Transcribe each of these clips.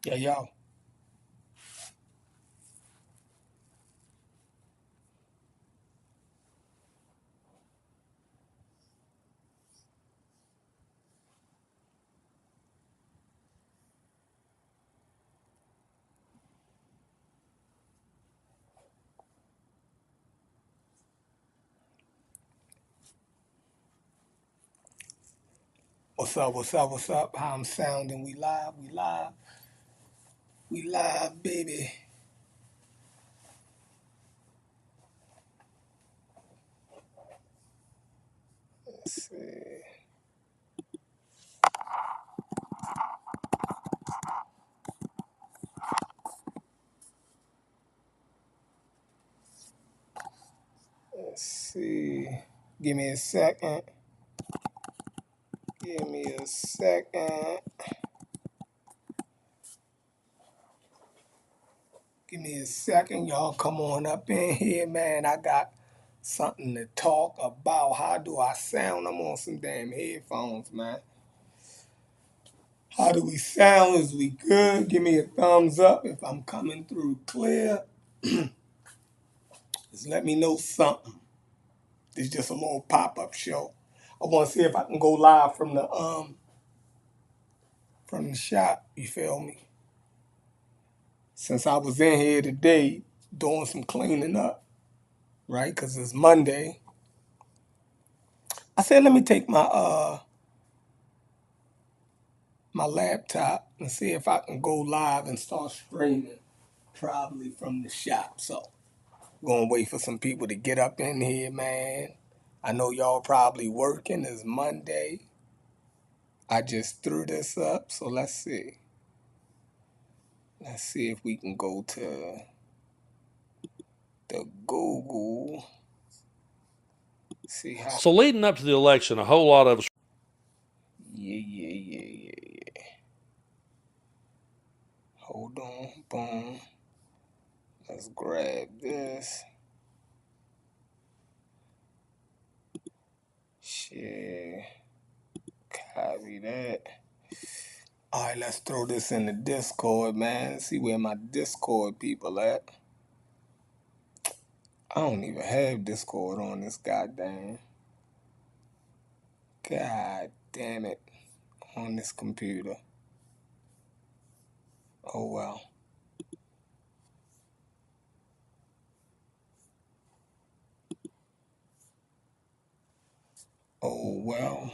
Yeah, yo. What's up? What's up? What's up? How I'm sounding? We live. We live. We live, baby. Let's see. Let's see. Give me a second. Give me a second. Give me a second. Y'all come on up in here, man. I got something to talk about. How do I sound? I'm on some damn headphones, man. How do we sound? Is we good? Give me a thumbs up if I'm coming through clear. Just let me know something. It's just a little pop-up show. I want to see if I can go live from the shop. You feel me? Since I was in here today doing some cleaning up, right? Cause it's Monday. I said let me take my laptop and see if I can go live and start streaming, probably from the shop. So gonna wait for some people to get up in here, man. I know y'all probably working. It's Monday. I just threw this up, so let's see. Let's see if we can go to the Google. See how. So leading up to the election, a whole lot of us. Yeah. Hold on. Boom. Let's grab this. Share. Copy that. All right, let's throw this in the Discord, man. See where my Discord people at. I don't even have Discord on this goddamn. God damn it. On this computer. Oh well. Oh well.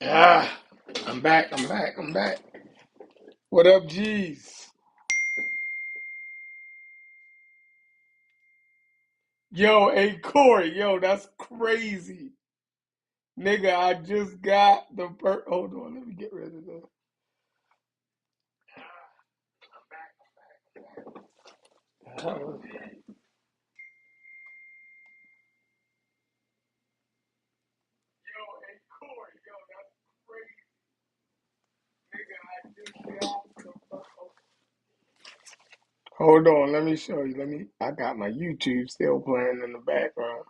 Ah, I'm back. What up, G's? Yo, hey Corey, yo, that's crazy. Nigga, I just got the hold on, let me get rid of this. Yo, hey Corey, yo, that's crazy. Nigga, I just got the hold on, let me show you. I got my YouTube still playing in the background.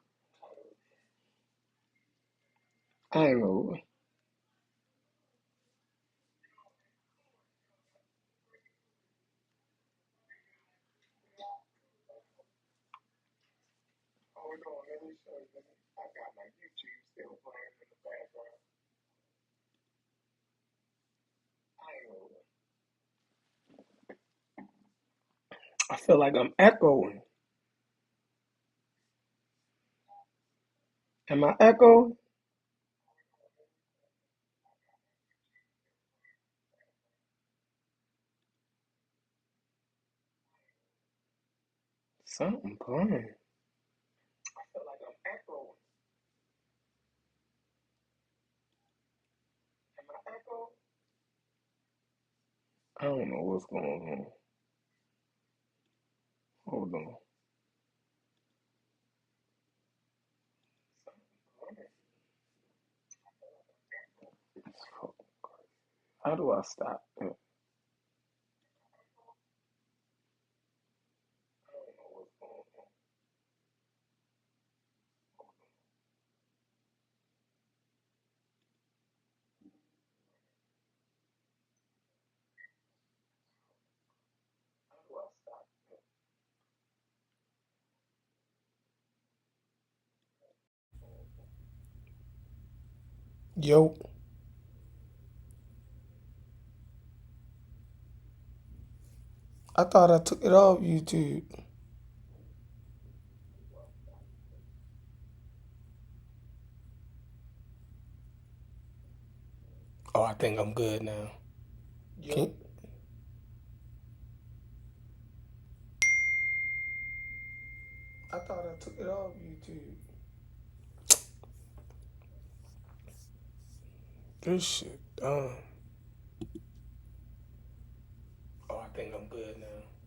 I ain't know. Hold on, let me show you. I got my YouTube still playing in the background. I ain't know. I feel like I'm echoing. Am I echoing? Something playing. I feel like I'm echoing. Am I echoing? I don't know what's going on. Hold on. How do I stop that? Yo, I thought I took it off YouTube. Oh, I think I'm good now. Can, I thought I took it off YouTube. This shit done. Oh, I think I'm good now.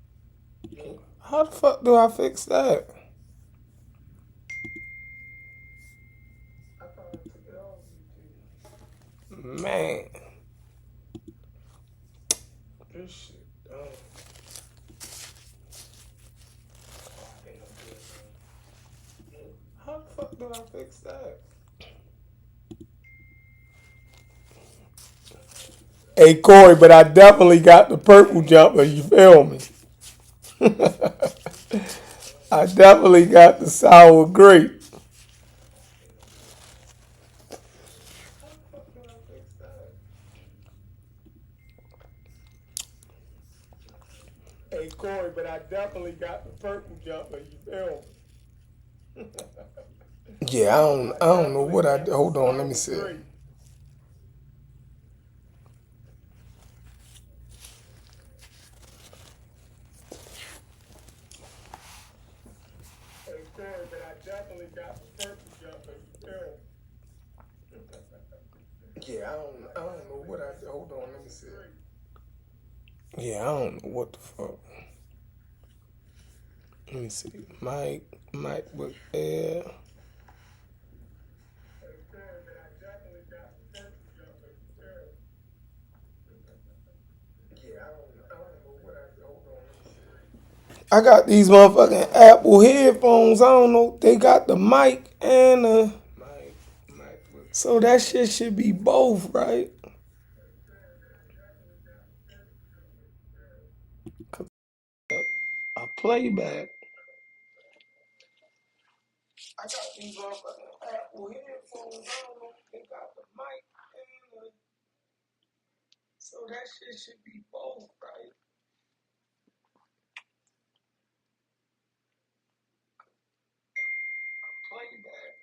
How the fuck do I fix that? I thought I took it off YouTube. Man, this shit done. Oh, I think I'm good now. How the fuck do I fix that? Hey Corey, but I definitely got the purple jumper. You feel me? I definitely got the sour grape. Hey Corey, but I definitely got the purple jumper. You feel me? Yeah, I don't know what I. Hold on, let me see. Hey Corey, but I definitely got the purple jumper. You feel me? Yeah, I don't know what I. Hold on, let me see. Yeah, I don't know what the fuck. Let me see. Mike with Air. Yeah, I don't know what I. Hold on, let me see. I got these motherfucking Apple headphones. I don't know. They got the mic and the. So that shit should be both, right? A playback. I got these motherfucking Apple headphones. I don't know. They got the mic and the. So that shit should be both, right? A playback.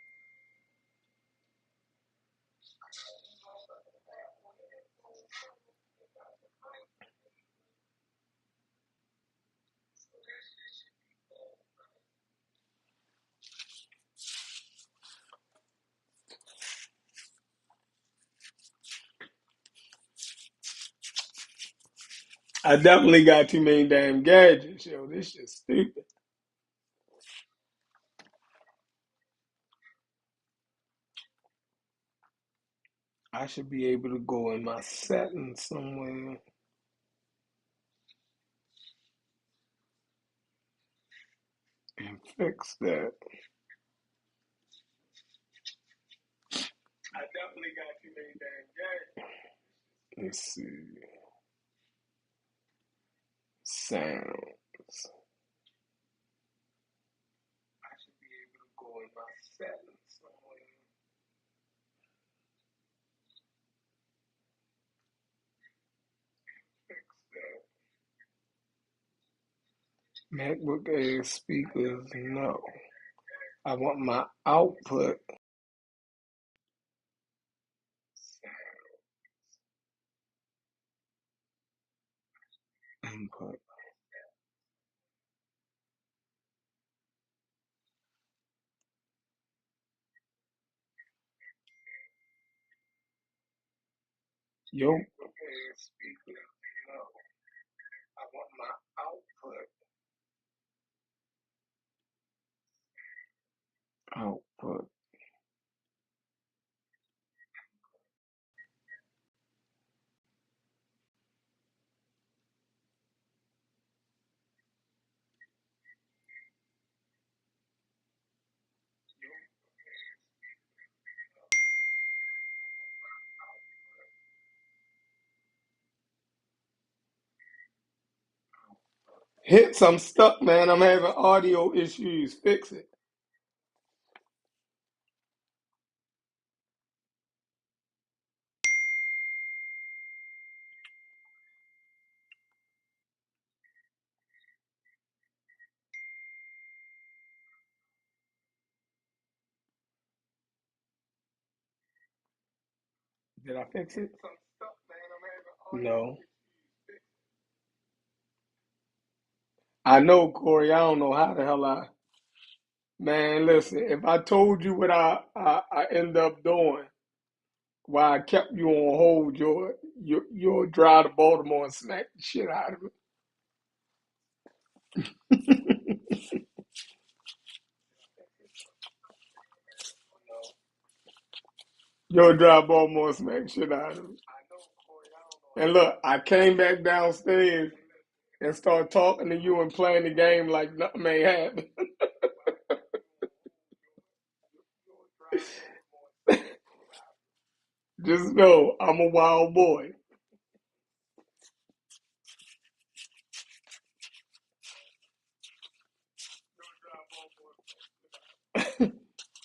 I definitely got too many damn gadgets, yo. This shit's stupid. I should be able to go in my settings somewhere and fix that. I definitely got too many damn gadgets. Let's see. Sounds. I should be able to go in my settings somewhere and fix that. MacBook Air speakers, no. I want my output. Input. Yo. Air speakers, no. I want my output. Hits, I'm stuck, man. I'm having audio issues. Fix it. Did I fix it? No. I know, Corey. I don't know how the hell I. Man, listen. If I told you what I end up doing, why I kept you on hold, you'll drive to Baltimore and smack the shit out of it. You'll drive Baltimore and smack the shit out of it. And look, I came back downstairs and started talking to you and playing the game like nothing may happen. Just know I'm a wild boy.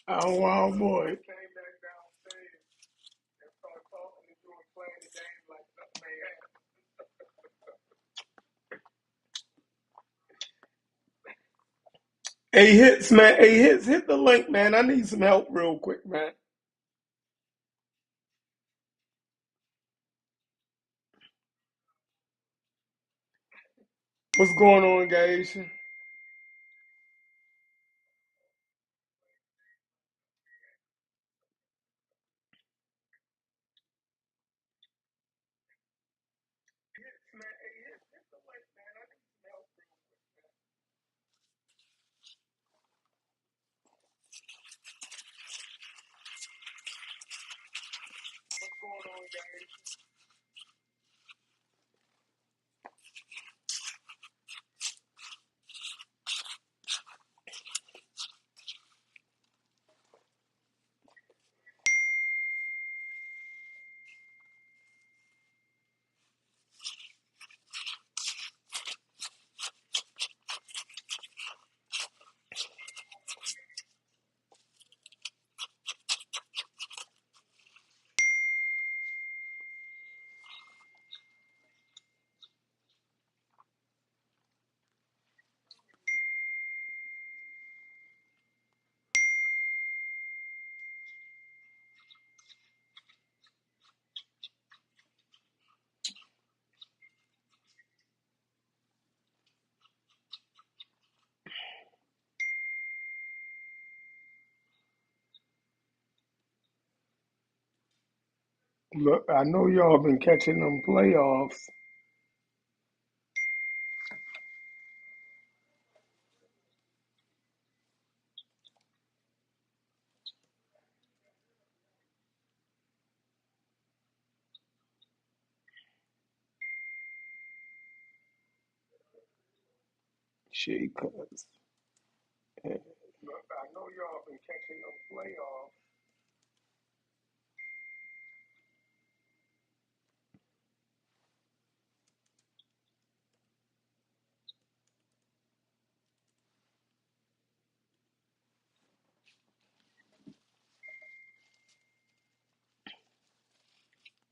I'm a wild boy. Hey hits, man. Hey hits, hit the link, man. I need some help real quick, man. What's going on, guys? Look, I know y'all been catching them playoffs. Shit, cuz. Look, I know y'all been catching them playoffs.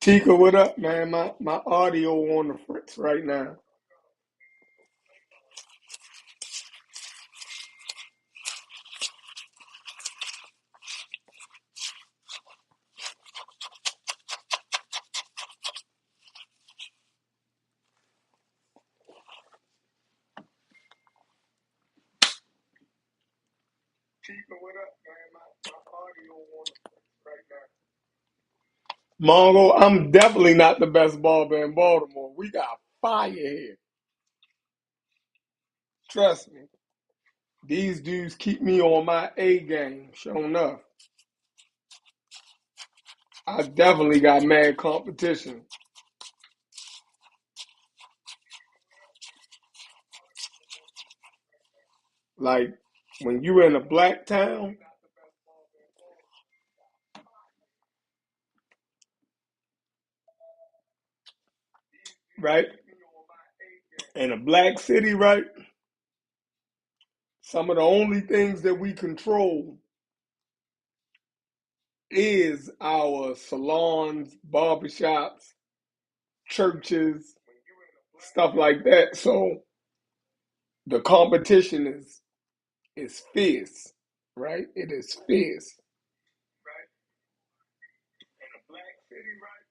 Tika, what up, man? My audio on the fritz right now. Tika, what up, man? My audio on the fritz right now. Mongo, I'm definitely not the best barber in Baltimore. We got fire here. Trust me. These dudes keep me on my A game, sure enough. I definitely got mad competition. Like when you in a black town, right? In a black city, right? Some of the only things that we control is our salons, barbershops, churches, stuff like that. So the competition is fierce, right? It is fierce. Right? In a black city, right?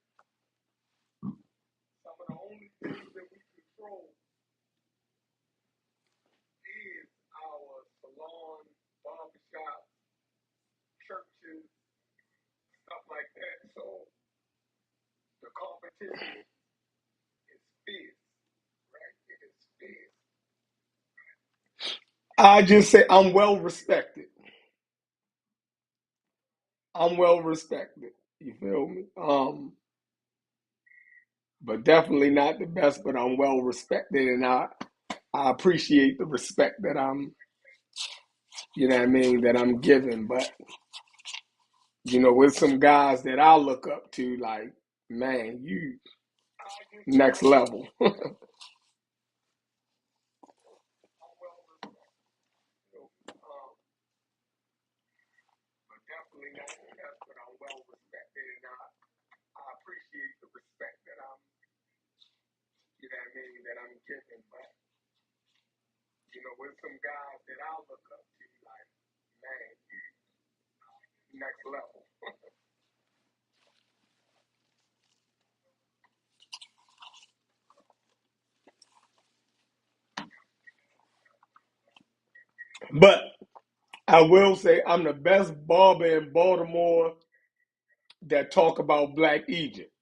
Some of the only things that we control is our salons, barbershops, churches, stuff like that. So the competition is fierce, right? It is fierce. I just say I'm well respected. I'm well respected. You feel me? But definitely not the best, but I'm well respected and I appreciate the respect that I'm, you know what I mean, that I'm given. But, with some guys that I look up to, like, man, you next level. But definitely not the best, but I'm well respected and I appreciate the respect that I'm, you know what I mean, that I'm given. But, with some guys that I look up to, like, man, you next level. But I will say I'm the best barber in Baltimore that talk about Black Egypt.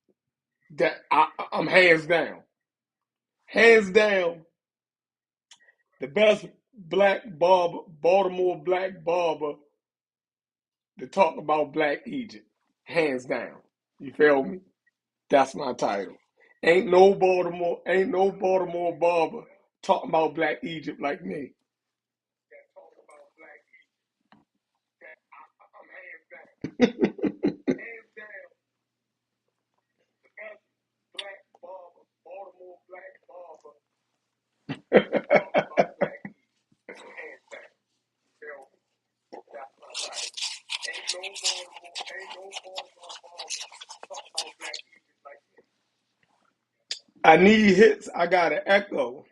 I'm hands down, the best black barber, Baltimore black barber to talk about Black Egypt. Hands down. You feel me? That's my title. Ain't no Baltimore barber talking about Black Egypt like me. Talk about Black I'm hands down. Hands down, the best black barber, Baltimore black barber. Talk about Black hands down. Feel me? That's my title. Ain't no Baltimore barber talk about Black Egypt like me. I need hits. I got an echo.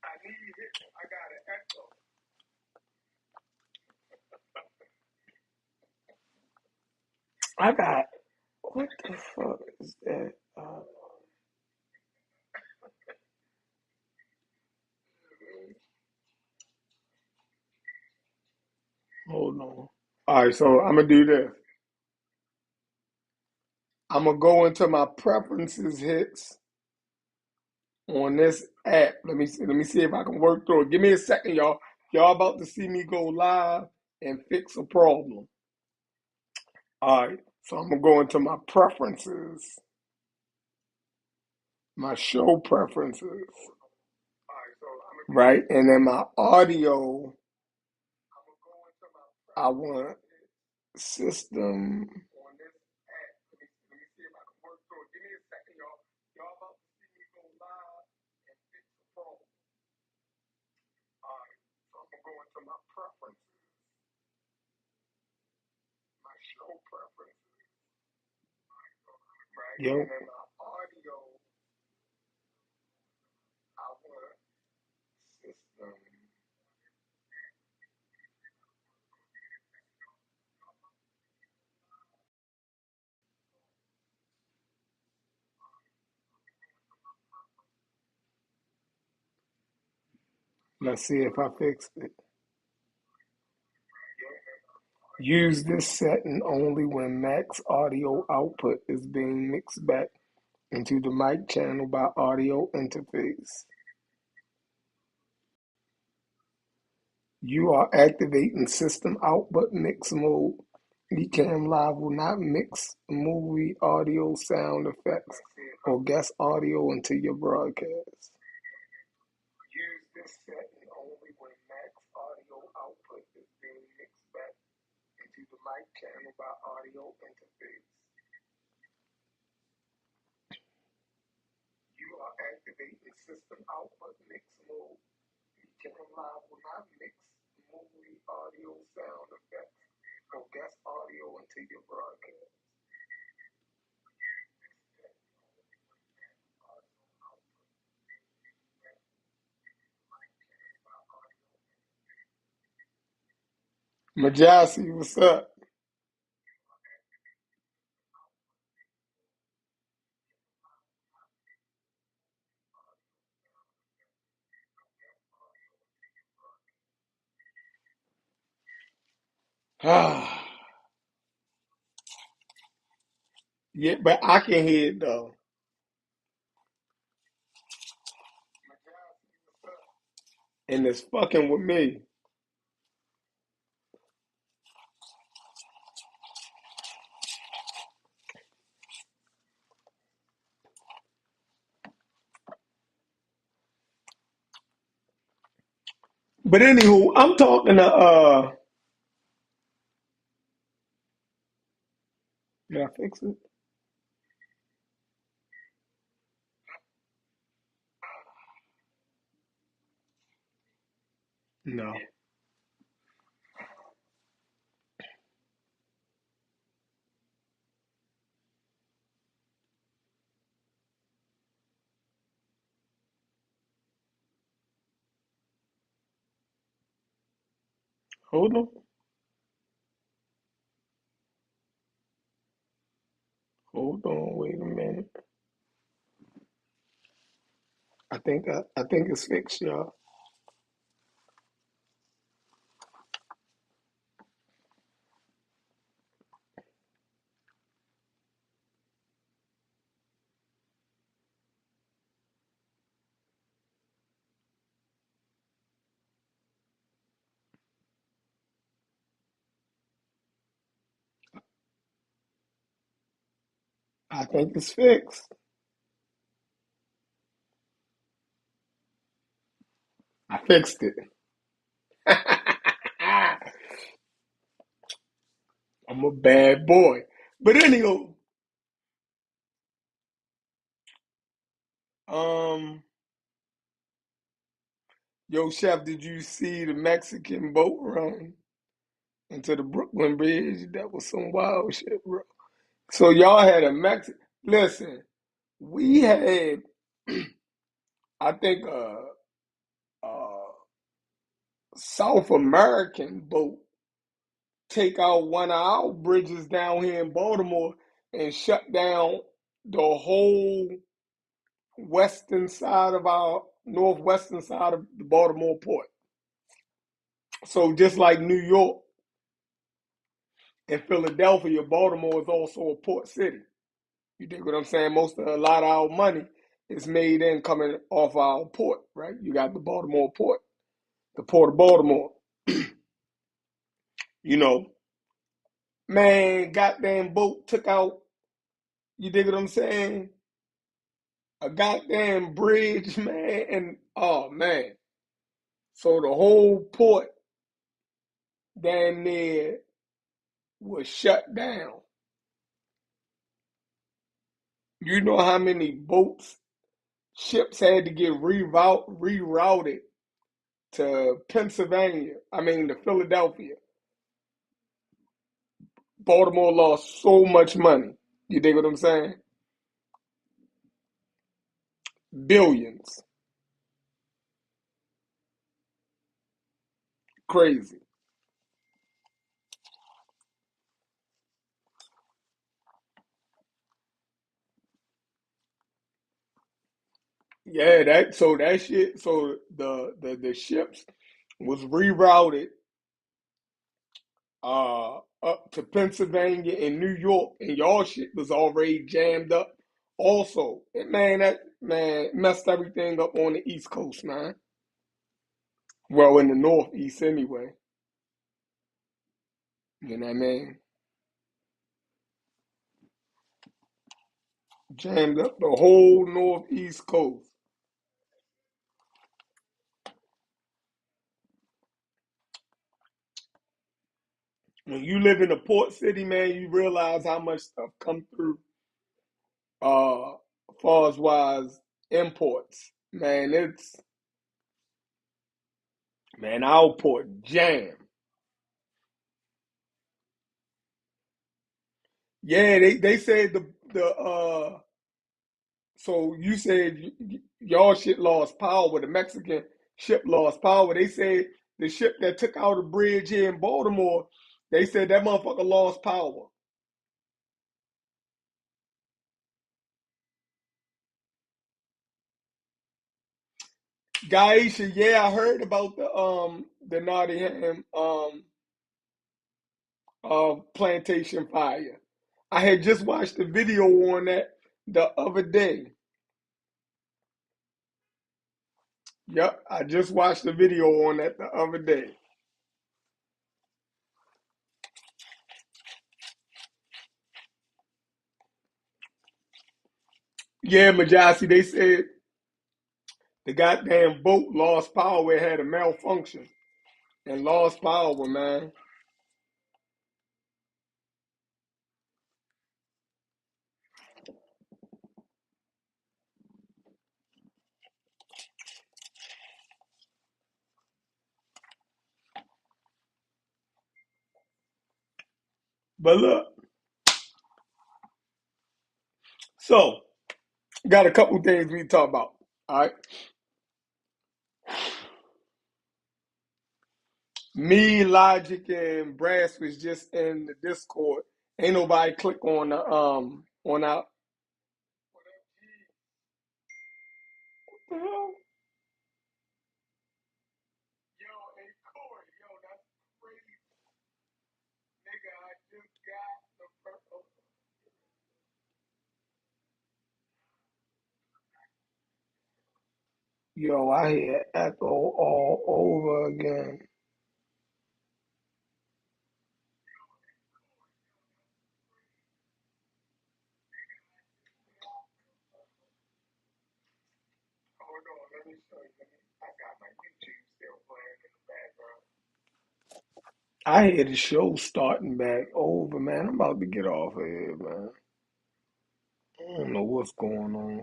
I need hits. I got an echo. I got what the fuck is that? Hold on. All right, so I'm gonna do this. I'm gonna go into my preferences hits on this app. Let me see. Let me see if I can work through it. Give me a second, y'all. Y'all about to see me go live and fix a problem. All right. So I'm gonna go into my preferences, my show preferences, right, and then my audio. I want system. Yo, let's see if I fixed it. Use this setting only when max audio output is being mixed back into the mic channel by audio interface. You are activating system output mix mode. Ecamm Live will not mix movie audio, sound effects, or guest audio into your broadcast. Use this setting only when max audio output is being mixed back into the mic channel by audio interface. You are activating system output mix mode. Ecamm Live will not mix movie audio, sound effects, or guest audio into your broadcast. Majasi, what's up? Yeah, but I can hear it though. And it's fucking with me. But anywho, I'm talking to did I fix it? No. Hold on. Hold on, wait a minute. I think it's fixed, y'all. I think it's fixed. I fixed it. I'm a bad boy. But anywho, um, yo, Chef, did you see the Mexican boat run into the Brooklyn Bridge? That was some wild shit, bro. So y'all had a Mexican. Listen, we had, I think, a South American boat take out one of our bridges down here in Baltimore and shut down the whole western side of our northwestern side of the Baltimore port. So just like New York and Philadelphia, Baltimore is also a port city. You dig what I'm saying? A lot of our money is made in coming off our port, right? You got the Baltimore port, the port of Baltimore. You know, man, goddamn boat took out, you dig what I'm saying? A goddamn bridge, man, and oh man. So the whole port down there was shut down. You know how many boats, ships had to get rerouted to Pennsylvania, I mean to Philadelphia. Baltimore lost so much money. You dig what I'm saying? Billions. Crazy. Yeah, that shit, so the ships was rerouted up to Pennsylvania and New York, and y'all shit was already jammed up. Also, man, that man messed everything up on the East Coast, man. Well, in the Northeast anyway. You know what I mean? Jammed up the whole Northeast coast. When you live in a port city, man, you realize how much stuff come through far as wise imports. Man, it's man, our port jam. Yeah, they said the so you said y'all shit lost power. The Mexican ship lost power. They said the ship that took out a bridge here in Baltimore, they said that motherfucker lost power. Gaisha, yeah, I heard about the Nottingham plantation fire. I had just watched the video on that the other day. Yep, I just watched the video on that the other day. Yeah, Majasi, they said the goddamn boat lost power. It had a malfunction and lost power, man. But look, so got a couple things we talk about. All right, me, Logic, and Brass was just in the Discord. Ain't nobody click on the on our. What the hell? Yo, hey Corey, yo, that's crazy, nigga. I just got the first. Yo, I hear echo all over again. Hold on, let me show you. I got my YouTube still playing in the background. I hear the show starting back over, man. I'm about to get off of here, man. I don't know what's going on.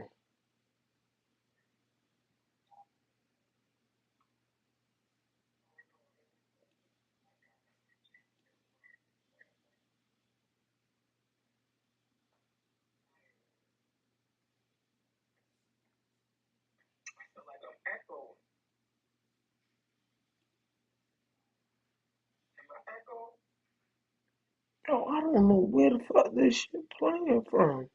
I feel like I'm echoing. Am I echoing? Yo, I don't know where the fuck this shit playing from.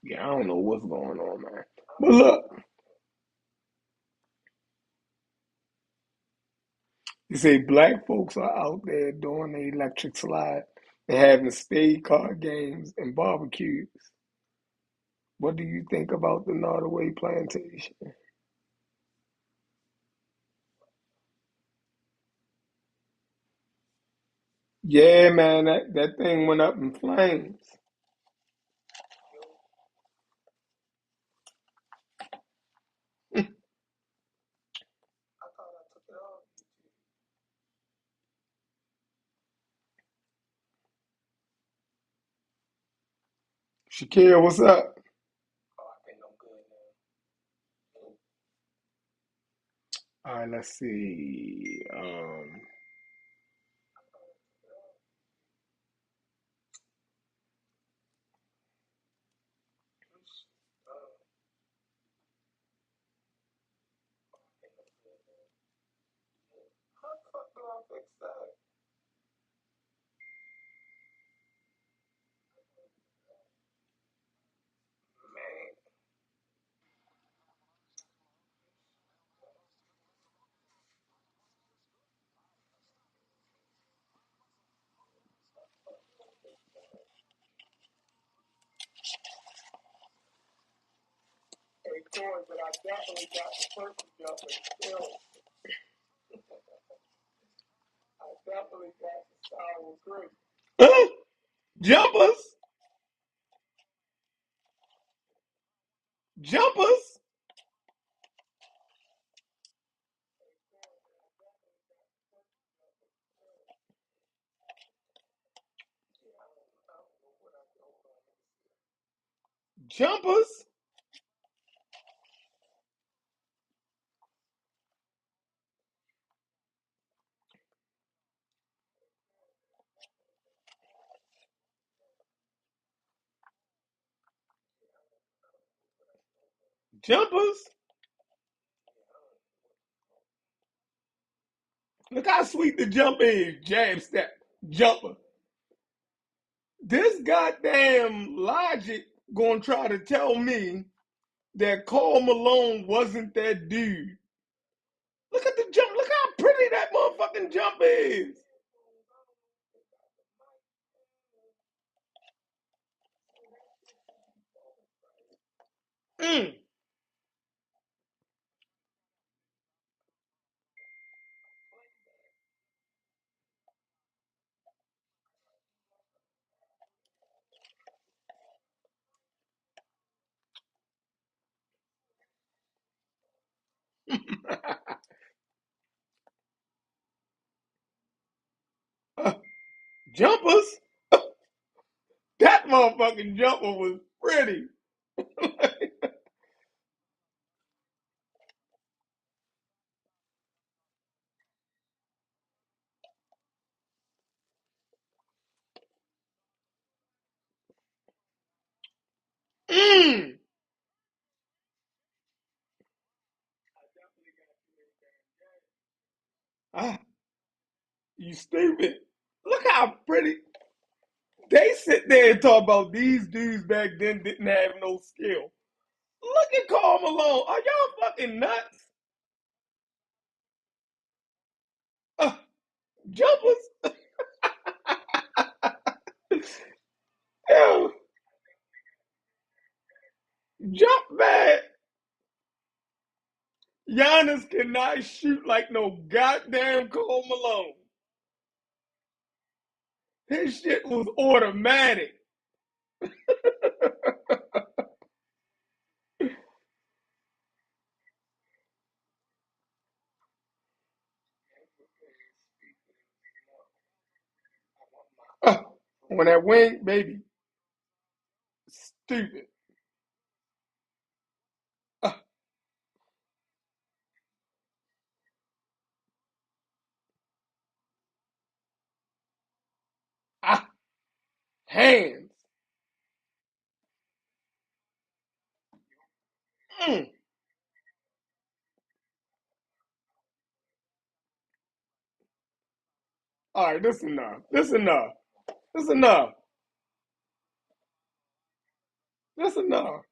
Yeah, I don't know what's going on, man. But look, you say black folks are out there doing the electric slide. They're having spade card games and barbecues. What do you think about the Nottoway plantation? Yeah, man, that thing went up in flames. Shakira, what's up? All right, let's see. Hey, Corey, but I definitely got the purple jumper still. I definitely got the sour cream. Jumpers, jumpers, jumpers, jumpers. Look how sweet the jump is. Jab step, jumper. This goddamn logic gonna try to tell me that Carl Malone wasn't that dude. Look at the jump. Look how pretty that motherfucking jump is. Mm. Jumpers. That motherfucking jumper was pretty. Mm. Ah, you stupid. Look how pretty. They sit there and talk about these dudes back then didn't have no skill. Look at Carl Malone. Are y'all fucking nuts? Uh, jumpers. Ew, jump back. Giannis cannot shoot like no goddamn Carl Malone. His shit was automatic. Uh, when that wing, baby, Stupid. Uh, ah, hands. Mm. All right, this enough. This enough. This enough. This enough.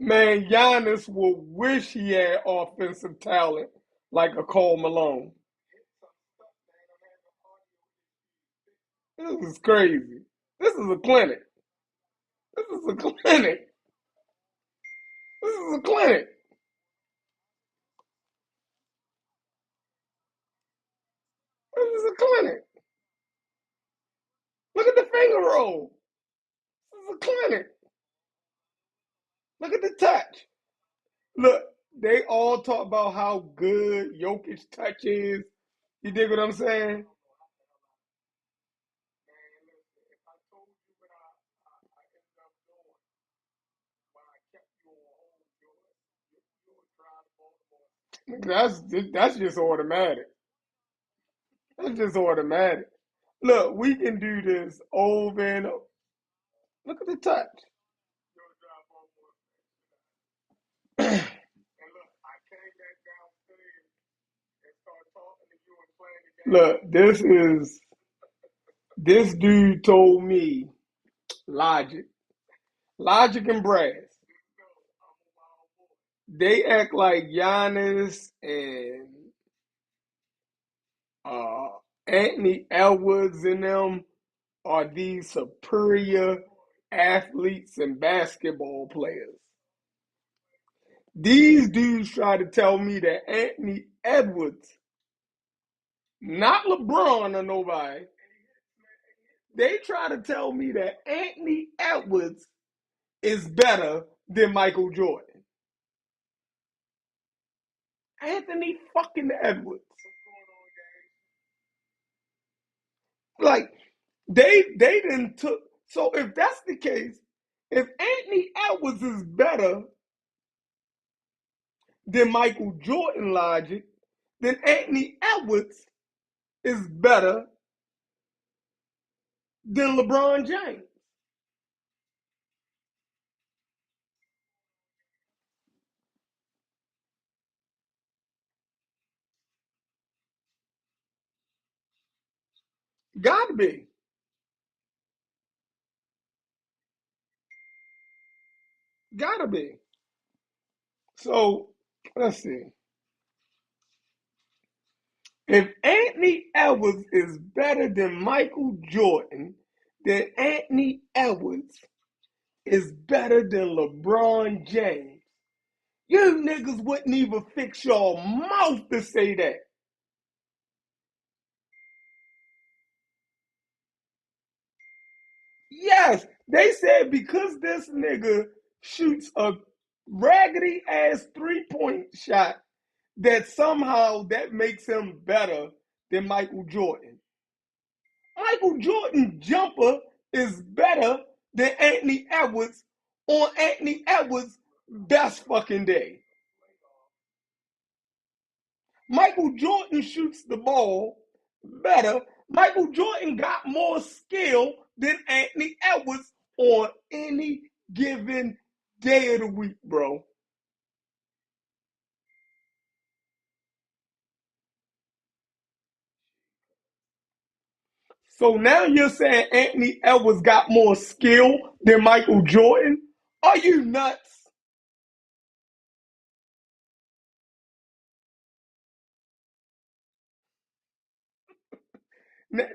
Man, Giannis will wish he had offensive talent like a Cole Malone. This is crazy. This is a clinic. This is a clinic. This is a clinic. This is a clinic. Look at the finger roll. This is a clinic. Look at the touch. Look, they all talk about how good Jokic touch is. You dig what I'm saying? That's just automatic. That's just automatic. Look, we can do this over and over. Look at the touch. Look, this dude told me Logic. Logic and Brass. They act like Giannis and uh, Anthony Edwards and them are these superior athletes and basketball players. These dudes try to tell me that Anthony Edwards, not LeBron or nobody, they try to tell me that Anthony Edwards is better than Michael Jordan. Anthony fucking Edwards. Like they didn't took so if that's the case, if Anthony Edwards is better than Michael Jordan logic, then Anthony Edwards is better than LeBron James. Gotta be. Gotta be. So let's see. If Anthony Edwards is better than Michael Jordan, then Anthony Edwards is better than LeBron James. You niggas wouldn't even fix your mouth to say that. Yes, they said because this nigga shoots a raggedy ass 3-point shot, that somehow that makes him better than Michael Jordan. Michael Jordan jumper is better than Anthony Edwards on Anthony Edwards' best fucking day. Michael Jordan shoots the ball better. Michael Jordan got more skill than Anthony Edwards on any given day of the week, bro. So now you're saying Anthony Edwards got more skill than Michael Jordan? Are you nuts?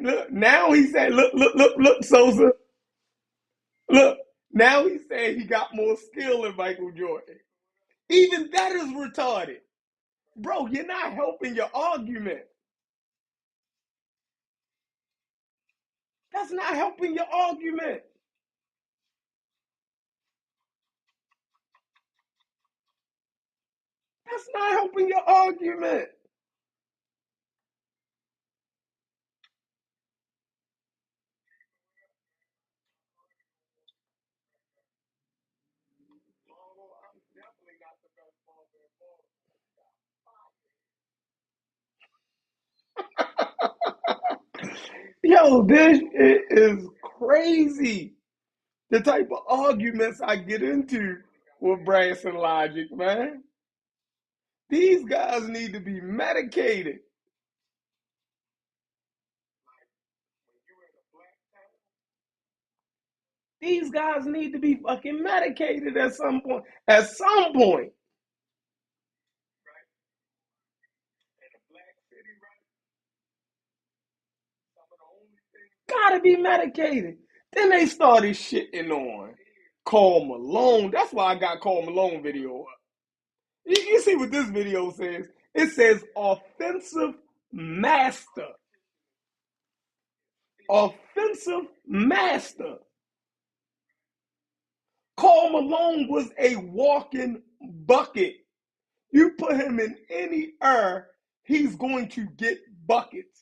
Look, now he said, look, Souza. Look, now he's saying he got more skill than Michael Jordan. Even that is retarded. Bro, you're not helping your argument. That's not helping your argument. That's not helping your argument. Yo, this is crazy. The type of arguments I get into with Branson Logic, man. These guys need to be medicated. These guys need to be fucking medicated at some point. At some point. Gotta be medicated. Then they started shitting on Karl Malone. That's why I got Karl Malone video up. You see what this video says? It says offensive master. Offensive master. Karl Malone was a walking bucket. You put him in any air, he's going to get buckets.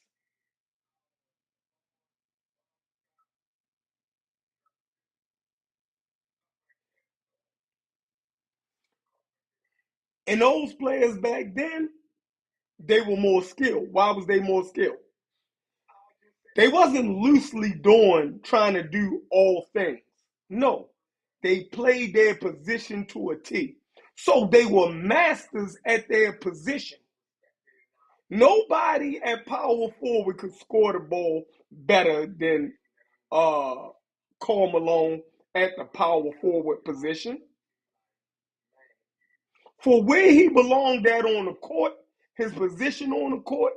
And those players back then, they were more skilled. Why was they more skilled? They wasn't loosely trying to do all things. No, they played their position to a T. So they were masters at their position. Nobody at power forward could score the ball better than Karl Malone at the power forward position. For where he belonged at on the court, his position on the court,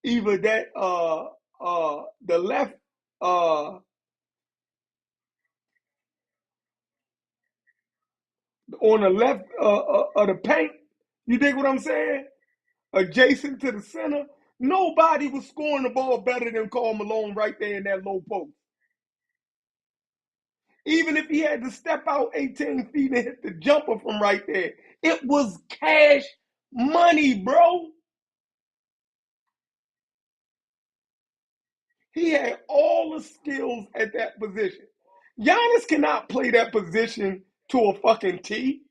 either that the left on the left of the paint, you dig what I'm saying? Adjacent to the center, nobody was scoring the ball better than Karl Malone right there in that low post. Even if he had to step out 18 feet and hit the jumper from right there, it was cash money, bro. He had all the skills at that position. Giannis cannot play that position to a fucking T.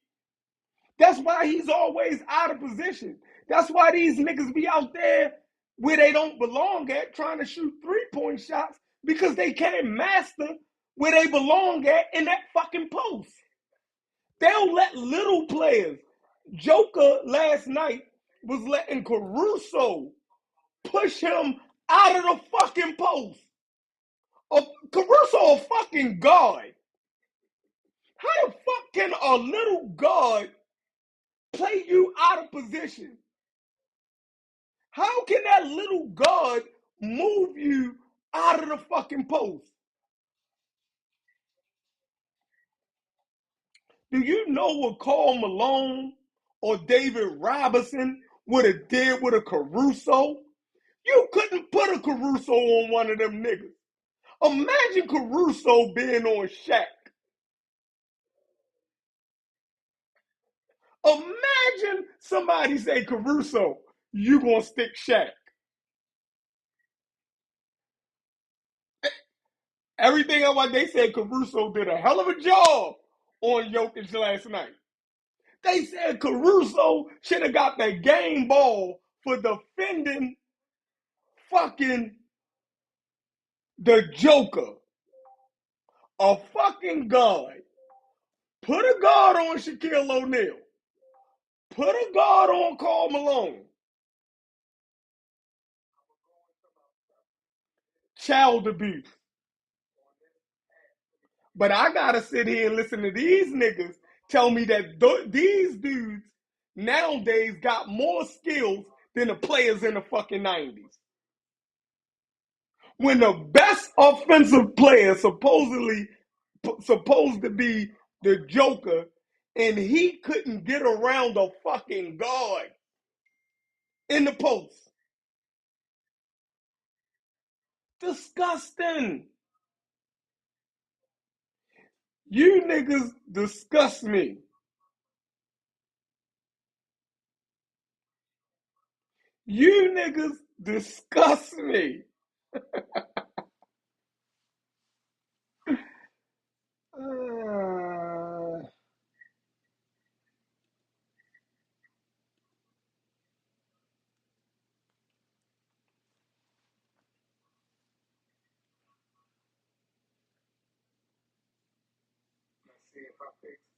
That's why he's always out of position. That's why these niggas be out there where they don't belong at trying to shoot 3-point shots because they can't master where they belong at in that fucking post. They'll let little players. Joker last night was letting Caruso push him out of the fucking post. Caruso a fucking guard. How the fuck can a little guard play you out of position? How can that little guard move you out of the fucking post? Do you know what Karl Malone or David Robinson would have did with a Caruso? You couldn't put a Caruso on one of them niggas. Imagine Caruso being on Shaq. Imagine somebody say, Caruso, you gonna stick Shaq. Everything about they said Caruso did a hell of a job on Jokic last night. They said Caruso should have got the game ball for defending fucking the Joker. A fucking guard. Put a guard on Shaquille O'Neal. Put a guard on Karl Malone. Child abuse. But I gotta sit here and listen to these niggas tell me that these dudes nowadays got more skills than the players in the fucking 90s. When the best offensive player supposed to be the Joker, and he couldn't get around a fucking guard in the post. Disgusting. You niggas disgust me. You niggas disgust me. Uh, let's see if I fix it.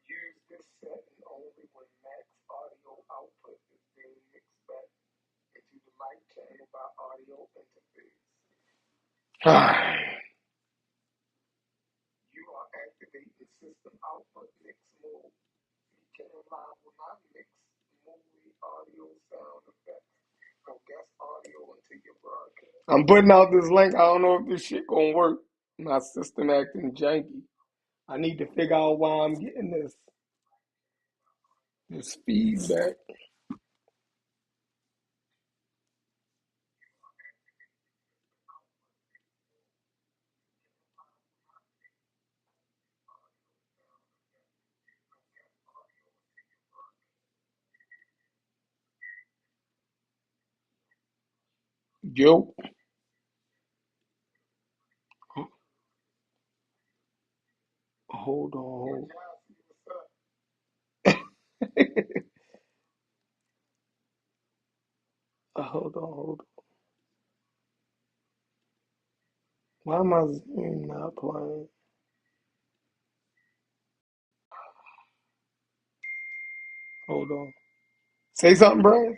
Use this setting only when max audio output is being mixed back into the mic channel by audio interface. You are activating system output mix mode. Channel Live will not mix movie audio sound effects or guest audio into your broadcast. I'm putting out this link. I don't know if this shit gonna work. My system acting janky. I need to figure out why I'm getting this feedback. Yo, hold on. Hold on. Why am I Zoom not playing? Hold on. Say something, Brian.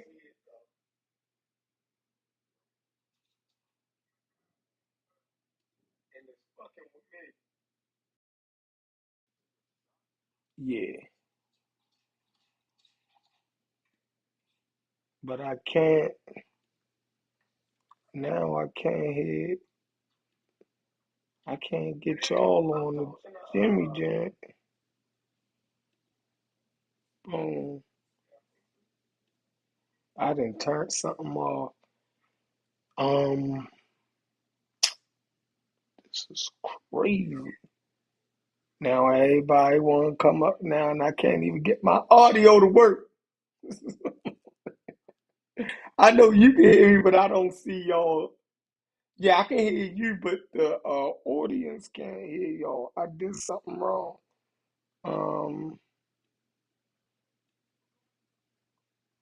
Yeah, but I can't. Now I can't hear. I can't get y'all on the Jimmy Jam. Boom. I done turned something off. Um, this is crazy. Now everybody want to come up now, and I can't even get my audio to work. I know you can hear me, but I don't see y'all. Yeah, I can hear you, but the audience can't hear y'all. I did something wrong. Um,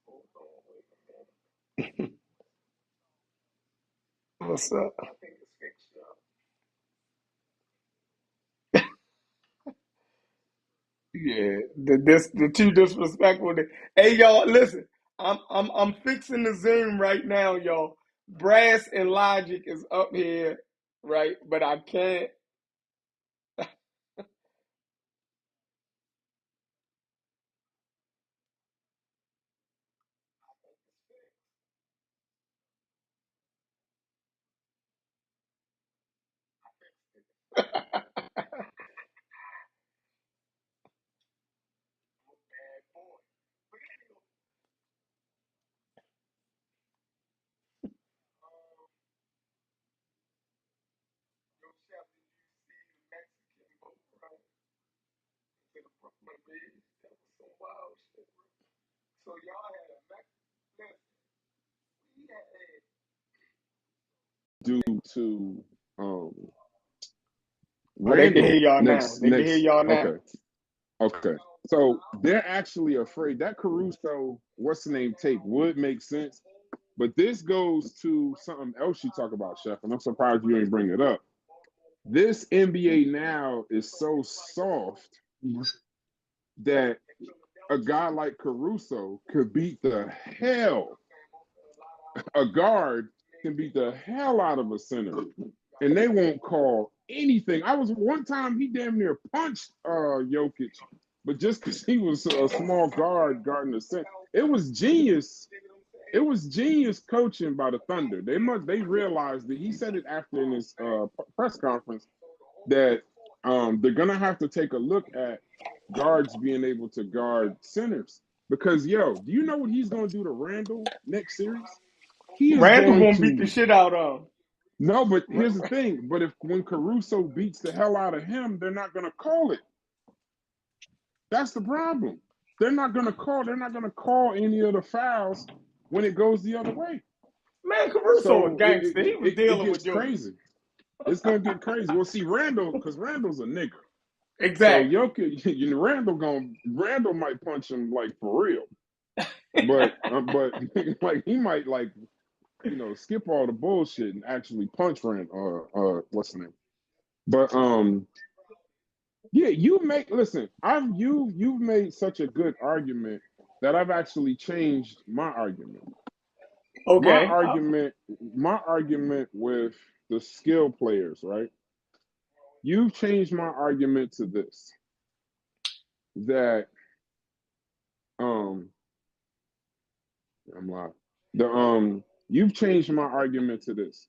hold on, wait a minute. What's up? I think it's fixed, y'all. Yeah, the too disrespectful. Hey y'all, listen. I'm fixing the Zoom right now, y'all. Brass and Logic is up here, right? But I can't. So y'all had a due to um Oh, they can hear Randall y'all now. next They can hear next y'all now. okay. Okay. So they're actually afraid that Caruso, what's the name, take would make sense. But this goes to something else you talk about, Chef, and I'm surprised you ain't bring it up. This NBA now is so soft that a guy like Caruso could beat the hell, a guard can beat the hell out of a center, and they won't call anything. I was one time he damn near punched Jokic, but just because he was a small guard guarding the center, it was genius. It was genius coaching by the Thunder. They realized that he said it after in his press conference that they're gonna have to take a look at guards being able to guard centers because do you know what he's gonna do to Randall next series? He is Randall going gonna beat the to shit out of no, but here's the him. thing. But if when Caruso beats the hell out of him, they're not gonna call it. That's the problem. they're not gonna call any of the fouls when it goes the other way. Man, Caruso a So gangster. He was it dealing gets with your crazy. It's gonna get crazy. Well, see, because Randall's a nigga. So exactly. Randall might punch him like for real, but like he might like skip all the bullshit and actually punch Randall. What's the name? But yeah, you've made such a good argument that I've actually changed my argument. My Okay. argument, my argument with the skill players, right? You've changed my argument to this that um I'm live. You've changed my argument to this.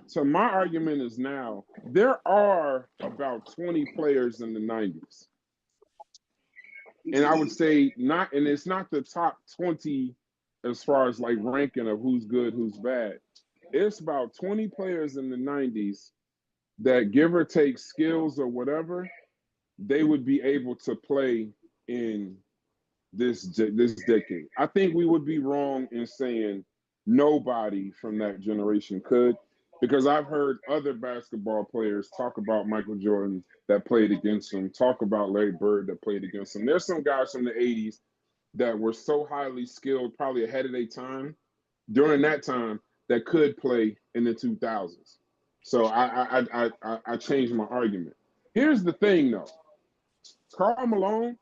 So my argument is now there are about 20 players in the 90s. And I would say not, and it's not the top 20 as far as like ranking of who's good, who's bad. It's about 20 players in the 90s that give or take skills or whatever, they would be able to play in this decade. I think we would be wrong in saying nobody from that generation could, because I've heard other basketball players talk about Michael Jordan that played against him, talk about Larry Bird that played against him. There's some guys from the 80s that were so highly skilled, probably ahead of their time during that time, that could play in the 2000s. So I changed my argument. Here's the thing, though. Karl Malone,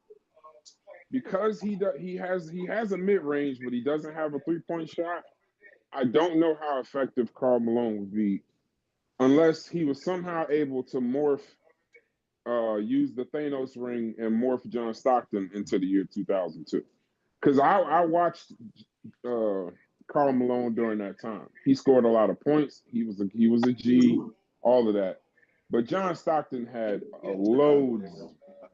because he has a mid range, but he doesn't have a 3-point shot. I don't know how effective Karl Malone would be unless he was somehow able to use the Thanos ring and morph John Stockton into the year 2002. Because I watched Karl Malone during that time. He scored a lot of points. He was a G, all of that. But John Stockton had loads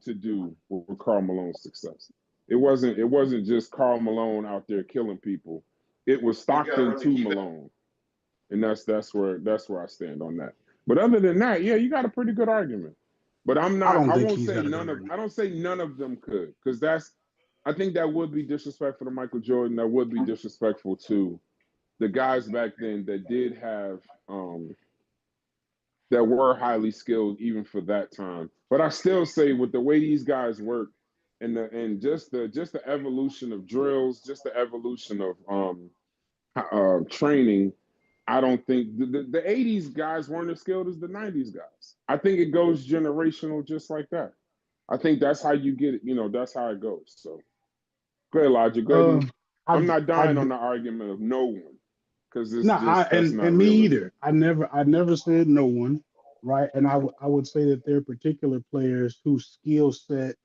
to do with Karl Malone's success. It wasn't just Karl Malone out there killing people. It was Stockton to Malone, and that's where I stand on that. But other than that, yeah, you got a pretty good argument. But I won't say none of. I don't say none of them could, because I think that would be disrespectful to Michael Jordan. That would be disrespectful to the guys back then that did have that were highly skilled even for that time. But I still say with the way these guys work and just the evolution of drills, just the evolution of training, I don't think the 80s guys weren't as skilled as the 90s guys. I think it goes generational just like that. I think that's how you get it, that's how it goes. So go ahead, Elijah. Go ahead. I'm not dying on the argument of no one, because it's that's not me realistic. either. I never said no one, right? And I would say that there are particular players whose skill set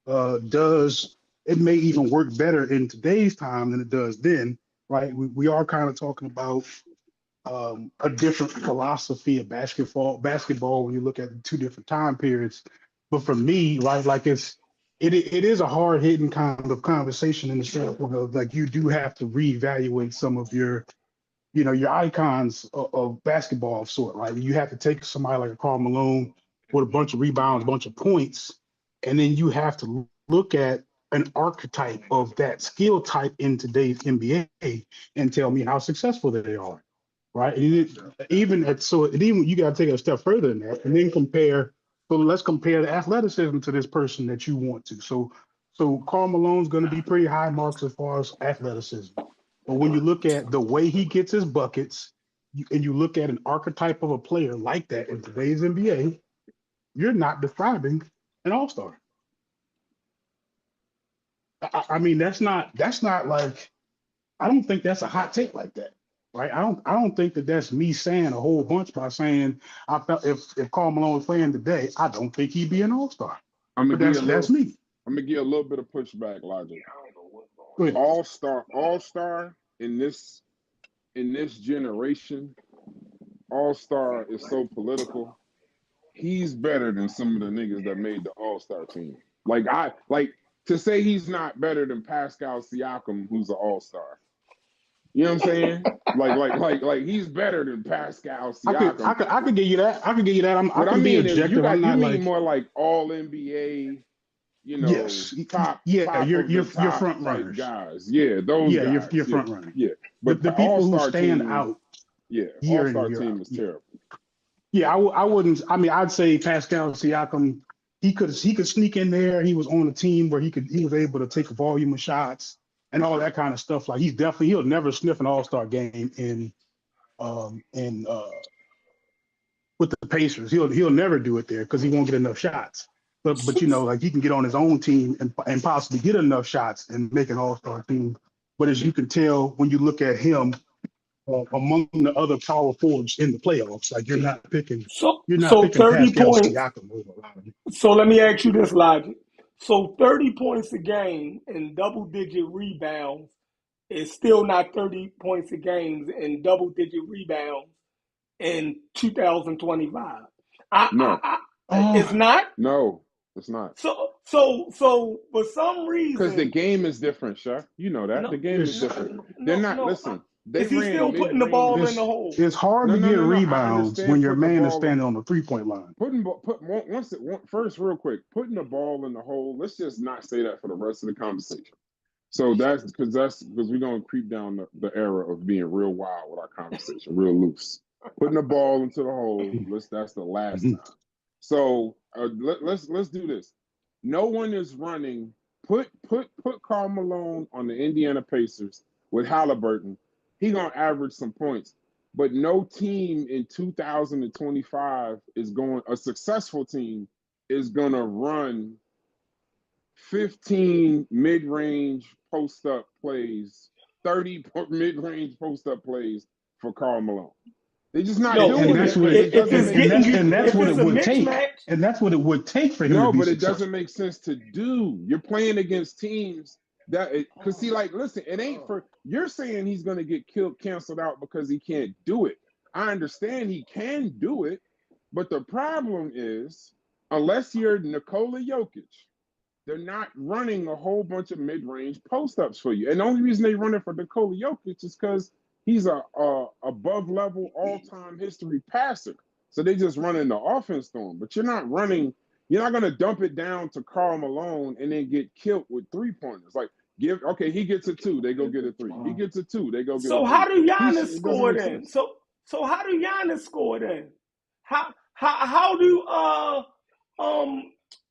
it may even work better in today's time than it does then, right? We are kind of talking about a different philosophy of basketball when you look at the two different time periods. But for me, right, like it is a hard hitting kind of conversation in the sense of like you do have to reevaluate some of your icons of basketball of sort, right? You have to take somebody like a Karl Malone with a bunch of rebounds, a bunch of points, and then you have to look at an archetype of that skill type in today's NBA and tell me how successful they are, right? And even you got to take it a step further than that, and then compare. So let's compare the athleticism to this person that you want to. So Karl Malone's going to be pretty high marks as far as athleticism. But when you look at the way he gets his buckets, and you look at an archetype of a player like that in today's NBA, you're not describing an all-star. I mean, that's not like, I don't think that's a hot take like that, right? I don't think that's me saying a whole bunch by saying I felt if Karl Malone was playing today, I don't think he'd be an all-star. But that's me. I'm gonna give a little bit of pushback, Logic. Go ahead. All-star in this generation, all-star is so political. He's better than some of the niggas that made the all-star team. Like to say he's not better than Pascal Siakam, who's an all-star. You know what I'm saying? like he's better than Pascal Siakam. I could give you that. I can be objective. You mean more like all NBA Yes, top yeah, of your the your top front type runners. guys. Yeah, those Yeah, guys. your Yeah, front runners. yeah. The But the All people who Star stand team, out yeah, All year in and Star year team out. is terrible. Yeah, I wouldn't. I mean, I'd say Pascal Siakam. He could sneak in there. He was on a team where he was able to take a volume of shots and all that kind of stuff. Like he'll never sniff an All-Star game in with the Pacers. He'll never do it there because he won't get enough shots. But like he can get on his own team and possibly get enough shots and make an All-Star team. But as you can tell when you look at him among the other power forwards in the playoffs, like you're not So picking 30 Pascal points. Siakam over a lot of them. So let me ask you this, Logic. So 30 points a game and double-digit rebounds is still not 30 points a game and double-digit rebounds in 2025. No, It's Oh, not. no, it's not. So for some Because the reason, game is different, Chef. You know that. no, The game is it's different. They're no, not, no. listen, they Is he ran still mid putting the ball in range. the it's hole? it's hard No, to no, get no, no. I rebounds when understand your putting the man is ball standing on the 3-point line. first, real quick, putting the ball in the hole. Let's just not say that for the rest of the conversation. So that's because we're gonna creep down the era of being real wild with our conversation, real loose. Putting the ball into the hole. That's the last time. So let's do this. No one is running. Put Karl Malone on the Indiana Pacers with Halliburton. He gonna average some points. But no team in 2025 is going. A successful team is gonna run 15 mid-range post-up plays, 30 mid-range post-up plays for Karl Malone. They're just not No, And doing that's it what because it it if doesn't it's make getting sense. you, and that's if what it's it a would mixed take. match, And that's what it would take for him to No, be but it doesn't successful. make sense to do. You're playing against teams because see, like, listen, it ain't for you're saying he's gonna get canceled out because he can't do it. I understand he can do it, but the problem is, unless you're Nikola Jokic, they're not running a whole bunch of mid-range post-ups for you. And the only reason they run it for Nikola Jokic is because he's a above-level all-time history passer. So they just running the offense to him. But you're not going to dump it down to Karl Malone and then get killed with three-pointers. Like, he gets a 2, they go get a 3. He gets a 2, they go get a so 3. how do Giannis It doesn't score make then? sense. So how do Giannis score then? How do um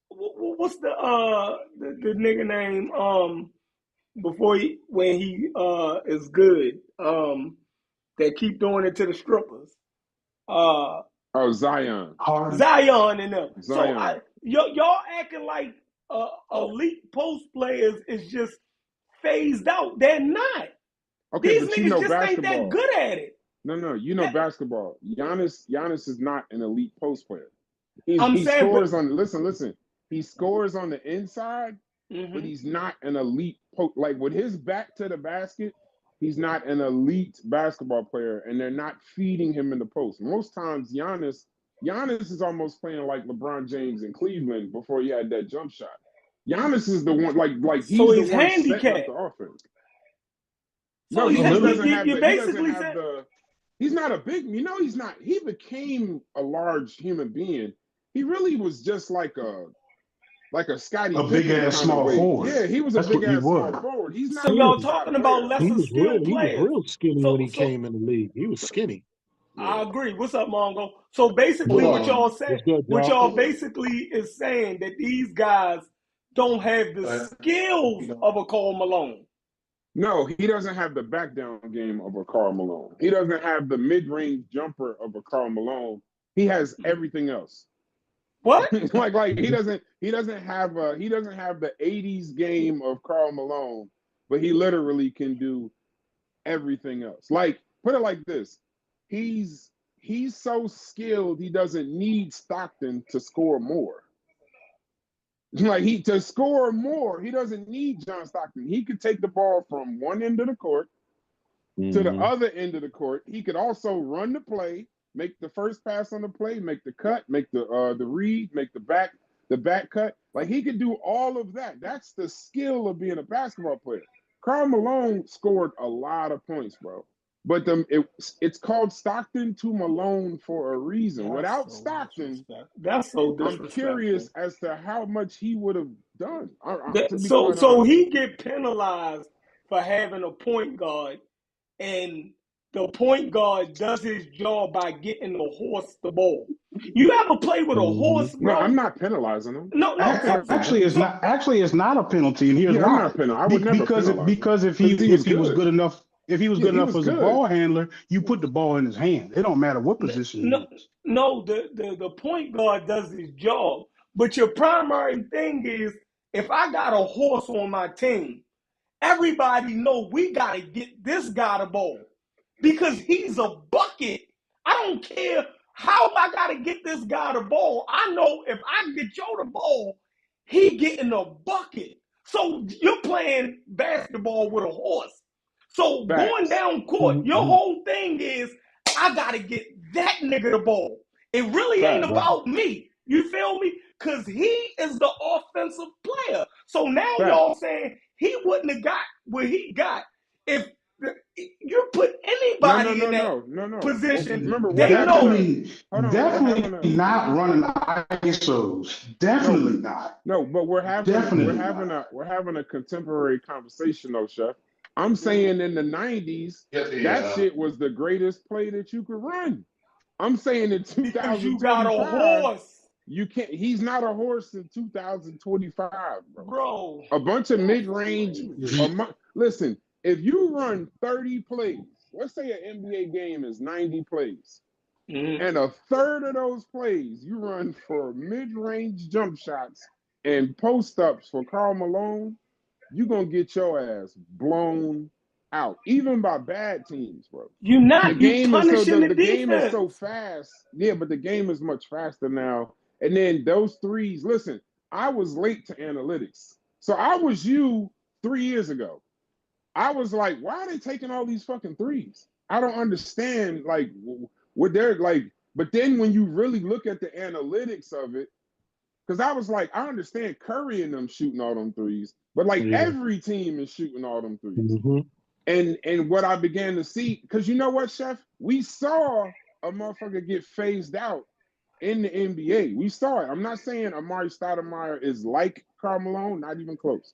what's the nigga name before when he is good that keep doing it to the strippers Oh, Zion. Hard. Zion and them. So Zion. y'all acting like elite post players is just phased out. They're not. Okay, These but niggas just ain't that basketball. good at it. No, That, basketball. Giannis is not an elite post player. I'm He saying, but scores on listen. He scores on the inside, but he's not an elite like with his back to the basket, he's not an elite basketball player, and they're not feeding him in the post. Most times Giannis is almost playing like LeBron James in Cleveland before he had that jump shot. Giannis is the one like so he's the he's one setting up handicapped. the offense. So No, he just doesn't have you the he doesn't basically have said the he's not a big he's not he became a large human being. He really was just like a Scottie A big Pippen ass kind of small weight. forward. Yeah, he was a That's big what he ass small was. forward. He's so not He no y'all was star talking about player. he lesser was real skilled he was players. real skinny when So he came in the league. He was skinny. I Yeah. agree. What's up, Mongo? So Hold basically, on. What's good, what y'all? y'all basically is saying that these guys don't have the skills of a Cole Malone. No, he doesn't have the back down game of a Karl Malone. He doesn't have the mid range jumper of a Karl Malone. He has everything else. What? like he doesn't have the 80s game of Karl Malone, but he literally can do everything else. Like, put it like this. He's so skilled he doesn't need Stockton to score more. Like to score more, he doesn't need John Stockton. He could take the ball from one end of the court to the other end of the court. He could also run the play, make the first pass on the play, make the cut, make the read, make the back cut. Like he could do all of that. That's the skill of being a basketball player. Karl Malone scored a lot of points, bro. But it's called Stockton to Malone for a reason. Without Stockton, That's so I'm disrespectful. curious as to how much he would have done. To be So quite honest. he get penalized for having a point guard, and the point guard does his job by getting the horse the ball. You ever play with a horse, No, bro? I'm not penalizing him. No. Actually, it's not. Actually, it's not a penalty, and here's Yeah, I'm why. not penalizing. I would never Because penalize him. if he was good enough, if he was Yeah, good he enough was as a good. ball handler, you put the ball in his hand. It don't matter what position he is. No, the point guard does his job, but your primary thing is if I got a horse on my team, everybody know we gotta get this guy the ball because he's a bucket. I don't care how I gotta get this guy the ball. I know if I get Joe the ball, he getting a bucket. So you're playing basketball with a horse. So going down court, your whole thing is I gotta get that nigga the ball. It really ain't about me. You feel me? Because he is the offensive player. So now y'all saying he wouldn't have got what he got if you put anybody in that position. Remember what They know. Definitely not running ISOs. Definitely not. No, but we're having a contemporary conversation though, Chef. I'm saying in the 90s, that shit was the greatest play that you could run. I'm saying in 2025, because you got a horse. You can't. He's not a horse in 2025, bro. A bunch of mid-range. Listen, if you run 30 plays, let's say an NBA game is 90 plays, and a third of those plays you run for mid-range jump shots and post-ups for Karl Malone, you're gonna get your ass blown out, even by bad teams, bro. You're not. The game is so fast. Yeah, but the game is much faster now. And then those threes. Listen, I was late to analytics, so I was you 3 years ago. I was like, why are they taking all these fucking threes? I don't understand, like, what they're like. But then when you really look at the analytics of it, because I was like, I understand Curry and them shooting all them threes, but like every team is shooting all them threes. And what I began to see, because you know what, Chef? We saw a motherfucker get phased out in the NBA. We saw it. I'm not saying Amari Stoudemire is like Karl Malone, not even close.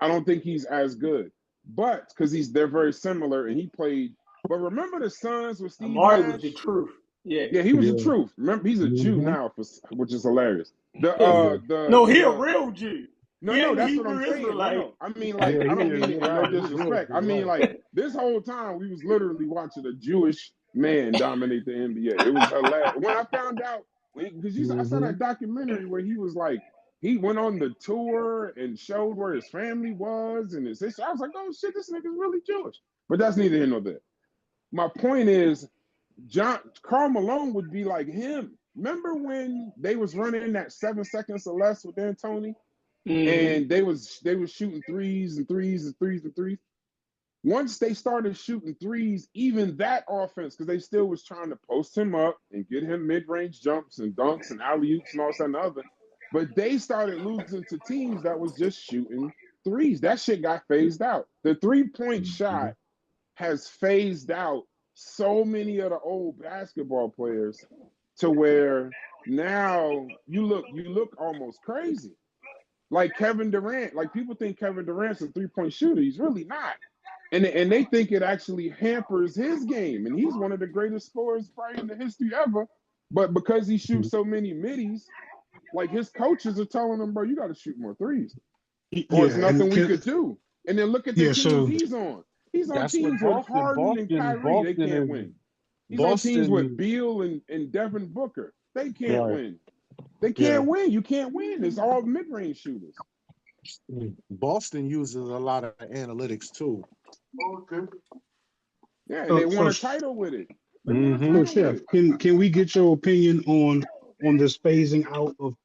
I don't think he's as good. But because they're very similar and he played. But remember the Suns with Steve Amari Nash? was the truth. Yeah, he was the truth. Remember, he's a Jew now, which is hilarious. He a real Jew. No, that's what I'm saying. No. I mean, like, I don't mean it no disrespect. I mean, like, this whole time we was literally watching a Jewish man dominate the NBA. It was hilarious. When I found out, because I saw that documentary where he was like, he went on the tour and showed where his family was and his history. I was like, oh shit, this nigga's really Jewish. But that's neither here nor there. My point is, Karl Malone would be like him. Remember when they was running that 7 seconds or less with D'Antoni? And they was shooting threes and threes and threes and threes. Once they started shooting threes, even that offense, because they still was trying to post him up and get him mid-range jumps and dunks and alley-oops and all that and other. But they started losing to teams that was just shooting threes. That shit got phased out. The three-point shot has phased out so many of the old basketball players to where now you look almost crazy. Like Kevin Durant, like people think Kevin Durant's a three-point shooter. He's really not. And they think it actually hampers his game. And he's one of the greatest scorers probably in the history ever. But because he shoots so many middies, like his coaches are telling him, bro, you got to shoot more threes. Or it's nothing we could do. And then look at the teams he's on. He's on teams with Harden and Kyrie. They can't win. He's on teams with Beal and Devin Booker. They can't win. They can't win. You can't win. It's all mid-range shooters. Boston uses a lot of analytics too. Yeah, and they won a title with it. So, Chef, can we get your opinion on this phasing out of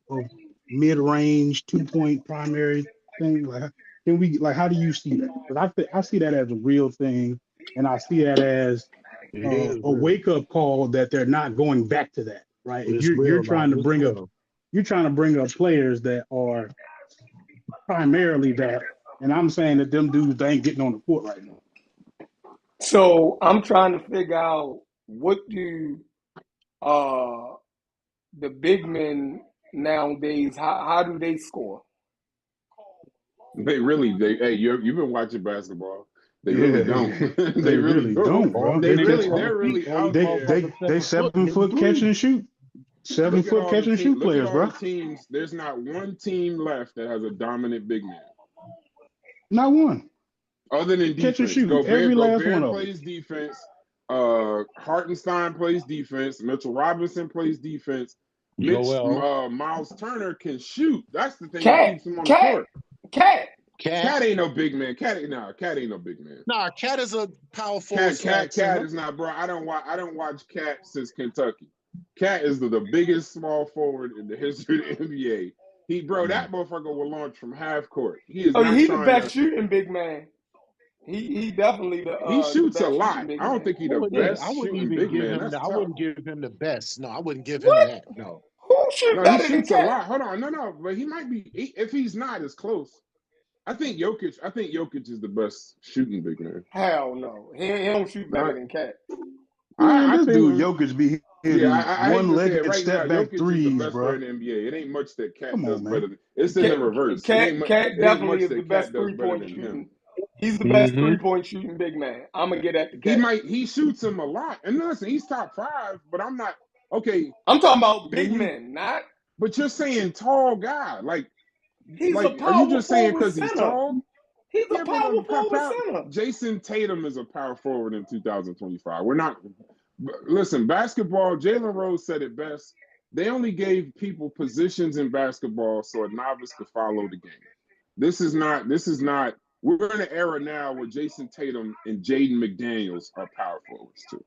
mid-range 2-point primary thing? Like, how do you see that? Because I see that as a real thing, and I see that as a wake-up call that they're not going back to that. Right? If you're trying to bring up players that are primarily that, and I'm saying that them dudes they ain't getting on the court right now. So I'm trying to figure out what do uh the big men nowadays, how do they score? Hey, you've been watching basketball. They really Yeah, don't. They they really really don't. don't, All bro. they catch on the They're feet, really all these out there. motherfuckers They 7 foot and 7 foot catch three. and shoot. Seven Look at foot all the catch and team. shoot Look at players, all the bro. teams. There's not one team left that has a dominant big man. Not one. Other than Catch and defense, shoot. Every last one Gobert of them. plays defense. Hartenstein plays defense. Mitchell Robinson plays defense. Joel, Miles Turner can shoot. That's the thing that Cat, keeps him on the cat, court. cat. Cat. Cat ain't no big man. Cat ain't no big man. Nah, Cat is a power forward Cat center. is not, bro. I don't watch Cat since Kentucky. Cat is the biggest small forward in the history of the NBA. That motherfucker will launch from half court. He is Oh, not he the trying to. best shooting big man. He definitely He the shoots a best shooting lot. big I don't man. think he's I the wouldn't even, best Yeah. I wouldn't shooting even big give man. him That's the, I tough. wouldn't give him the best. No, I wouldn't give him What? that. No. Who shoot No, he better than shoots a Cat? lot. Hold on, no, but he might be. If he's not, it's close. I think Jokic is the best shooting big man. Hell no. He don't shoot better Not, than Cat. Man, I this dude think. Jokic be Yeah, hitting I hate to say it one-legged right now. step back Jokic is the threes, best player bro. in the NBA. It ain't much that Cat Come does on, better man. than. It's in the reverse. It ain't much. Cat It ain't definitely much is the that Cat best does better 3-point than him. shooting. He's the best Mm-hmm. 3-point shooting big man. I'm gonna get at the Cat. He shoots him a lot. And listen, he's top 5, but I'm not okay. I'm talking about When big you men, not. but you're saying tall guy. He's a Are you power just saying forward because he's center. tall? He's a Yeah, but power forward center. Jason Tatum is a power forward in 2025. We're not. Listen, basketball. Jalen Rose said it best. They only gave people positions in basketball so a novice could follow the game. This is not. We're in an era now where Jason Tatum and Jaden McDaniels are power forwards too.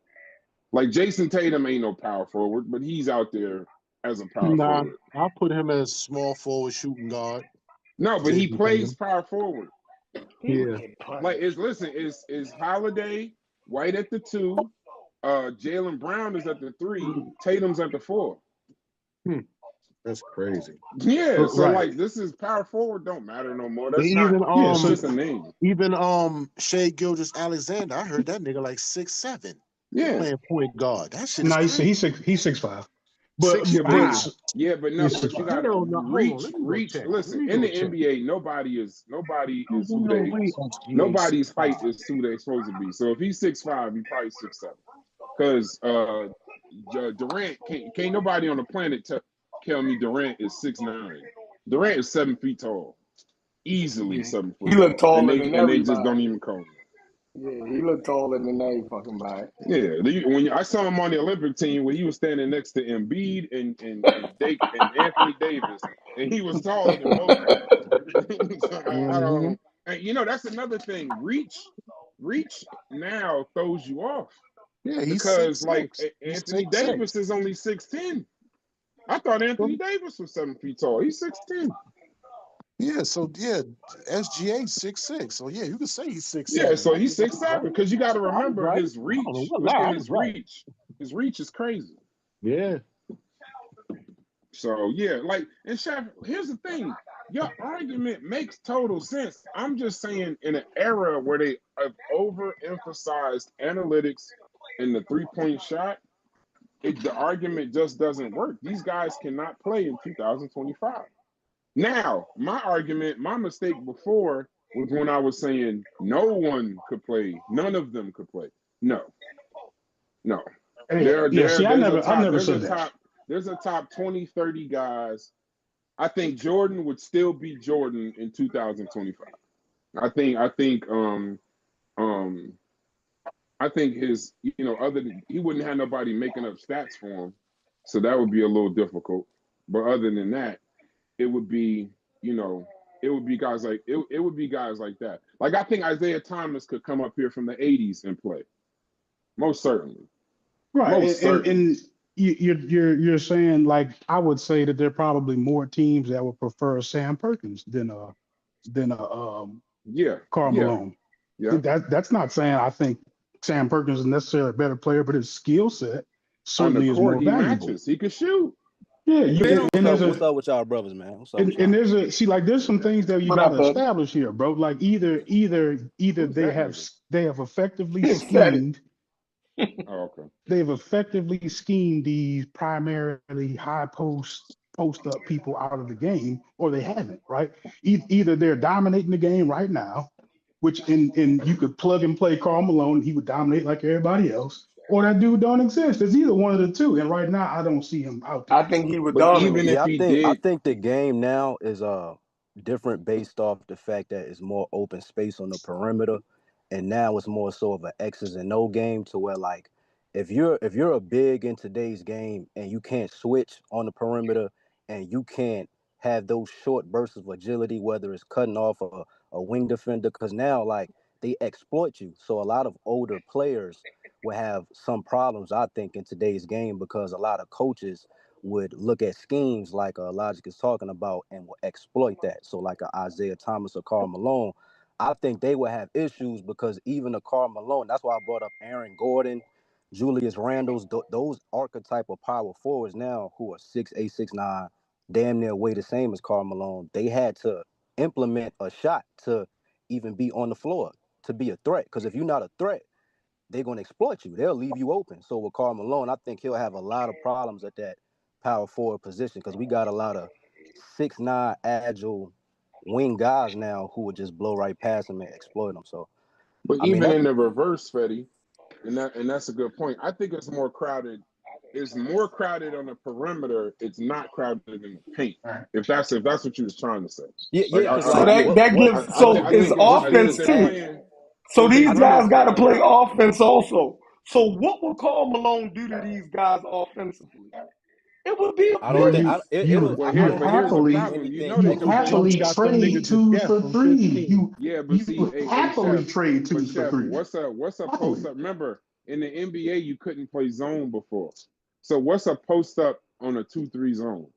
Like Jason Tatum ain't no power forward, but he's out there as a power Nah, forward. I'll put him as small forward shooting guard. No, but he Jason plays Tatum. power forward. He would Yeah. get punched. Like is Holiday White at the 2, Jaylen Brown is at the 3, Tatum's at the 4. That's crazy. Yeah, so Right. like this is power forward don't matter no more. That's They not. even Yeah, It's so just a name. Shea Gilgeous-Alexander, I heard that nigga like 6'7", Yeah, playing point guard. That shit is no, crazy. he's 6'5". But yeah, but Wow. but no, he's but you 6'5". got to Hold on. Let me go reach. check. Listen, Let me in go the check. NBA, nobody is There's who no they way SGA nobody's 6'5". height is who they're supposed to be. So if he's 6'5", he probably 6'7". Because Durant can't nobody on the planet tell me Durant is 6'9". Durant is 7 feet tall, easily Yeah. 7 He foot looked tall, and taller they than and they just don't everybody. even call him. Yeah, he looked taller than every fucking body. Yeah, when I saw him on the Olympic team where he was standing next to Embiid and Anthony Davis, and he was taller than both of them. So I Mm-hmm. don't. And that's another thing. Reach now throws you off Yeah, he's because 6'6". He's Anthony 6'6". Davis is only 6'10". I thought Anthony Davis was 7 feet tall. He's 6'10". Yeah, so yeah, SGA 6'6". So yeah, you could say he's 6'7". Yeah, so I he's was 6'7", right. because you got to I was remember right. his I don't know reach. what Look lie. at I his was right. reach. His reach is crazy. Yeah. So yeah, and Chef, here's the thing. Your argument makes total sense. I'm just saying, in an era where they have overemphasized analytics in the 3-point shot, the argument just doesn't work. These guys cannot play in 2025. Now, my mistake before was when I was saying no one could play, none of them could play. No. See, I never said that. There's a top 20, 30 guys. I think Jordan would still be Jordan in 2025. I think his, other than he wouldn't have nobody making up stats for him, so that would be a little difficult. But other than that, it would be, guys like it would be guys like that. Like I think Isaiah Thomas could come up here from the '80s and play, most certainly. Right, Most certainly. and you're saying, like, I would say that there are probably more teams that would prefer Sam Perkins than Yeah. Karl Malone. Yeah. That's not saying I think Sam Perkins is necessarily a better player, but his skill set On the certainly is court, more he valuable. matches. He can shoot. Yeah, They don't. and there's What's a up with y'all brothers, man? What's up with and y'all? there's a see like there's some things that you What got up, to brother? establish here, bro. Like either Who's that nigga? they have effectively Said it. schemed Oh, okay. they've effectively schemed these primarily high post up people out of the game, or they haven't, right? Either they're dominating the game right now, which in you could plug and play Karl Malone, he would dominate like everybody else, or that dude don't exist. It's either one of the two, and right now I don't see him out there. I think he would But even dominate. if Yeah, he I did, think the game now is different based off the fact that it's more open space on the perimeter, and now it's more so of an X's and O game to where like if you're a big in today's game and you can't switch on the perimeter and you can't have those short bursts of agility, whether it's cutting off a wing defender, because now like they exploit you. So a lot of older players will have some problems, I think, in today's game because a lot of coaches would look at schemes like Logic is talking about and will exploit that. So like a Isaiah Thomas or Karl Malone, I think they would have issues because even a Karl Malone, that's why I brought up Aaron Gordon, Julius Randle's, those archetype of power forwards now who are 6'8", 6'9", damn near way the same as Karl Malone. They had to implement a shot to even be on the floor, to be a threat. Because if you're not a threat, they're going to exploit you. They'll leave you open. So with Karl Malone, I think he'll have a lot of problems at that power forward position because we got a lot of 6'9" agile wing guys now who would just blow right past him and exploit him. So, but I mean, even that's in the reverse, Fetty, and that's a good point. I think it's more crowded. It's more crowded on the perimeter. It's not crowded in the paint. All right. If that's what you was trying to say. yeah, because So like that what gives I, so I is think what I think offense gives they're too. Ant playing. So They these running guys for got to the play top. offense also. So what would Karl Malone do to these guys offensively? It would be I don't Bro, think abuse. Well, I here, don't but think here's the it'll be problem. anything you They can play. happily Jumpshot them trade niggas to twos death for from three. 15. But see, You happily Chef, trade twos for Chef, three. what's a post Happily. up? Remember, in the NBA, you couldn't play zone before. So what's a post up on a 2-3 zone?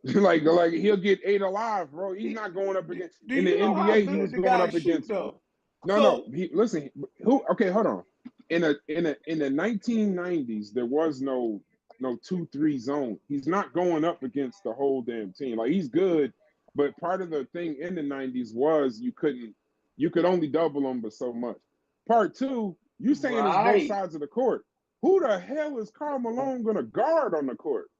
like he'll get 8 alive, bro. He's not going up against Do in the you know how NBA. He good was the going guys up shoot against though? no. So Listen, who? Okay, hold on. In the 1990s, there was no 2-3 zone. He's not going up against the whole damn team. Like he's good, but part of the thing in the 90s was you could only double him but so much. Part two, you saying it's both right, sides of the court. Who the hell is Karl Malone gonna guard on the court?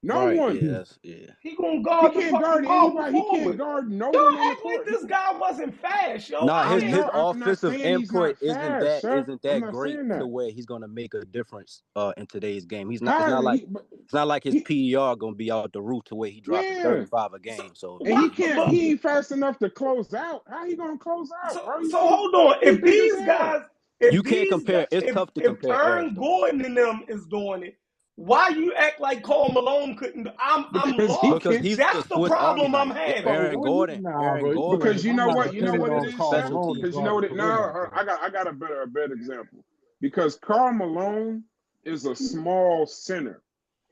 No right. one. Yeah. he gonna He guard the can't fucking guard power anybody. He can't forward. guard no Y'all one on the act like court. this guy wasn't fast, yo. Nah, I his ain't. I'm not offensive saying he's input not fast, Chef. isn't I'm that not great saying to that. where he's gonna make a difference in today's game. He's not. It's How not like he? his He PER gonna be out the roof to where he dropping yeah, 35 a So game. So and why? But he ain't fast enough to close out. How he gonna close out, bro? so hold on. He big as hell. you can't compare. It's tough to If compare eras Aaron though. Gordon and them is doing it, why you act like Karl Malone couldn't? I'm Because he lost. Because can. he's a That's the Swiss Army problem I'm knife. having. Bro, when you, nah, Aaron bro, Gordon Because you I'm know not what? You know what depending it on was a is, Karl Chef. special Malone to teams Because you know guard player. what the it now. perimeter. I got a better example. Because Karl Malone is a small center.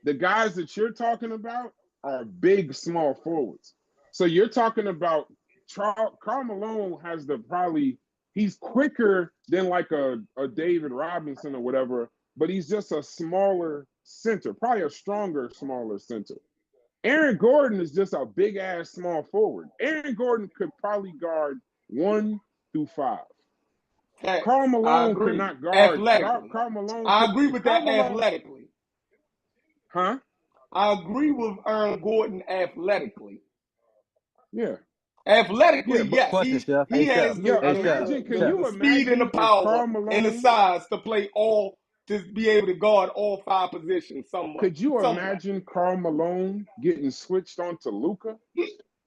The guys that you're talking about are big, small forwards. So you're talking about Karl Malone has he's quicker than like a David Robinson or whatever, but he's just a smaller center, probably a stronger, smaller center. Aaron Gordon is just a big ass small forward. Aaron Gordon could probably guard 1 through 5. Karl Facts. I Malone could agree. not guard. Athletically, Karl Malone I could. agree with Karl that. Malone, Athletically, huh? I agree with Aaron Gordon. Athletically, Yeah, yeah. athletically, But yes, Question, Chef. he has yo, the, imagine. Can the you the speed and the imagine if power Karl and the Malone? size to play all to be able to guard all 5 positions. Could you Somewhat. imagine Karl Malone getting switched on to Luka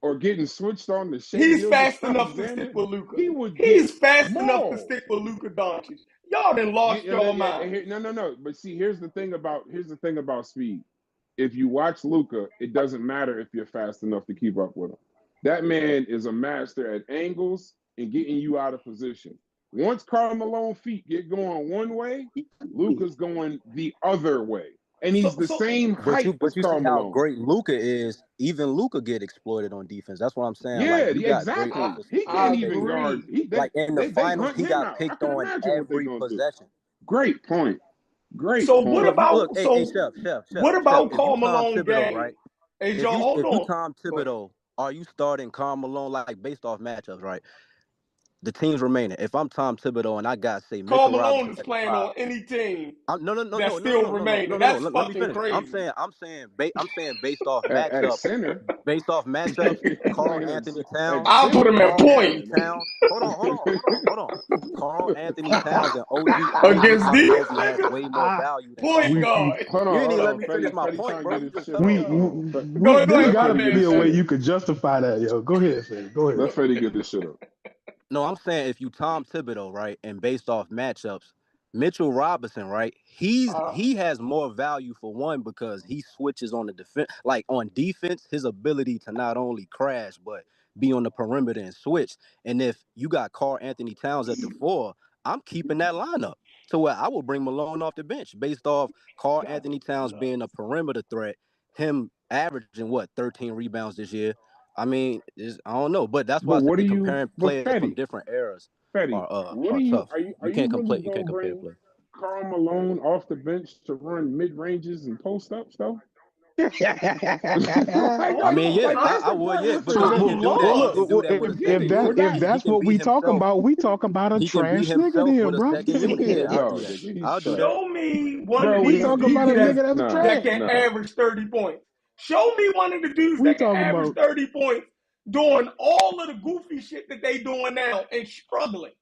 or getting switched on to Shea He's Gilgis fast enough to stick Alexander? with Luca. He would get He's fast enough to mauled. stick with Luka Doncic. Y'all done lost your mind. No. But see, here's the thing about speed. If you watch Luka, it doesn't matter if you're fast enough to keep up with him. That man is a master at angles and getting you out of position. Once Karl Malone feet get going one way, Luka's going the other way. And he's the So same height as But you see Karl how Malone. great Luca is. Even Luca get exploited on defense. That's what I'm saying. Yeah, Like you got great exactly. offensive He I can't players that even can guard. agree. He like in the they finals hunt he him got out. I picked can on imagine what they're every gonna do. possession. Great point. Great So point. what So if you about look, hey, Chef? Chef, What about if you Karl Tom Malone Thibodeau, game? right? Hey, Joe, hold If you on. Tom Go ahead. Thibodeau, are you starting Karl Malone like based off matchups, right? The teams remaining. If I'm Tom Thibodeau and I got say Karl Mitchell Malone Robinson is at the playing 5. on any team that's No. still remaining. Let That's me fucking finish. I'm crazy. saying based off At matchups, center, Carl playing Anthony at Towns, I'll put center, him at Karl point Anthony. Hold on. Carl Anthony Towns and OG against these Anunoby has niggas. way more I value than Karl Point we Malone. guard. You didn't even let Hold me on. finish my Fetty point, trying to bro. get You his just shit cut me off. off. Go there's ahead, Let my got to Fetty get man, be his a way shit Chef. off. you could justify that, yo. Go ahead, Fetty. Go ahead. Let Fetty get this shit off. No, I'm saying if you Tom Thibodeau, right, and based off matchups, Mitchell Robinson, right, he has more value for one because he switches on the defense. Like on defense, his ability to not only crash but be on the perimeter and switch. And if you got Karl Anthony Towns at the 4, I'm keeping that lineup to where I will bring Malone off the bench based off Karl Anthony Towns being a perimeter threat, him averaging 13 rebounds this year. I mean, I don't know, but that's why But I what do say you? comparing But players from different eras Fetty, what are do you? tough. Are You you can't really compare gonna a bring play. Karl Malone off the bench to run mid ranges and post ups though? Like, I mean, yeah, like that's I the would, part. yeah, Listen, because So, he I can do that. He lost. can do that with a get second it. if But unit. if that He that's can what be we talking himself. about, we talking about a He can be trash nigga himself then, with a bro. second unit. yeah, Yeah, I'll do no, that. nigga, he's I'll do that. trash. Show me one of Bro, We these talking about dudes a he nigga that's a trash. that can nah. average 30 points. Show me one of the dudes We that can talking average about 30 points doing all of the goofy shit that they doing now and struggling.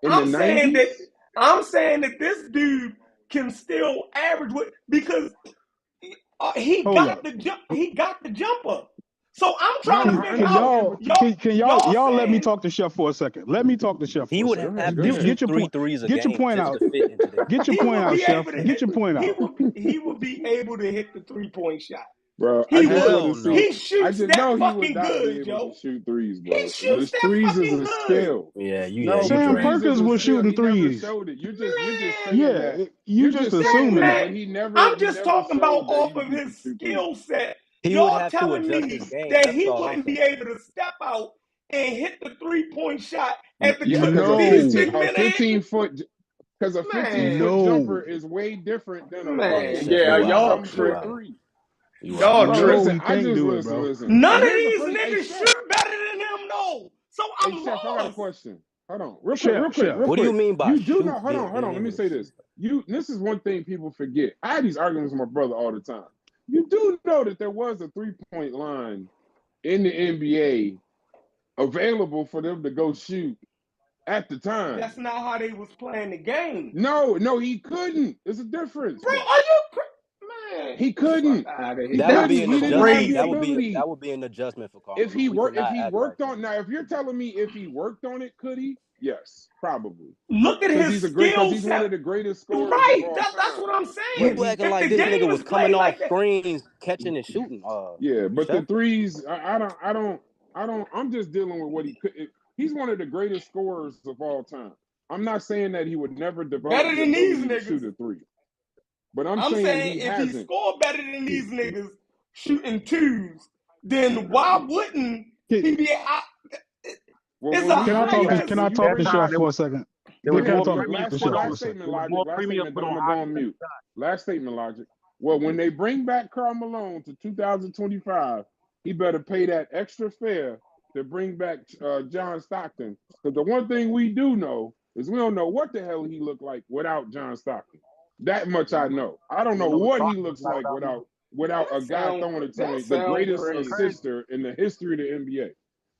In the I'm saying 90s, that this dude can still average because he hold got up. the jumper. So I'm no, trying to I figure Can out understand, y'all but you y'all let me saying talk to Chef for a second? Let me talk to Chef He for a would go second. have ahead, go to ahead. shoot Get your three point. threes a Get your game point just out. to fit into that. Get your he point would out, be Chef. able to Get hit your point out. he would be able to hit the 3-point shot. Bro, I He just would. want to Hell see. no. He I shoots just that know he would fucking not be good, able to Joe. shoot threes, He bro. shoots The that threes is fucking a good. skill. Yeah, No, you the Sam dragging threes it. is Perkins a was skill. shooting He never threes. showed it. You're just saying Yeah, that. you You're just just saying assuming that, it. but Man, he never I'm he just never talking about showed that off he of could his shoot threes. skill set. He would Y'all have to telling adjust me his game. that That's he all I'm wouldn't be saying. able to step out and hit the 3-point shot at the Yeah, clip because that a these 15 big No, a men are hitting? 15 foot because a 15 Man, foot jumper no, is way different than a Yeah, man, fucking Chef, yeah, you 40 y'all wildin'. some You foot tripping. wildin'. three. You Y'all wildin'. Bro, no. listen, He tripping. I can't just do it, bro. listen. None And of here's the these first hey niggas chef. shoot better than him, though. So Hey I'm chef, I got a lost. question. Hold on. Real quick, real Chef, quick, real Chef. What do you quick. mean by You do shoot know, hold on, being Let me able to say shoot? this. This is one thing people forget. I have these arguments with my brother all the time. You do know that there was a 3-point line in the NBA available for them to go shoot at the time. That's not how they was playing the game. No, he couldn't. There's a difference, Bro, bro. are you man? He Get the fuck couldn't. out of He here. That would That's be couldn't. an He didn't have adjustment. the crazy. ability. That would be an adjustment for Karl Malone. We If cannot he act like worked on now, if you're telling me if he worked on it, could he? Yes, probably. Look at Because his because skill he's one set. of the greatest scorers of Right. all That's time. what I'm But saying. you he acting If like the this game nigga was was coming played off like that, screens, catching and shooting. yeah, but the Chef. threes, I don't I'm just dealing with what he could. He's one of the greatest scorers of all time. I'm not saying that he would never develop better the than these ability to niggas. shoot a three. But I'm I'm saying saying he if he hasn't. scored better than these niggas shooting twos, then why wouldn't Can, he be Well, it's when a we can I bring talk to back highest Can when I you talk That to bring time Chef for a second? there go was Can I more ahead. talk premium to put Chef on. for a Last second? statement, There was Logic. more Last premium statement. put Then I'm on gonna go high on mute. defensive shots. Last statement, Logic. Well, when they bring back Karl Malone to 2025, he better pay that extra fare to bring back John Stockton. Because the one thing we do know is we don't know what the hell he looked like without John Stockton. That much I know. I don't You don't know know what what he Stockton was looks like like without him. without a guy throwing it to that me, the sound greatest That's crazy. crazy. assister in the history of the NBA.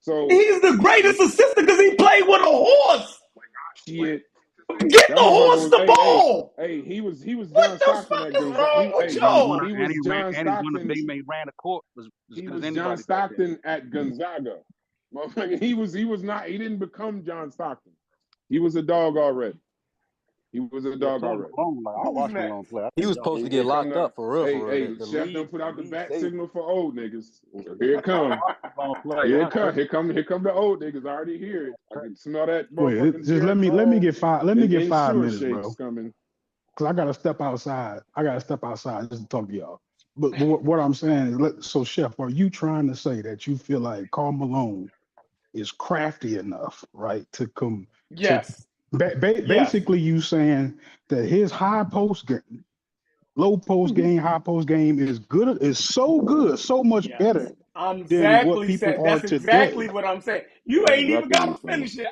So He's the greatest assistant because he played with a horse. shit. Get That the motherfucker horse was the ball. he was What John the Stockton fuck at is Gonzaga. wrong with And he was one of, y'all? He and was John and he's one of Stockton. they ran the court as He good as was John anybody back then. Stockton at Gonzaga. Motherfucker, he was not. He didn't become John Stockton. He was a dog already. He was a Yeah, dog Tony already. Malone. Like I Who's watched next? Malone play. I He think was y'all. supposed to Here get come locked the up for real, for real. hey The chef done league, put the out the league bat saved him. signal for old niggas. Here it come. I watched Malone play. Here Yeah, it come. Here come the old niggas. I already hear it. I can smell that Wait, motherfucking just Derek let me Carl get five. Let me and get 5 Ensure minutes, shakes bro. coming. Because I gotta step outside. I gotta step outside just to talk to y'all. But what I'm saying is, so Chef, are you trying to say that you feel like Karl Malone is crafty enough, right, to come to Yes. Yes. Basically, you saying that his high post game, low post game, high post game is so good, so much Yes. better I'm than what exactly people saying. are That's exactly today. what I'm saying. You That's ain't even exactly what got he's to saying. finish it.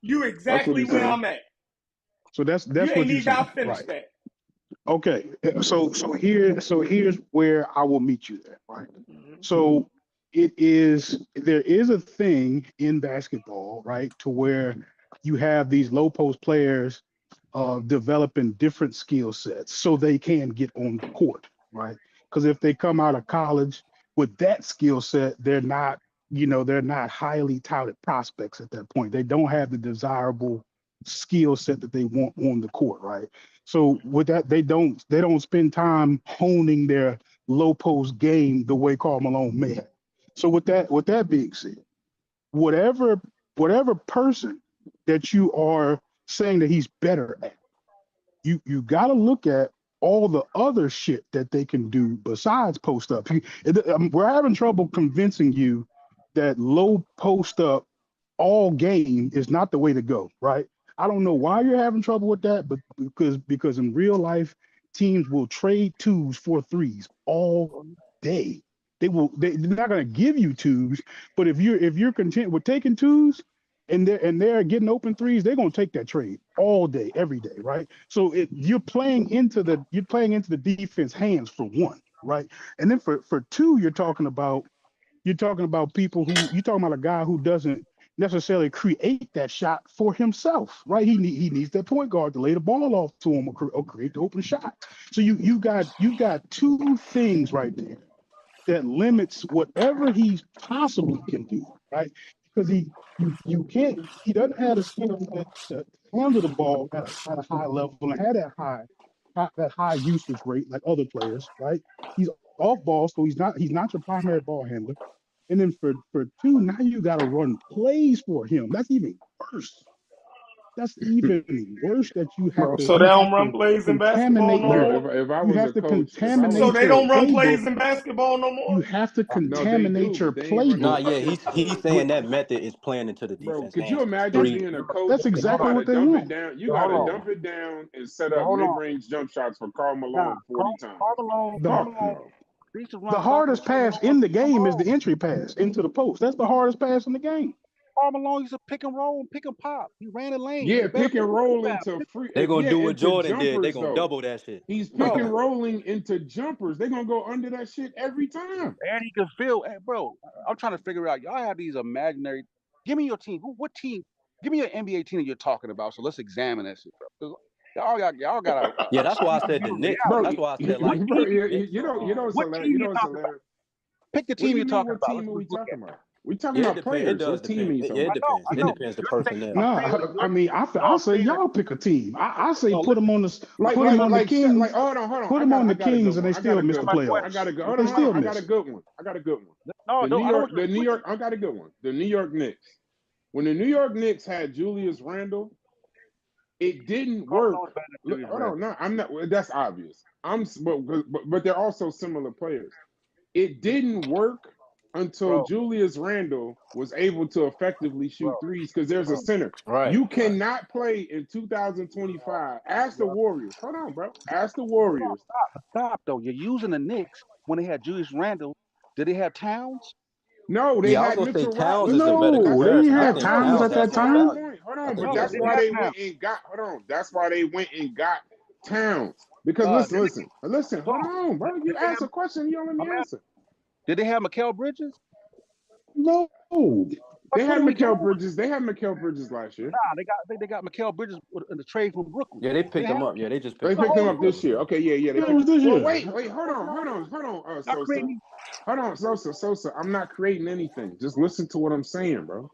You That's what exactly he's where saying. I'm at. So that's You what ain't you're need to saying, finish right? that. Okay. So here's where I will meet you there, right? Mhm. So there is a thing in basketball, right, to where you have these low post players developing different skill sets so they can get on the court, right? Because if they come out of college with that skill set, they're not highly touted prospects at that point. They don't have the desirable skill set that they want on the court, right? So with that, they don't spend time honing their low post game the way Karl Malone may have. So with that being said, whatever whatever person that you are saying that he's better at, you got to look at all the other shit that they can do besides post up. We're having trouble convincing you that low post up all game is not the way to go, right? I don't know why you're having trouble with that, but because in real life, teams will trade twos for threes all day. They're not going to give you twos, but if you're content with taking twos and they're getting open threes, they're going to take that trade all day, every day, right? So you're playing into the defense hands for one, right? And then for two, you're talking about people who you're talking about a guy who doesn't necessarily create that shot for himself, right? He needs that point guard to lay the ball off to him or create the open shot. So you got two things right there that limits whatever he possibly can do, right? Because you can't he doesn't have the skill set to handle the ball at a high level and have that high usage rate like other players, right? He's off ball, so he's not your primary ball handler. And then for two, now you got to run plays for him. That's even worse. That's even worse that you have Bro, to So they you don't have run to plays in basketball contaminate no bro, their more. if I you was have a to coach, if I was So a contaminate they your don't coach, run playbook. plays in basketball no more. You have to no, they contaminate do, your but they ain't running Nah, playbook. yeah, plays. he's With saying that method is playing into the bro, defense could you hands because imagine That's three. being a coach that's and you exactly got what to they dump it want. down? You So got hold to on. Yeah, dump it down and set So up hold on. mid-range jump shots for Karl Nah, Malone 40 times. The Carl Fuck Malone, no. he used to the run hardest pass in the game is the entry pass into the post. That's the hardest pass in the game. Karl Malone used to pick and roll and pick and pop. He ran the lane. He Yeah, a better pick and player roll than into free. they gonna Yeah, do what into Jordan did. They jumpers gonna though. double that shit. He's pick and bro. rolling into jumpers. They're gonna go under that shit every time. And he can feel. Hey, bro, I'm trying to figure out. Y'all have these imaginary. Give me your team. What team? Give me your NBA team that you're talking about. So let's examine that shit, bro. 'Cause y'all got Yeah, a that's why I shooting said the view of Knicks. Bro, That's reality. why I said What like bro, team? the Knicks. it's What hilarious. team you It's talking about? hilarious. Pick the What do team you you're mean? talking What about. team are we Let's look talking at about? We talking Yeah, it about depends. It players. does What team are depend. you Yeah, talking it I about? know. depends. I It know. depends the You're personnel. saying. I'm saying. No, I mean, I I'm say saying. y'all pick a team. I say No, put them listen. on the Like, put like, them on the like, shit, like. Kings. Hold on. Put them on I the got a good Kings, and one. they I got still a miss good the My one. question. I playoffs. got a good. They Hold still on. I got a miss. good one. I got a good one. No, The no. New I know York, what the New you're York. I got a good one. The New York Knicks. When the New York Knicks had Julius Randle, it didn't Karl work. Malone's better than Look, Julius hold on. Randle. No, I'm not. Well, that's obvious. But they're also similar players. It didn't work until Bro, Julius Randle was able to effectively shoot bro, threes because there's a bro, center. Right, You right. cannot play in 2025. Ask the bro. Warriors. Hold on, bro. Ask the Hold on, Warriors. stop though. You're using the Knicks when they had Julius Randle. Did they have Towns? No, they Yeah, I was had gonna say Mitchell Towns Robinson. is the better No, That's they didn't comparison. I have think no, Towns no. Towns at has that That's more my time. value. point. Hold I on, think but No, he they has that's didn't why more. have they went Towns. and got. Hold on. That's why they went and got Towns. Because Did listen. they, Hold on, bro. You they have? asked a question, you don't let me I'm answer. Did they have Mikal Bridges? No, They What had are we doing? Mikal Bridges. They had Mikal Bridges last year. Nah, they got Mikal Bridges in the trade from Brooklyn. Yeah, they They picked have him up. Yeah, they just They picked him picked up him from up this Brooklyn. year. Okay, yeah. They yeah, it picked. was this Well, year. wait. Hold on, not Sosa. creating. Hold on, Sosa. I'm not creating anything. Just listen to what I'm saying, bro.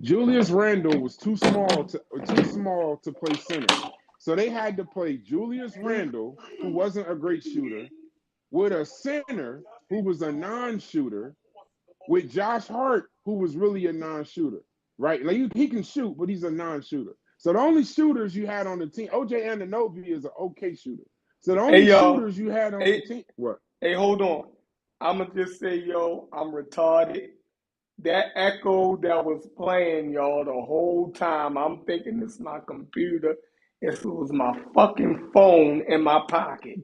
Julius Randle was too small to play center. So they had to play Julius Randle, who wasn't a great shooter, with a center who was a non-shooter, with Josh Hart, who was really a non-shooter. Right? Like he can shoot, but he's a non-shooter. So the only shooters you had on the team, OJ Anunoby is an okay shooter. So the Hey only yo, shooters you had on the hey, team, what? hey, hold on. I'ma just say, yo, I'm retarded. that echo that was playing, y'all, the whole time, I'm thinking it's my computer. It was my fucking phone in my pocket.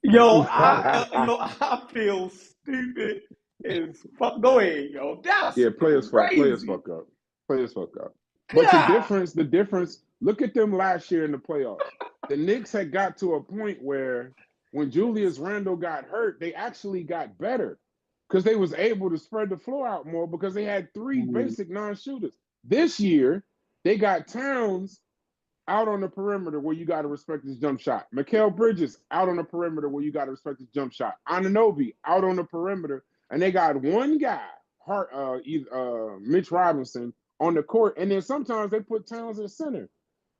I feel stupid as fuck. Go ahead, yo. That's Yeah, players crazy. fuck up. Players fuck up. But God. the difference, look at them last year in the playoffs. The Knicks had got to a point where when Julius Randle got hurt, they actually got better because they was able to spread the floor out more because they had three basic non-shooters. This year, they got Towns out on the perimeter where you got to respect his jump shot. Mikal Bridges out on the perimeter where you got to respect his jump shot. Anunoby out on the perimeter, and they got one guy, Mitch Robinson, on the court, and then sometimes they put Towns in center.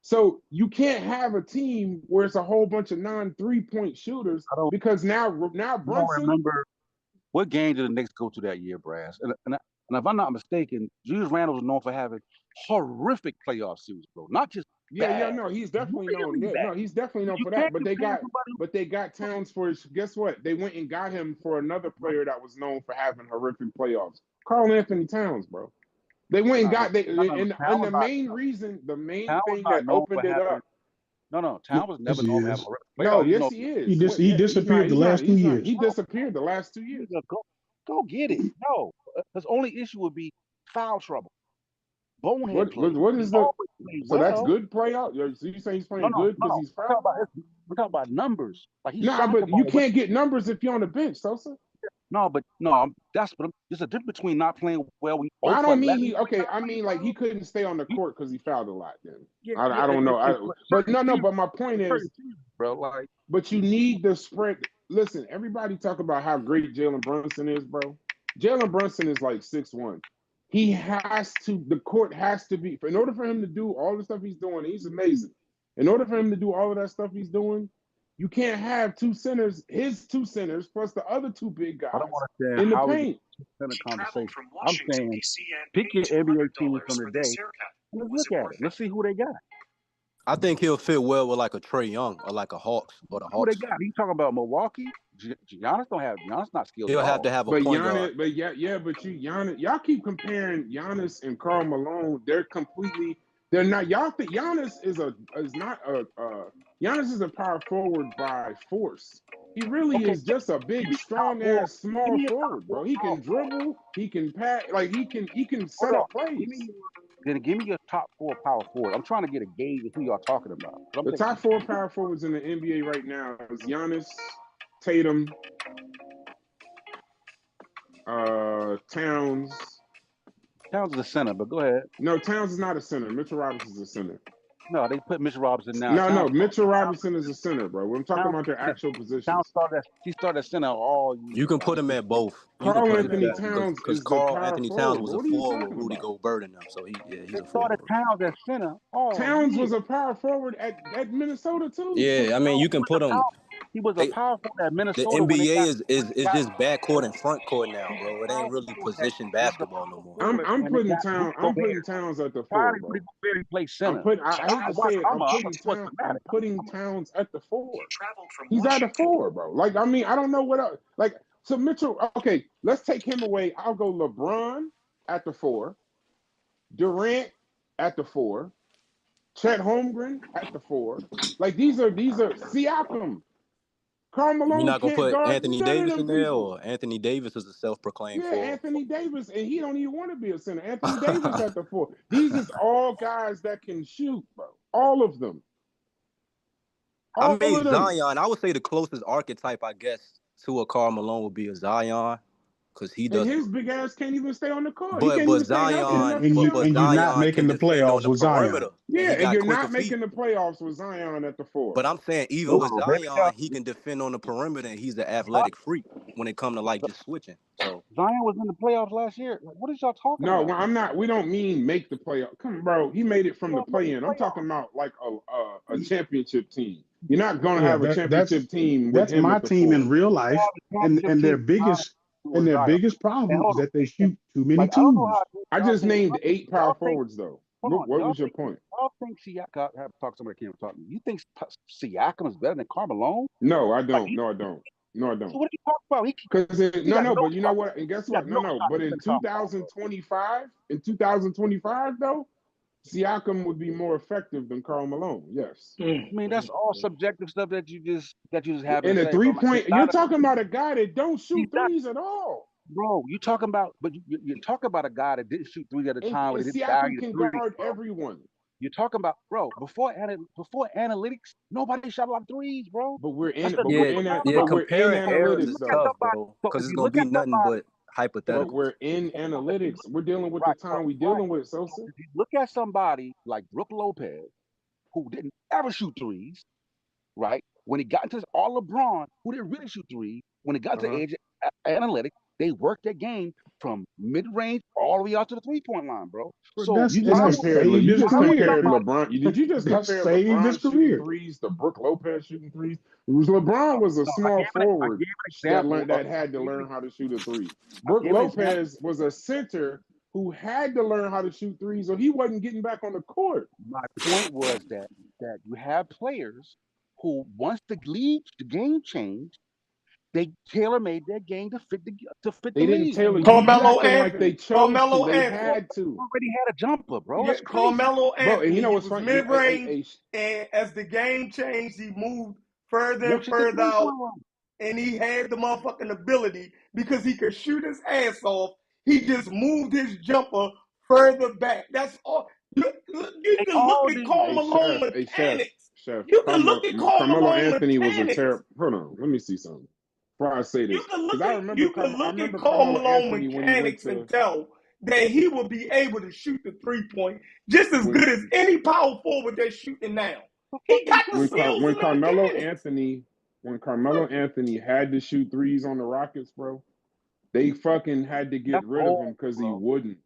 So you can't have a team where it's a whole bunch of non-3-point shooters because now Brunson. I don't remember what game did the Knicks go to that year, Brass? And if I'm not mistaken, Julius Randle was known for having horrific playoff series, bro. Not just bad. No, he's definitely known. Really Yeah, bad. no, he's definitely known You for that. can't But they compare got, somebody. Towns for his. Guess what? They went and got him for another player that was known for having horrific playoffs. Karl Anthony Towns, bro. They went and got and the main thing that known for opened it having. up. No, Towns was Yes, never he known for is. having horrific No, playoffs. yes, he is. He disappeared the last 2 years. He disappeared the last 2 years. Go get it. No, his only issue would be foul trouble. Bonehead play. What is the? So that's well. good playoff. So you say he's playing good because he's We're foul? talking about numbers. Like he's but you can't get numbers if you're on the bench, Sosa. There's a difference between not playing well. I don't mean he. Okay, I mean like he couldn't stay on the court because he fouled a lot. Then I don't know. But my point is, bro, like. But you need the spread. Listen, everybody talk about how great Jalen Brunson is, bro. Jalen Brunson is like 6'1". He has to. The court has to be. In order for him to do all the stuff he's doing, he's amazing. In order for him to do all of that stuff he's doing, you can't have two centers, his two centers, plus the other two big guys in the paint. Conversation. I'm saying, pick your NBA team from today. Let's look at it. Let's see who they got. I think he'll fit well with like a Trae Young or like a Hawks or the Hawks. Who they got? You talking about Milwaukee? Giannis not skilled. He'll have to have a point guard. But Giannis, y'all keep comparing Giannis and Karl Malone. They're not. Y'all think Giannis is a power forward by force. He really is just a big, strong ass small forward, bro. He can dribble, he can pass, like he can set up plays. Then give me your top 4 power forward. I'm trying to get a gauge of who y'all talking about. The top 4 power forwards in the NBA right now is Giannis, Tatum, Towns. Towns is a center, but go ahead. No, Towns is not a center. Mitchell Robinson is a center. No, they put Mitchell Robinson now. No, Mitchell Robinson is a center, bro. We're talking about their actual positions. He started at center all year. You can put him at both. Karl Anthony Towns because Karl Anthony Towns was a forward with Rudy Gobert in them, so he's a forward. Towns at center. Towns was a power forward at Minnesota too. Yeah, I mean you can put him. He was a power forward at Minnesota. The NBA is just backcourt and front court now, bro. It ain't really position basketball no more. I'm putting Towns at the 4, bro. Play center. I'm putting Towns at the 4. He's at the 4, bro. Like I mean, I don't know what else. Like so Mitchell. Okay, let's take him away. I'll go LeBron at the 4, Durant at the 4, Chet Holmgren at the 4. Like these are Siakam. Karl Malone. You're not gonna put Anthony Davis in there, people. or Anthony Davis is a self-proclaimed forward. Anthony Davis, and he don't even want to be a center. Anthony Davis at the 4. These is all guys that can shoot, bro. All of them. Zion. I would say the closest archetype, I guess, to a Karl Malone would be a Zion, because he does. His big ass can't even stay on the court. But Zion, and you're not making the playoffs with Zion. Yeah, and you're not making the playoffs with Zion at the 4. But I'm saying even with Zion, he can defend on the perimeter, and he's an athletic freak when it comes to like just switching. So Zion was in the playoffs last year. What is y'all talking about? No, I'm not. We don't mean make the playoffs. Come on, bro. He made it from the play-in. I'm talking about like a championship team. You're not going to have a championship team. That's my team in real life, and their biggest problem is that they shoot too many twos. I just named 8 power forwards, though. What was your point? I think Siakam. I have to talk to somebody who can't talk to me. You think Siakam is better than Karl Malone? No, I don't. No, I don't. No, I So don't. what are you talking about? Because He got no but you know shot. what? And guess He got what? no No. shot But to in the conference. 2025 though, Siakam would be more effective than Karl Malone. Yes. I mean, that's all subjective stuff that you just happen And to a say, bro. Like, 3-point, you're talking about a guy that don't shoot he's not, threes at all. bro. You talking about, but you're talking about a guy that didn't shoot threes at a And time where they didn't Siakam value the can three. guard everyone. You're talking about, bro. Before analytics, nobody shot a lot of threes, bro. But we're in That's the Yeah, truth. comparing eras analytics is though. tough, bro, So because if it's you gonna look be at nothing somebody, but But hypothetical. we're in analytics. We're dealing with the time we dealing with, Sosa. if you look at somebody like Brook Lopez, who didn't ever shoot threes, right? When he got into all LeBron, who didn't really shoot threes, when he got to edge analytics, they worked their game from mid range all the way out to the 3-point line, bro. But So that's You just compared LeBron. Did you just That compare saved his LeBron shooting career. threes to Brook Lopez shooting threes? LeBron was a small forward that had to learn how to shoot a three. Brook Lopez was a center who had to learn how to shoot threes, or he wasn't getting back on the court. My point was that you have players who, once the game changed, they tailor-made their game to fit the They didn't league. tailor. Carmelo You acting like they Anthony. chose Carmelo to. They Anthony. had to. Already had a jumper, bro. Yeah, That's crazy. Carmelo Bro, Anthony. and you know He what's was funny? mid-range, and as the game changed, he moved further and further out, and he had the motherfucking ability because he could shoot his ass off. He just moved his jumper further back. That's all. You can look at Karl Malone mechanics. You can look at Karl Carmelo Malone Anthony was a mechanics. terrible. Hold on, let me see something. Before I say this, You can look because I at remember Karl Carmelo Malone Anthony when he went mechanics to and tell that he will be able to shoot the 3-point just as good as any power forward that's shooting now. He got the skills and the mechanics. When Carmelo Anthony had to shoot threes on the Rockets, bro, they fucking had to get rid of him because he wouldn't.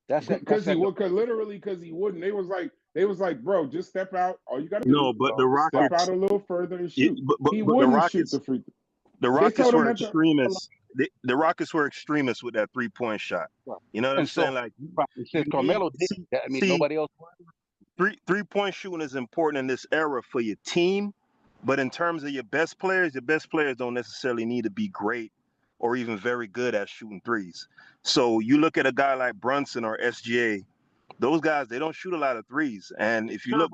Because he wouldn't. They was like, bro, just step out. All you gotta do is step out a little further and shoot. He wouldn't shoot the free. The Rockets were extremists. The Rockets were extremists with that 3-point shot. You know what I'm saying? Like, since Carmelo did that, I mean, nobody else. 3-point shooting is important in this era for your team, but in terms of your best players don't necessarily need to be great or even very good at shooting threes. So you look at a guy like Brunson or SGA, those guys, they don't shoot a lot of threes. And if you look,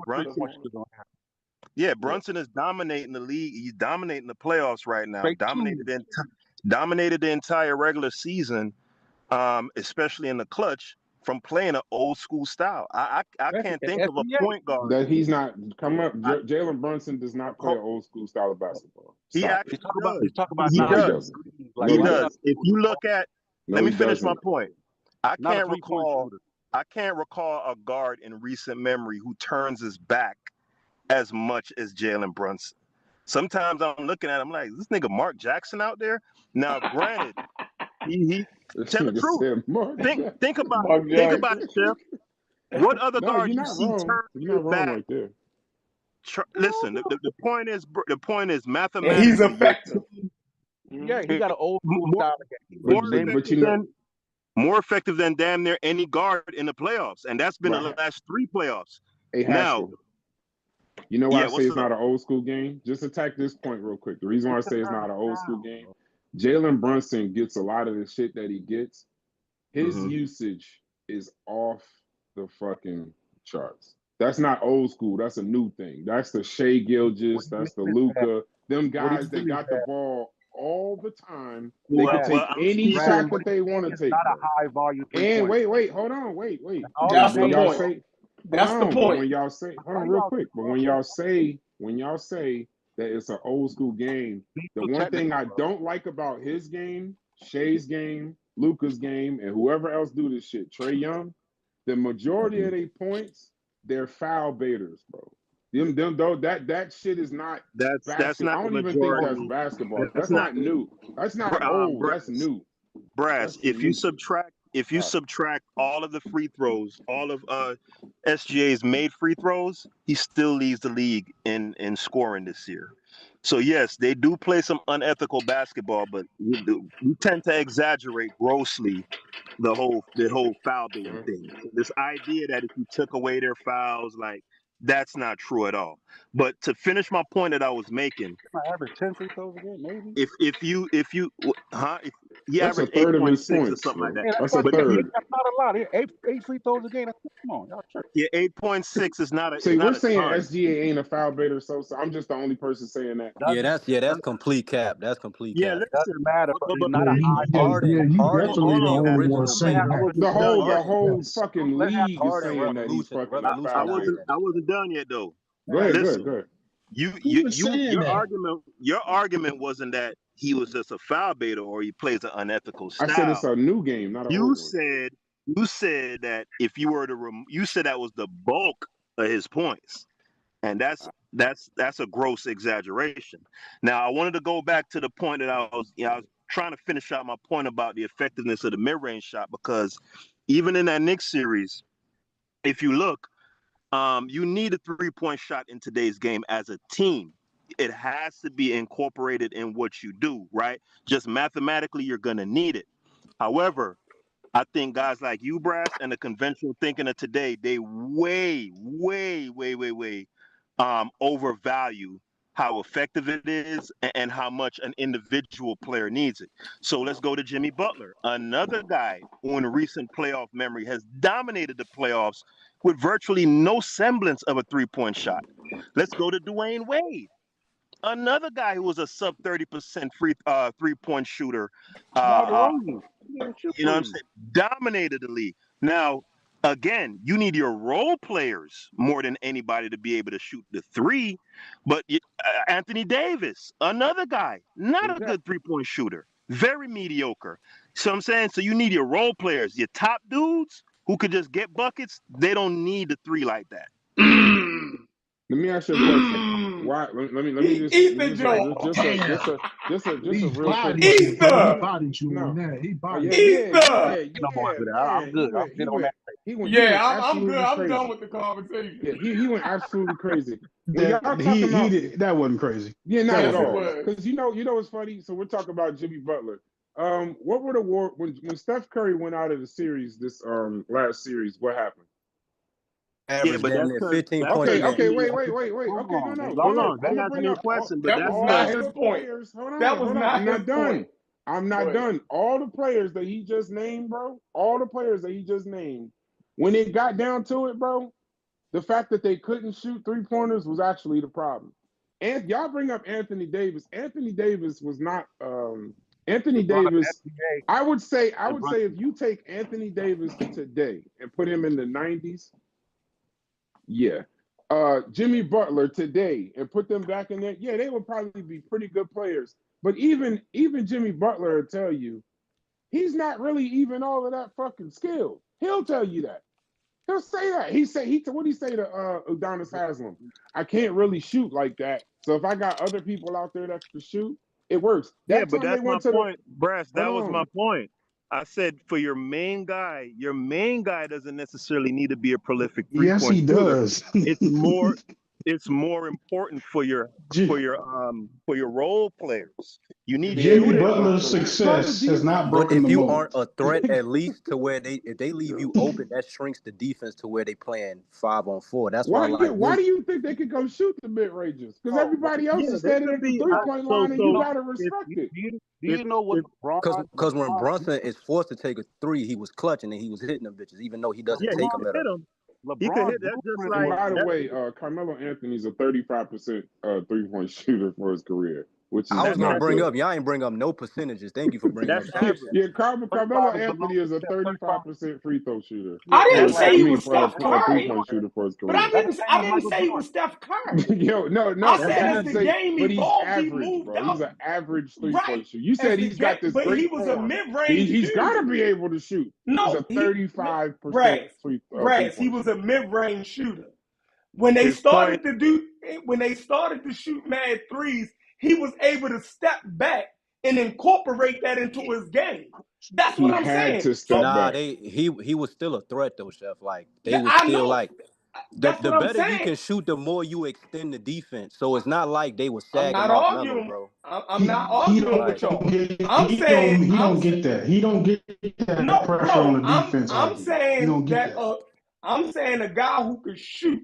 Brunson is dominating the league. He's dominating the playoffs right now. Dominated the entire regular season, especially in the clutch, from playing an old school style. I can't think of a point guard that he's not come up. Jalen Brunson does not play an old school style of basketball. He actually does. He's talking about he does. He does. If you look at, let me finish my point. I can't recall a guard in recent memory who turns his back as much as Jalen Brunson. Sometimes I'm looking at him like, is this nigga Mark Jackson out there? Now, granted, he tell the truth. Think about it, Chef. What other guard you see turn his back? Right there. Listen, the point is mathematically. And he's effective. Yeah, he got an old school style. More effective than damn near any guard in the playoffs, and that's been the last 3 playoffs. Now, you know why I say it's not an old school game? Just attack this point real quick. The reason why I say it's not an old school game, Jalen Brunson gets a lot of the shit that he gets. His usage is off the fucking charts. That's not old school. That's a new thing. That's the Shea Gilgeous. That's the Luka. Them guys that got the ball all the time. They can take any shot that they want to take. Not a high volume. And wait, hold on, wait. That's the point. That's the point. When y'all say, hold on, real quick. But when y'all say that it's an old school game, the one thing I don't like about his game, Shea's game, Luka's game, and whoever else do this shit, Trae Young, the majority of their points, they're foul baiters, bro. That shit is not. That's not. I don't even think that's basketball. That's not new. That's not old. That's new. Brass. If you subtract all of the free throws, all of SGA's made free throws, he still leads the league in scoring this year. So yes, they do play some unethical basketball, but we tend to exaggerate grossly the whole foul baiting thing. This idea that if you took away their fouls, like That's not true at all. But to finish my point that I was making, I average 10 free throws a game, maybe. if he That's a averaged third of his 8.6 or points, something like though. that. Yeah, That's a But third. that's not a lot. 8 free throws a game. Come on, y'all tripping. yeah, 8.6 is not See, we're a saying ton. SGA ain't a foul baiter, so I'm just the only person saying that. That's complete cap. That's complete Yeah, cap. It doesn't matter, but he's not Yeah, a you, high yeah, Harden. yeah, you Harden definitely in the the only one original saying that. The whole Yes. fucking Let's have league is Harden saying that he's fucking a revolutionized foul that. baiter. I wasn't done yet though. Go ahead, Listen, go ahead. Your argument wasn't that he was just a foul baiter or he plays an unethical I said it's style. a new game, not an You old one. said that if you were to you said that was the bulk of his points, and that's a gross exaggeration. Now I wanted to go back to the point that I was trying to finish out my point about the effectiveness of the mid-range shot, because even in that Knicks series, if you look, you need a three-point shot in today's game as a team. It has to be incorporated in what you do, right? Just mathematically, you're going to need it. However, I think guys like you, Brass, and the conventional thinking of today, they way overvalue how effective it is and how much an individual player needs it. So let's go to Jimmy Butler, another guy who in recent playoff memory has dominated the playoffs with virtually no semblance of a three-point shot. Let's go to Dwayne Wade, another guy who was a sub 30% three-point shooter. You know what I'm saying? Dominated the league. Now, again, you need your role players more than anybody to be able to shoot the three. But Anthony Davis, another guy, not a good three-point shooter, very mediocre. So I'm saying, so you need your role players, your top dudes who could just get buckets. They don't need the three like that. Let me ask you a question. Why? Let me just Ether just a Joe. real quick. He bodied you on that. He bodied you. He went I'm good. I'm crazy. done with the conversation. Yeah, he went absolutely crazy. When That, y'all talking he about, did, that wasn't crazy. yeah, not That at Yes, it all. was. Because you know what's funny? So we're talking about Jimmy Butler. What were the war when Steph Curry went out of the series this last series? What happened? Average but damn that's near 15 points a Okay, game. wait. Okay, no. Hold on. I'm That gonna answers bring your up question, but That that's was all not his his point. players. Hold That on. was I'm not not his done. point. I'm not done. All the players that he just named, bro. All the players that he just named. When it got down to it, bro, the fact that they couldn't shoot three-pointers was actually the problem. And y'all bring up Anthony Davis. Anthony Davis was not Anthony Davis. I would say if you take Anthony Davis today and put him in the 90s, yeah. Jimmy Butler today and put them back in there, yeah, they would probably be pretty good players. But even Jimmy Butler will tell you he's not really even all of that fucking skilled. He'll tell you that. He'll say that. What he say to Udonis Haslem? I can't really shoot like that. So if I got other people out there that can shoot, it works. Yeah, but that's my point, Brass. That was my point. I said for your main guy doesn't necessarily need to be a prolific three-point Yes, he shooter. does. It's more important for your role players. You need Jimmy Butler's success has not But broken if the you mold. aren't a threat, at least to where if they leave you open, that shrinks the defense to where they playing 5-on-4. That's why why do you think they could go shoot the mid ranges? Because everybody else is standing at the 3-point line, and you gotta respect it. Do you know what LeBron? Because when Brunson is forced to take a three, he was clutching and he was hitting them bitches, even though he doesn't take them at all. He could hit that just like. And by the way, Carmelo Anthony's a 35% 3-point shooter for his career, which is I was gonna bring good. up. Y'all ain't bring up no percentages. Thank you for bringing up. Yeah, Carmelo Anthony is a 35% free throw shooter. I didn't say he was Steph Curry, 3-point shooter for his but career. I didn't say he was Steph Curry. Yo, no. I said as the game but he's evolved, he average, moved bro. out. He's an average 3-point Right. shooter. You said he's got this but great he was a form. mid-range He's got to shooter. be able to shoot. No, he's a 35% Brass, he was a mid-range shooter. When they started to shoot mad threes, he was able to step back and incorporate that into his game. That's what I'm saying. He had to step back. He was still a threat though, Chef. Like they Yeah, was I still know. like the That's what I'm better you saying. can shoot, the more you extend the defense. So it's not like they was I'm sagging not off arguing. Melo, bro. I'm not arguing with y'all. I'm saying he don't get that. He don't get that pressure on the defense. I'm saying that I'm saying a guy who could shoot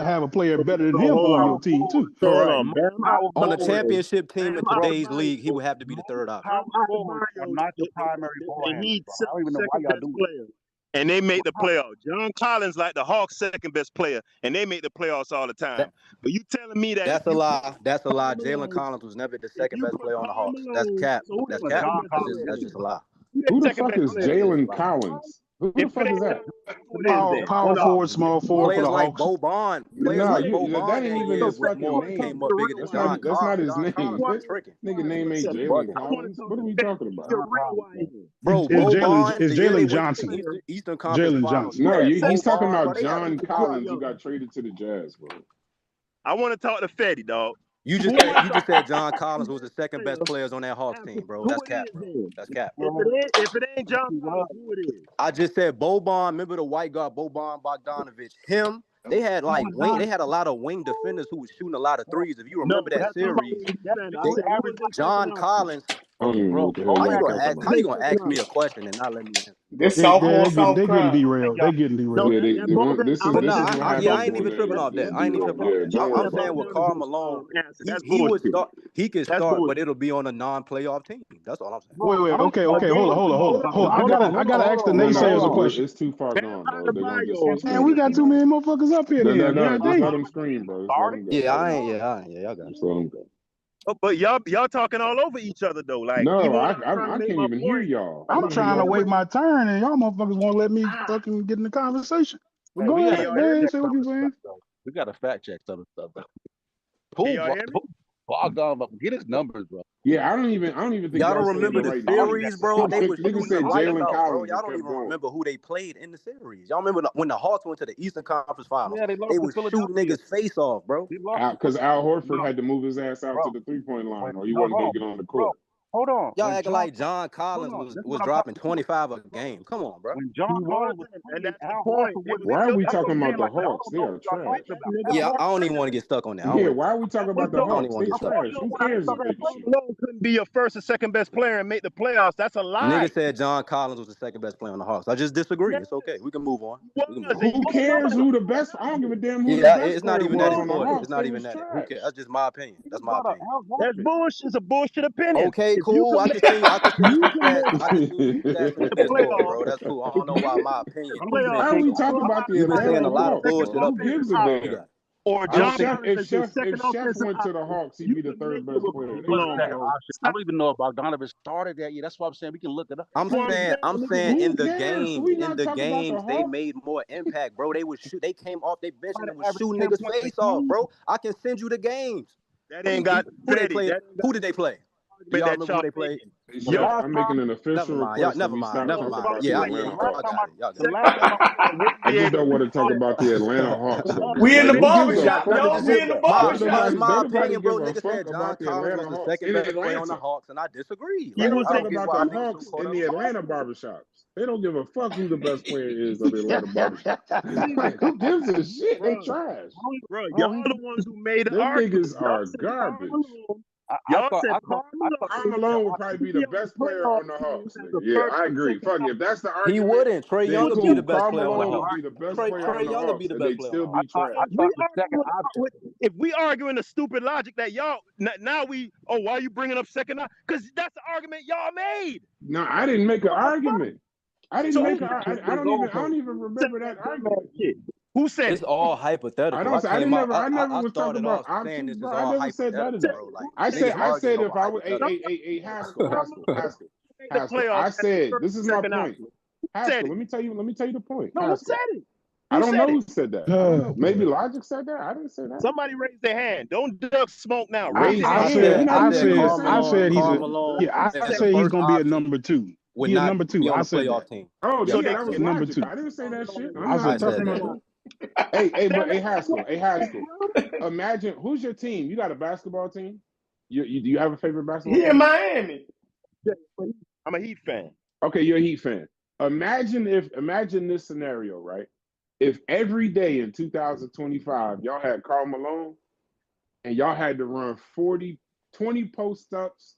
to have a player better than So him hold on on. your team too. So hold Correct. on. Bam On a Adebayo. championship team in Bam today's league, he Adebayo. would have to be the third option. Power Bam forwards are Adebayo. not the primary ball And handlers, he's bro. I don't even know why second y'all best do it. player. And they make the playoffs. John Collins like the Hawks' second best player, and they make the playoffs all the time. That, But you telling me that that's if a you lie. That's a lie. Karl Jalen Malone, Collins was never the if second you best put player on the Karl Hawks. That's Malone, cap. so who That's the But cap. second John best That's Collins just player? that's just a lie. Who the Who the second fuck best is player? That is a Jalen lie. Collins? Who the fuck is that? Power forward, small forward for Players the like Hawks. Boban, Nah, that that ain't year even his was fucking more name. came up bigger than That's John not Collins. his John name. Collins was tricking. Nigga name ain't He Jalen bugging. Collins. What are we talking about? Bro, It's Boban, the year they Jalen went to Johnson. the Eastern Conference Jalen Finals. Johnson. You No, had he's talking Boban, bro. about They had John Collins, who got traded to the Jazz, bro. I want to talk to Fetty, dog. You just said John Collins was the second best players on that Hawks team, bro. That's cap, bro. That's cap. If it ain't John Collins, who it is? I just said Boban. Remember the white guard Boban Bogdanovich? Him. They had like wing. They had a lot of wing defenders who was shooting a lot of threes. If you remember that series, John Collins. I don't even know what the hell How y'all you talking about. gonna ask me a question and not let me answer? This They sophomore getting crowd. derailed. They getting derailed. Yeah, this But is no, what I happens ain't when even tripping off that. I ain't even tripping off yeah, that. don't worry I'm about saying it. with Karl Malone, That's he would bullshit. start. He could That's start, but bullshit. it'll be on a non-playoff team. That's all I'm saying. Wait. Okay. Hold on. I gotta ask the naysayers a question. It's too far gone, bro. They're gonna just Man, we got too many motherfuckers up here. No, Then. just let God them scream, bro. Just let them go. Yeah, I ain't. Y'all got it. Just let them go. But y'all talking all over each other though. Like No, even when I I'm trying to make can't my even hear point. y'all. I'm trying to wait my turn, and y'all motherfuckers won't let me fucking get in the conversation. But go ahead, say what you're saying. We got to fact check some of the stuff. Can y'all hear me? Bogdan, get his numbers, bro. Yeah, I don't even think Y'all don't saying remember the the right series, bro? They was Nigga shooting said the lights Jalen out, bro. Collins Y'all and don't kept even going. remember who they played in the series. Y'all remember when the Hawks went to the Eastern Conference Finals? Yeah, they lost They to was shooting Philadelphia. niggas face off, bro. Because Al Horford had to move his ass out to the 3-point line, or he wasn't gonna get on the court. Hold on. Y'all acting like John Collins was dropping 25 a game. Come on, bro. When John Collins was And that's the Al point. Horford was Why are we talking about the Hawks? They are trash. Yeah, I don't even want to get stuck on that. Yeah, why are we talking about the I don't even Hawks? want They to get stuck. trash. Who cares if they can shoot? Malone couldn't be your first or second best player and make the playoffs. That's a lie. Nigga said John Collins was the second best player on the Hawks. I just disagree. It's okay. We can move on. Who cares who the best? I don't give a damn who the Yeah, best it's not player even that was on the important. Hawks. It's not They even was that. trash. That's just my opinion. That's my opinion. That's bullshit. It's a bullshit opinion. Okay, cool. I can send you some stats. I can send you some stats in the Discord, bro. That's cool. I don't know why my opinion means How are we so much. talking about the You've been saying Atlanta a lot of Hawks, bullshit bro? up Who here. gives a You damn? got it. Or If Chef went to the Hawks, he'd be the third best player. They trash. I don't even know if Bogdanovich started that year. That's why I'm saying we can look it up. I'm saying Who in the cares? games, We not talking about the they Hawks. made more impact, bro. They came off their bench and they was shooting niggas face off, bro. I can send you the games. that ain't got Who they Fetty. played? Who did they play? Do y'all remember who they played? I'm making an official request that Never we mind. stop talking about the Yeah, Atlanta I Hawks. got it. Y'all got The it. last time I just don't want to talk about the Atlanta Hawks no more. We in the Who gives a barbershop, fuck? y'all. We in the It's barbershop. my Don't nobody opinion, bro. give a Nigga fuck said John about the Collins Atlanta was the Hawks second in best player on Atlanta. the Hawks, and I disagree. People I talk don't get about why the niggas so Hawks caught in up. the Atlanta barbershops. They don't give a fuck who the best player is of the Atlanta barbershop. Like, who gives a shit? They trash. Bro, y'all the ones who made the Them argument. niggas are garbage. Y'all said Karl Malone would probably be the best player on the Hawks. Nigga. Yeah, I agree. Fuck, if that's the He argument, wouldn't. Trey then Young would be cool. the best Karl player on the Malone would Hawks. be the best Trey player on the Young would be Hawks, the and best they'd player still on the be trash. If we arguing a stupid logic that y'all now why you bringing up second? Because that's the argument y'all made. No, I didn't make an argument. I didn't make an. I don't even remember that argument. Who said It's all hypothetical. I never I was talking started about off saying options, this bro. is I all never said none of hypothetical, that. bro. Like I said arguing if over I would, hypothetical. Haskell. I said this is my point. Haskell, let me tell you the point. No, who said it? I don't know who said that. I don't know. Maybe Logic said that. I didn't say that. Somebody raised their hand. Don't duck smoke now. I said he's gonna be a number two. He's a number two. I said that. Team. Oh, So that was number Logic. two. I didn't say that shit. I'm I not said talking that. about hey, Haskell. Imagine who's your team? You got a basketball team? Do you have a favorite basketball He team? in Miami. I'm a Heat fan. Okay, you're a Heat fan. Imagine this scenario, right? If every day in 2025 y'all had Karl Malone and y'all had to run 20 post-ups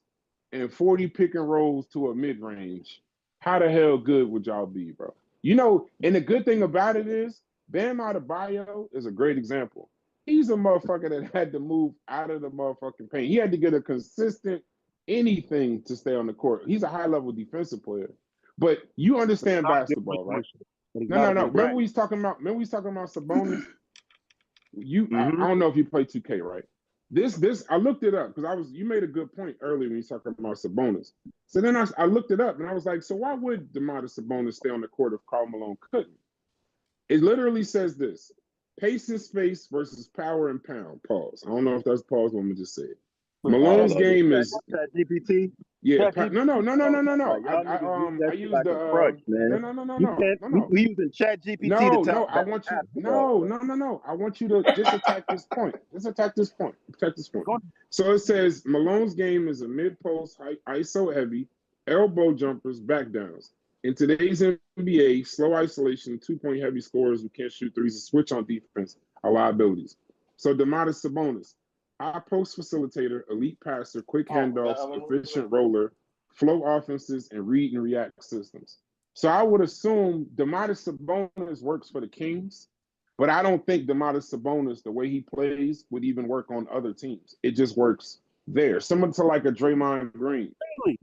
and 40 pick and rolls to a mid-range, how the hell good would y'all be, bro? You know, and the good thing about it is Bam Adebayo is a great example. He's a motherfucker that had to move out of the motherfucking paint. He had to get a consistent anything to stay on the court. He's a high-level defensive player. But you understand basketball, right? No. Remember we was talking about Sabonis? I don't know if you play 2K, right? This I looked it up because you made a good point earlier when you talking about Sabonis. So then I looked it up and I was like, so why would Domantas Sabonis stay on the court if Karl Malone couldn't? It literally says this: pace and space versus power and pound. Pause. I don't know if that's pause. What I'm just say it. Malone's game is GPT. yeah. ChatGPT. No. Y'all I used like the a crutch, man. no. We using ChatGPT to No. talk I about want you. basketball. No. I want you to just attack this point. Just attack this point. Attack this point. So it says Malone's game is a mid-post, ISO heavy, elbow jumpers, back downs. In today's NBA, slow isolation, 2-point heavy scorers who can't shoot threes and switch on defense are liabilities. So Domantas Sabonis, high post facilitator, elite passer, quick handoffs, efficient roller, flow offenses, and read and react systems. So I would assume Domantas Sabonis works for the Kings, but I don't think Domantas Sabonis, the way he plays, would even work on other teams. It just works there. Similar to like a Draymond Green.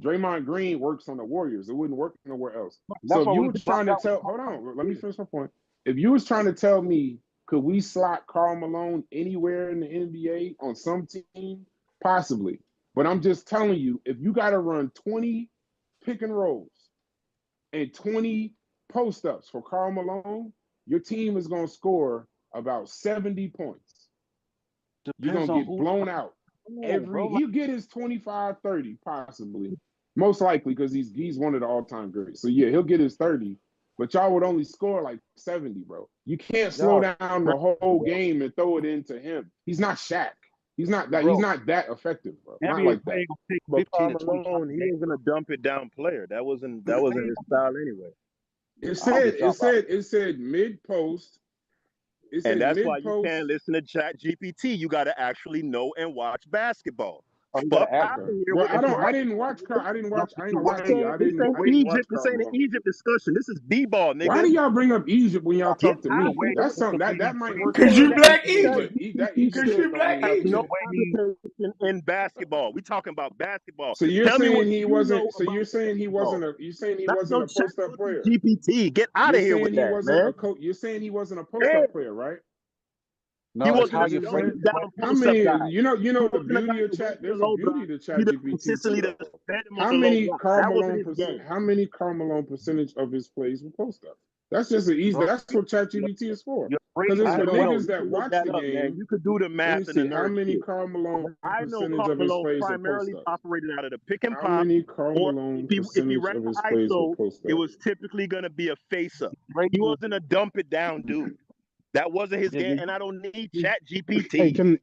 Draymond Green works on the Warriors. It wouldn't work nowhere else. So if you were trying to tell, hold on, let me finish my point. If you was trying to tell me, could we slot Karl Malone anywhere in the NBA on some team? Possibly. But I'm just telling you, if you got to run 20 pick and rolls and 20 post-ups for Karl Malone, your team is going to score about 70 points. You're going to get blown out. He'll get his 25, 30, possibly. Most likely, because he's one of the all-time greats. So yeah, he'll get his 30, but y'all would only score like 70, bro. You can't slow down the whole game and throw it into him. He's not Shaq. He's not that effective, bro. Not like that. But Karl Malone, he ain't gonna dump it down player. That wasn't his style anyway. It said mid post. And that's why you can't listen to ChatGPT. You got to actually know and watch basketball. Bro, I didn't watch. I ain't gonna lie to you. This ain't an Egypt discussion. This is b-ball, nigga. Why do y'all bring up Egypt when y'all talk to me? That's something that might work. Because you black Egypt. Because you black Egypt. In basketball, we talking about basketball. So you're saying he wasn't. So you're saying he wasn't a. You're saying he wasn't a post-up player. GPT, get out of here with that, man. You're saying he wasn't a post-up player, right? No, he wasn't how many? You know the beauty of chat. There's a beauty to ChatGPT. How many Karl Malone percentage of his plays were post-up? That's just an easy. That's what ChatGPT is for. Because it's for niggas that watch the game. You could do the math in the how many Karl Malone percentage of his plays are post-up? Operated out of the pick and pop. How many Karl Malone percentage of his plays were post-up? It was typically going to be a face-up. He wasn't a dump it down dude. That wasn't his game, and I don't need ChatGPT. Hey, can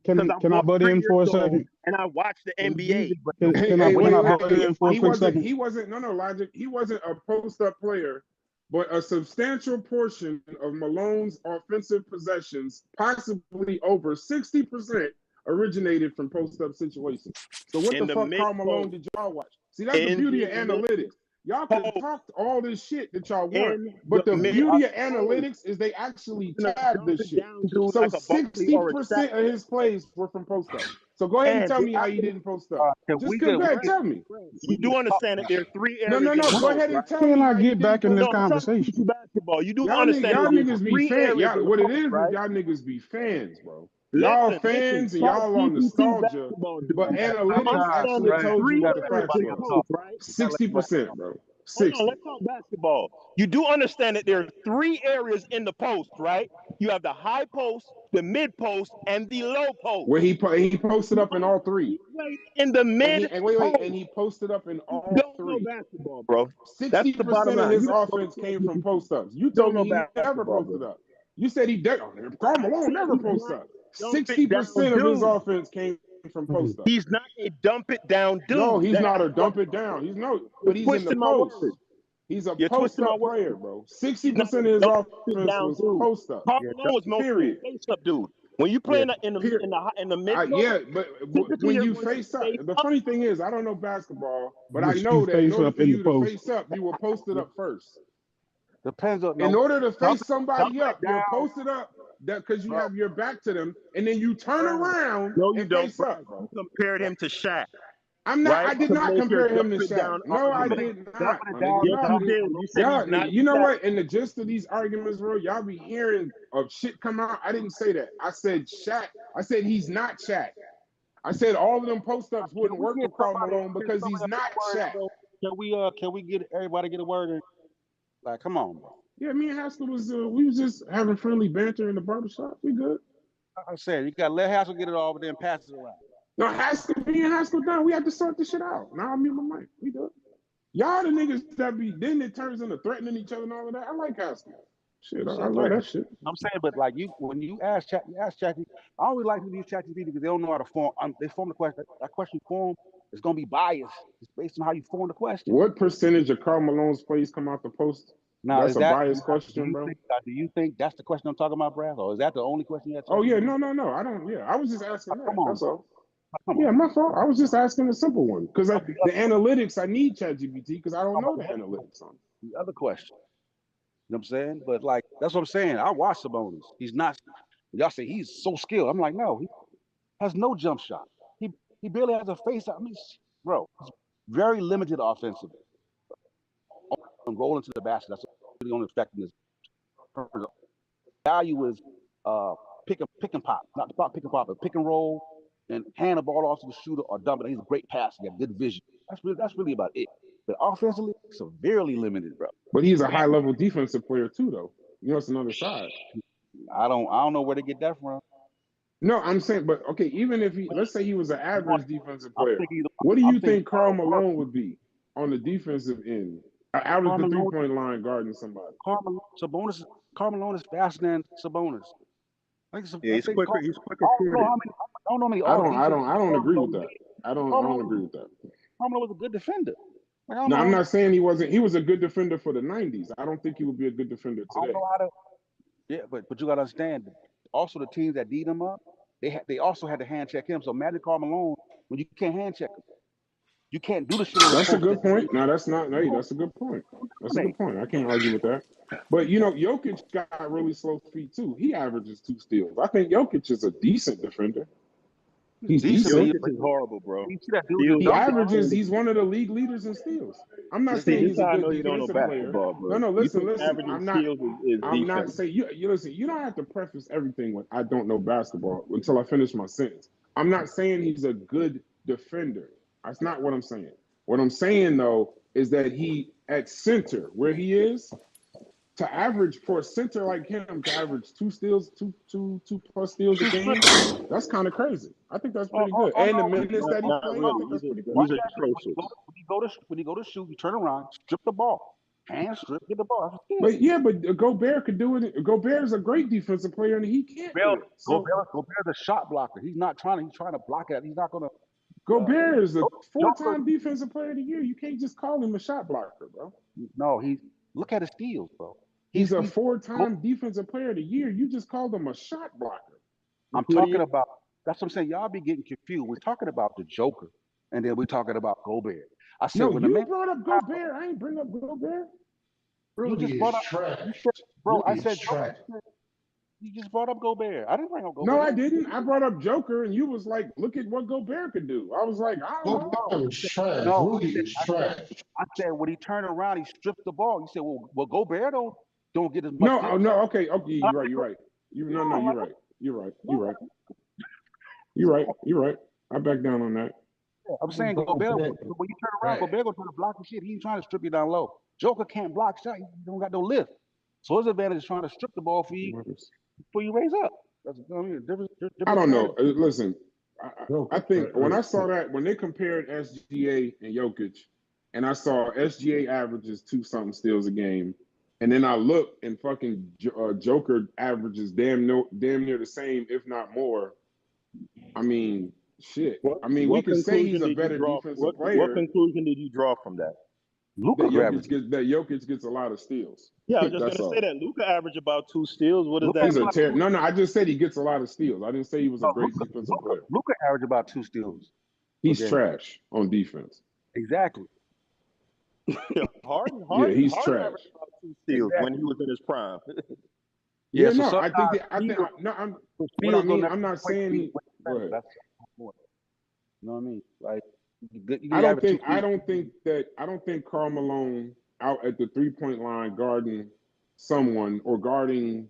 I butt in for a second? And I watch the NBA. Can I butt in for a quick second? He wasn't Logic. He wasn't a post-up player, but a substantial portion of Malone's offensive possessions, possibly over 60%, originated from post-up situations. So what the fuck Karl Malone did y'all watch? See, that's the beauty of analytics. Y'all can talk all this shit that y'all want, but the beauty of analytics is they actually tag this shit. So 60% of his plays were from post-up. So go ahead and tell me how he didn't post up. Just go ahead, tell me. You do understand that there are 3 areas. No. Go ahead and tell me. Can I get back in this conversation? Basketball. You do understand. Y'all niggas be fans. What it is, y'all niggas be fans, bro. Y'all fans and y'all on nostalgia, but analytics actually told you what the facts were. 60%, bro. 60. Let's talk basketball. You do understand that there are 3 areas in the post, right? You have the high post, the mid post, and the low post. Where he posted up in all 3. In the mid. And he posted up in all 3. Basketball, bro. 60% of his offense came from post-ups. You told me he never posted up. You said he did. Karl Malone never posted up. 60% of his offense came from post-up. He's not a dump it down dude. No, he's not a dump it down. But he's in the post. He's a post-up player, bro. 60% of his offense was post-up. Karl Malone was mostly a face-up dude. When you play in the mid, but when you face up, the funny thing is, I don't know basketball, but I know that in order for you to face up, you were posted up first. Depends on. In order to face somebody up, you're posted up because you have your back to them, and then you turn around and face up. You compared him to Shaq. I'm not. Right? I did not compare him to Shaq. No, I did not. You know what? In the gist of these arguments, bro, y'all be hearing of shit come out. I didn't say that. I said Shaq. I said he's not Shaq. I said all of them post ups Can wouldn't we work get for Karl somebody? Malone because Can he's somebody not get a word in, Shaq. bro? Can we get everybody get a word in? Like, come on, bro. Yeah, me and Haskell we was just having friendly banter in the barbershop. We good. Like I said, you got to let Haskell get it all, but then pass it around. No, me and Haskell done. We have to sort this shit out. Now I'm mute my mic. We good. Y'all the niggas that be then it turns into threatening each other and all of that. I like Haskell. Shit, I love that shit. I'm saying, but like when you ask Chat, I always like to use ChatGPT because they don't know how to form. They form the question. That question form is gonna be biased. It's based on how you form the question. What percentage of Karl Malone's plays come out the post? Now, That's a biased question, bro. Do you think that's the question I'm talking about, Brad, or is that the only question you had? Oh yeah, no. I don't. Yeah, I was just asking that. Come on, that's all. Yeah, my fault. I was just asking a simple one because the analytics. I need ChatGPT because I don't know the analytics on it. The other question. You know what I'm saying? But like that's what I'm saying. I watch Sabonis. He's not. Y'all say he's so skilled. I'm like, no, he has no jump shot. He barely has a face. I mean, bro, he's very limited offensively. Rolling to the basket. That's the only effectiveness. Value is pick and pop, not pick and pop, but pick and roll and hand the ball off to the shooter or dump it. He's a great passer. He got good vision. That's really about it. But offensively, severely limited, bro. But he's a high level defensive player too, though. You know, it's another side. I don't know where to get that from. No, I'm saying, but okay, even if let's say he was an average defensive player, what do you think Karl Malone would be on the defensive end? Out of the 3-point line guarding somebody. Karl Malone is faster than Sabonis. He's quicker. He's quicker. I don't know how many. I don't agree with that. I don't agree with that. Karl Malone was a good defender. No, I'm not saying he wasn't. He was a good defender for the 90s. I don't think he would be a good defender today. I don't know how to. Yeah, but you gotta understand. Also, the teams that beat him up, they also had to hand check him. So imagine Karl Malone when you can't hand check him. You can't do the shit. That's a good point. No, that's not. No, that's a good point. That's a good point. I can't argue with that. But you know, Jokic got really slow feet too. He averages 2 steals. I think Jokic is a decent defender. He's decent. Jokic is horrible, bro. He averages. He's one of the league leaders in steals. I'm not saying he's a good defensive player. No, listen. I'm not saying you listen. You don't have to preface everything with "I don't know basketball" until I finish my sentence. I'm not saying he's a good defender. That's not what I'm saying. What I'm saying though is that he at center where he is, to average for a center like him to average 2 steals, two plus steals a game, that's kind of crazy. I think that's pretty good. And the minutes that he played, I think that's pretty good. These are atrocious. When you go to shoot, you turn around, strip the ball, hand strip, get the ball. But Gobert could do it. Gobert is a great defensive player, and he can't do it. So, Gobert's a shot blocker. He's trying to block it. He's not gonna. Gobert is a 4-time defensive player of the year. You can't just call him a shot blocker, bro. No, look at his steals, bro. He's a 4-time defensive player of the year. You just called him a shot blocker. I'm talking about. That's what I'm saying. Y'all be getting confused. We're talking about the Joker, and then we're talking about Gobert. I said, you brought up Gobert. I ain't bring up Gobert. You just brought up, bro. I said, you just brought up Gobert. I didn't bring up Gobert. No, I didn't. I brought up Joker, and you was like, "Look at what Gobert could do." I was like, "I don't know." I said when he turned around, he stripped the ball. You said, "Well, Gobert don't get as much." No. Okay. You're right. You're right. I back down on that. I'm saying Gobert. When you turn around, Gobert gonna try to block the shit. He ain't trying to strip you down low. Joker can't block shot. He don't got no lift. So his advantage is trying to strip the ball for you before you raise up. That's, different I don't know. Listen, I think when I saw that, when they compared SGA and Jokic, and I saw SGA averages 2-something steals a game, and then I look and fucking Joker averages damn near the same, if not more. I mean, shit. We can say he's a better defensive player. What conclusion did you draw from that? That Jokic gets a lot of steals. Yeah, I was just going to say that. Luka averaged about 2 steals. What is that? No, I just said he gets a lot of steals. I didn't say he was a great defensive player. Luka averaged about 2 steals. He's trash on defense. Exactly. Harden he's trash. Averaged about 2 steals when he was in his prime. I'm not saying he. Go ahead. You know what I mean? Like, I don't think Karl Malone out at the 3-point line guarding someone or guarding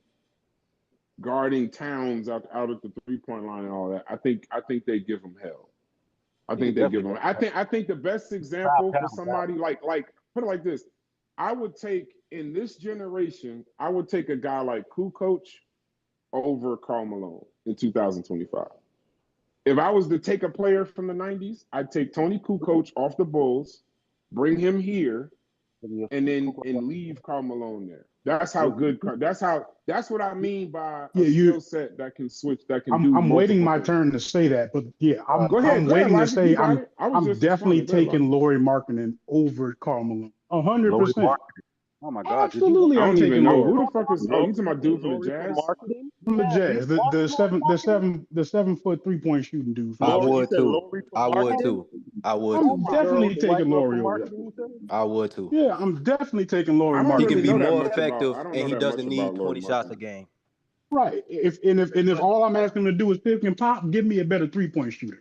guarding Towns out at the 3-point line and all that, I think they give him hell. I think they give him. I think the best example for somebody like put it like this, I would take in this generation, I would take a guy like Kukoc over Karl Malone in 2025. If I was to take a player from the 90s, I'd take Tony Kukoc off the Bulls, bring him here, and leave Karl Malone there. That's how good. That's what I mean by a skill set that can switch. That can do. I'm waiting my things. turn to say that, but yeah, I'm waiting to Logic, say I'm definitely responding. taking Lauri Markkanen over Karl Malone. 100%. Oh my God! Absolutely, I I'm don't even taking know Lauri. who the fuck is. Oh, you talking about dude from the Jazz? From the Jazz, the 7 foot 3-point shooting dude. I would too. I would too. I'm definitely taking Lauri over that. I would too. Yeah, I'm definitely taking Lauri I don't He Markkanen. can really be know that more much effective, about- I don't and know he that doesn't much need about Lauri 20 shots a Markkanen. game. Right. If all I'm asking him to do is pick and pop, give me a better 3-point shooter.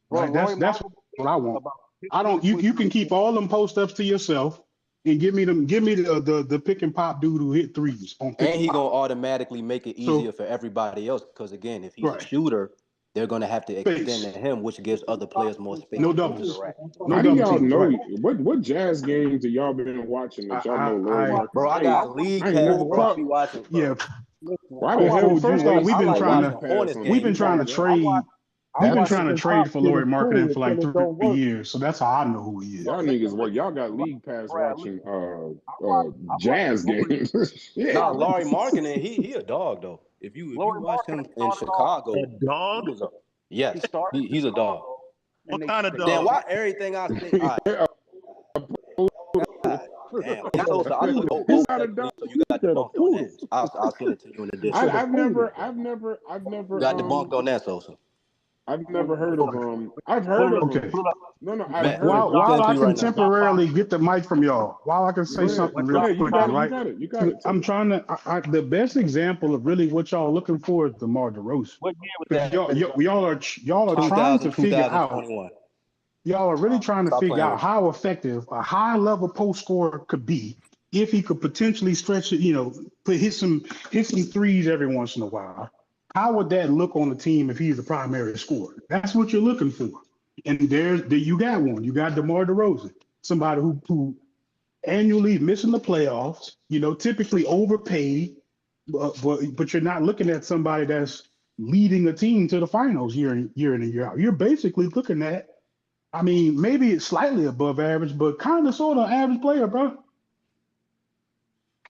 Right. That's what I want. I don't. You can keep all them post ups to yourself, and give me the pick and pop dude who hit threes on pick And he and gonna pop. automatically make it easier for everybody else because again, if he's a shooter, they're gonna have to extend to him, which gives other players more space. No to doubles. interact. No How do double y'all teams. know Right. what Jazz games have y'all been watching that y'all know Lauri Markkanen? Bro, I got a league I ain't pass, never bro. I watched. be watching. Bro. Yeah. Why the hell would you First off, waste we've been a trying league to pass on we've been that? trying to trade. We've been trying to watching trade for Lauri Pop get Markkanen it for like till it don't 3 work. years, so that's how I know who he is. Y'all niggas work. Y'all got league pass watching Jazz games. Yeah. Nah, Lauri Markkanen, he a dog though. If you watch him in Chicago, A dog? he was a yes, he's a dog. What kind of Damn, dog? why everything I say? All right. Damn, and so I put both technically, so you got debunked on that. I'll send it to you in addition. I've never. You got debunked on that, Sosa. I've never heard of I've heard of Okay. No, Matt, I've heard While of send it to I you can right now. temporarily get the mic from y'all, while I can say something real quick, right? You got it. I'm trying to. The best example of really what y'all looking for is DeMar DeRozan. What year was Because that? y'all are trying to figure out. 2021. Y'all are really trying to Stop figure playing out with how effective a high level post scorer could be if he could potentially stretch it, hit some threes every once in a while. How would that look on the team if he's the primary scorer? That's what you're looking for. And you got one. You got DeMar DeRozan, somebody who annually missing the playoffs, typically overpaid, but you're not looking at somebody that's leading a team to the finals year in and year out. You're basically looking at, maybe it's slightly above average, but kind of sort of average player, bro.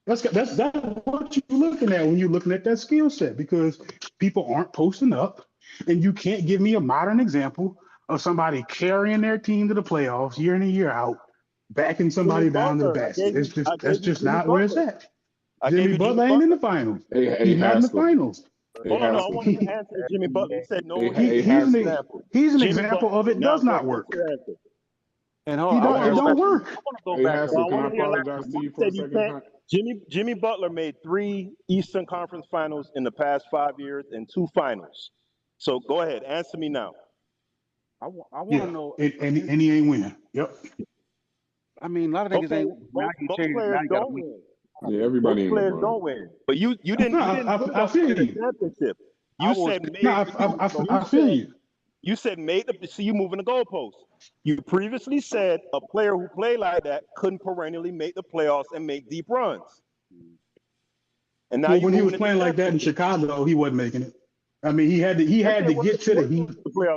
That's what you're looking at when you're looking at that skill set, because people aren't posting up, and you can't give me a modern example of somebody carrying their team to the playoffs year in and year out, backing somebody down to the basket. That's just not where it's at. Jimmy Butler ain't in the finals. He's not in the finals. Hold on, I wanted to answer the Jimmy Butler. You said no. He's an example of it does not work. And It don't work. Go back. Can I apologize to you for a second? Jimmy Butler made 3 Eastern Conference Finals in the past 5 years and 2 finals. So go ahead, answer me now. I want to know. And he ain't winning. Yep. A lot of niggas ain't. Now you Both change it. Now players you got to don't win. win. Yeah, everybody Both in players LeBron. don't win. But you didn't. I feel you. Championship. You said made. I feel you. You said made the. See, you moving the goalpost. You previously said a player who played like that couldn't perennially make the playoffs and make deep runs. And now When he was playing like that in Chicago, he wasn't making it. He had to get to the Heat.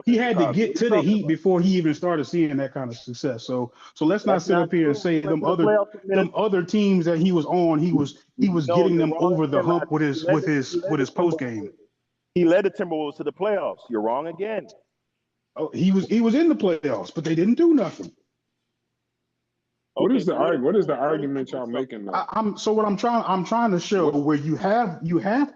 He had to get to the Heat before he even started seeing that kind of success. So let's not sit up here and say them other teams that he was on, he was getting them over the hump with his post game. He led the Timberwolves to the playoffs. You're wrong again. Oh, he was in the playoffs, but they didn't do nothing. What is the argument y'all making though? I'm trying to show where you have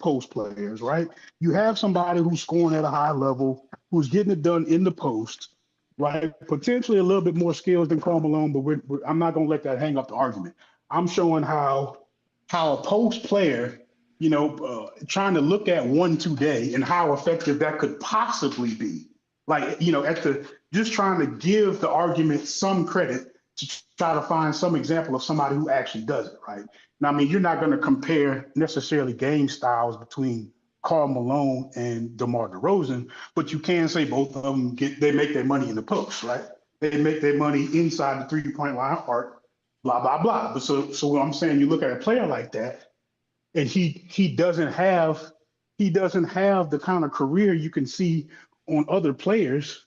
post players, right? You have somebody who's scoring at a high level, who's getting it done in the post, right? Potentially a little bit more skills than Karl Malone, but I'm not gonna let that hang up the argument. I'm showing how a post player, trying to look at 1-2 day and how effective that could possibly be. Like, just trying to give the argument some credit to try to find some example of somebody who actually does it, right? Now, you're not going to compare necessarily game styles between Karl Malone and DeMar DeRozan, but you can say both of them they make their money in the post, right? They make their money inside the 3-point line arc, blah blah blah. But so what I'm saying, you look at a player like that, and he doesn't have the kind of career you can see on other players,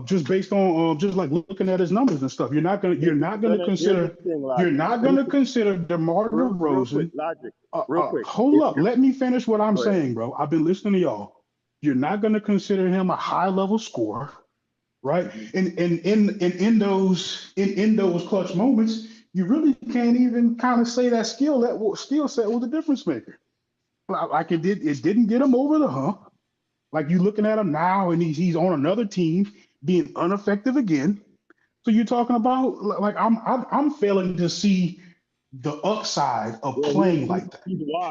just based on just like looking at his numbers and stuff. You're not gonna consider DeMar DeRozan. Real quick. Hold up, let me finish what I'm saying, bro. I've been listening to y'all. You're not gonna consider him a high level scorer, right? And in those clutch moments, you really can't even kind of say that skill set was a difference maker. Like it didn't get him over the hump. Like you looking at him now, and he's on another team being ineffective again. So you're talking about like I'm failing to see the upside of playing like that.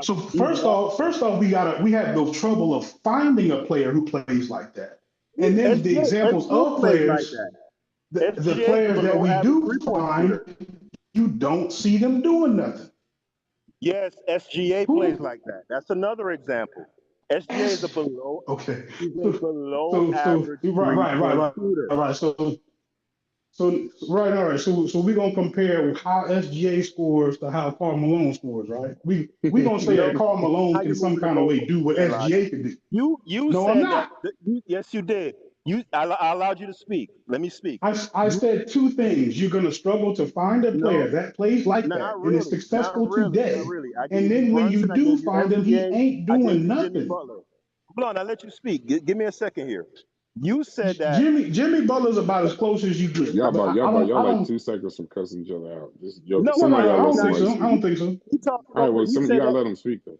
So first off, we have the trouble of finding a player who plays like that, and then the examples of players, the players that we do find, you don't see them doing nothing. Yes, SGA plays like that. That's another example. SGA is a below. Okay. He's a below average. Right. So we're gonna compare how SGA scores to how Karl Malone scores, right? We gonna say that Karl Malone can some kind of way do what SGA can do. You no, said I'm not. Yes, you did. I allowed you to speak. Let me speak. I said two things. You're gonna struggle to find a player that plays like that and is successful today. And then when you do find him, he ain't doing nothing. Hold on, I let you speak. Give me a second here. You said that Jimmy Butler's about as close as you get. Y'all like 2 seconds from cussing each other out. I don't think so. All right, well, you gotta let him speak though.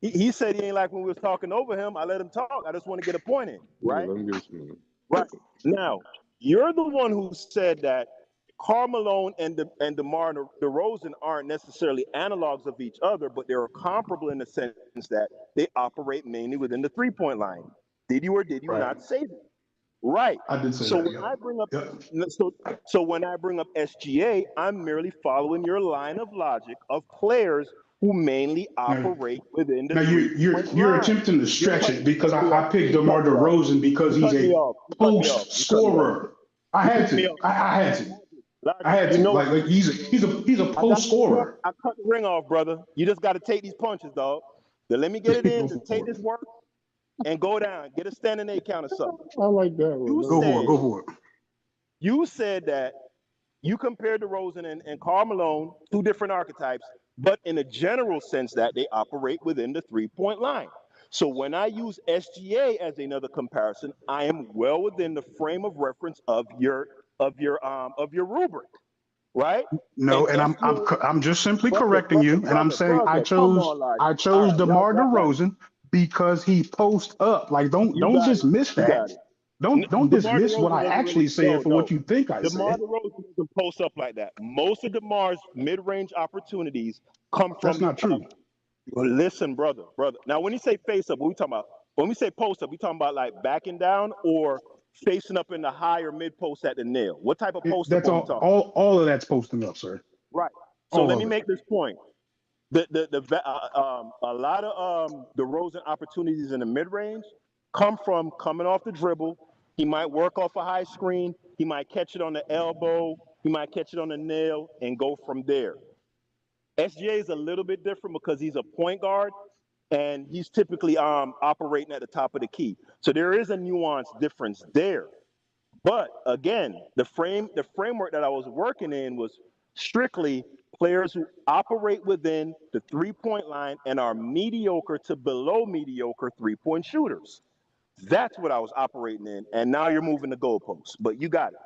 He said he ain't like when we was talking over him. I let him talk. I just want to get a point in, right? Let him get his point in. Right. Now, you're the one who said that Karl Malone and DeMar DeRozan aren't necessarily analogs of each other, but they're comparable in the sense that they operate mainly within the 3-point line. Did you or did you not say that? Right. I did say so that. When I bring up so when I bring up SGA, I'm merely following your line of logic of players who mainly operate within the. Now you're attempting to stretch it because I picked DeMar DeRozan because he's a post scorer. I had to. Like he's a post scorer. I cut the ring off, brother. You just got to take these punches, dog. Then let me get it in. Just take this work and go down. Get a standing 8 count or something. I like that one. Go for it. You said that you compared DeRozan and Karl Malone, 2 different archetypes, but in a general sense that they operate within the 3-point line. So when I use SGA as another comparison, I am well within the frame of reference of your rubric, right? No, and I'm just simply correcting you, and I'm saying I chose DeMar DeRozan because he posts up. Like don't just miss that. Don't dismiss what I actually said for what you think I said. DeMar DeRozan doesn't post up like that. Most of DeMar's mid-range opportunities come from. That's not true. Well, listen, brother. Now, when you say face up, what we talking about? When we say post up, we talking about like backing down or facing up in the high or mid post at the nail. What type of post up? That's all of that's posting up, sir. Right. So let me make this point. A lot of DeRozan opportunities in the mid range come from coming off the dribble. He might work off a high screen. He might catch it on the elbow. He might catch it on the nail and go from there. SGA is a little bit different because he's a point guard and he's typically operating at the top of the key. So there is a nuance difference there. But again, the framework that I was working in was strictly players who operate within the 3-point line and are mediocre to below mediocre 3-point shooters. That's what I was operating in. And now you're moving the goalposts, but you got it.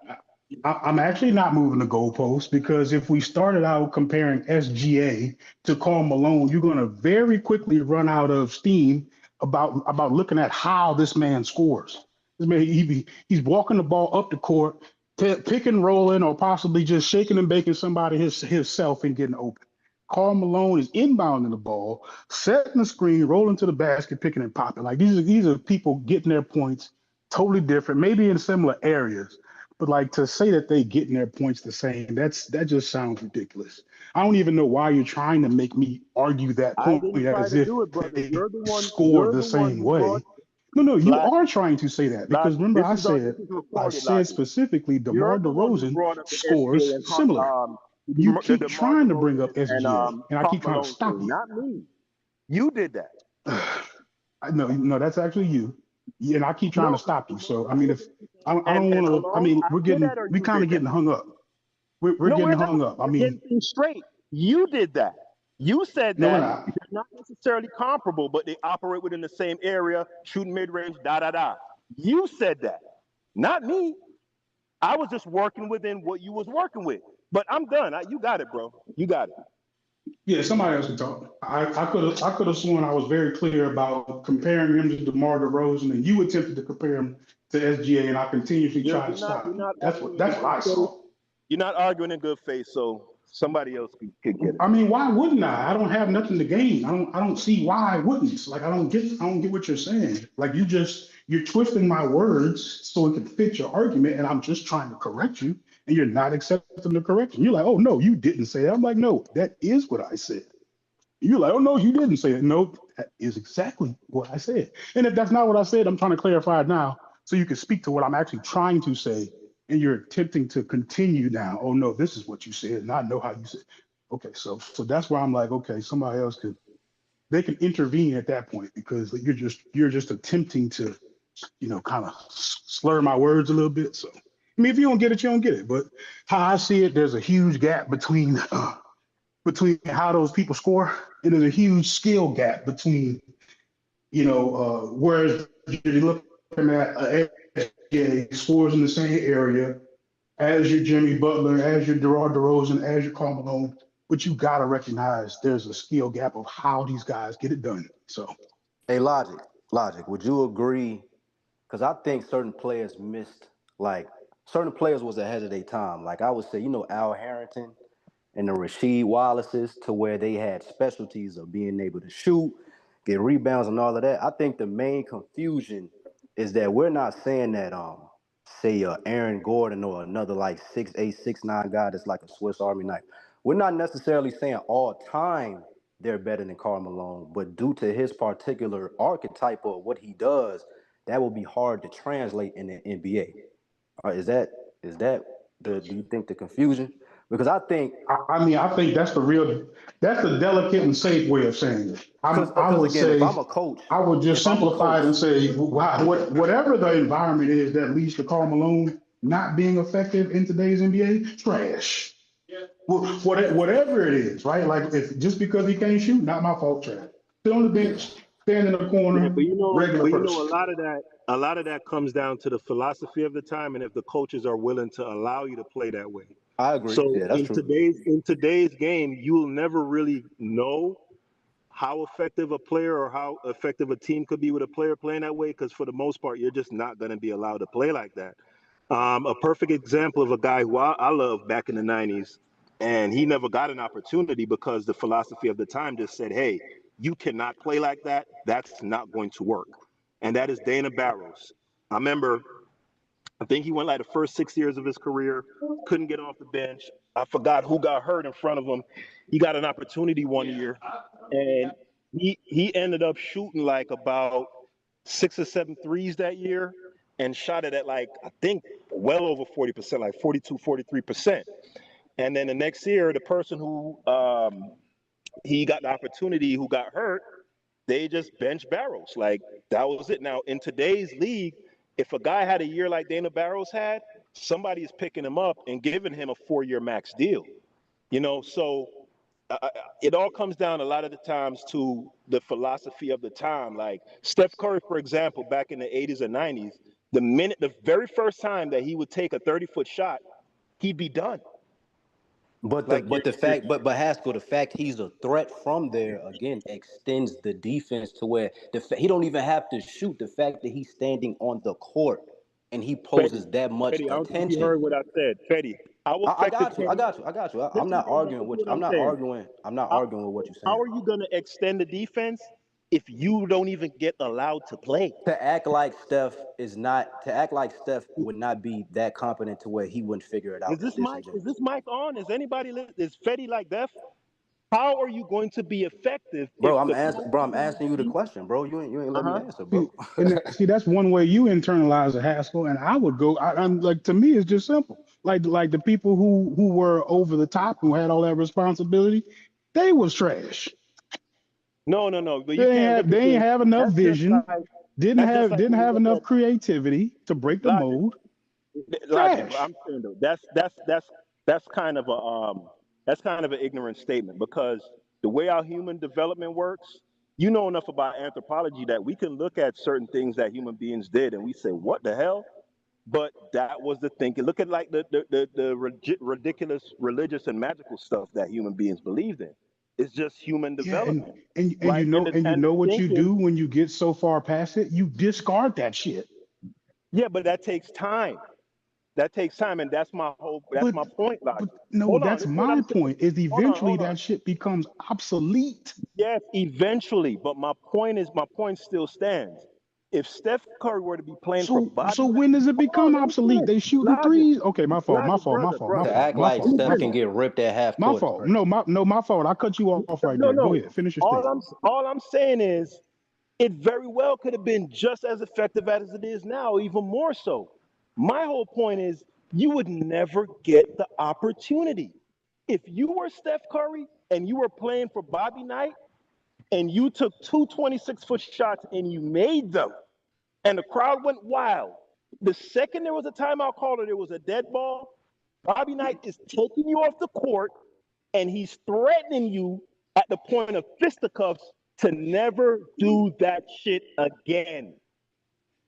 I'm actually not moving the goalposts because if we started out comparing SGA to Karl Malone, you're going to very quickly run out of steam about looking at how this man scores. This man, he's walking the ball up the court, pick and rolling, or possibly just shaking and baking somebody himself and getting open. Karl Malone is inbounding the ball, setting the screen, rolling to the basket, picking and popping. Like these are people getting their points totally different, maybe in similar areas. But like to say that they getting their points the same, that just sounds ridiculous. I don't even know why you're trying to make me argue that I point didn't try as to if do it, brother. they You're scored the the one same who brought way. No, you Logic. are trying to say that because Logic. remember This is I recorded, said Logic. specifically You're DeMar the one who DeRozan brought up the SGA scores and similar. You the keep DeMar trying to bring up DeRozan and SGA, and I Karl keep trying to Malone stop thing, you. not me. You did that. No, that's actually you. Yeah, and I keep trying to No, stop you. So I mean, if I don't and want to, I Malone, mean, I did that or we you kind did of that? getting hung up. We're No, we're getting not. hung up. I We're mean, getting things straight. You did that. You said no, we're that not. they're not necessarily comparable, but they operate within the same area, shooting mid-range, da-da-da. You said that, not me. I was just working within what you was working with. But I'm done. You got it, bro. You got it. Yeah, somebody else can talk. I could have sworn I was very clear about comparing him to DeMar DeRozan, and you attempted to compare him to SGA, and I continuously You're, tried to you're not stop you're you. not That's arguing what in good I faith. saw. You're not arguing in good faith, so somebody else could get it. I mean, why wouldn't I? I don't have nothing to gain. I don't see why I wouldn't. Like I don't get what you're saying. Like you're twisting my words so it can fit your argument, and I'm just trying to correct you, and you're not accepting the correction. You're like, oh no, you didn't say that. I'm like, no, that is what I said. You're like, oh no, you didn't say it. No, that is exactly what I said. And if that's not what I said, I'm trying to clarify it now so you can speak to what I'm actually trying to say. And you're attempting to continue now. Oh no, this is what you said, and I know how you said. Okay, so that's why I'm like, okay, somebody else they can intervene at that point because you're just attempting to, kind of slur my words a little bit. So I mean, if you don't get it, you don't get it. But how I see it, there's a huge gap between how those people score, and there's a huge skill gap between, whereas you're looking at SGA scores in the same area as your Jimmy Butler, as your DeMar DeRozan, as your Karl Malone, but you gotta recognize there's a skill gap of how these guys get it done. So, Hey, Logic, would you agree? Because I think certain players certain players was ahead of their time. Like I would say, Al Harrington and the Rasheed Wallaces, to where they had specialties of being able to shoot, get rebounds, and all of that. I think the main confusion is that we're not saying that say Aaron Gordon or another like 6'8", 6'9" guy that's like a Swiss Army knife. We're not necessarily saying all time they're better than Karl Malone, but due to his particular archetype of what he does, that will be hard to translate in the NBA. Is that do you think the confusion? Because I think I think that's the delicate and safe way of saying it. I because would again, if say, I'm a coach, I would just simplify it and say, whatever the environment is that leads to Karl Malone not being effective in today's NBA, trash. Whatever it is, right? Like if just because he can't shoot, not my fault, trash. Sit on the bench, stand in the Yeah, corner, regular a person. lot of that comes down to the philosophy of the time and if the coaches are willing to allow you to play that way. I agree. So Yeah, that's true. in today's game, you will never really know how effective a player or how effective a team could be with a player playing that way because for the most part, you're just not going to be allowed to play like that. A perfect example of a guy who I love back in the 90s, and he never got an opportunity because the philosophy of the time just said, hey, you cannot play like that. That's not going to work. And that is Dana Barros. I remember, I think he went like the first 6 years of his career, couldn't get off the bench. I forgot who got hurt in front of him. He got an opportunity one year, and he ended up shooting like about 6 or 7 threes that year and shot it at like, I think, well over 40%, like 42, 43%. And then the next year, the person who he got the opportunity who got hurt, they just bench Barros. Like that was it. Now in today's league, if a guy had a year like Dana Barros had, somebody is picking him up and giving him a 4-year max deal. So it all comes down a lot of the times to the philosophy of the time. Like Steph Curry, for example, back in the 80s and 90s, the very first time that he would take a 30-foot shot, he'd be done. But Like the fact, but Haskell, the fact he's a threat from there again extends the defense to where he don't even have to shoot. The fact that he's standing on the court and he poses that much Fetty, I don't think you attention. heard what I said. Fetty, how I effective got you. can I he? got you. I got you. I'm Listen, not bro, arguing listen to with you. what I'm saying. I'm not How, arguing with what you're how saying. are you going to extend the defense if you don't even get allowed to play? To act like Steph would not be that competent to where he wouldn't figure it Is out. this Is mic? Is disingenuous. this mic on? Is anybody? Is Fetty like deaf? How are you going to be effective if Bro, I'm the answering. Bro, I'm asking you the coach? question, bro. You ain't Uh let me huh. answer, See, bro. see, that's one way you internalize a hassle, and I would go. I'm like, to me, it's just simple. Like the people who were over the top, who had all that responsibility, they was trash. No. But you can't look at They ain't this. have enough That's just vision. like Didn't when you have look enough at creativity to break the Logic. mold. Logic. But Trash. I'm saying though, that's kind of an ignorant statement because the way our human development works, you know enough about anthropology that we can look at certain things that human beings did and we say, what the hell? But that was the thinking. Look at like the ridiculous religious and magical stuff that human beings believed in. It's just human Yeah, development, and right? you And the know what you thinking, do when you get so far past it, you discard that shit. yeah, but that takes time. That takes time, and that's But my point, but Logic. no, Hold on, that's this is what my I'm saying. point. Is Hold on, eventually hold on. that shit becomes obsolete. Yes, eventually, but my point still stands. If Steph Curry were to be playing for So Bobby Knight, when does it hold on, become let me obsolete? finish. They shooting Logic, threes. Okay, Logic, brother, To brother. act like Let me Steph finish. can get ripped at half My court is fault. crazy. My fault. I cut you off right No, there. Go no. ahead, finish your statement. All I'm saying is it very well could have been just as effective as it is now, even more so. My whole point is you would never get the opportunity. If you were Steph Curry and you were playing for Bobby Knight and you took two 26-foot shots and you made them and the crowd went wild, the second there was a timeout called or there was a dead ball, Bobby Knight is taking you off the court and he's threatening you at the point of fisticuffs to never do that shit again.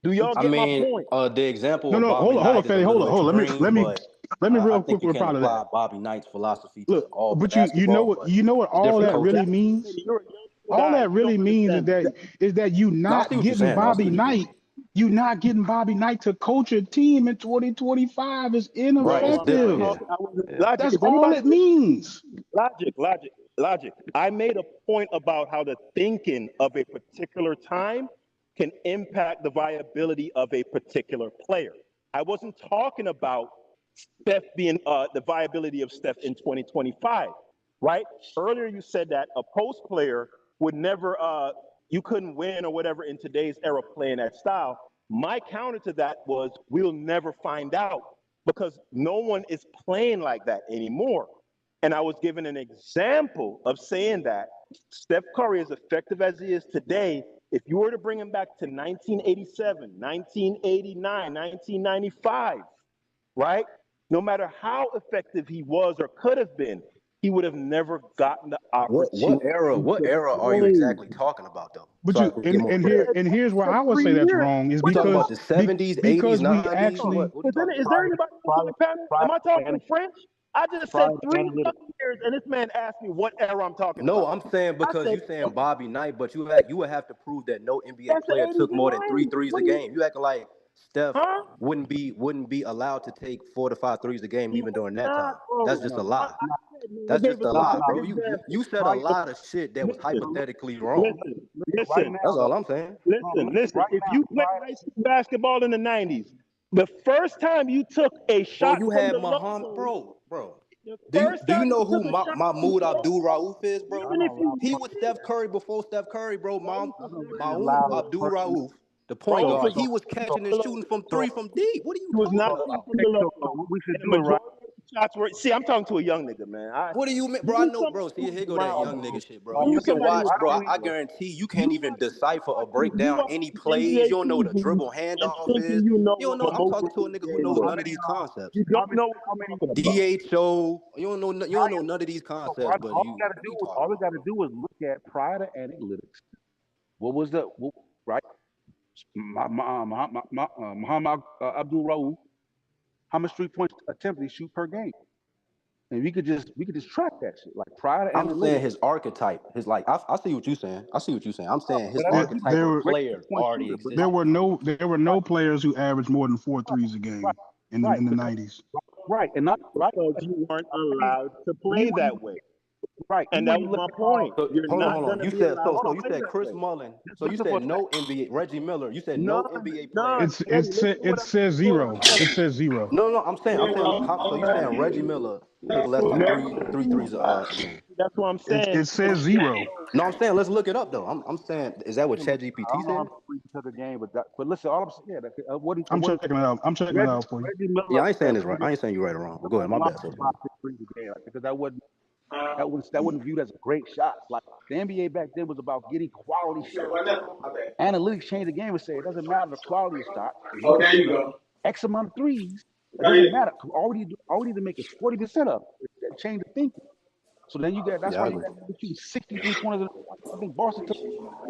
Do y'all I get my mean, point? the example No, of no, Bobby hold on, Knight is a Fetty, hold little on, hold on. extreme, but Let me I real think quick you can't reply to apply that. Bobby Knight's philosophy to Look, all but basketball. But you know what it's all different that coaches. really Exactly. means. You're a young All guy. that You don't really means understand. is that you No, I see not what you're getting saying. I see Bobby what you're saying. Knight. You not getting Bobby Knight to coach a team in 2025 is Right, it's Bro, I'm not different. ineffective. Yeah, talking. I was yeah. logic. That's Is all anybody it means. logic? I made a point about how the thinking of a particular time can impact the viability of a particular player. I wasn't talking about Steph being the viability of Steph in 2025, right? Earlier you said that a post player would never, you couldn't win or whatever in today's era playing that style. My counter to that was we'll never find out because no one is playing like that anymore. And I was given an example of saying that Steph Curry, as effective as he is today, if you were to bring him back to 1987, 1989, 1995, right? No matter how effective he was or could have been, he would have never gotten the What opportunity era? What to era are you play. exactly talking about, though? But So I you can get more clarity. and here's where For I would say 3 that's years. wrong is You What the talking about because the fuck? 70s, 80s, because we 90s? actually What you Is talking about? there anybody else on the panel? Am I talking French? I just said Prior 3 analytics. years, and this man asked me what era I'm talking No, about. I'm saying I because said, you saying Bobby Knight, but you would have to prove that no NBA that's the player 80s took and more than three 90s. threes What a do you, game. You acting like Steph huh? wouldn't be allowed to take 4 to 5 threes a game He even was during that not, time. That's bro. just a No, I lie. no, said, man, I That's gave just a a no, lie, no. bro. specific You example. you said a Prior, lot of shit that was Listen, hypothetically wrong. listen, right listen, That's now all though. I'm saying. listen. Right If now, you played prior. high school basketball in the 90s, the first time you took a Bro, shot you from had the Muhammad, logo, bro. the Do you first do you time know you who took a shot from Mahmoud the Abdul logo, Rauf is, bro? I even if know you He Ralph. was Steph Curry before Steph Curry, bro. I know we ain't Maun allowed Abdul person. Rauf, the point Raul guard, was So he was so catching and hold on. shooting from so three from deep. What are you He was talking not so shooting about? from the so logo, what we should and the do, right? majority of the shots were. See, I'm talking to a young nigga, man. What do you mean, bro? I You know, bro. somebody See, who here go that around, young bro. nigga shit, bro. Why You You can somebody who watch, why bro. don't we I around. guarantee you can't You even decipher or break you down watch any the plays. NBA You don't know what a season dribble and handoff thinking is. you know You don't know. what a I'm motion talking to a nigga who is knows how or none of many these concepts. you how don't many know what how you're many talking about. DHO. You don't know prior none of these so concepts. But all we you, gotta what are do you is talking about? look at prior to analytics. What was the right? Muhammad Abdul Rauf, how much 3 point attempts did he shoot per game? And we could just track that shit. Like prior to I'm analytics. saying his archetype, his like. I see what you're saying. I see what you're saying. I'm saying his But that's archetype of great player 3 point already shooter, but existed. there were no players who averaged more than 4 threes a right, game right, in the but that's 90s. right. And not right. Because you weren't I mean, allowed to when play you that way. Right. And Even that when you was look my at point. So, You're hold on, not hold on. gonna You be said allowed so. to So you play said that Chris way. Mullin. just So you looking for said a stat. no NBA. Reggie Miller. You said None, no NBA none. player. Eddie, listen to It what I'm says saying. zero. It says zero. No, no. I'm saying. So you saying Reggie Miller took less than No, three threes a game? that's what I'm saying. It says zero. No, I'm saying let's look it up though. I'm saying is that what I ChatGPT don't know how said? many threes he took a game, but listen, all I'm saying, yeah, I'm what he checking it out. I'm checking it Reggie, out for you. Reggie Miller Yeah, I ain't saying had this right. I ain't saying you right or wrong. But go ahead. My bad. So 5 6 threes a game, like, because that wasn't viewed as a great shot. Like the NBA back then was about getting quality shots. Analytics changed the game and said it doesn't matter the quality of shot. If you Oh, can there shoot you go. X amount of threes, it doesn't matter. All we need to make is 40% of it. That changed the thinking. So then that's yeah, I why you agree. got between 63 pointers. I think Boston took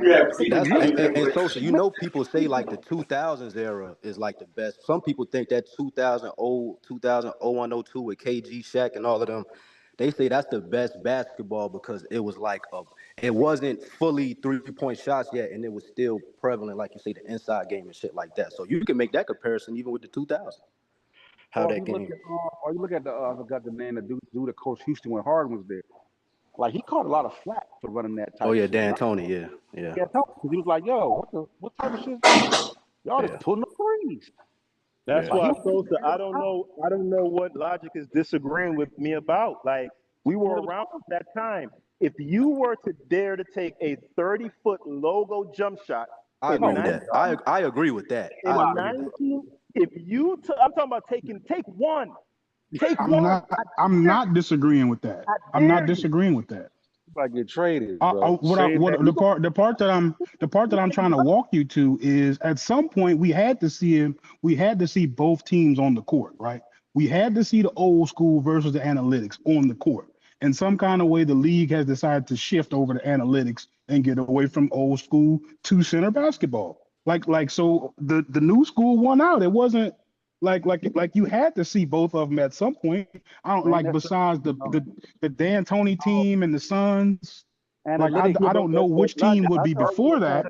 Yeah, with That's Mitchell. and social. You know, people say like the 2000s era is like the best. Some people think that 2001, 02 with KG, Shaq, and all of them. They say that's the best basketball because it was like it wasn't fully 3-point shots yet, and it was still prevalent, like you say, the inside game and shit like that. So you can make that comparison even with the 2000s. How Or that game? you look at I forgot the name, the dude that coached Houston when Harden was there. Like he caught a lot of flack for running that Oh type of yeah, shit. Dan Tony. Yeah, Yeah, because he was like, "Yo, what type of shit is this? Y'all just yeah, pulling up threes." That's yeah. Like he why, was Sosa, I don't know what Logic is disagreeing with me about. Like, we were around at that time. If you were to dare to take a 30-foot logo jump shot I in agree with that. 19, I agree with that. I in agree with that. 19, if I'm talking about take one. Take one. I'm not disagreeing with that. I I'm not dare you. disagreeing with that. about to get traded, bro. What the part that I'm trying to walk you to is at some point we had to see both teams on the court, right? We had to see the old school versus the analytics on the court. In some kind of way, the league has decided to shift over to analytics and get away from old school two-center basketball. So the new school won out. It wasn't like you had to see both of them at some point. I don't Man, like that's besides the Dan Tony team and the Suns. Like analytics. Yeah, I don't know but which team Logic, would be before that.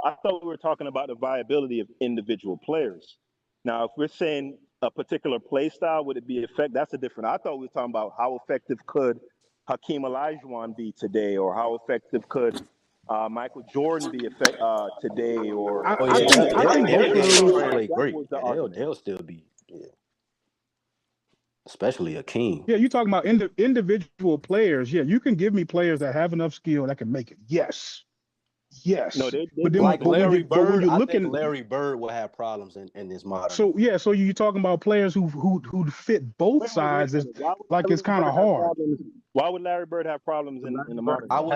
I thought we were talking about the viability of individual players. Now, if we're saying a particular play style, would it be effective? That's a different. I thought we were talking about how effective could Hakeem Olajuwon be today, or how effective could Michael Jordan be today, or Oh I yeah, think they both of still gonna those. play that great. was the Yeah, argument. they'll still be, yeah, especially Akeem. Yeah, you're talking about individual players. Yeah, you can give me players that have enough skill that can make it. No, Yes. they But then, both Like but will. when Larry when Bird, you're I think looking, Larry Bird will have problems in this modern so league. yeah, so you're talking about players who fit both Wait sides. a Is minute. like it's kind of hard. Why would Larry Bird have problems in the modern I game?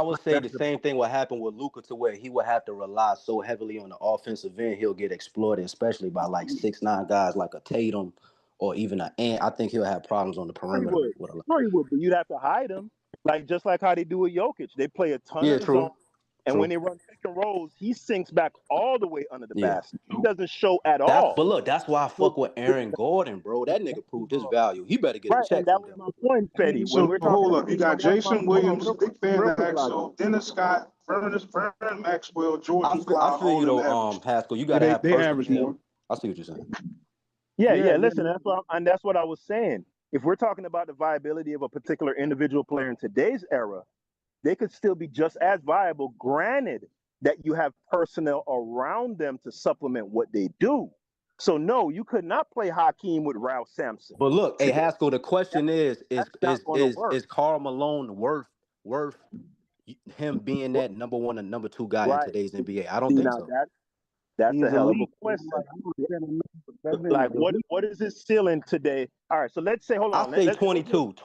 would say the same thing will happen with Luka to where he would have to rely so heavily on the offensive end. He'll get exploited, especially by like 6'9" guys like a Tatum or even an Ant. I think he'll have problems on the Sure he perimeter would. with a lot. Sure he would, but you'd have to hide him. Like just like how they do with Jokic. They play a ton Yeah, of zone, true, and when true. they run pick and rolls, he sinks back all the way under the Yeah. basket. He doesn't show at But all. look, that's why I So, fuck with Aaron Gordon, bro. That nigga proved his value. He better get a right, and check that from was them. my point, Fetty. When So we're talking hold about up, you got that's my Jason point. Williams, Big Fan Real quick, Logic. Axel, Dennis Scott, Vernon Maxwell, Jordan I Cloud, feel all you of them though, average. Haskell. You Yeah, gotta have they average personnel. more. I see what you're saying. Yeah. Listen, that's what I was saying. If we're talking about the viability of a particular individual player in today's era, they could still be just as viable, granted that you have personnel around them to supplement what they do. So no, you could not play Hakeem with Ralph Sampson. But look, hey Haskell, the question That's not going to work. is Karl Malone worth him being that number one and number two guy in Right. today's NBA? I don't See, think now so. that's a He's hell of a elite. question. That Like nigga's elite. what is his ceiling today? All right, so let's say hold I on. say Let's 22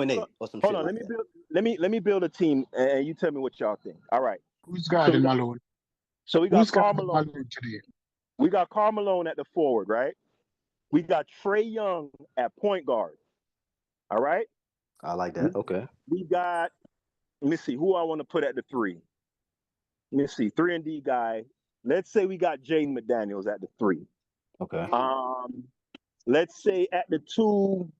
and 8 or some hold shit on. like that. Let me build a team and you tell me what y'all think. All right. Who's So we guarding got, Malone? so we got Who's Karl guarding Malone. Malone today? We got Karl Malone at the forward, right? We got Trae Young at point guard. All right. I like We, that. Okay. we got, let me see who I want to put at the 3. Let me see, 3 and D guy. Let's say we got Jaden McDaniels at the 3. Okay. Let's say at the 2,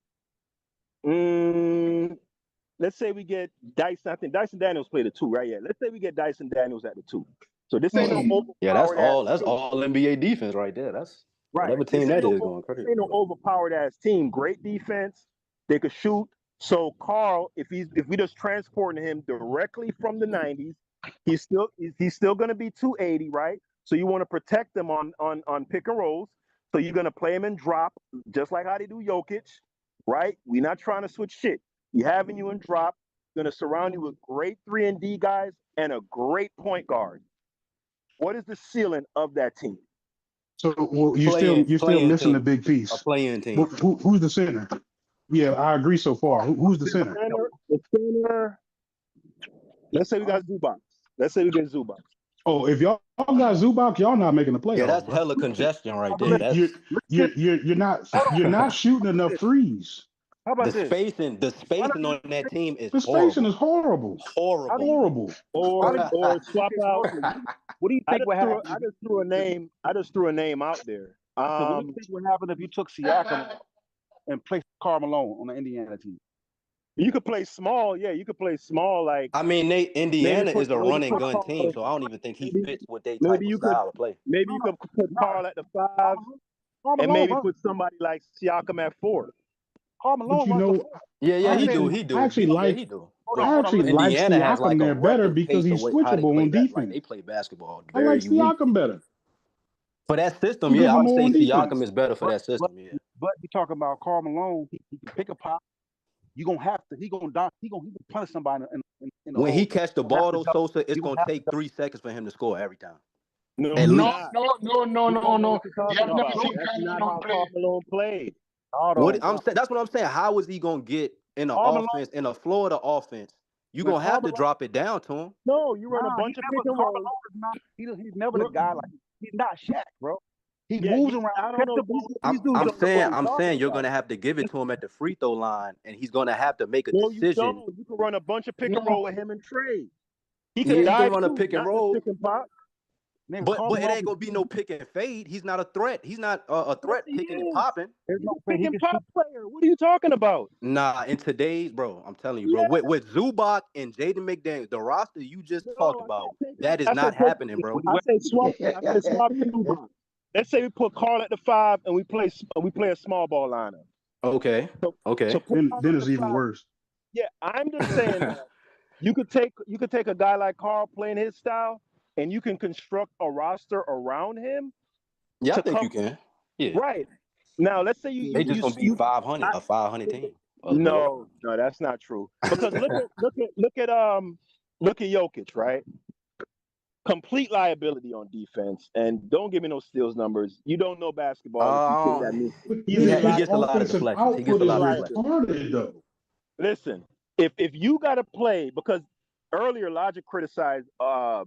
let's say we get Dyson. I think Dyson Daniels played the 2, right? Yeah. Let's say we get Dyson Daniels at the 2. So this ain't no overpowered Yeah, that's all ass team. NBA defense right there. That's Right. whatever team that is going crazy. This ain't no overpowered ass team. Great defense. They could shoot So Carl, if we just transporting him directly from the 90s, he's still going to be 280, right? So you want to protect him on pick and rolls. So you're going to play him in drop, just like how they do Jokic, right? We're not trying to switch shit. We having you in drop. Going to surround you with great 3-and-D guys and a great point guard. What is the ceiling of that team? So well, you're still missing a big piece. A playing team. Who's the center? Yeah, I agree so far. Who's the center? The center. Let's say we got Zubac. Let's say we get Zubac. Oh, if y'all got Zubac, y'all not making the playoffs. Yeah, that's hella congestion right there. You're not shooting enough threes. How about the spacing on that team is the spacing is horrible. Horrible. Or swap out. What do you think would happen? I just threw a name out there. What do you think would happen if you took Siakam and placed Karl Malone on the Indiana team? You could play small, yeah. You could play small, like I mean, Indiana is a run and gun team, so I don't even think he fits with their type of style of play. Maybe you could put Karl at the 5, and maybe put somebody like Siakam at 4. Karl Malone, he do. I actually like Indiana Siakam has like there better because he's switchable on defense. They play basketball. I like Siakam better. For that system, I would say Siakam is better for that system. But you're talking about Karl Malone, he can pick a pop. You're gonna have to. He gonna punish somebody in when he catch the ball, though, Sosa, it's gonna take 3 seconds for him to score every time. No. You have never seen Karl Malone play. That's what I'm saying. How is he gonna get in the offense, in a Florida offense? You're gonna have to drop it down to him. No, you run a bunch of pick and rolls. He's never the guy like he's not Shaq, bro. He moves around. I don't know. I'm saying you're gonna have to give it to him at the free throw line, and he's gonna have to make a decision. You can run a bunch of pick and roll with him and trade. He can run a pick and roll. But it ain't gonna be no pick and fade. He's not a threat. He's not a threat picking and popping. There's no pick and pop player. What are you talking about? Nah, in today's, bro, I'm telling you, bro, with Zubac and Jaden McDaniels, the roster you just talked about, that is not happening, bro. I say swap Zubac. Let's say we put Karl at the 5 and we play a small ball lineup. Okay. So then it's even worse. Yeah, I'm just saying that you could take a guy like Karl playing his style, and you can construct a roster around him. Yeah, I think you can. Yeah. Right. Now, let's say they just gonna be 500, a 500 team. No, that's not true. Because look at Jokic, right? Complete liability on defense, and don't give me no steals numbers. You don't know basketball. He gets a lot of deflections. He gets a lot of deflections. Listen, if you got to play, because earlier Logic criticized Karl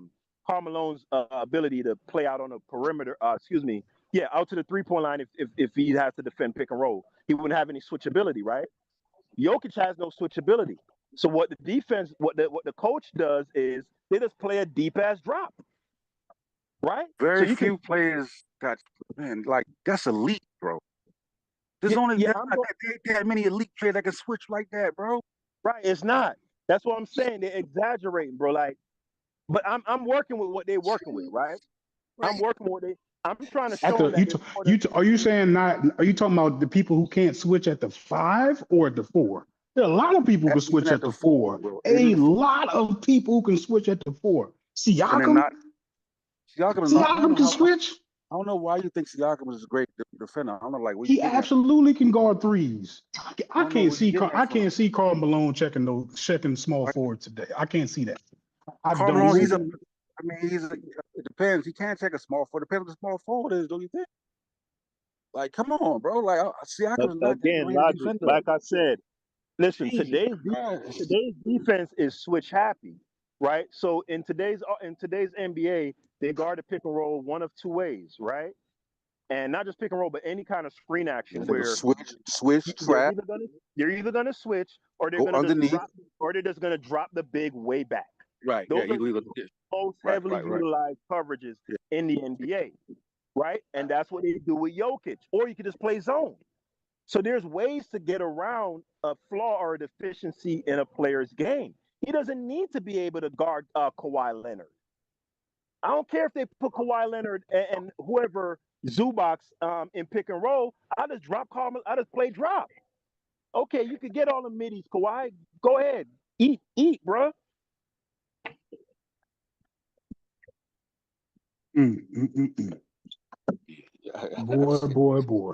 Malone's ability to play out on the perimeter. Out to the 3-point line. If he has to defend pick and roll, he wouldn't have any switchability, right? Jokic has no switchability. So what the coach does is they just play a deep ass drop, right? Very few players got like that's elite, bro. There's only that many elite players that can switch like that, bro. Right? It's not. That's what I'm saying. They're exaggerating, bro. Like, but I'm working with what they're working with, right? I'm working with it. I'm trying to show them. Are you saying not? Are you talking about the people who can't switch at the 5 or at the 4? There are a lot of people who can switch at the 4. A lot of people who can switch at the 4. Siakam can switch. I don't know why you think Siakam is a great defender. I don't know, like he absolutely can guard threes. I can't see Karl Malone checking small forward today. I can't see that. Karl Malone, it depends. He can't check a small forward. Depends what the small forward is, don't you think? Like, come on, bro. Like, Siakam is not again, like I said. Listen, today's defense is switch happy, right? So in today's NBA, they guard the pick and roll one of 2 ways, right? And not just pick and roll, but any kind of screen action where switch trap. They're either gonna switch or they're just gonna drop the big way back. Right. Those are the most heavily utilized coverages in the NBA, right? And that's what they do with Jokic. Or you can just play zone. So there's ways to get around a flaw or a deficiency in a player's game. He doesn't need to be able to guard Kawhi Leonard. I don't care if they put Kawhi Leonard and whoever Zubac in pick and roll. I just drop Karl. I just play drop. Okay, you could get all the middies, Kawhi. Go ahead, eat, bro. Boy.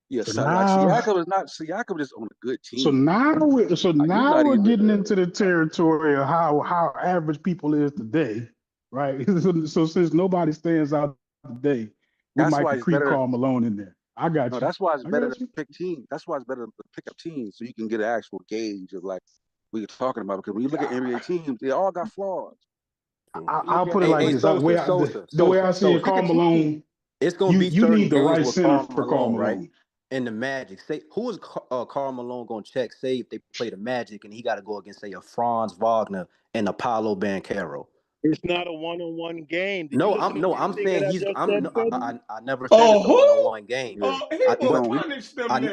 Yeah, So so like now, Siakam is on a good team. so now He's not we're even getting into the territory of how average people is today, right? So since nobody stands out today, we that's might why can it's creep better. Karl Malone in there. I got No, you. that's why it's I better got to you. pick teams. That's why it's better to pick up teams so you can get an actual gauge of like what you're talking about. Because when you look at NBA teams, they all got flaws. I'll put it like Hey, this. Sosa. The way I see it, Pick a Karl team. Malone, It's gonna be you certain need the games right with center Karl for Karl Malone, right? Malone. And the Magic. Say who is Karl Malone gonna check? Say if they play the Magic and he got to go against say a Franz Wagner and Apollo Banchero. It's not a one-on-one game. Did you No, listen to I'm everything that saying I he's. just I'm. said, No, Freddie? I never said it's a one-on-one game. Yeah. He He will gonna punish them Hold niggas.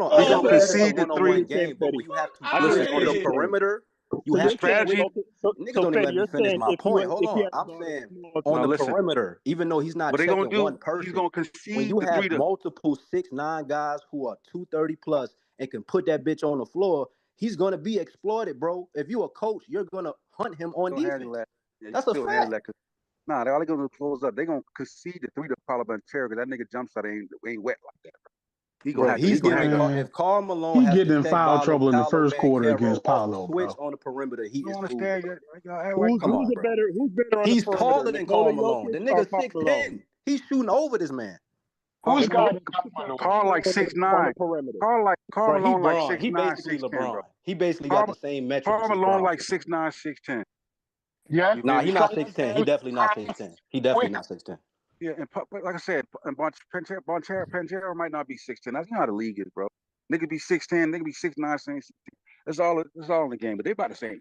on. he I gonna never said it's a concede the one-on-one three. game. But when Freddie. you have two I Listen, players on the did. perimeter, you so the have. strategy. Niggas don't even let me finish my point. Hold on. I'm saying on No, the listen. perimeter, even though he's not What they gonna checking do? one He's person, gonna when concede you the have three to. multiple 6'9" guys who are 230 plus and can put that bitch on the floor, he's gonna be exploited, bro. If you a coach, you're gonna hunt him on Still handle defense. that. Yeah, you That's a still handle fact. that. Nah, they all gonna close up. They gonna concede the three to Paulo Banchero because that nigga jump shot ain't wet like that. He gonna Bro, have to. he's He gonna have giving to. Man, if Karl Malone he has to getting in check foul trouble in the Paolo first quarter Banchero against off a Paolo, switch bro. on the perimeter, he You don't is food. understand yet? Y'all act like Come Who's on, a bro. better on the He's perimeter, taller than Nikola Karl Malone. Jokic The or nigga Karl Malone? 6'10". He's shooting over this man. Who's Carl guarding Carmelo? like On 6'9". the perimeter. Carl Bro, he Malone like Bron. He 6'9", basically 6'10", bro. LeBron. He basically got Carl, the same metrics Carl as Malone Bron. like 6'9", 6'10". Yeah, You Nah, feel he me? not stronger 6'10". He than definitely not 6'10". He definitely quick. not 6'10". Yeah, but like I said, and Banchero might not be 6'10". That's not how the league is, bro. Nigga be 6'10", nigga be 6'9", 6'10". It's all in the game, but they about the same.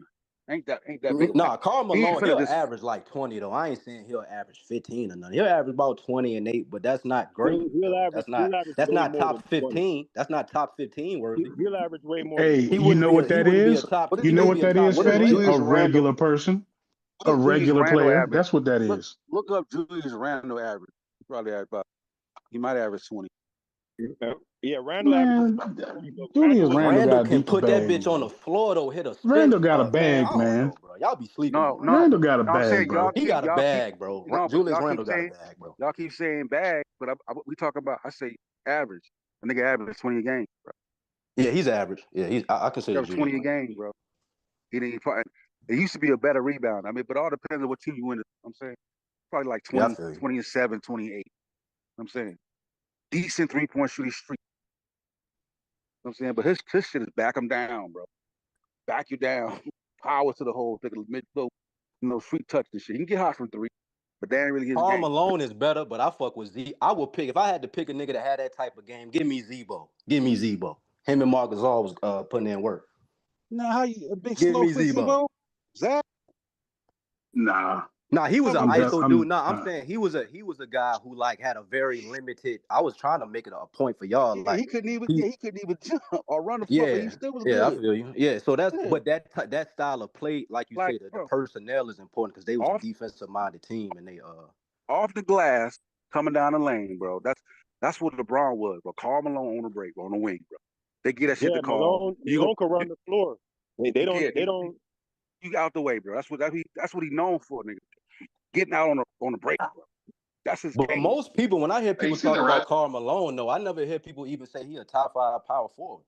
Ain't that big of a Nah, difference. Karl He ain't Malone, finna he'll just. average like 20 though. I ain't saying he'll average 15 or nothing. He'll average about 20 and 8, but that's not great He'll though. average That's way not more than top 20. 15. That's not top 15 worthy. He'll average way more than Hey, 20. you know what that He is? top What he You know wouldn't what be a that top is, what 10 is Fetty? player. A Julius Randle? regular person, What a is Julius regular Randle player. average? That's what that is. Look up Julius Randle average. He probably average about. He might average 20. Yeah, Randall averages Man, 20, but Julius Randall is Randle Randall got a can deeper put that bag, bitch on the bro. floor though, hit a spin. Randle got a Man, I bag, don't man. know, bro. Y'all be sleeping No, on no, Randall. Randle got a I'm saying bag, bro. He got a y'all keep bag, bro. no, but Julius Randle got a bag, bro. y'all keep saying bag, but we talking about. I say average. A nigga average 20 a game, bro. Yeah, he's average. Yeah, I consider Average Julius 20 a Randle. game, bro. He didn't. It used to be a better rebound. I mean, but all depends on what team you win. I'm saying probably like Yeah, I 20, feel you. 27, 28. I'm saying decent 3-point shooting streak. I'm saying, but his shit is back him down, bro. Back you down. Power to the hole. Take a mid flow, sweet touch and shit. He can get hot from three, but that ain't really his Karl game. Malone is better, but I fuck with Z. I would pick if I had to pick a nigga that had that type of game. Give me Zebo. Him and Marc Gasol was putting in work. Now, how you a big Give slow me foot Zebo. Zebo? Zach? Nah, Nah, he was an I'm done. ISO dude. Nah, I'm saying he was a guy who like had a very limited. I was trying to make it a point for y'all. Yeah, Like he couldn't even jump or run the floor, but he still was I good. feel you. Yeah, so that's Yeah. but that style of play, like you Like, say, the bro, personnel is important because they was a off defensive minded team and they off the glass, coming down the lane, bro. That's what LeBron was, bro. Karl Malone on the break, on the wing, bro. They get that shit to Karl. Malone can run the floor. They don't. You out the way, bro. That's what he known for, nigga. Getting out on the break, bro. That's his But game. most people, when I hear people seen talk the about rap- Karl Malone, though, I never hear people even say he a top 5 power forward.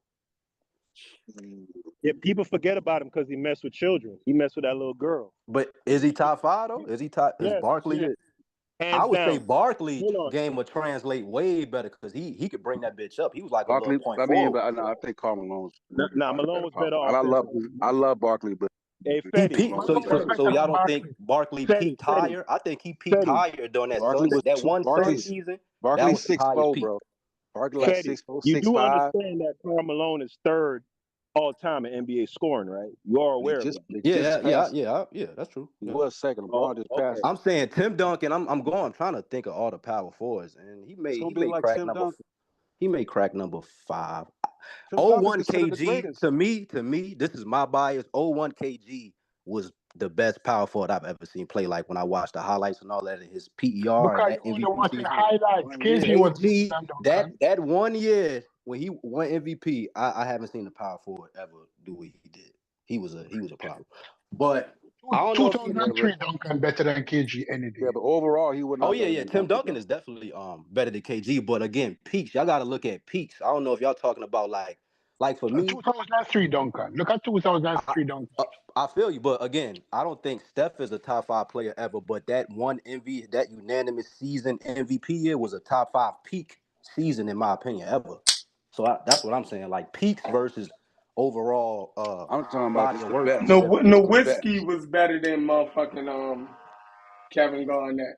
Yeah, people forget about him because he messed with children. He messed with that little girl. But is he top 5 though? Is he top? Is Barkley? Yes. I would say Barkley Hold on. game would translate way better because he could bring that bitch up. He was like Barkley, a little point forward. I think Karl Malone's. Malone was better off. I love Barkley, but hey, he Fetty, peaked. So y'all don't think Barkley peaked higher? I think he peaked higher during that one Sun season. Barkley's 6'4", bro. Barkley like 6'4", 6'5". You do understand that Karl Malone is third all time in NBA scoring, right? You are aware of that. Yeah, that's true. He was second. LeBron just passed. I'm saying Tim Duncan. I'm trying to think of all the power forwards, and he may like crack Tim number. Duncan. He may crack number 5. Tim 01 Duncan's KG to me, this is my bias. 01 KG was the best power forward I've ever seen play. Like when I watched the highlights and all that, and his PER and Because that you MVP watching season. highlights. KG was KG, that 1 year when he won MVP, I haven't seen the power forward ever do what he did. He was a problem. But I don't know if he 2003 Duncan better than KG any day. Yeah, but overall he would not. Oh yeah. Tim Duncan is definitely better than KG. But again, peaks. Y'all got to look at peaks. I don't know if y'all talking about like for me. 2003 Duncan. Look at 2003 Duncan. I feel you, but again, I don't think Steph is a top 5 player ever. But that one that unanimous season MVP year was a top 5 peak season in my opinion ever. So that's what I'm saying. Like peaks versus overall. I'm talking about just the best. Nowitzki was better than motherfucking Kevin Garnett.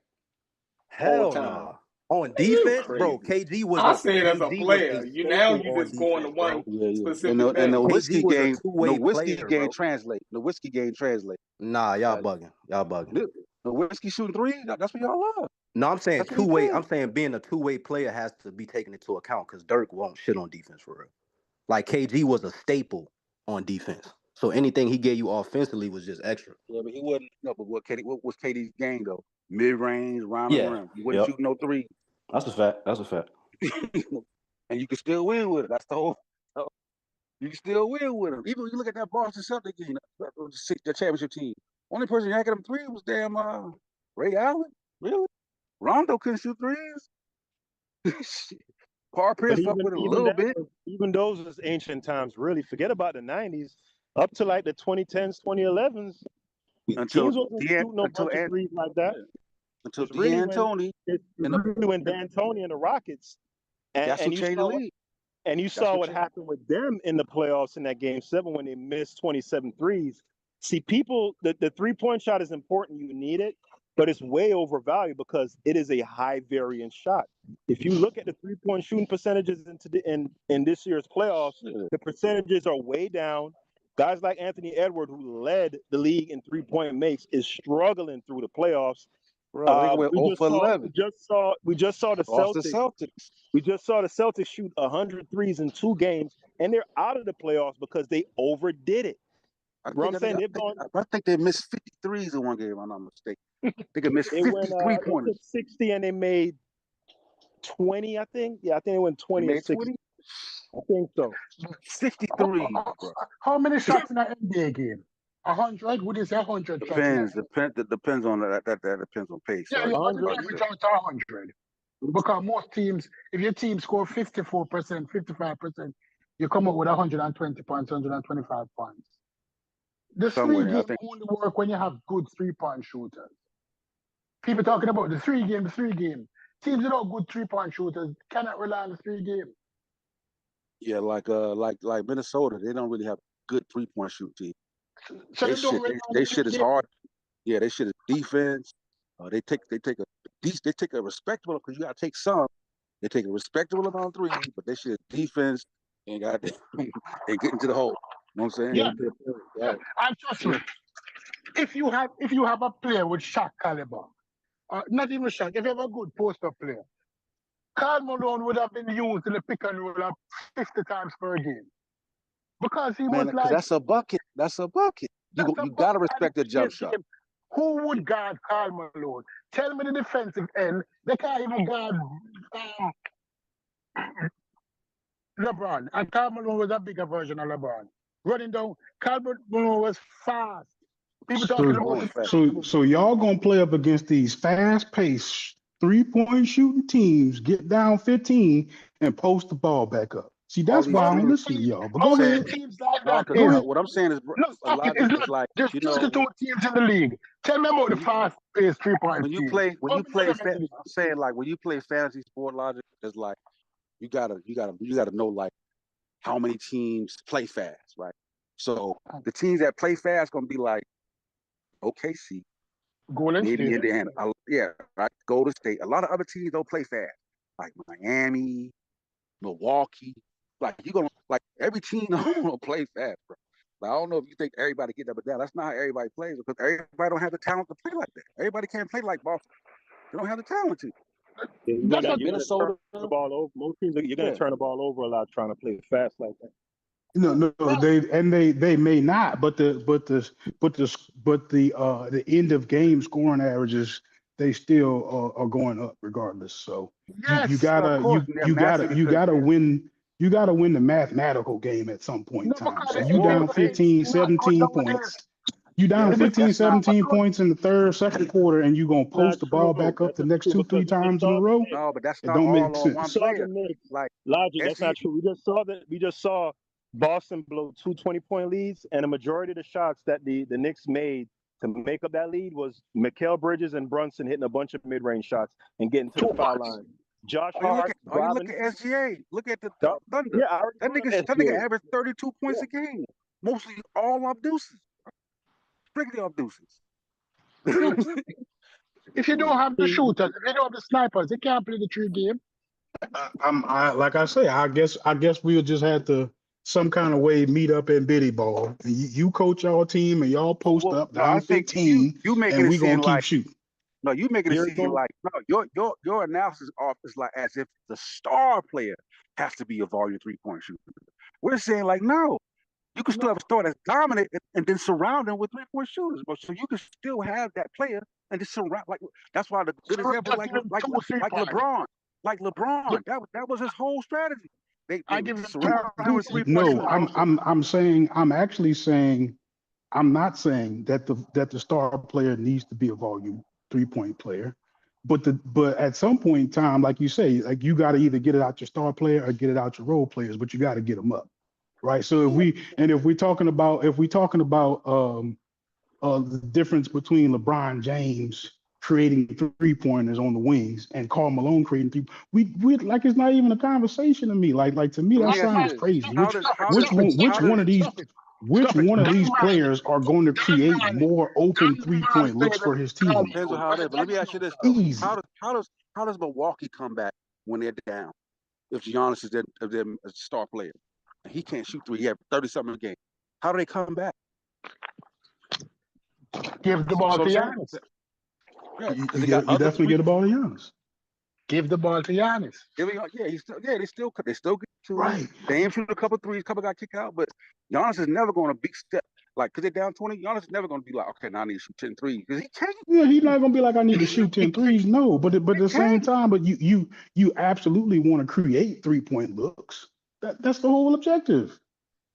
Hell no. Nah. On defense, bro, KG was. I say it as a player. You just going to one specific. And the whiskey game, game translate. The whiskey game translate. Nah, y'all bugging. The whiskey shooting three. That's what y'all love. No, I'm saying two-way. I'm saying being a two-way player has to be taken into account because Dirk won't shit on defense for real. Like KG was a staple on defense, so anything he gave you offensively was just extra. Yeah, but he wasn't. No, but what was KD's game though? Mid-range, round the rim. He wasn't shooting no three. That's a fact. And you can still win with it. That's the whole. You can still win with him. Even when you look at that Boston Celtics game, the championship team. Only person yanking them three was damn Ray Allen. Really? Rondo couldn't shoot threes. Paul Pierce fucked with it a little bit. Even those was ancient times. Really, forget about the 90s. Up to like the 2010s, 2011s. Until threes like that. Until D'Antoni. When D'Antoni and the Rockets. That's who changed the league. And you saw what happened with them in the playoffs in that game 7 when they missed 27 threes. See, people, the three-point shot is important. You need it, but it's way overvalued because it is a high variance shot. If you look at the three-point shooting percentages in this year's playoffs, the percentages are way down. Guys like Anthony Edwards, who led the league in three-point makes, is struggling through the playoffs. Bro, we just saw the Celtics. We just saw the Celtics shoot 100 threes in 2 games, and they're out of the playoffs because they overdid it. I think they missed 53s in one game, if I'm not mistaken. They could miss 53 pointers. 60 and they made 20, I think. Yeah, I think they went 20 and 60. I think so. 63. How many shots in an NBA game? 100? Would you say 100? Depends on that. That depends on pace. Yeah, 100. Because most teams, if your team score 54%, 55%, you come up with 120 points, 125 points. The three game only work when you have good 3-point shooters. People talking about the three game. Teams without good 3-point shooters cannot rely on the 3 game. Yeah, like Minnesota, they don't really have good 3-point shoot team. So they shit is hard. Yeah, they shit is defense. They take a respectable, because you gotta take some. They take a respectable amount of threes, but they shit is defense and got they get into the hole. You know what I'm saying? Yeah. And trust me, if you have a player with Shaq caliber, not even Shaq, if you have a good poster player, Karl Malone would have been used in the pick and roll 50 times per game. Because he was like... That's a bucket. You got to respect the jump shot. Who would guard Karl Malone? Tell me the defensive end. They can't even guard LeBron. And Karl Malone was a bigger version of LeBron. Running down, Karl Malone was fast. People talking about so y'all gonna play up against these fast-paced 3-point shooting teams, get down 15 and post the ball back up. See, that's why I'm listening to y'all. But go ahead. Teams like that. What I'm saying is, there's the 2 teams in the league. Tell me about the fast-paced 3-point when you play, I'm saying like when you play fantasy sport logic, it's like you gotta know like how many teams play fast, right? So the teams that play fast gonna be like OKC, maybe Indiana, right? Golden State. A lot of other teams don't play fast, like Miami, Milwaukee. Like you gonna every team don't play fast, bro. Like, I don't know if you think everybody get that, but that's not how everybody plays, because everybody don't have the talent to play like that. Everybody can't play like Boston. They don't have the talent to. You're gonna turn the ball over. Most teams, you're gonna turn the ball over a lot trying to play fast like that. No, they may not, but the end of game scoring averages, they still are going up regardless. So you gotta win You got to win the mathematical game at some point in No, time. because So you down 15, 17 points. You down 15, 17 points in the second quarter, and you going to post the ball back up the next 2-3 times in a row? No, but that's It not don't all make on one sense. Saw the player. Knicks. Like Logic, that's SC not true. We just saw Boston blow 2 20-point leads, and a majority of the shots that the Knicks made to make up that lead was Mikal Bridges and Brunson hitting a bunch of mid-range shots and getting to the foul line. Josh Hart, you look at SGA. Look at the Thunder. Yeah, I That already nigga averaged 32 points a game. Mostly all off deuces. Strictly off deuces. if you don't have the shooters, if you don't have the snipers, they can't play the 3 game. Like I say, I guess we'll just have to some kind of way meet up in Biddy Ball. And you coach y'all team and y'all post up No, I down think 15, you making and it we seem gonna keep like shooting. no, you making it seem like no. Your analysis off is like as if the star player has to be a volume 3-point shooter. We're saying like no, you can still have a star that's dominant and then surround them with 3-point shooters, but so you can still have that player and just surround like that's why the good example like LeBron. Like LeBron, that was his whole strategy. They surround him with 3-point shooters. I'm actually saying I'm not saying that the star player needs to be a volume 3-point player, but at some point in time, like you say, like you got to either get it out your star player or get it out your role players, but you got to get them up, right? So if we're talking about the difference between LeBron James creating 3-pointers on the wings and Karl Malone creating people, we like it's not even a conversation to me. Like to me that sounds crazy. Which one of these players are going to create more open 3-point looks for his team? Depends on how they. But let me ask you this: though. Easy. How does Milwaukee come back when they're down? If Giannis is their star player, and he can't shoot 3, he had 30-something a game. How do they come back? Give the ball to Giannis. You definitely get the ball to Giannis. Give the ball to Giannis. They still get to right. They aim shoot a couple threes, couple got kicked out, but Giannis is never going to big step like because they're down 20. Giannis is never going to be like, okay, now I need to shoot 10 threes because he can't. Yeah, he's not going to be like I need to shoot 10 threes. No, but at the same time, but you absolutely want to create 3-point looks. That's the whole objective.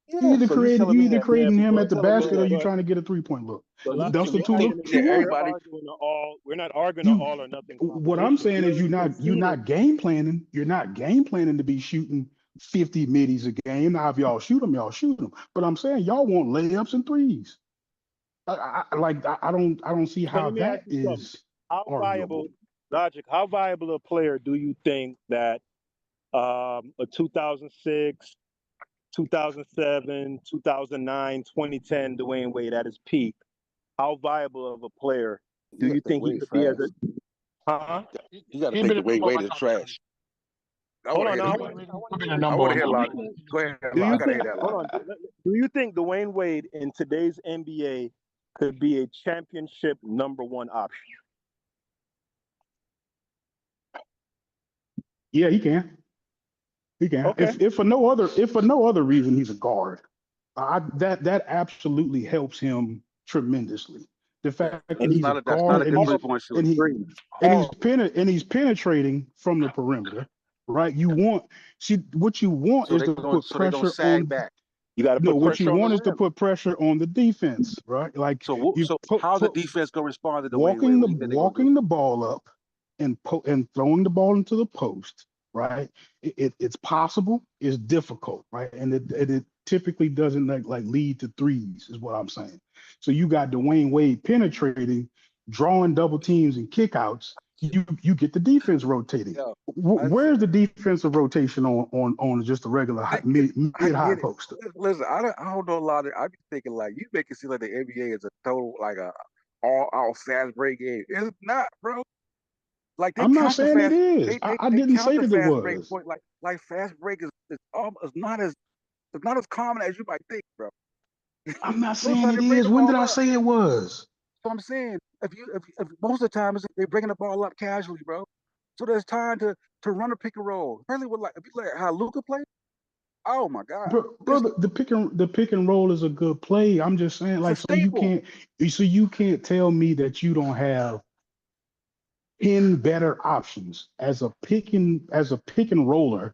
You either creating him at the basket or you trying to get a 3-point look. That's the two looks you want. We're not arguing an all or nothing. What I'm saying is you're not game planning. You're not game planning to be shooting 50 middies a game. Now if y'all shoot them. But I'm saying y'all want layups and threes. I don't see how that is viable. Logic. How viable a player do you think that a 2006, 2007, 2009, 2010 Dwayne Wade at his peak? How viable of a player do you think he could be as a? You got to take Dwayne Wade as trash. Hold on. I want to hear Logic. Go ahead. Do you think Dwayne Wade in today's NBA could be a championship #1 option? Yeah, he can. He can. Okay. If for no other reason, he's a guard. That absolutely helps him tremendously. The fact that he's a guard and he's penetrating from the perimeter, right? What you want is to put pressure on back. You got to put what you want is to put pressure on the defense, right? Like how's the defense going to respond to the walking the ball up and throwing the ball into the post, right? It's possible, it's difficult, right? And it typically doesn't like lead to threes, is what I'm saying. So you got Dwayne Wade penetrating, drawing double teams and kickouts. You get the defense rotating. Where's the defensive rotation on just a regular mid-high post? Listen, I don't know a lot of. I be thinking like you make it seem like the NBA is a total like a all-out fast break game. It's not, bro. Like I'm not saying it is. I didn't say that it was. Like fast break is not as common as you might think, bro. I'm not saying it is. When did I say it was? So I'm saying if most of the time they're bringing the ball up casually, bro. So there's time to run a pick and roll. Apparently, if you like how Luka played, oh my God, bro, the pick and roll is a good play. I'm just saying, like, so you can't tell me that you don't have 10 better options as a pick and roller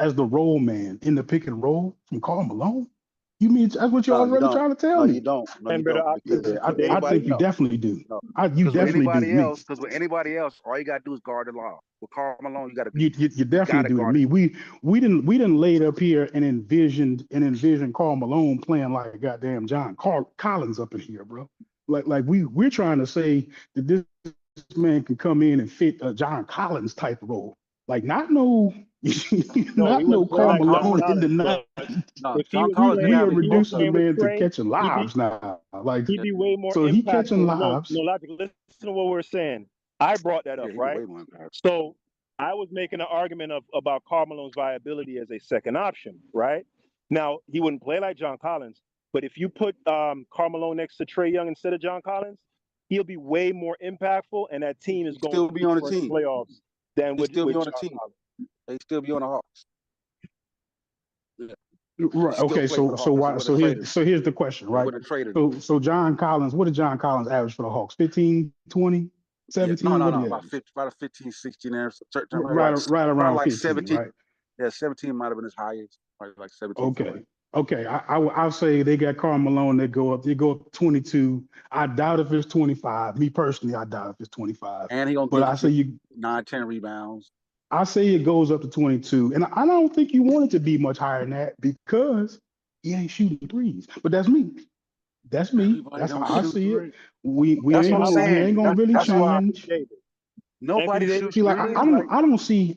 as the roll man in the pick and roll from Karl Malone? You mean that's what you're No, you already don't. trying to tell No, me? you don't. No, you And brother, don't. Yeah, to I David, think you No. definitely do. No. You Because with definitely do to anybody me. else, all you gotta do is guard the law. With Karl Malone, you gotta You definitely gotta do to guard me. We didn't laid up here and envisioned Karl Malone playing like goddamn John Collins up in here, bro. Like we're trying to say that this man can come in and fit a John Collins type role. Like not no no, he not no wouldn't play Karl John like John Malone Collins. in the Collins, night. but No, if he John was Collins can We playing, are average if he was close reducing to the playing with man to Trey, catching he'd be lives now. Like way more so he catching impactful. No, lives. Logic, listen to what we're saying. I brought that yeah, up, he'd be right? way more impactful. So I was making an argument about Karl Malone's viability as a second option, right? Now he wouldn't play like John Collins, but if you put Karl Malone next to Trey Young instead of John Collins, he'll be way more impactful, and that team is He'd going still to be on the for the team. playoffs than He'd with still be on the John team. Collins. He'd still be on the Hawks. Yeah. Right. Still Okay. play for the So Hawks. He why? wouldn't have traded. So here's the question, He right? wouldn't have traded. So John Collins, what did John Collins average for the Hawks? 15, 20, Yeah, 17? no, What did he about average? about a 15, 16 there. Right around Like 15, 17. right? Yeah, 17 might have been his highest. Like 17. Okay. Okay. I'll say they got Karl Malone. They go up 22. I doubt if it's 25. Me personally, I doubt if it's 25. And he gonna But give I say you 9, 10 rebounds. I say it goes up to 22. And I don't think you want it to be much higher than that because he ain't shooting threes. But that's me. That's me. Everybody That's don't how I shoot see it. three. We That's ain't what I'm gonna saying. really That's why change. David. nobody Anthony Davis shoots See, like threes.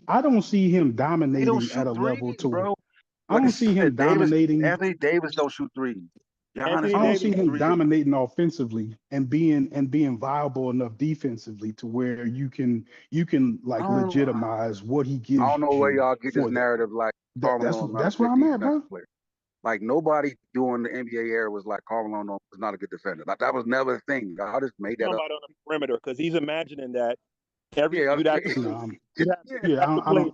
I don't see him They don't dominating shoot at a threes, level to bro. I Like I don't see him said, dominating. Anthony Davis don't shoot threes. Giannis Anthony I don't don't see Davis, shoot him threes. dominating offensively and being viable enough defensively to where you can I like don't, legitimize what he I gives don't know where you y'all get this for that. narrative like Karl Malone not a That's where good I'm at, bro. defensive player. Like nobody during the NBA era was like Karl Malone was not a good defender. Like, that was never a thing. I just made that talking up. about on the perimeter because he's imagining that Yeah, you'd have to No, play, you'd have to, yeah. you'd have to play.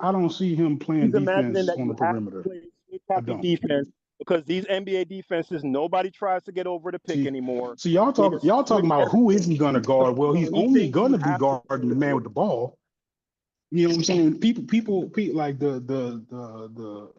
I don't see him playing He's imagining defense that on you the have to perimeter. play switch I copy don't. defense because these NBA defenses, nobody tries to get over the pick anymore. See y'all They just talking switch about who everything. is he gonna guard? Well, he's So he only thinks you gonna be have to guarding the man with the ball. You know what I'm saying? People like the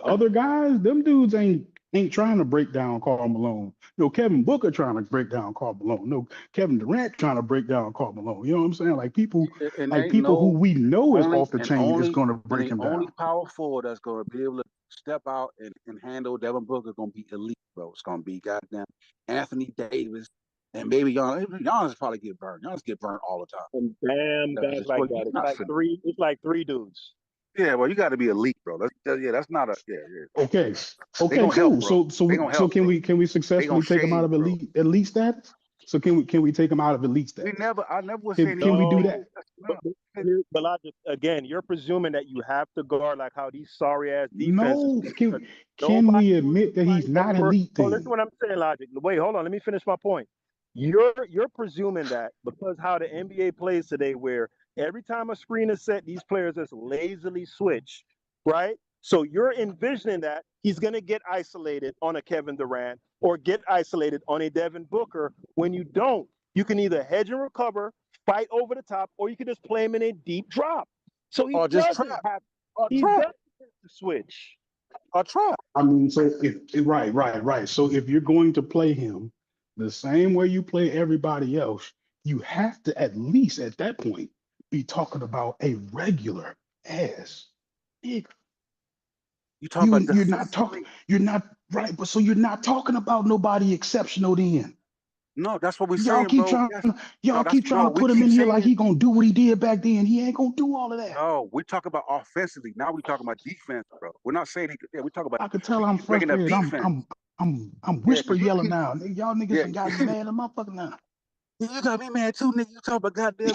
other guys, them dudes ain't trying to break down Karl Malone. No, Kevin Booker trying to break down Karl Malone. No, Kevin Durant trying to break down Karl Malone. You know what I'm saying? Like people And ain't who we know is off the chain is only gonna and break the him only down. power forward that's gonna be able to step out and handle Devin Booker is gonna be elite, bro. It's gonna be goddamn Anthony Davis and maybe Giannis. Giannis probably get burned. Giannis get burned all the time. And damn guys It's like what that. he's It's not like finna. three. It's like three dudes. Yeah, well, you got to be elite, bro. That's not a yeah. Okay, They okay, gonna help, cool. bro. So They gonna help, can bro. we They successfully gonna take him out shade, of bro. elite status? So can we take him out of elite status? I never was saying Can we do that? But Logic, again, you're presuming that you have to guard like how these sorry ass defenses. No, because can nobody we will admit that he's fight not over. elite Oh, listen then? what I'm saying, Logic. Wait, hold on. Let me finish my point. You're presuming that because how the NBA plays today, where every time a screen is set, these players just lazily switch, right? So you're envisioning that he's going to get isolated on a Kevin Durant or get isolated on a Devin Booker. When you don't, you can either hedge and recover, fight over the top, or you can just play him in a deep drop. So he Or just doesn't trap. have Or he trap. doesn't have to switch. Or trap. I mean, so right. So if you're going to play him the same way you play everybody else, you have to at least at that point be talking about a regular ass nigga. You talking about You're not defensively? you're not right, but so you're not talking about nobody exceptional then. No, that's what we're Y'all saying, keep bro. trying Yes. y'all No, keep trying to we put him keep in here like saying he gonna do what he did back then. He ain't gonna do all of that. no. We talk about offensively. Now we talking about defense, bro. We're not saying he. Yeah, we talk about I could tell I'm breaking up frustrated. defense. I'm Yeah, whisper yelling now. Nigga, y'all niggas yeah. done got me mad as a motherfucker now. You got me mad too, nigga. You talking about goddamn.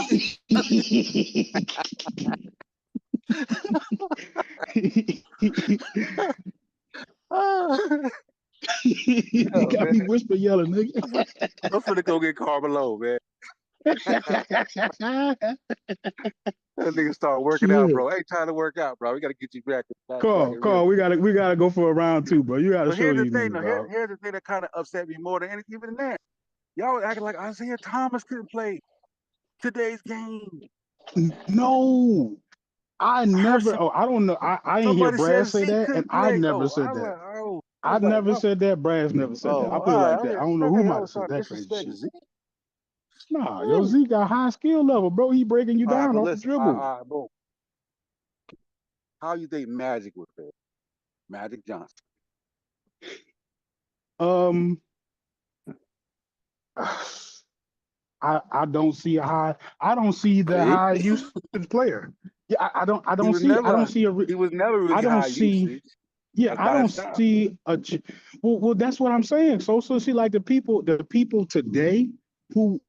You got man. me whisper yelling, nigga. I'm finna go get Karl Malone, man. That nigga start working out, bro. Ain't time to work out, bro. We gotta get you back. Carl, we gotta go for a round two, bro. You gotta But show here's the these thing, niggas, though. dog. Here's the thing that kind of upset me more than anything, even that. Y'all was acting like Isaiah Thomas couldn't play today's game. No, I never. Oh, I don't know. I ain't hear Somebody said Brad say Zeke that, and couldn't I play. never Oh, said I'm that. like, oh, I I was like, never no. said that. Brad's never said that. Oh, I'll all put it right. like that. I don't know who Okay, might y'all have said trying to that crazy disrespect shit. Zeke. Nah, yo, Zeke got high skill level, bro. He breaking you All right, down but off the listen, all dribble. right, boom. How you think Magic would fare? Magic Johnson. Um, I don't see a high. I don't see the See? high usage player. Yeah, I don't. I He don't was see. I don't never see a. he was never I really don't high see. usage. Yeah, That's I not don't his style. see well, that's what I'm saying. So see, like the people today who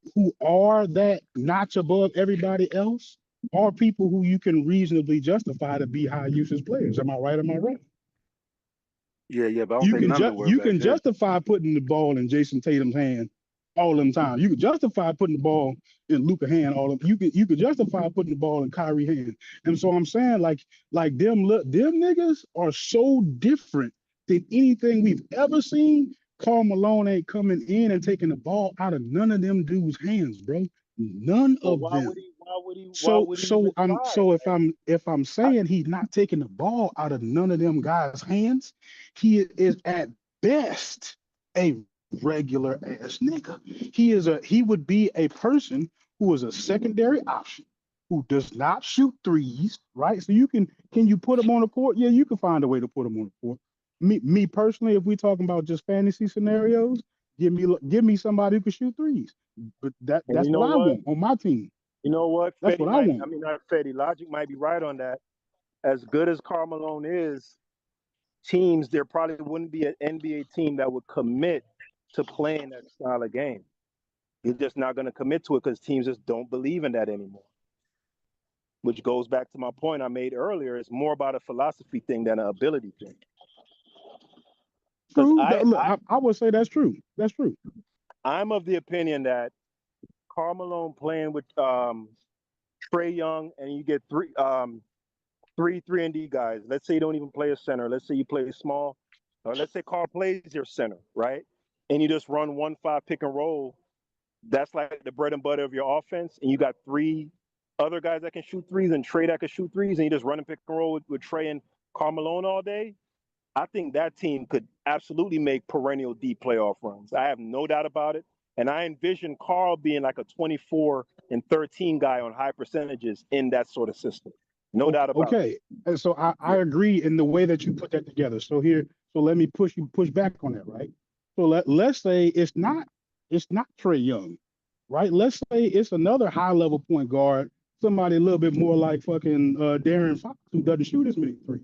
are that notch above everybody else are people who you can reasonably justify to be high usage players. Am I right? Am I right? Yeah, but I don't think none of them were You back can then. justify putting the ball in Jason Tatum's hand all them times. You could justify putting the ball in Luka hand all of you could justify putting the ball in Kyrie hand. And so I'm saying like them niggas are so different than anything we've ever seen. Karl Malone ain't coming in and taking the ball out of none of them dudes' hands, bro. None Well, of them. why would he even try it? If I'm saying he's not taking the ball out of none of them guys' hands, he is at best a regular ass nigga. He would be a person who is a secondary option who does not shoot threes, right? So can you put him on the court? Yeah, you can find a way to put him on the court. Me personally, if we're talking about just fantasy scenarios, give me somebody who can shoot threes. But And that's you what know I what? want on my team. You know what? That's what I want. Not Fetty, Logic might be right on that. As good as Karl Malone is, there probably wouldn't be an NBA team that would commit to playing that style of game. You're just not going to commit to it because teams just don't believe in that anymore. Which goes back to my point I made earlier. It's more about a philosophy thing than an ability thing. True. I would say that's true. That's true. I'm of the opinion that Karl Malone playing with Trae Young and you get three 3-and-D guys. Let's say you don't even play a center. Let's say you play small. Or let's say Karl plays your center, right? And you just run 1-5 pick and roll. That's like the bread and butter of your offense. And you got 3 other guys that can shoot threes and Trae that can shoot threes. And you just run and pick and roll with Trae and Karl Malone all day. I think that team could absolutely make perennial deep playoff runs. I have no doubt about it. And I envision Karl being like a 24 and 13 guy on high percentages in that sort of system. No doubt about it. Okay. And so I agree in the way that you put that together. So let me push back on that, right? So let's say it's not Trae Young, right? Let's say it's another high level point guard, somebody a little bit more like fucking Darren Fox who doesn't shoot as many threes.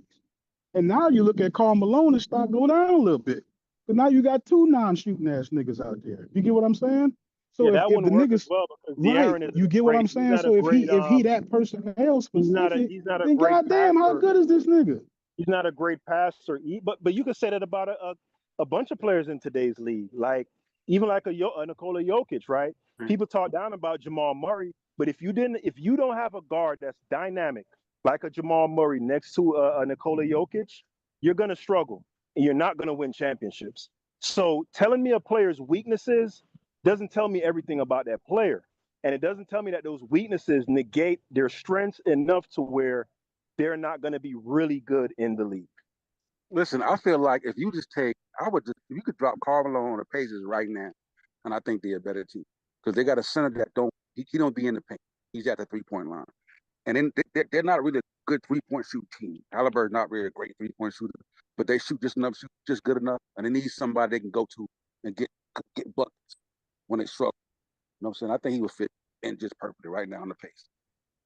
And now you look at Karl Malone and start going down a little bit. But now you got 2 non-shooting ass niggas out there. You get what I'm saying? So Yeah, that if the wouldn't work as niggas well because right, De'Aaron is you get what I'm saying? So if he that personnel specific, he's not a then great goddamn, how passer. good is this nigga? He's not a great passer, but you can say that about a bunch of players in today's league, like even like a Nikola Jokic, right? People talk down about Jamal Murray, but if you don't have a guard that's dynamic like a Jamal Murray next to a Nikola Jokic, you're gonna struggle and you're not gonna win championships. So telling me a player's weaknesses doesn't tell me everything about that player, and it doesn't tell me that those weaknesses negate their strengths enough to where they're not going to be really good in the league. Listen, I feel like if you just if you could drop Karl Malone on the Pacers right now, and I think they're a better team because they got a center that he don't be in the paint. He's at the 3-point line, and then they're not really a good 3-point shoot team. Halliburton's not really a great 3-point shooter, but they shoot just good enough, and they need somebody they can go to and get buckets when they struggle. You know what I'm saying? I think he would fit in just perfectly right now on the Pacers.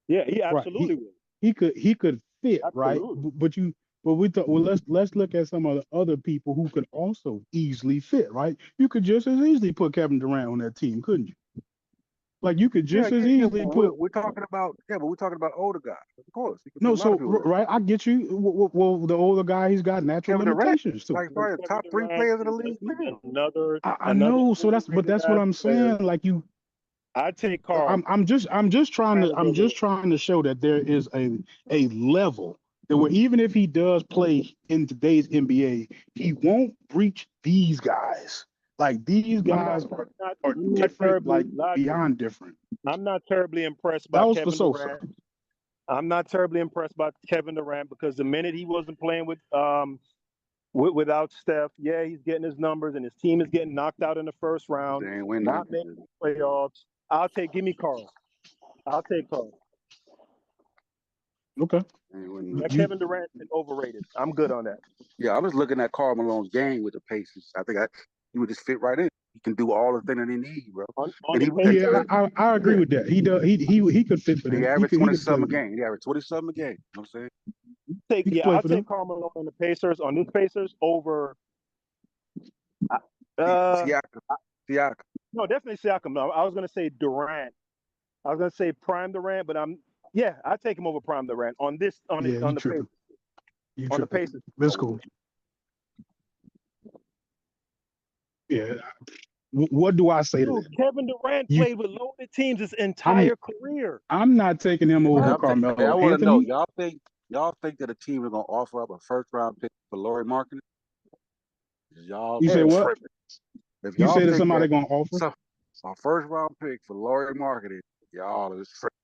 Yeah, he absolutely would. He could fit, absolutely. Right? But we thought, well, let's look at some of the other people who could also easily fit, right? You could just as easily put Kevin Durant on that team, couldn't you? Like you could just as easily put. We're talking about but we're talking about older guys, of course. No, so right, I get you. Well, the older guy, he's got natural limitations too. Like probably the top 3 players in the league. I know, so that's what I'm saying. Like you. I take Karl. I'm just trying to show that there is a level that where even if he does play in today's NBA, he won't breach these guys. Like these guys are different, like beyond different. I'm not terribly impressed by Kevin Durant. I'm not terribly impressed by Kevin Durant because the minute he wasn't playing without Steph, yeah, he's getting his numbers and his team is getting knocked out in the first round, They ain't win not nothing. making the playoffs. Give me Carl. I'll take Carl. Okay. They ain't win That nothing. Kevin Durant's been overrated. I'm good on that. Yeah, I was looking at Karl Malone's game with the Pacers. I think he would just fit right in. He can do all the things that they need, bro. On And the he Pacers, I agree with that. He does. He could fit for he them. averaged He 20 could play something a with them. game. He averaged 20 something a game. You know what I'm saying? He could play I'll for take them. Karl Malone on the Pacers on this Pacers over. Siakam. No, definitely Siakam. No, I was gonna say Durant. I was gonna say Prime Durant, but I take him over Prime Durant on the tripping. Pacers. On the Pacers. That's cool. Yeah. What do I say to Dude, that? Kevin Durant played with loaded teams his entire career. I'm not taking him over Carmelo. I want to know, Anthony? y'all think that a team is gonna offer up a first round pick for Lauri Markkanen? Y'all You say what? tripping. If You y'all say that think somebody gonna offer? A first round pick for Lauri Markkanen, y'all is tripping.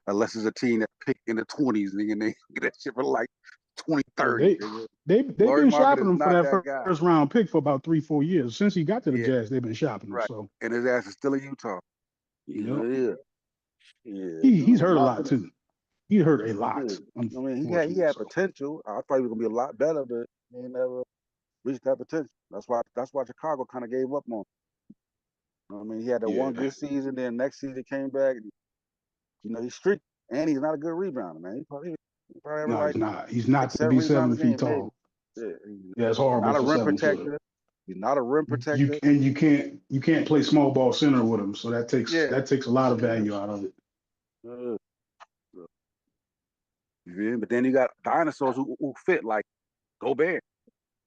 Unless it's a team that picked in the 20s, nigga, and they get that shit for like 2030. They've Lauri been Markkanen shopping is him for not that guy. first round pick for about 3-4 years. Since he got to the Jazz, they've been shopping him. Right. So And his ass is still in Utah. yep. Yeah. He's hurt a lot too. He hurt a lot. I mean, he had potential. I thought he was gonna be a lot better, but he never reached that potential. That's why Chicago kind of gave up on him. You know what I mean, he had that one good season, then next season came back. And, he's streaky, and he's not a good rebounder, man. He probably no, he's not. He's not to be 7 feet tall. Yeah, it's horrible. Not a for rim 7 protector. footer. He's not a rim protector. You can't play small ball center with him, so that takes a lot of value out of it. But then you got dinosaurs who fit like Gobert.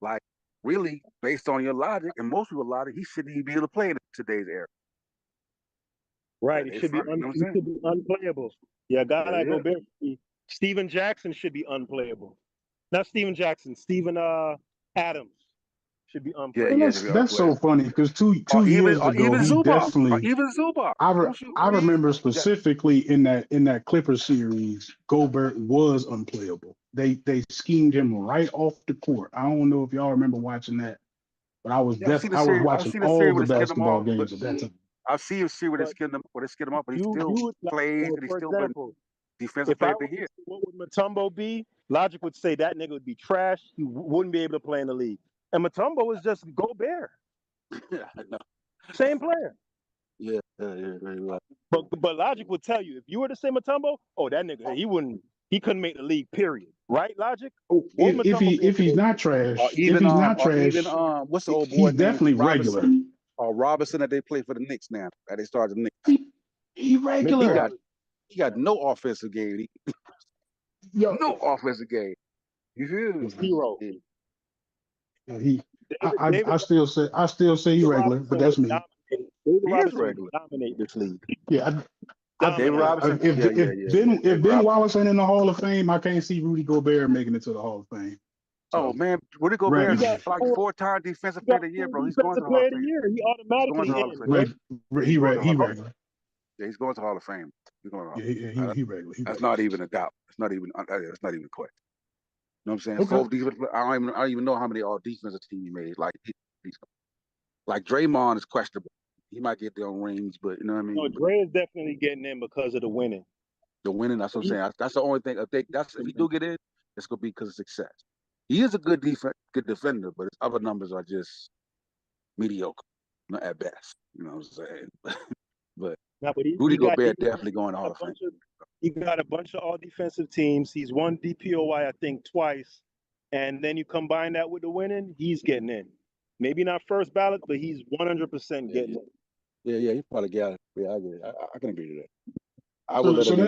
Like, really, based on your logic and most people's logic, he shouldn't even be able to play in today's era. Right, it should be unplayable. Yeah, a guy like Gobert, Steven Jackson should be unplayable. Not Steven Jackson, Steven Adams should be unplayable. That's so funny because two years ago he definitely even Zubac. I remember specifically in that Clippers series, Gobert was unplayable. They schemed him right off the court. I don't know if y'all remember watching that, but I was watching all the basketball games at that time. I've seen a series where they skimmed him up, but he still plays and he's still been defensive player of the year. What would Mutombo be? Logic would say that nigga would be trash. He wouldn't be able to play in the league. And Mutombo is just Gobert. Yeah, I know. Same player. Yeah. But Logic would tell you if you were to say Mutombo, that nigga he couldn't make the league. Period. Right, Logic? If he's not trash, what's the old boy? He's definitely regular. Robinson that they play for the Knicks now. That they started the Knicks. He regular. He got no offensive game. No offensive game. You feel zero. I still say he regular, but that's me. David Robinson dominate this league. Yeah. David Robinson. If Ben Wallace ain't in the Hall of Fame, I can't see Rudy Gobert making it to the Hall of Fame. Oh man, Rudy Gobert is like 4-time defensive player of the year, bro. He's going to the Hall of Fame. He automatically He regular. Yeah, he's going to the Hall of Fame. He's going to he regular. That's not even a doubt. It's not even a question. You know what I'm saying? Okay. I don't even know how many all defensive teams he made. Like Draymond is questionable. He might get their own rings, but you know what I mean. No, Dre is definitely getting in because of the winning. The winning, that's what I'm saying. That's the only thing. If he do get in, it's gonna be because of success. He is a good defender, but his other numbers are just mediocre, at best. You know what I'm saying? but Rudy Gobert definitely going to Hall of Fame. He got a bunch of all defensive teams. He's won DPOY, I think, twice. And then you combine that with the winning, he's getting in. Maybe not first ballot, but he's 100% getting in. Yeah, he probably got it. Yeah, I get it. I can agree to that. I would let him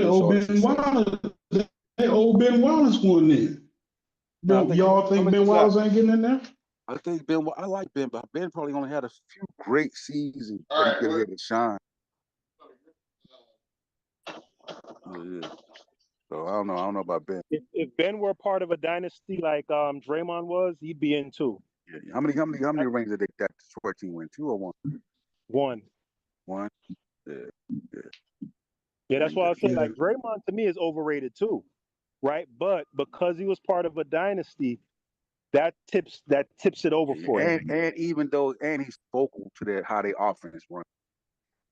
that old Ben Wallace won in. Y'all think Ben Wallace ain't getting in there? I think I like Ben, but Ben probably only had a few great seasons where he could hit and shine. Yeah. So I don't know about Ben. If Ben were part of a dynasty like Draymond was, he'd be in too. Yeah. How many rings did that Detroit team win? 2 or 1? 1. 1. Yeah. Yeah, that's why I say Yeah, like Draymond to me is overrated too, right? But because he was part of a dynasty, that tips it over for him. And even though he's vocal to their how they offense run.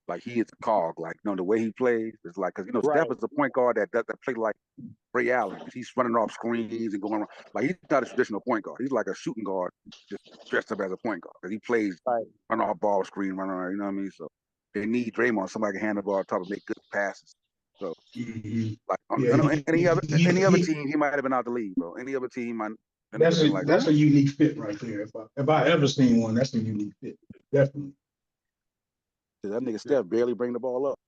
Like he is a cog. Like the way he plays is like because Right. Steph is a point guard that play like Ray Allen. He's running off screens and going around. Like he's not a traditional point guard. He's like a shooting guard, just dressed up as a point guard because he plays run off ball screen, run around. You know what I mean? So they need Draymond, somebody can hand the ball top and make good passes. So like any other team, he might have been out the league, bro. Any other team, that's a unique fit right there. If I ever seen one, that's a unique fit, definitely. That nigga Steph barely bring the ball up.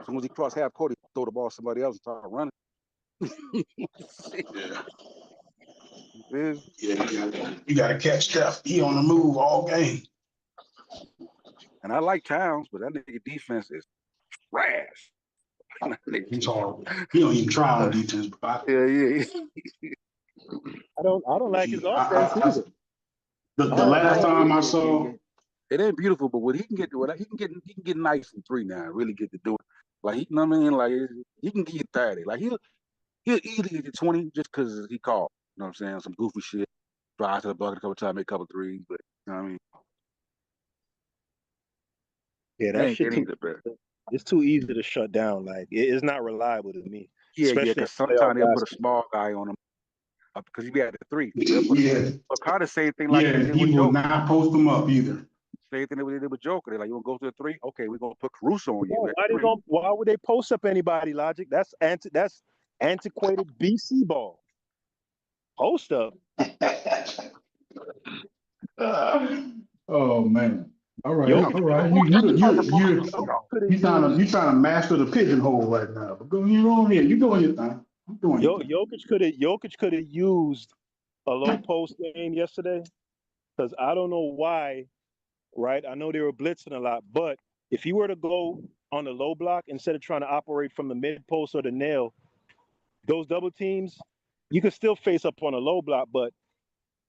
As soon as he cross half court, he throw the ball to somebody else and start running. You gotta catch Steph. He on the move all game. And I like Towns, but that nigga defense is trash. He's horrible. He don't even try on defense. Yeah. I don't like his offense either. The last time I saw, it ain't beautiful, but what he can get to it, he can get nice from 3 now. Really get to do it. Like you know what I mean? Like he can give you 30. Like he'll easily get you 20 just because he called. You know what I'm saying? Some goofy shit. Drive to the bucket a couple times, make a couple threes, but you know what I mean? Yeah, that shit it's too easy to shut down. Like it's not reliable to me. Yeah, because sometimes they'll put a small guy on him because he be at the 3. But kind of same thing like he will not post them up either. Same thing that we did with Joker. They're like, you want to go to the 3? Okay, we're gonna put Caruso on you. Why would they post up anybody, Logic? That's antiquated BC ball. Post up. Oh man. All right. You trying to master the pigeonhole right now. But you on here. You doing your thing. Jokic could have used a low post game yesterday because I don't know why. Right, I know they were blitzing a lot, but if he were to go on the low block instead of trying to operate from the mid post or the nail, those double teams, you could still face up on a low block, but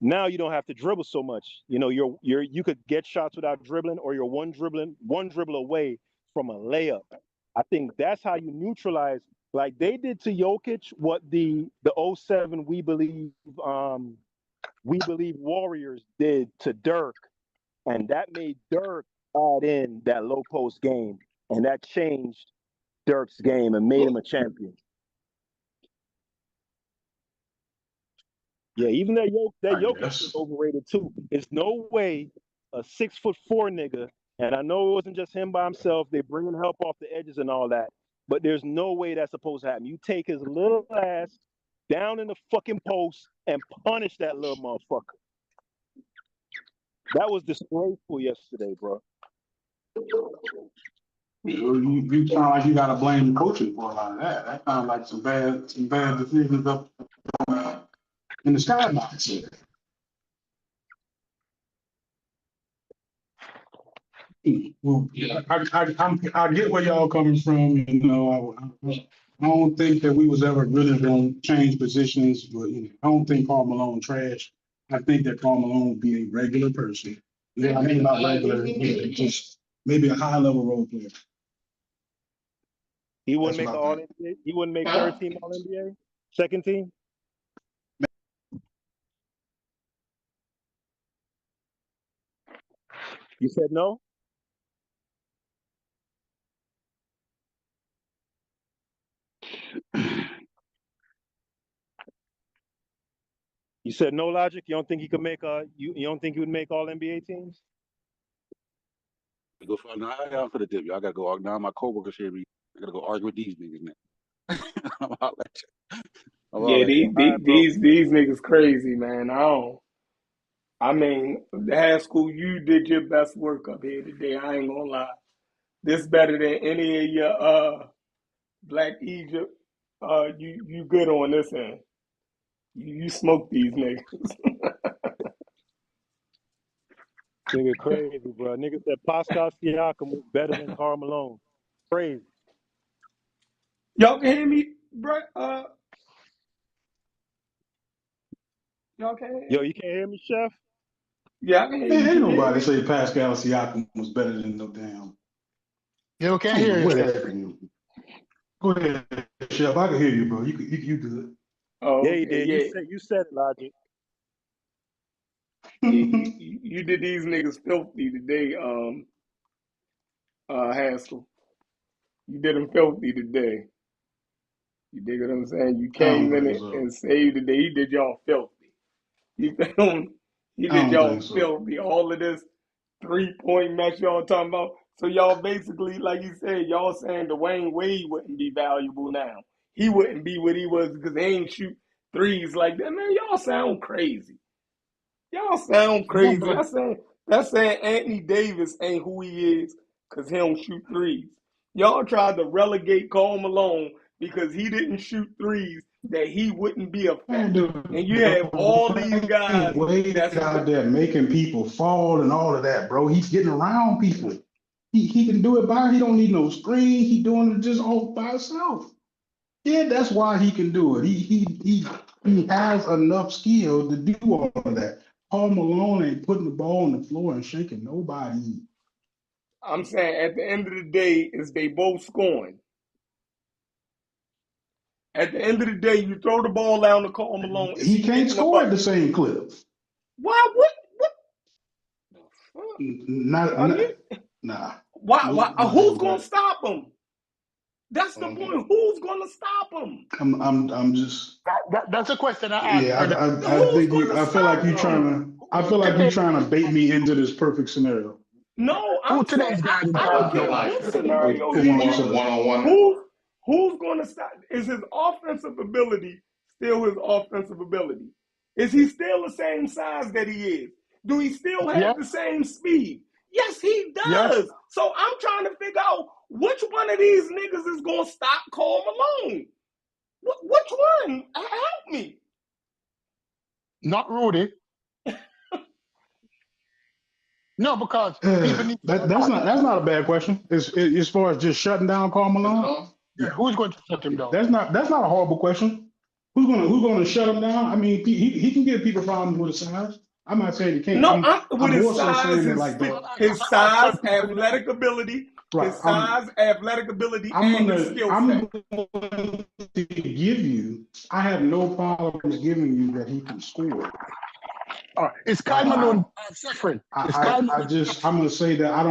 now you don't have to dribble so much. You know, you could get shots without dribbling, or you're one dribble away from a layup. I think that's how you neutralize, like they did to Jokic, what the 07 we believe Warriors did to Dirk, and that made Dirk add in that low post game, and that changed Dirk's game and made him a champion. Yeah, even that Jokic is overrated too. There's no way a 6'4" nigga, and I know it wasn't just him by himself. They're bringing help off the edges and all that, but there's no way that's supposed to happen. You take his little ass down in the fucking post and punish that little motherfucker. That was disgraceful yesterday, bro. You sound like you gotta blame coaching for a lot of that. That sounds like some bad decisions up in the skybox. Well, I get where y'all coming from. You know, I don't think that we was ever really going to change positions, but I don't think Karl Malone trash. I think that Karl Malone would be a regular person. Yeah, I mean not regular, just maybe a high level role player. He wouldn't make all NBA. He wouldn't make third team All NBA. Second team. You said no? You said no, Logic? You don't think he could make you don't think he would make all NBA teams? Go for I'm for the dip. I gotta go. Now my coworkers hear me. I gotta go argue with these niggas now. I'm out like these niggas crazy, man. I mean, the high school, you did your best work up here today. I ain't gonna lie. This better than any of your Black Egypt. You good on this end. You smoke these niggas. Nigga crazy, bro. Nigga said Pascal Siakam was better than Karl Malone. Crazy. Y'all can hear me, bro? Y'all can hear me? Yo, you can't hear me, Chef? Yeah, I can hear you. Ain't nobody say Pascal Siakam was better than no damn. Yo, can't hear you. Go ahead, Chef. I can hear you, bro. You good. Oh, Yeah, you okay, did. yeah. You said it, Logic. Yeah, you did these niggas filthy today, Haskell. You did them filthy today. You dig what I'm saying? You I don't came in think it so. and saved the day. He did y'all filthy. You feel me? He I did don't think y'all so. filthy. All of this 3-point mess y'all talking about. So y'all basically, like you said, y'all saying Dwayne Wade wouldn't be valuable now. He wouldn't be what he was because they ain't shoot threes like that. Man, y'all sound crazy. Y'all sound Yeah, crazy. but That's saying Anthony Davis ain't who he is because he don't shoot threes. Y'all tried to relegate Karl Malone because he didn't shoot threes that he wouldn't be a Man, threat. And you have all these guys Wade that's out there making people fall and all of that, bro. He's getting around people. He can do it he don't need no screen. He doing it just all by himself. Yeah, that's why he can do it. He has enough skill to do all of that. Paul Malone ain't putting the ball on the floor and shaking nobody. I'm saying at the end of the day, is they both scoring. At the end of the day, you throw the ball down to Karl Malone, is He he can't getting the score at the bucket? same clip. Why? What the fuck? Not, Are you? nah. Why? Nope, not Who's having gonna that. stop him? That's the point. Who's gonna stop him? I'm just that's a question I asked yeah. earlier. I Who's think gonna I feel like stop you trying him? to. I Who feel like you today? trying to bait me into this perfect scenario. No, Who I'm saying today's guy in I don't Karl care Malone? what scenario Come you on, use. sir. Who's gonna stop? Is his offensive ability still his offensive ability? Is he still the same size that he is? Do he still have the Yes, same speed? Yes, he yes. does. So I'm trying to figure out which one of these niggas is gonna stop Karl Malone. Which one? Help me. Not Rudy. No, because people need to know that. That's not a bad question. As far as just shutting down Karl Malone, Yeah, yeah, who's going to shut him yeah. down? That's not a horrible question. Who's gonna shut him down? I mean, he can give people problems with his size. I'm not saying he can't. No, I'm with I'm his more so size, saying that like So the his I ask size, certain people now. athletic ability, right. and his skill I'm set. going to give you. I have no problems giving you that he can score. Is Karl Right. Malone suffering? Is Karl Malone I'm going to say that I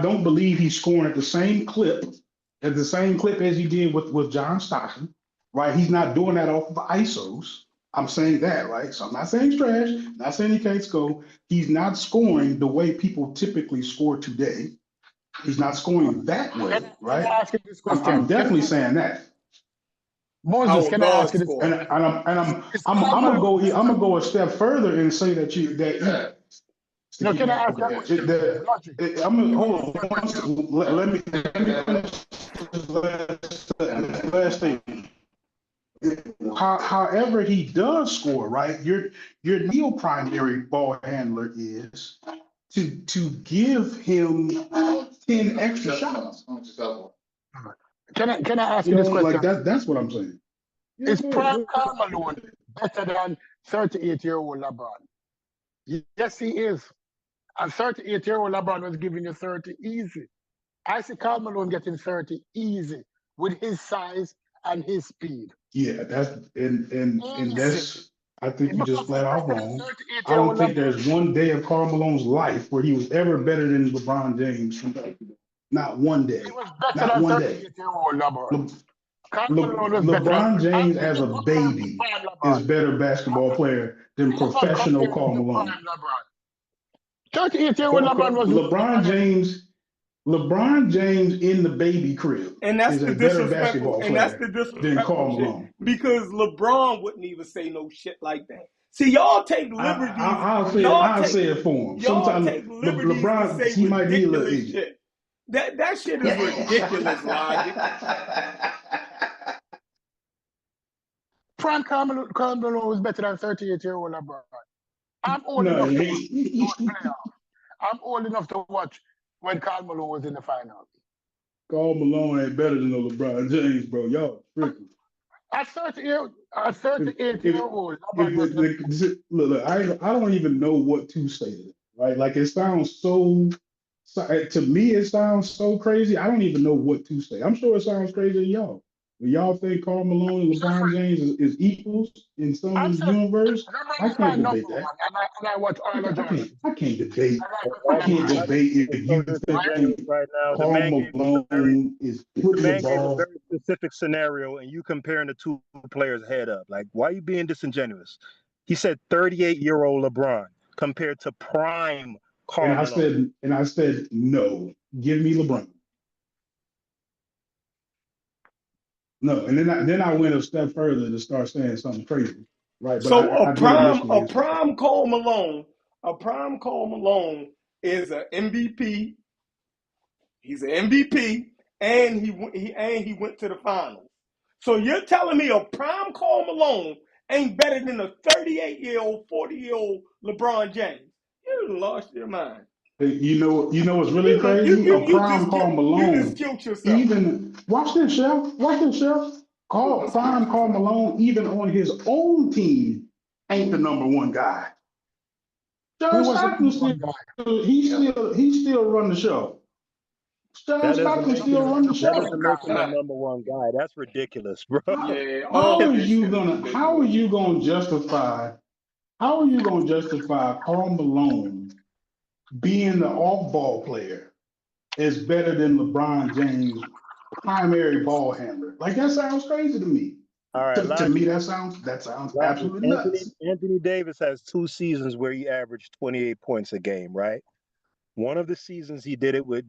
don't believe he's scoring at the same clip as he did with John Stockton. Right. He's not doing that off of ISOs. I'm saying that, right? So I'm not saying he's trash, not saying he can't score. He's not scoring the way people typically score today. He's not scoring that way, Can I right? ask you this I'm question? definitely saying that. How Moses, a can I ask guard you this score? question? Is Karl I'm gonna Malone go. I'm better? gonna go a step further and say that to No, keep can I ask okay. that question? Logic. I'm gonna Can I hold ask that on. question? Let me finish this last statement. However, he does score, right? Your Neil primary ball handler is to give him 10 extra shots. Can I ask You you know, this like question? that's what I'm saying. Yeah, Is go ahead. Prime Karl Malone better than 38-year-old LeBron? Yes, he is. And 38-year-old LeBron was giving you 30 easy. I see Karl Malone getting 30 easy with his size and his speed. Yeah, that's and Easy. that's I think you just Because he's flat out better than wrong. I don't 38-year-old think LeBron. there's one day of Karl Malone's life where he was ever better than LeBron James. Not one day. He was better Not than one day. 38-year-old LeBron. Le, Karl Malone was better than. LeBron I'm James giving as you a prime baby LeBron. is better basketball player than I'm not professional comparing him Karl to Malone. prime LeBron. 38-year-old LeBron was LeBron James in the baby crib And that's is the a better disrespectful, basketball and that's the player than disrespectful Karl shit. Malone. Because LeBron wouldn't even say no shit like that. See, y'all take liberties. I'll say it for him. Y'all Sometimes take liberties to LeBron, say he might be a little ridiculous ignorant. shit. That shit is ridiculous, Logic. Prime Karl Malone was better than 38-year-old LeBron. I'm old No, enough to watch those playoffs. I'm old enough to watch when Karl Malone was in the finals. Karl Malone ain't better than no LeBron James, bro. Y'all tripping. At 38-year-old, Look, I don't even know what to say to that, right? Like it sounds to me, it sounds so crazy. I don't even know what to say. I'm sure it sounds crazy to y'all. When y'all think Karl Malone and LeBron James is equals in I'm someone's saying universe, LeBron I is my can't number debate that. one, and I watch all of Jordan. I can't debate. I like Why I all of you, can't mine. why debate you if being so you disingenuous think right now? Karl Malone is putting the The man gave a ball. very specific scenario, and you comparing the two players head up. Like, why are you being disingenuous? He said 38-year-old LeBron compared to prime Karl Malone. And I said no. Give me LeBron. No, and then I went a step further to start saying something crazy, right? But So I did initially a answer the question. prime Karl Malone is an MVP. He's an MVP, and he went to the finals. So you're telling me a prime Karl Malone ain't better than a 38-year-old, 40-year-old LeBron James? You lost your mind. You know what's really crazy? A prime Karl You just Malone, killed yourself. even watch this, Chef. Watch this, Chef. Prime Karl Malone, even on his own team, ain't the number one guy. John Stockton he still run the show. John That doesn't Stockton make still him. run the That show. doesn't make him the number one guy. That's ridiculous, bro. Yeah, all of this shit is ridiculous. How are you gonna justify Karl Malone being the off-ball player is better than LeBron James' primary ball handler? Like that sounds crazy to me. All right, To me, Logic. that sounds Logic. absolutely nuts. Anthony Davis has 2 seasons where he averaged 28 points a game, right? One of the seasons he did it with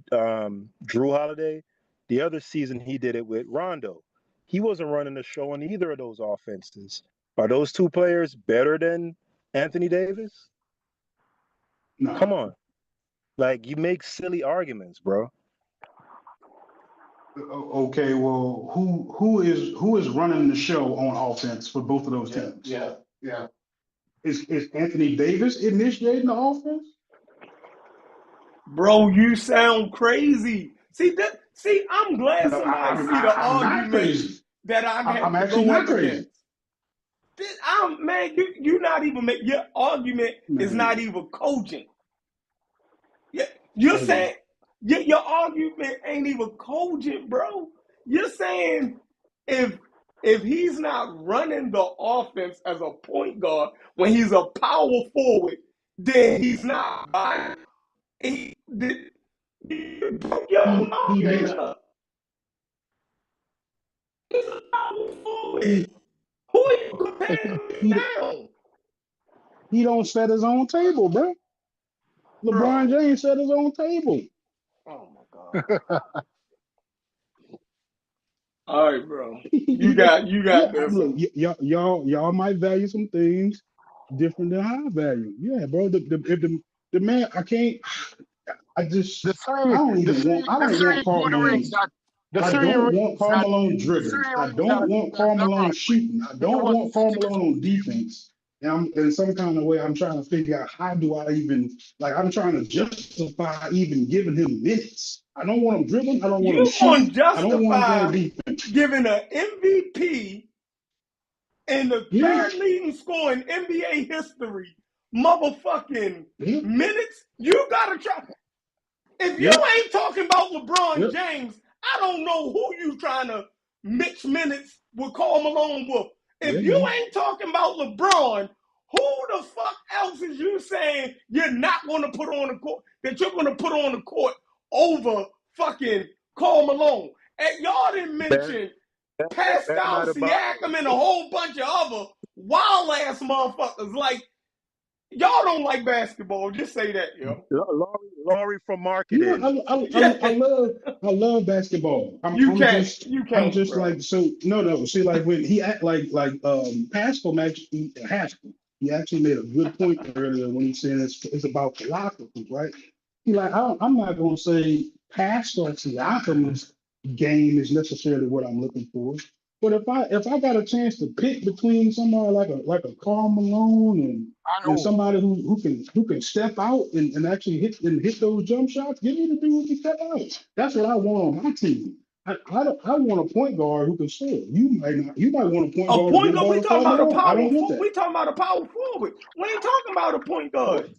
Drew Holiday. The other season he did it with Rondo. He wasn't running the show on either of those offenses. Are those two players better than Anthony Davis? No. Come on. Like, you make silly arguments, bro. Okay, well, who is running the show on offense for both of those teams? Yeah. Is Anthony Davis initiating the offense? Bro, you sound crazy. See, I'm glad No, somebody see the I'm not argument crazy. that I have I'm to actually go not up crazy. against. Man, you not even your argument is not even cogent. Yeah, you're saying your argument ain't even cogent, bro. You're saying if he's not running the offense as a point guard when he's a power forward, then he's not buying. He broke your own argument up. He's a power forward. Who are you comparing me now? He don't set his own table, bro. LeBron James set his own table. Oh my God. All right, bro. You got this. Look, y'all might value some things different than I value. Yeah, bro. The man, I don't want Karl Malone. I don't want Karl Malone dribbling. I don't want Karl Malone shooting. I don't want Karl Malone on defense. And I'm in some kind of way, I'm trying to figure out how do I even I'm trying to justify even giving him minutes. I don't want him dribbling. I don't want him shooting. I don't want him playing defense. Giving an MVP and the third leading scorer in NBA history, motherfucking minutes. You gotta try. If you ain't talking about LeBron James, I don't know who you trying to mix minutes with Karl Malone with. If you ain't talking about LeBron, who the fuck else is you saying you're not going to put on the court, that you're going to put on the court over fucking Karl Malone? And y'all didn't mention Pascal Siakam and a whole bunch of other wild ass motherfuckers. Like, y'all don't like basketball. Just say that, yo. Laurie from marketing. I love basketball. You can't, bro. Like, so no. See, like when he act like Haskell he actually made a good point earlier when he said it's about philosophy, right? He like I'm not gonna say Pascal Siakam's game is necessarily what I'm looking for. But if I got a chance to pick between somebody like a Karl Malone and somebody who can step out and actually hit those jump shots, give me the dude who can step out. That's what I want on my team. I want a point guard who can score. You might want a point guard who can get We talking about a power forward. We talking about a power forward. We ain't talking about a point guard.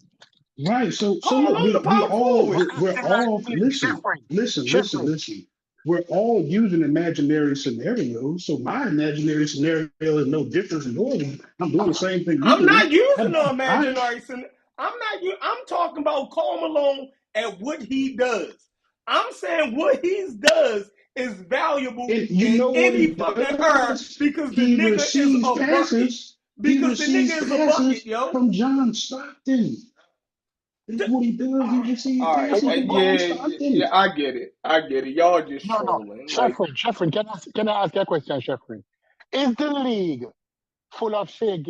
Right. So look, we're all listen. we're all using imaginary scenarios. So my imaginary scenario is no different from yours. I'm doing the same thing you're I'm doing. not using the I imaginary scenario. I'm talking about Karl Malone and what he does. I'm saying what he does is valuable and you in know what he any fucking era does? because the He nigga is receives a bucket. passes. He Because the receives nigga is a bucket, passes yo. from John Stockton. That's what he does. He receives All right, passes from John yeah, Stockton. I get it. Y'all just No. trolling. Like, Sheffrin, can I ask you a question, Sheffrin? Is the league full of Shea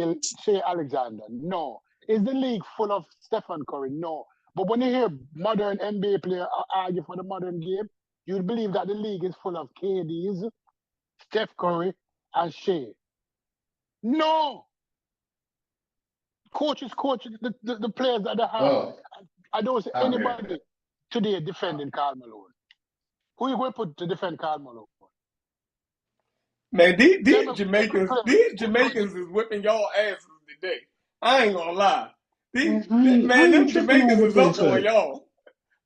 Alexander? No. Is the league full of Stephen Curry? No. But when you hear modern NBA players argue for the modern game, you'd believe that the league is full of KDs, Steph Curry, and Shea. No. Coaches, the players that they have. Oh, I don't see I'll hear anybody that. today defending Karl Malone. Who you going to put to defend Karl Malone? man, these Every Jamaicans is whipping y'all asses today. I ain't gonna lie. Man, I Man, ain't them tripping on Jamaicans what is they up on say. y'all.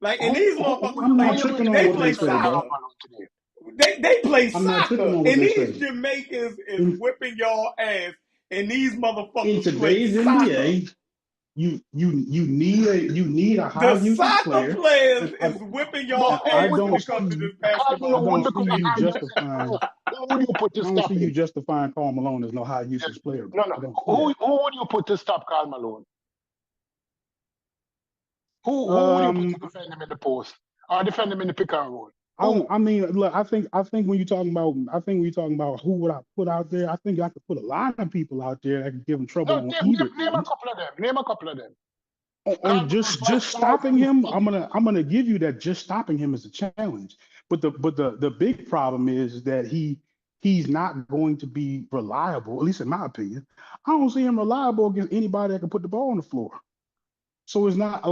Like, and Who, these who, motherfuckers, I'm who not like, you tripping put to on they what they play defend say, Karl bro. soccer. Malone today? They play I'm not tripping soccer, on what and they these say. Jamaicans is In whipping y'all ass, and these in motherfuckers play today's soccer. NBA, you need a high The usage soccer player. players And is whipping But y'all I who ass would when you don't it put? comes to see this Karl I basketball Malone would don't become see a you high conversation. usage player. justifying Who would you put to I don't stop see you him? justifying Karl Malone as no high Yes. usage player, bro. No. I don't see that. Who would you put to stop Karl Malone? Who would you put to Um, defend him in the post or defend him in the pick and roll? I Who? I mean, look, I think when you're talking about who would I put out there, I think I could put a lot of people out there that could give him trouble No, on name either a end. couple of them. Name a couple of them. On Karl Malone just five stopping and him, seven. I'm gonna give you that just stopping him is a challenge. But the big problem is that he's not going to be reliable, at least in my opinion. I don't see him reliable against anybody that can put the ball on the floor. So it's not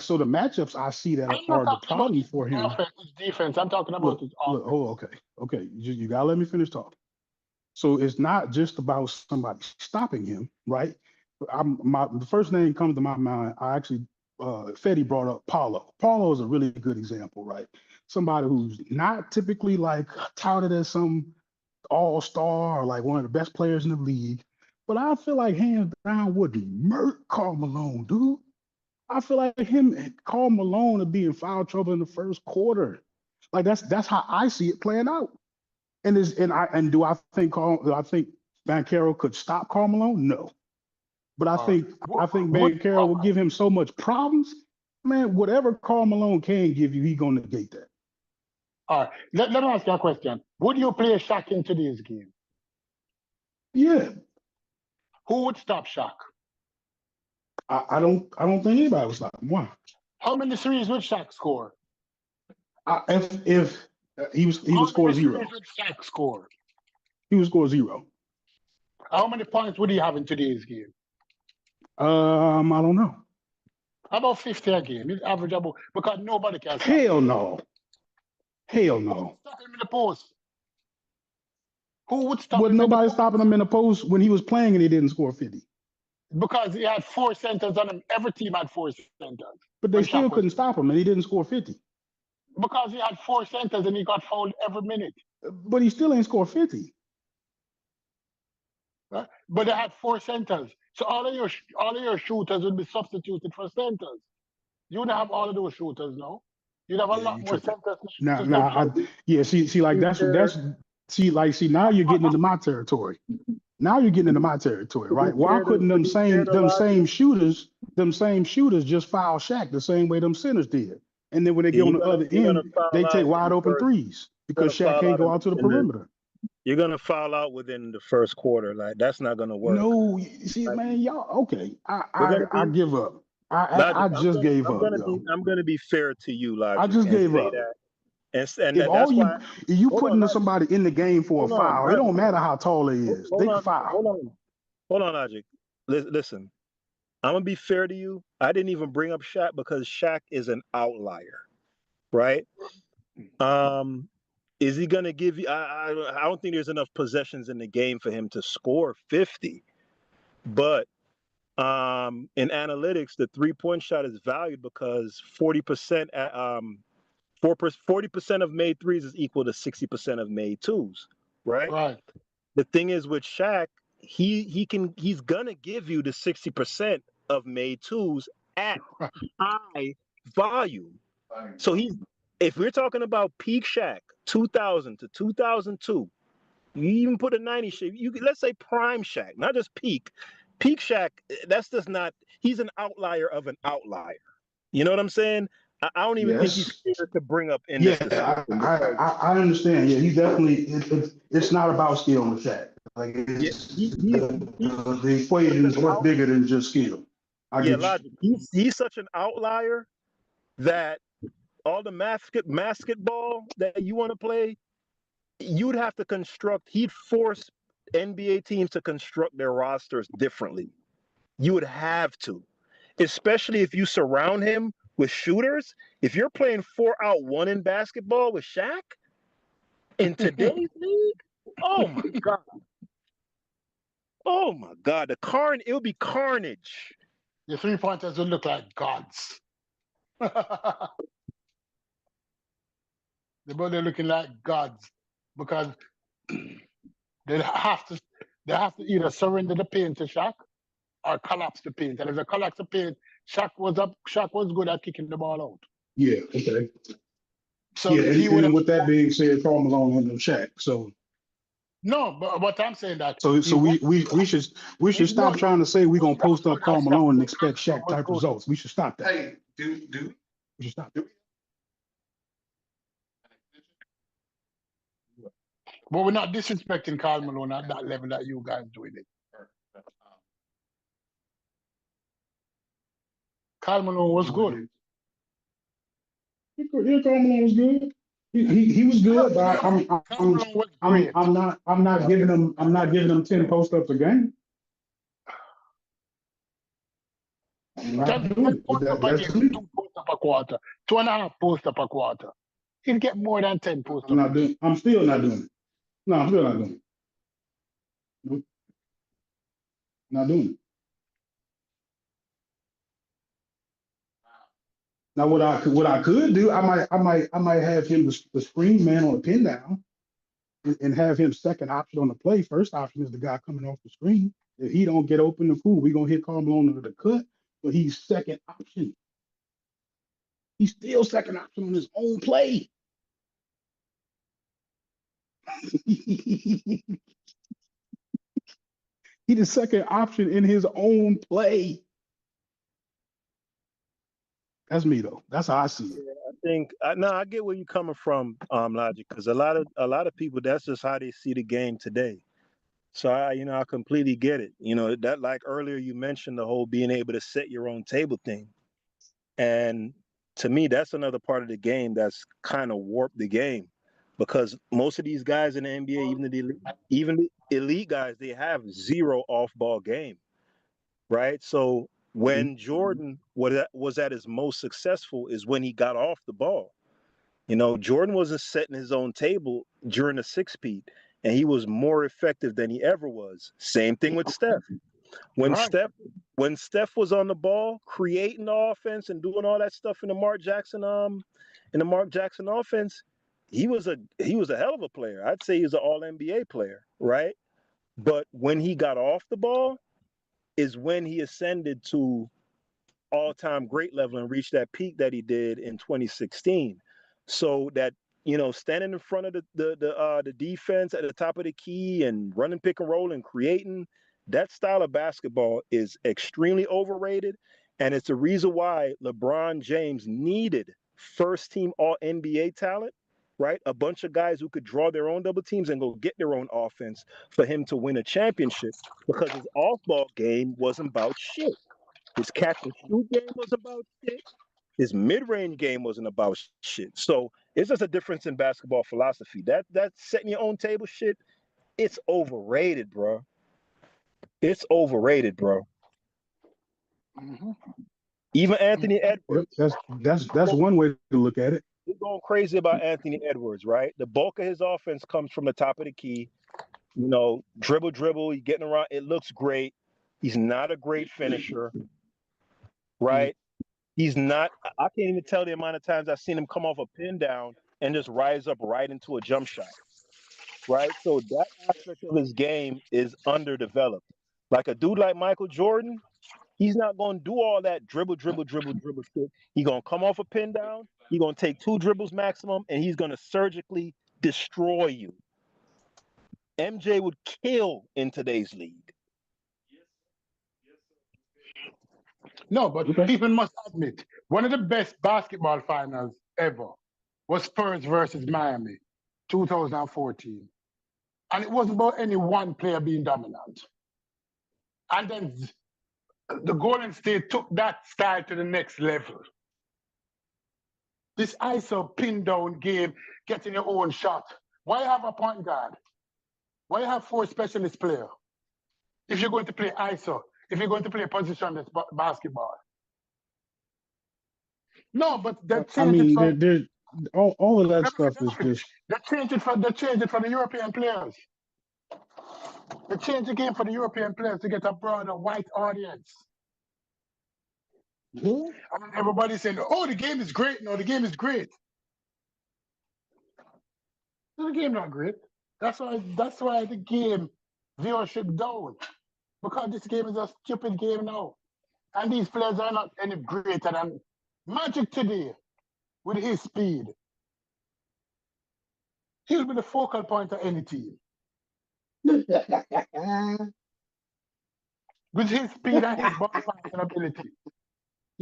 so the matchups I see that I'm not are the talking about problem his for him. offense, his defense. I'm talking about his Look, offense. oh, okay. You gotta let me finish talking. So it's not just about somebody stopping him, right? The first name comes to my mind. I actually Fetty brought up Paulo. Paulo is a really good example, right? Somebody who's not typically like touted as some all-star or like one of the best players in the league, but I feel like hands down would murk Karl Malone, dude. I feel like him and Karl Malone would be in foul trouble in the first quarter. Like that's how I see it playing out. Do I think Banchero could stop Karl Malone? No. But All right. I think Would Banchero will give him so much problems. Man, whatever Karl Malone can give you, he gonna negate that. all right. Let me ask you a question. Would you play Shaq in today's game? Yeah. Who would stop Shaq? I don't think anybody was stopping him. Why? How many threes would Shaq score? If he would How score many zero. threes would Shaq score? He would score zero. How many points would he have in today's game? I don't know. About 50 a game. He's average about because nobody can stop him. Hell no. Hell Who would no. stop him in the post? Who would stop Was him in the nobody post? stopping him in the post when he was playing and he didn't score 50. Because he had 4 centers on him. Every team had 4 centers. But they When still Shaq was couldn't stop him and he didn't score 50. because he had 4 centers and he got fouled every minute. But he still ain't scored 50. Right? But they had 4 centers. So all of your shooters would be substituted for centers. You wouldn't have all of those shooters now. You'd have a Yeah, lot you more tripping. centers Now, to now, substitute. see, like now you're getting into my territory. Now you're getting into my territory, right? Why couldn't them same shooters just foul Shaq the same way them centers did? And then when they get on the other You're gonna end, they foul take out within wide the open first. threes You're because gonna Shaq foul can't out go out to the in the. perimeter. You're gonna foul out within the first quarter. Like that's not gonna work. No, you see, Like, man, y'all okay. we're gonna I be give up. Logic. I just gave up, yo. I'm gonna be fair to you, I Logic, just and gave say up. that, and If that's why. you Hold on, putting Logic. somebody in the game for a Hold on, foul, it Logic. don't matter how tall they is. They can foul. Hold on, Logic. Listen, I'm gonna be fair to you. I didn't even bring up Shaq because Shaq is an outlier, right? Is he gonna give you? I don't think there's enough possessions in the game for him to score 50, but in analytics, the 3-point shot is valued because 40% 40% of made threes is equal to 60% of made twos, right? Right. The thing is with Shaq, he's gonna give you the 60% of made twos at high volume. So if we're talking about peak Shaq, 2000 to 2002, you even put a 90 shape. Let's say prime Shaq, not just peak. Peak Shaq, that's just not. He's an outlier of an outlier. You know what I'm saying? I don't even think he's Yes. fair to bring up in this Yeah, discussion because I understand. Yeah, he definitely. It's not about skill with Shaq. Like yeah, it's he's the equation such is an much out. bigger than just skill. I Yeah, get you. logic. He's such an outlier that all the basketball that you want to play, you'd have to construct. He'd force NBA teams to construct their rosters differently. You would have to, especially if you surround him with shooters. If you're playing 4-out-1 in basketball with Shaq in today's league, oh my god, oh my god, it would be carnage. The 3-pointers will look like gods. They're both looking like gods because they have to either surrender the paint to Shaq or collapse the paint. And if they collapse the paint, Shaq was good at kicking the ball out. Yeah. Okay. So Yeah, he would and have. with that being said, Karl Malone and no Shaq. So No, but what I'm saying that so he was. we should stop trying to say we're gonna post up Karl Malone and expect Shaq type good. results. We should stop that. Hey, we should stop that. But we're not disrespecting Karl Malone at that level that you guys doing it. Karl Malone was good. Yeah, Karl Malone was good. He was good, but Karl Malone was great. I'm not giving him 10 post ups a game. I'm not 10 doing it. post up a That's game, me. 2 post up a quarter, 2.5 post up a quarter. He'll get more than 10 post I'm up. not doing. I'm still not doing it. No, I'm still not doing it. Nope, not doing it. Now, what I could do, I might have him the screen man on the pin down and have him second option on the play. First option is the guy coming off the screen. If he don't get open and cool, we're gonna hit Karl Malone under the cut, but he's second option. He's still second option on his own play. He the second option in his own play. That's me though. That's how I see it. I think I get where you're coming from, Logic, because a lot of people, that's just how they see the game today. So I completely get it. That, like earlier you mentioned the whole being able to set your own table thing, and to me that's another part of the game that's kind of warped the game, because most of these guys in the NBA, even the elite guys, they have zero off-ball game, right? So when Jordan was at his most successful is when he got off the ball. Jordan wasn't setting his own table during the six-peat, and he was more effective than he ever was. Same thing with Steph. When Steph was on the ball, creating the offense and doing all that stuff in the Mark Jackson offense, he was a hell of a player. I'd say he was an all-NBA player, right? But when he got off the ball is when he ascended to all-time great level and reached that peak that he did in 2016. So that, standing in front of the defense at the top of the key and running pick and roll and creating, that style of basketball is extremely overrated. And it's the reason why LeBron James needed first team all NBA talent, right? A bunch of guys who could draw their own double teams and go get their own offense for him to win a championship, because his off-ball game wasn't about shit. His catch and shoot game wasn't about shit. His mid-range game wasn't about shit. So it's just a difference in basketball philosophy. That setting your own table shit, it's overrated, bro. It's overrated, bro. Mm-hmm. Even Anthony Edwards. That's one way to look at it. We're going crazy about Anthony Edwards, right? The bulk of his offense comes from the top of the key. Dribble, he's getting around. It looks great. He's not a great finisher, right? He's not. I can't even tell the amount of times I've seen him come off a pin down and just rise up right into a jump shot. Right. So that aspect of his game is underdeveloped. Like a dude like Michael Jordan, he's not going to do all that dribble shit. He's going to come off a pin down. He's going to take 2 dribbles maximum, and he's going to surgically destroy you. MJ would kill in today's league. No, but people must admit, one of the best basketball finals ever was Spurs versus Miami, 2014. And it wasn't about any one player being dominant. And then the Golden State took that style to the next level. This ISO pin down game, getting your own shot. Why have a point guard? Why have 4 specialist players? If you're going to play ISO, if you're going to play positionless basketball. No, but they changed it from all of that stuff is just. They changed it for the European players. They changed the game for the European players to get a broader white audience. And everybody's saying, "Oh, the game is great." No, the game is great. The game not great. That's why the game viewership down. Because this game is a stupid game now. And these players are not any greater than Magic today with his speed. He'll be the focal point of any team. With his speed and his ball passing ability.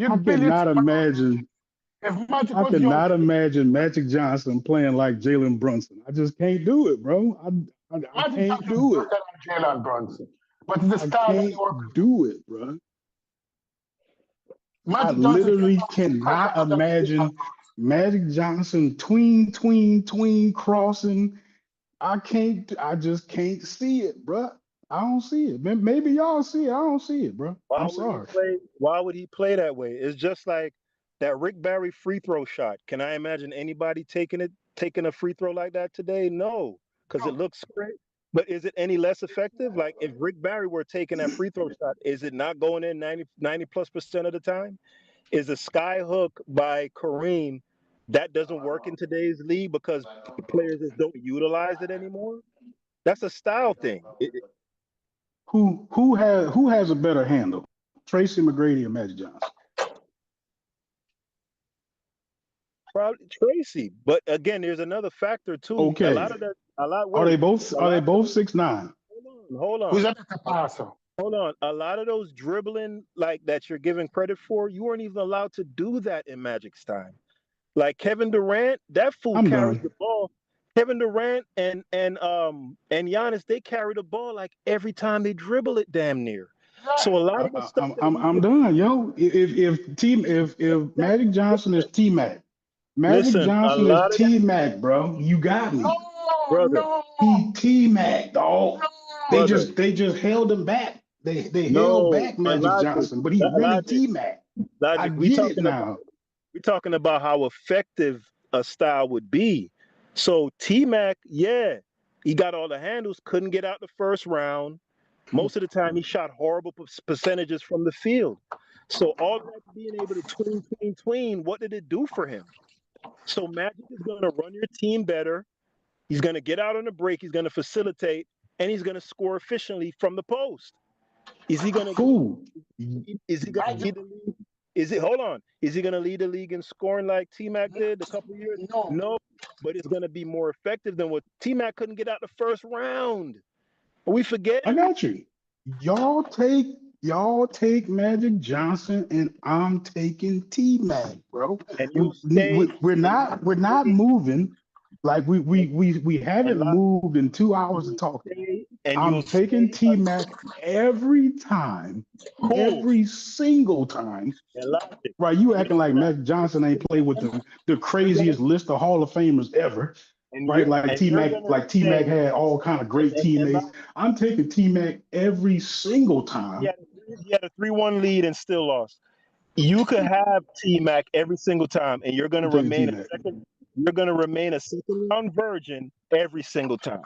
I cannot imagine. I cannot imagine Magic Johnson playing like Jalen Brunson. I just can't do it, bro. I can't do it. Jalen Brunson, but the style I can't do it, bro. I literally cannot imagine Magic Johnson tween crossing. I just can't see it, bro. I don't see it. Maybe y'all see it. I don't see it, bro. I'm sorry. Why would he play that way? It's just like that Rick Barry free throw shot. Can I imagine anybody taking a free throw like that today? No, because it looks great. But is it any less effective? Like if Rick Barry were taking that free throw shot, is it not going in 90+% of the time? Is a sky hook by Kareem that doesn't work in today's league because players just don't utilize it anymore? That's a style thing. Who has a better handle, Tracy McGrady or Magic Johnson? Probably Tracy, but again, there's another factor too. Okay. Are they both 6'9"? Hold on. Who's that the passer? Hold on. A lot of those dribbling like that you're giving credit for, you weren't even allowed to do that in Magic's time. Like Kevin Durant, that fool carries the ball. Kevin Durant and Giannis, they carry the ball like every time they dribble it, damn near. So a lot of the stuff. I'm done, yo. If Magic Johnson is T-Mac, Johnson is T-Mac, bro. You got me, brother. He T-Mac, dog. They just held him back. They held back Magic Johnson, but he really T-Mac. I get it now. We're talking about how effective a style would be. So T-Mac, yeah, he got all the handles, couldn't get out the first round. Most of the time, he shot horrible percentages from the field. So all that being able to tween, what did it do for him? So Magic is going to run your team better. He's going to get out on the break. He's going to facilitate, and he's going to score efficiently from the post. Is he going to? Is he going to lead the league? Hold on. Is he going to lead the league in scoring like T-Mac did a couple of years? No, but it's going to be more effective than what T-Mac couldn't get out the first round. Are we forgetting? I got you. Y'all take Magic Johnson, and I'm taking T-Mac, bro. We're not moving. Like we haven't moved in 2 hours of talking. I'm taking T-Mac every time, every single time. Right? You acting like Magic Johnson ain't played with the craziest list of Hall of Famers ever. Right? Like T-Mac had all kind of great teammates. I'm taking T-Mac every single time. He had a 3-1 lead and still lost. You could have T-Mac every single time, and you're going to remain a second. You're going to remain a second-round virgin every single time.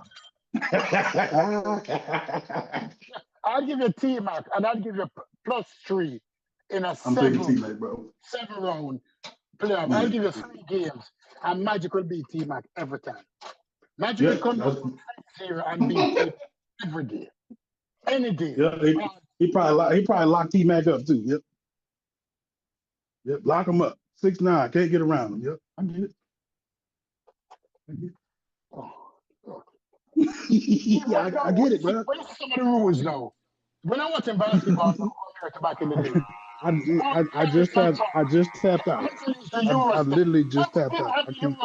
I'll give you T-Mac, and I'll give you +3 in a I'm taking seven T-Mac, bro. round playoff. I'll give you 3 games, and Magic will beat T-Mac every time. Magic will come down from 5-0 and beat T-Mac every game, any day. He probably locked T-Mac up too. Yep, lock him up. 6'9", can't get around him. Yep, I get it. Yeah, I get it, bro. What is some of the rules now? When I watching basketball from America back in the day, I just tapped out. I literally just tapped out. I can't.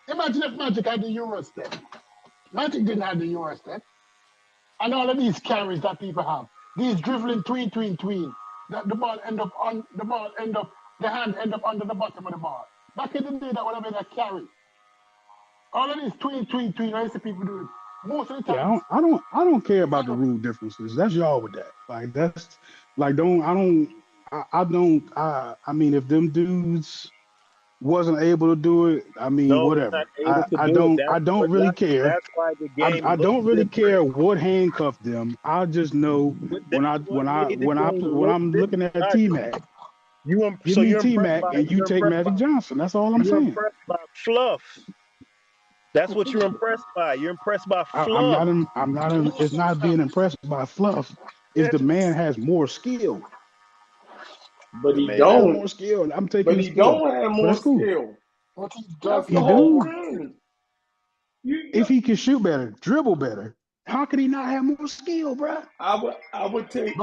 Imagine if Magic had the Euro step. Magic didn't have the Euro step. And all of these carries that people have, these dribbling tween, that the hand end up under the bottom of the ball. Back in the day, that would have been a carry. All of these tween, I see people do it. Most of the time. Yeah, I don't care about the rule differences. That's y'all with that. Like that's like I mean, if them dudes wasn't able to do it, I mean, whatever. I don't really care. That's why the game. I don't really care what handcuffed them. I just know when I'm looking at T-Mac, give me T-Mac and you take Magic Johnson. That's all I'm saying. Impressed by fluff. That's what you're impressed by. You're impressed by fluff. It's not being impressed by fluff. It's the man has more skill. But he don't. More skill. I'm taking. But he don't have more skill. That's the whole thing. If he can shoot better, dribble better, how could he not have more skill, bro? I would take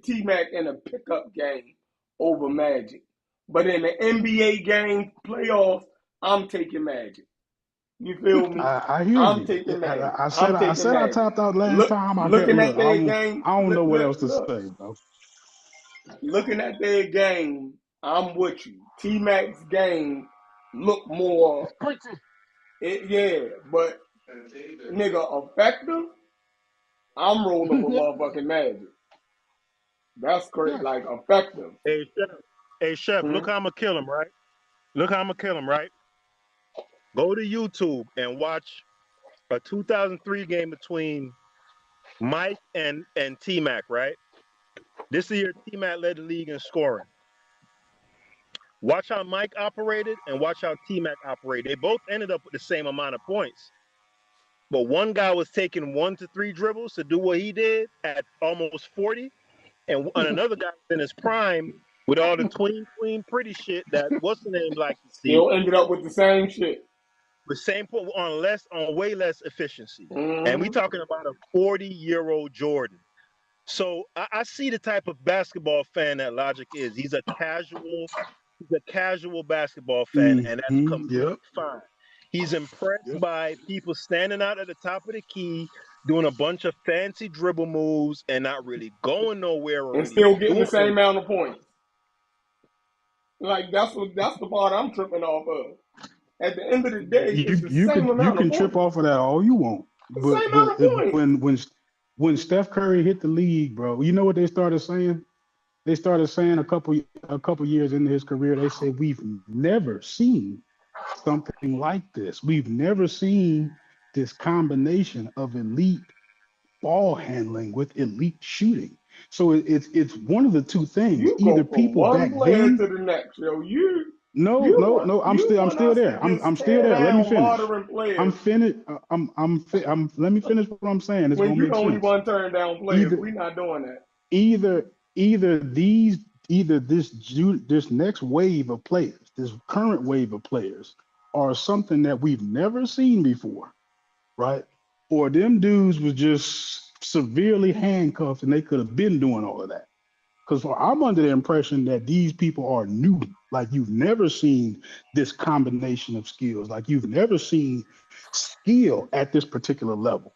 T-Mac in a pickup game over Magic. But in the NBA game playoffs, I'm taking Magic. You feel me? I hear you. Taking Magic. I said I tapped out last time. I don't know what else to say, bro. Looking at their game, I'm with you. T-Mac's game look more. But nigga, effective. I'm rolling with motherfucking Magic. That's crazy. Like effective. Hey Chef, look how I'ma kill him, right? Go to YouTube and watch a 2003 game between Mike and T-Mac, right? This year, T-Mac led the league in scoring. Watch how Mike operated and watch how T-Mac operated. They both ended up with the same amount of points. But one guy was taking 1 to 3 dribbles to do what he did at almost 40. And another guy was in his prime with all the tween, pretty shit that what's the name like to see. Still ended up with the same shit. The same point on way less efficiency. And we talking about a 40-year-old Jordan. So I see the type of basketball fan that Logic is. He's a casual basketball fan, and that's completely fine. He's impressed by people standing out at the top of the key, doing a bunch of fancy dribble moves and not really going nowhere. And still getting the same amount of points. Like that's the part I'm tripping off of. At the end of the day, you can trip off of that all you want. But when Steph Curry hit the league, bro, you know what they started saying? They started saying a couple years into his career, they said we've never seen something like this. We've never seen this combination of elite ball handling with elite shooting. So it's one of the two things. Either people back then to the next, yo. No. I'm still there. I'm still there. Let me finish. Let me finish what I'm saying. It's when you the only one turn down players, we're not doing that. Either this next wave of players, this current wave of players, are something that we've never seen before, right? Or them dudes was just severely handcuffed and they could have been doing all of that. Because I'm under the impression that these people are new. Like you've never seen this combination of skills. Like you've never seen skill at this particular level.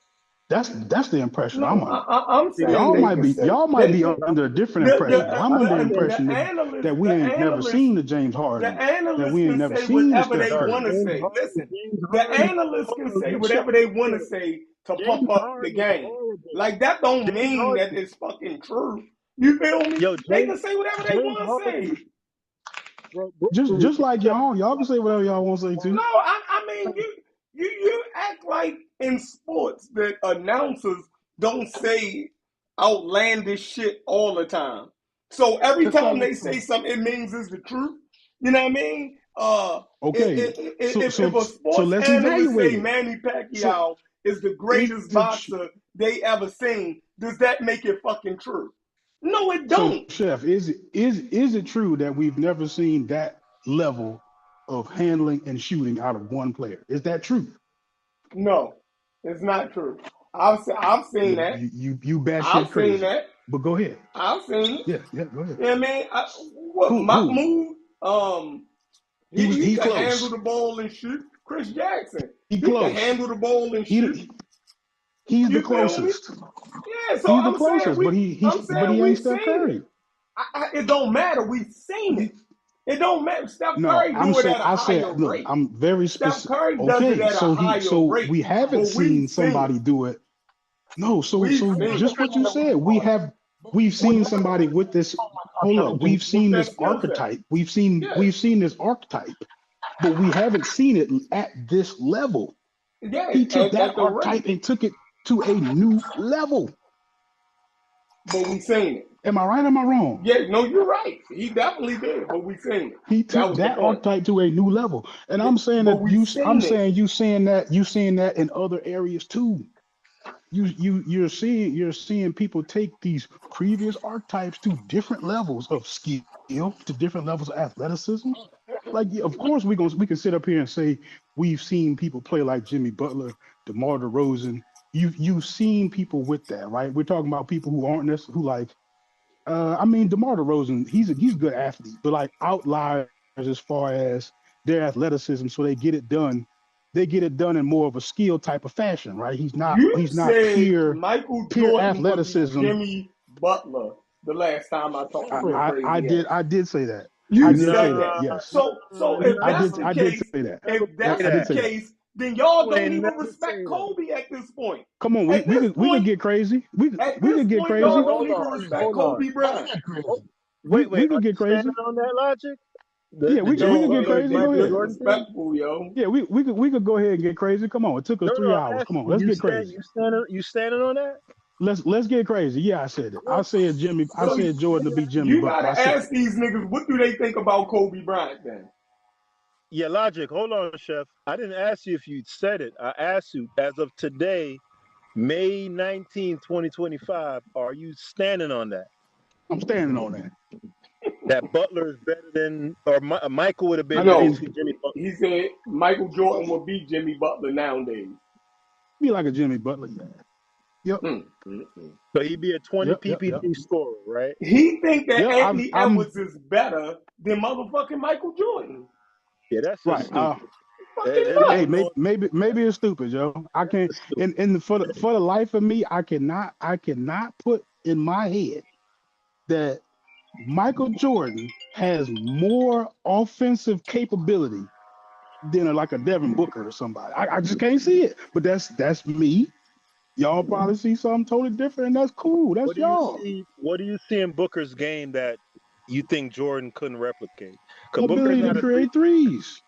That's the impression I'm under. I'm saying y'all might be under a different impression. I'm under the impression that we ain't never seen the James Harden. That we ain't never seen the Steph Curry. Listen, the analysts can say whatever they want to say to pump up the game. Like that don't mean that it's fucking true. You feel me? They can say whatever they want to say. Just like y'all can say whatever y'all want to say too. No, I mean you act like in sports that announcers don't say outlandish shit all the time. So every That's time all they it's say true. something, it means it's the truth. You know what I mean? Okay, If a so sports let's analyst evaluate say it. Manny So Pacquiao is the is greatest it boxer they ever seen, does that make it fucking true? No, it so, don't. Chef? Is it true that we've never seen that level of handling and shooting out of one player? Is that true? No, it's not true. I've seen that. You I've batshit seen crazy. that. But go ahead. I've seen it. Yeah, go ahead. You know what I mean? What Who? Mahmoud? He He can handle close. the ball and shoot. Chris Jackson, He he can close. handle the ball and shoot. He's the You feel me? closest. Yeah. So He's the I'm saying closest, but he ain't we've Steph seen it. Curry. It don't matter. We've seen it. It don't matter. Steph No, Curry I'm do it saying at a I higher said look, rate. I'm very Steph specific. Curry does it Okay, at a higher so rate. we haven't But we've seen seen it. somebody do it. No, so We've seen just it. what you said. We've seen somebody with this. Hold up, we've With seen that this skill set. archetype. Yeah. We've seen this archetype, but we haven't seen it at this level. Yeah. He took At that the rate. archetype and took it to a new level. But we seen it. Am I right or am I wrong? Yeah, no, you're right. He definitely did, but we seen it. He That took was the that point. archetype to a new level. And I'm saying But that we seen it. you seeing that in other areas too. You're seeing people take these previous archetypes to different levels of skill, to different levels of athleticism. Like, yeah, of course we can sit up here and say we've seen people play like Jimmy Butler, DeMar DeRozan. You've seen people with that, right? We're talking about people who aren't necessarily who like I mean, DeMar DeRozan, he's a good athlete, but like outliers as far as their athleticism, so they get it done. They get it done in more of a skill type of fashion, right? You He's not said Michael pure Jordan would be athleticism. Jimmy Butler the last time I talked to your crazy ass. I did say that. You I did say said that. that. Yes, So if that's the I did case, say that. if Say that's I the did that. say that. case, then y'all You don't ain't even never respect say that. Kobe at this point. Come on, At this we could point, get crazy. at We this could get point, y'all crazy. don't even respect Hold on. Kobe Bryant. That's crazy. Wait, We are could you get crazy. standing on that logic? Yeah, The we Jimmy could get Yo, Butler, crazy. they Go Michael ahead. Jordan thing? disrespectful, yo. Yeah, we could go ahead and get crazy. Come on, it took us No, 3 I'm hours. Come on, asking let's you. get crazy. You standing on that? Let's get crazy. Yeah, I said it. I said So Jordan to be Jimmy you Butler. I gotta said ask these niggas, what do they think about Kobe Bryant then? Yeah, logic. Hold on, Chef. I didn't ask you if you said it. I asked you, as of today, May 19th, 2025, are you standing on that? I'm standing on that. That Butler is better than, or Michael would have been No, basically Jimmy Butler. he said Michael Jordan would beat Jimmy Butler nowadays. Be like a Jimmy Butler. Yeah. Yep. So he'd be a 20 Yep. PPG scorer, right? He think that Yeah, Anthony I'm Edwards is better than motherfucking Michael Jordan. Yeah, that's just right. stupid. Fucking There's nuts. Hey, no maybe it's stupid, Joe. I can't. In for the life of me, I cannot put in my head that Michael Jordan has more offensive capability than like a Devin Booker or somebody. I just can't see it. But that's me. Y'all probably see something totally different, and that's cool. That's What do you y'all. see? What do you see in Booker's game that you think Jordan couldn't replicate? Because Ability to create threes.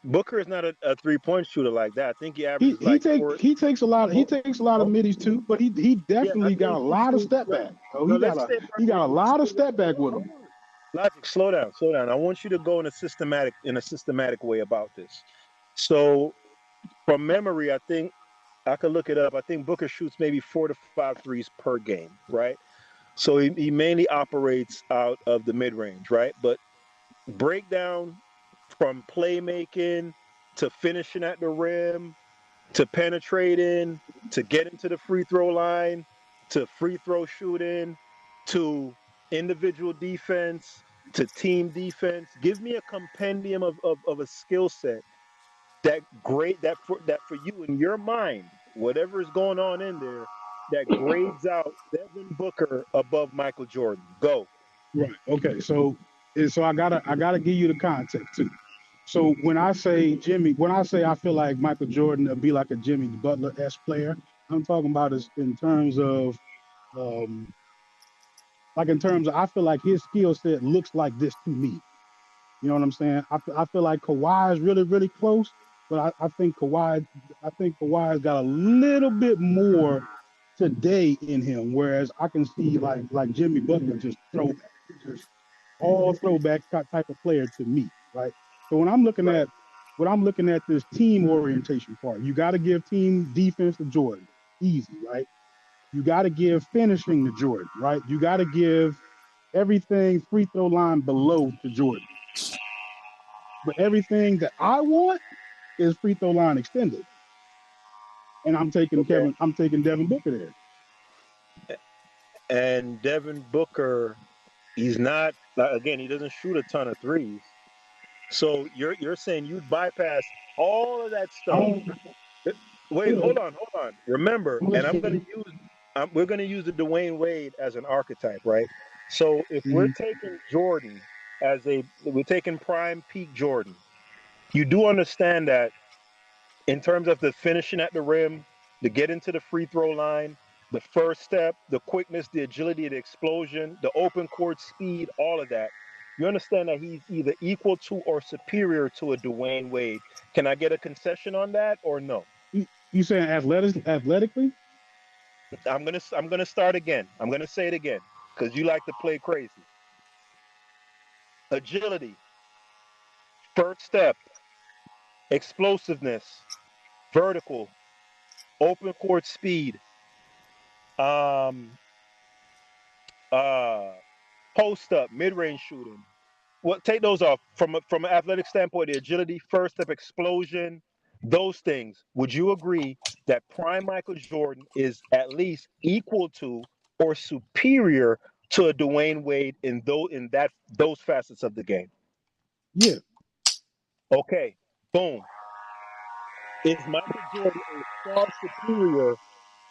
Booker is not a 3-point shooter like that. I think he He averages he like take 4. he takes a lot of middies too, but he Yeah, I definitely got a think lot of step back. Oh, no, he let's got say a lot of step back with him. Logic, slow down. I want you to go in a systematic way about this. So, from memory, I think I could look it up. I think Booker shoots maybe 4 to 5 threes per game, right? So he mainly operates out of the mid range, right? But breakdown from playmaking to finishing at the rim to penetrating to getting to the free throw line to free throw shooting to individual defense to team defense. Give me a compendium of a skill set that for you in your mind, whatever is going on in there, that grades out Devin Booker above Michael Jordan. Go. Right. Okay. So I gotta give you the context too. So when I say I feel like Michael Jordan would be like a Jimmy Butler-esque player, I'm talking about is in terms of I feel like his skill set looks like this to me. You know what I'm saying? I feel like Kawhi is really, really close, but I think Kawhi's got a little bit more today in him, whereas I can see like Jimmy Butler just throwback, just all throwback type of player to me, right? So when I'm looking at this team orientation part, you got to give team defense to Jordan, easy, right? You got to give finishing to Jordan, right? You got to give everything free throw line below to Jordan. But everything that I want is free throw line extended. And I'm taking Devin Booker there. And Devin Booker, he's not again, he doesn't shoot a ton of threes. So you're saying you'd bypass all of that stuff. Wait, hold on. Remember, and we're gonna use the Dwayne Wade as an archetype, right? So if we're taking Jordan we're taking prime peak Jordan, you do understand that in terms of the finishing at the rim, the get into the free throw line, the first step, the quickness, the agility, the explosion, the open court speed, all of that. You understand that he's either equal to or superior to a Dwayne Wade. Can I get a concession on that or no? You saying athletically? I'm gonna start again. I'm gonna say it again because you like to play crazy. Agility, first step, explosiveness, vertical, open court speed, post up, mid range shooting. Well, take those off from an athletic standpoint. The agility, first step, explosion, those things. Would you agree that prime Michael Jordan is at least equal to or superior to a Dwayne Wade in those facets of the game? Yeah. Okay, boom. Is Michael Jordan a far superior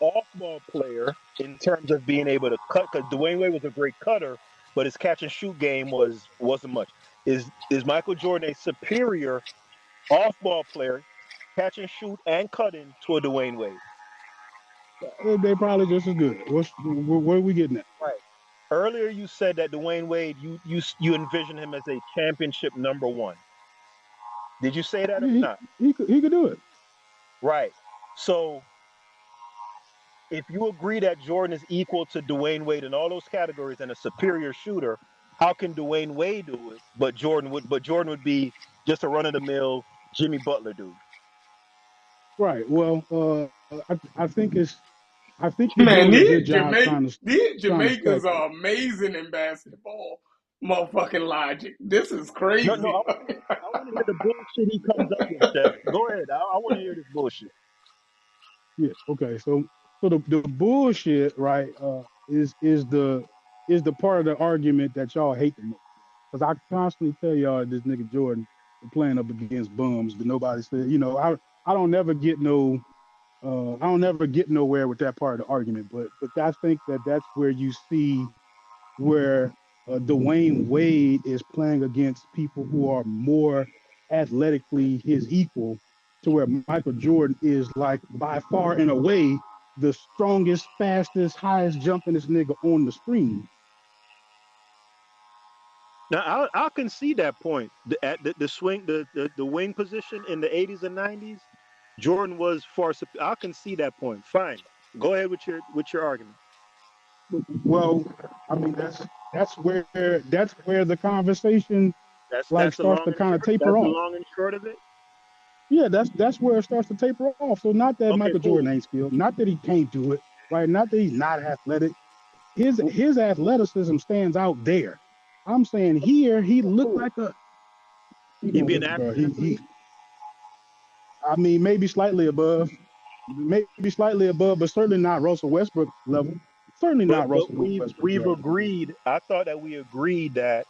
off-ball player in terms of being able to cut? Because Dwayne Wade was a great cutter, but his catch and shoot game wasn't much. Is Michael Jordan a superior off-ball player, catch and shoot and cutting to a Dwayne Wade? They probably just as good. Where are we getting at? Right. Earlier, you said that Dwayne Wade, you envision him as a championship number one. Did you say that or not? He could do it. Right. So if you agree that Jordan is equal to Dwayne Wade in all those categories and a superior shooter, how can Dwayne Wade do it, but Jordan would be just a run-of-the-mill Jimmy Butler dude? Right. Well, I think you're Man, doing a good job these stack Jamaicans that. are amazing in basketball. Motherfucking logic. This is crazy. No, I want to hear the bullshit he comes up with, Chef. Go ahead. I want to hear this bullshit. Yeah. Okay. So the bullshit, right, is the part of the argument that y'all hate the most. Because I constantly tell y'all this nigga Jordan playing up against bums, but nobody said, I don't never get nowhere with that part of the argument. But I think that's where you see where Dwayne Wade is playing against people who are more athletically his equal, to where Michael Jordan is like by far and away the strongest, fastest, highest jumpingest nigga on the screen. Now I'll concede that point. The swing, the wing position in the 80s and 90s, Jordan was far superior. I'll concede that point. Fine. Go ahead with your argument. Well, I mean that's where the conversation starts to kind of taper off. That's the long and short of it. Yeah, that's where it starts to taper off. So not that Michael Jordan ain't skilled, not that he can't do it, right? Not that he's not athletic. His athleticism stands out there. I'm saying here he looked like a. He'd be an average. I mean, maybe slightly above, but certainly not Russell Westbrook level. Certainly not Russell Westbrook. We've agreed. I thought that we agreed that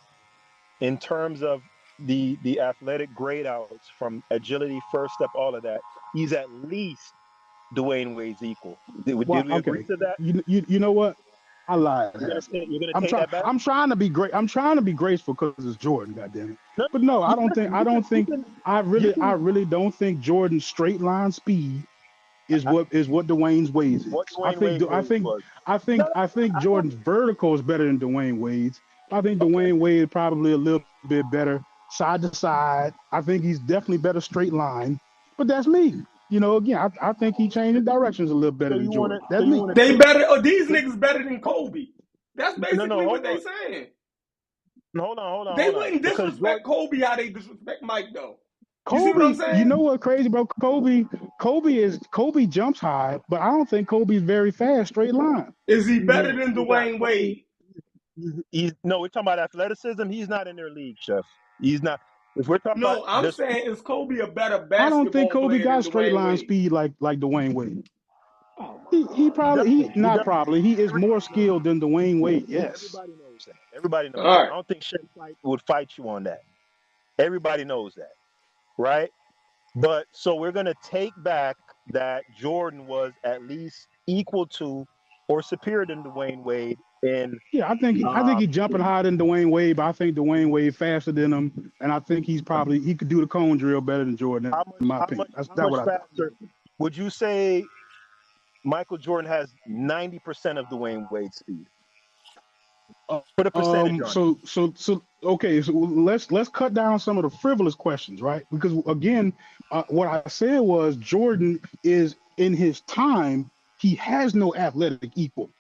in terms of the athletic grade outs from agility, first step, all of that, he's at least Dwayne Wade's equal. Did we agree to that? You know what? I lied. You're gonna take that back? I'm trying to be great. I'm trying to be graceful because it's Jordan, goddamn it. But no, I really don't think Jordan's straight line speed is what Dwayne Wade's is. I think Jordan's vertical is better than Dwayne Wade's. I think Dwayne Wade is probably a little bit better side to side. I think he's definitely better straight line. But that's me. You know, again, I think he changing directions a little better So than you want Jordan. to? So That's you me. want to They take? better, or these niggas better than Kobe. That's No, basically what hold they on. saying. Hold They on. wouldn't Because disrespect Jordan, Kobe how they disrespect Mike, though. You see what I'm Kobe, you saying? know what crazy, bro? Kobe jumps high, but I don't think Kobe's very fast straight line. Is he he's better not. than He's not. Dwayne Wade? He's no. We're talking about athleticism. He's not in their league, Chef. He's not. If we're talking about No, I'm this, saying is Kobe a better I don't think basketball Kobe player than got straight Dwayne line Wade? speed like Dwayne Wade. Oh my He God. he probably he doesn't. He not doesn't. probably he is more Everybody knows. skilled than Dwayne Wade. Yes. Everybody knows that. Everybody All knows that. right. I don't think Chef would fight you on that. Everybody knows that, right? But so we're gonna take back that Jordan was at least equal to or superior than Dwayne Wade in Yeah, I think he's jumping higher than Dwayne Wade, but I think Dwayne Wade faster than him, and I think he could do the cone drill better than Jordan, in my opinion. That's what I think. faster would you say Michael Jordan has 90% of Dwayne Wade's speed? Put a percentage on it. Okay, so let's cut down some of the frivolous questions, right? Because again, what I said was Jordan is in his time, he has no athletic equal.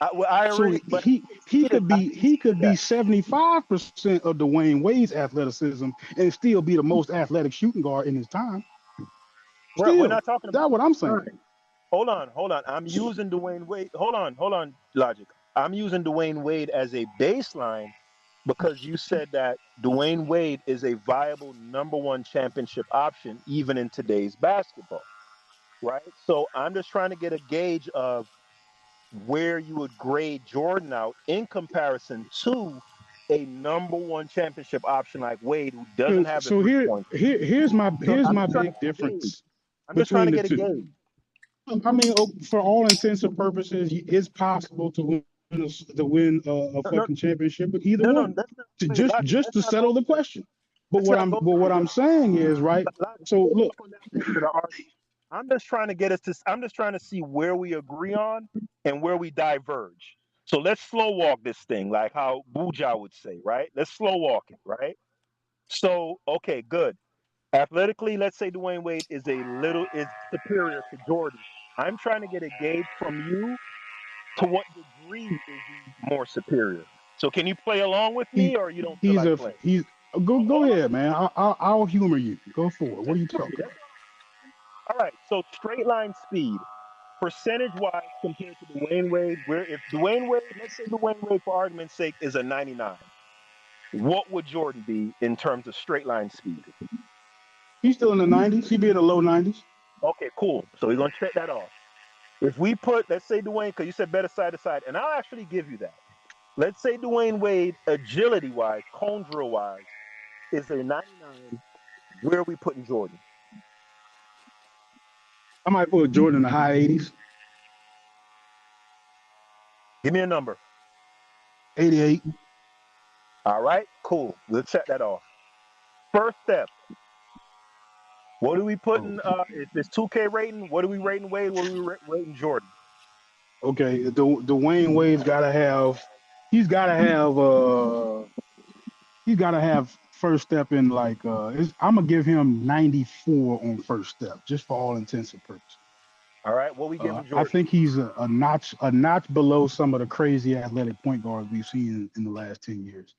I So already, but he could be 75% of Dwayne Wade's athleticism and still be the most athletic shooting guard in his time. bro, we're Still, not talking about. that's what I'm saying. Right. Hold on. I'm using Dwayne Wade. Hold on, Logic. I'm using Dwayne Wade as a baseline because you said that Dwayne Wade is a viable number one championship option even in today's basketball, right? So I'm just trying to get a gauge of where you would grade Jordan out in comparison to a number one championship option like Wade, who doesn't have the So 3 point. here's my So I'm just trying to big get a gauge. difference I'm just trying between to the get a two. gauge. I mean, for all intents and purposes, it's possible to win a No, fucking championship with either no, one. that's not To wait, Logic. just Let's to not go settle the there. question. But Let's not go there. what I'm saying is, right? Logic, So hold look, off on that portion of the argument. I'm just trying to get us to. I'm just trying to see where we agree on and where we diverge. So let's slow walk this thing, like how Buja would say, right? Let's slow walk it, right? So okay, good. Athletically, let's say Dwayne Wade is superior to Jordan. I'm trying to get a gauge from you to what degree is he more superior. So can you play along with he me, or you don't feel like playing? go Hold on. ahead, man. I'll humor you. Go forward. What are you talking about? All right. So straight line speed, percentage wise, compared to Dwayne Wade, where if Dwayne Wade, let's say Dwayne Wade, for argument's sake, is a 99, what would Jordan be in terms of straight line speed? He's still in the 90s. He'd be in the low 90s. Okay, cool. So we're gonna check that off. If we put, let's say Dwayne, because you said better side to side, and I'll actually give you that. Let's say Dwayne Wade, agility wise, cone drill wise, is a 99. Where are we putting Jordan? I might put Jordan in the high 80s. Give me a number. 88. All right, cool. We'll check that off. First step. What are we putting? If it's 2K rating, what are we rating Wade? What are we rating Jordan? Okay, Dwayne Wade's he's gotta have first step in like I'm gonna give him 94 on first step, just for all intents and purposes. All right, what we giving I Jordan? think he's a notch below some of the crazy athletic point guards we've seen in the last 10 years.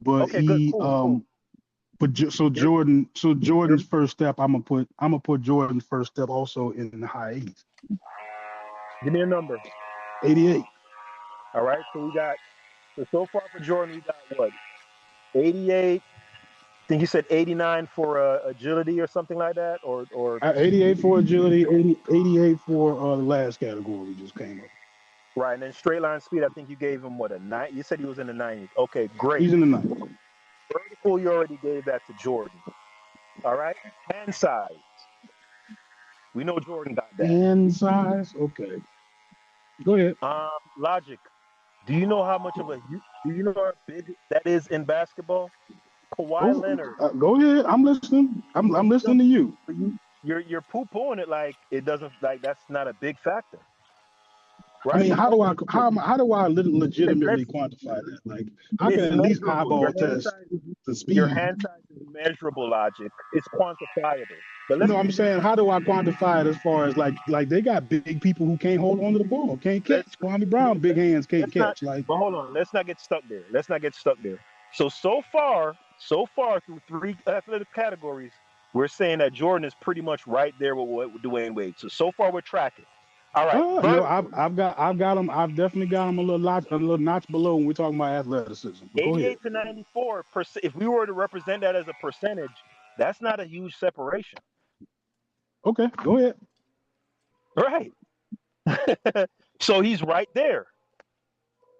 But Okay, good, cool. Jordan's first step, I'm gonna put Jordan's first step also in the high 80s. Give me a number. 88. All right, so far for Jordan, we got what? 88. I think you said 89 for agility or something like that, or 88 for agility, 88 for the last category we just came up. Right, and then straight line speed, I think you gave him what, a 9? You said he was in the 90s. Okay, great. He's in the 90s. Vertical, you already gave that to Jordan. All right, hand size. We know Jordan got that. Hand size, okay. Go ahead. Logic. Do you know how big that is in basketball? Kawhi Leonard. Go ahead. I'm listening. I'm listening to you. You're poo-pooing it like it doesn't, like that's not a big factor. Right? I mean, how do I legitimately quantify that? Like, I can at least eyeball test the speed. Your hand size is measurable, Logic. It's quantifiable. But let's No, I'm saying, how do I quantify it as far as like they got big people who can't hold on to the ball, can't let's catch. Kwame Brown, big hands, can't let's not. catch. Like, But hold on, let's not get stuck there. Let's not get stuck there. So far through 3 athletic categories, we're saying that Jordan is pretty much right there with Dwayne Wade. So far we're tracking. All right, no, vertically, I've got him. I've definitely got him a little notch below when we're talking about athleticism. But go ahead. 88 to 94 percent. If we were to represent that as a percentage, that's not a huge separation, Okay, go ahead. right? So he's right there.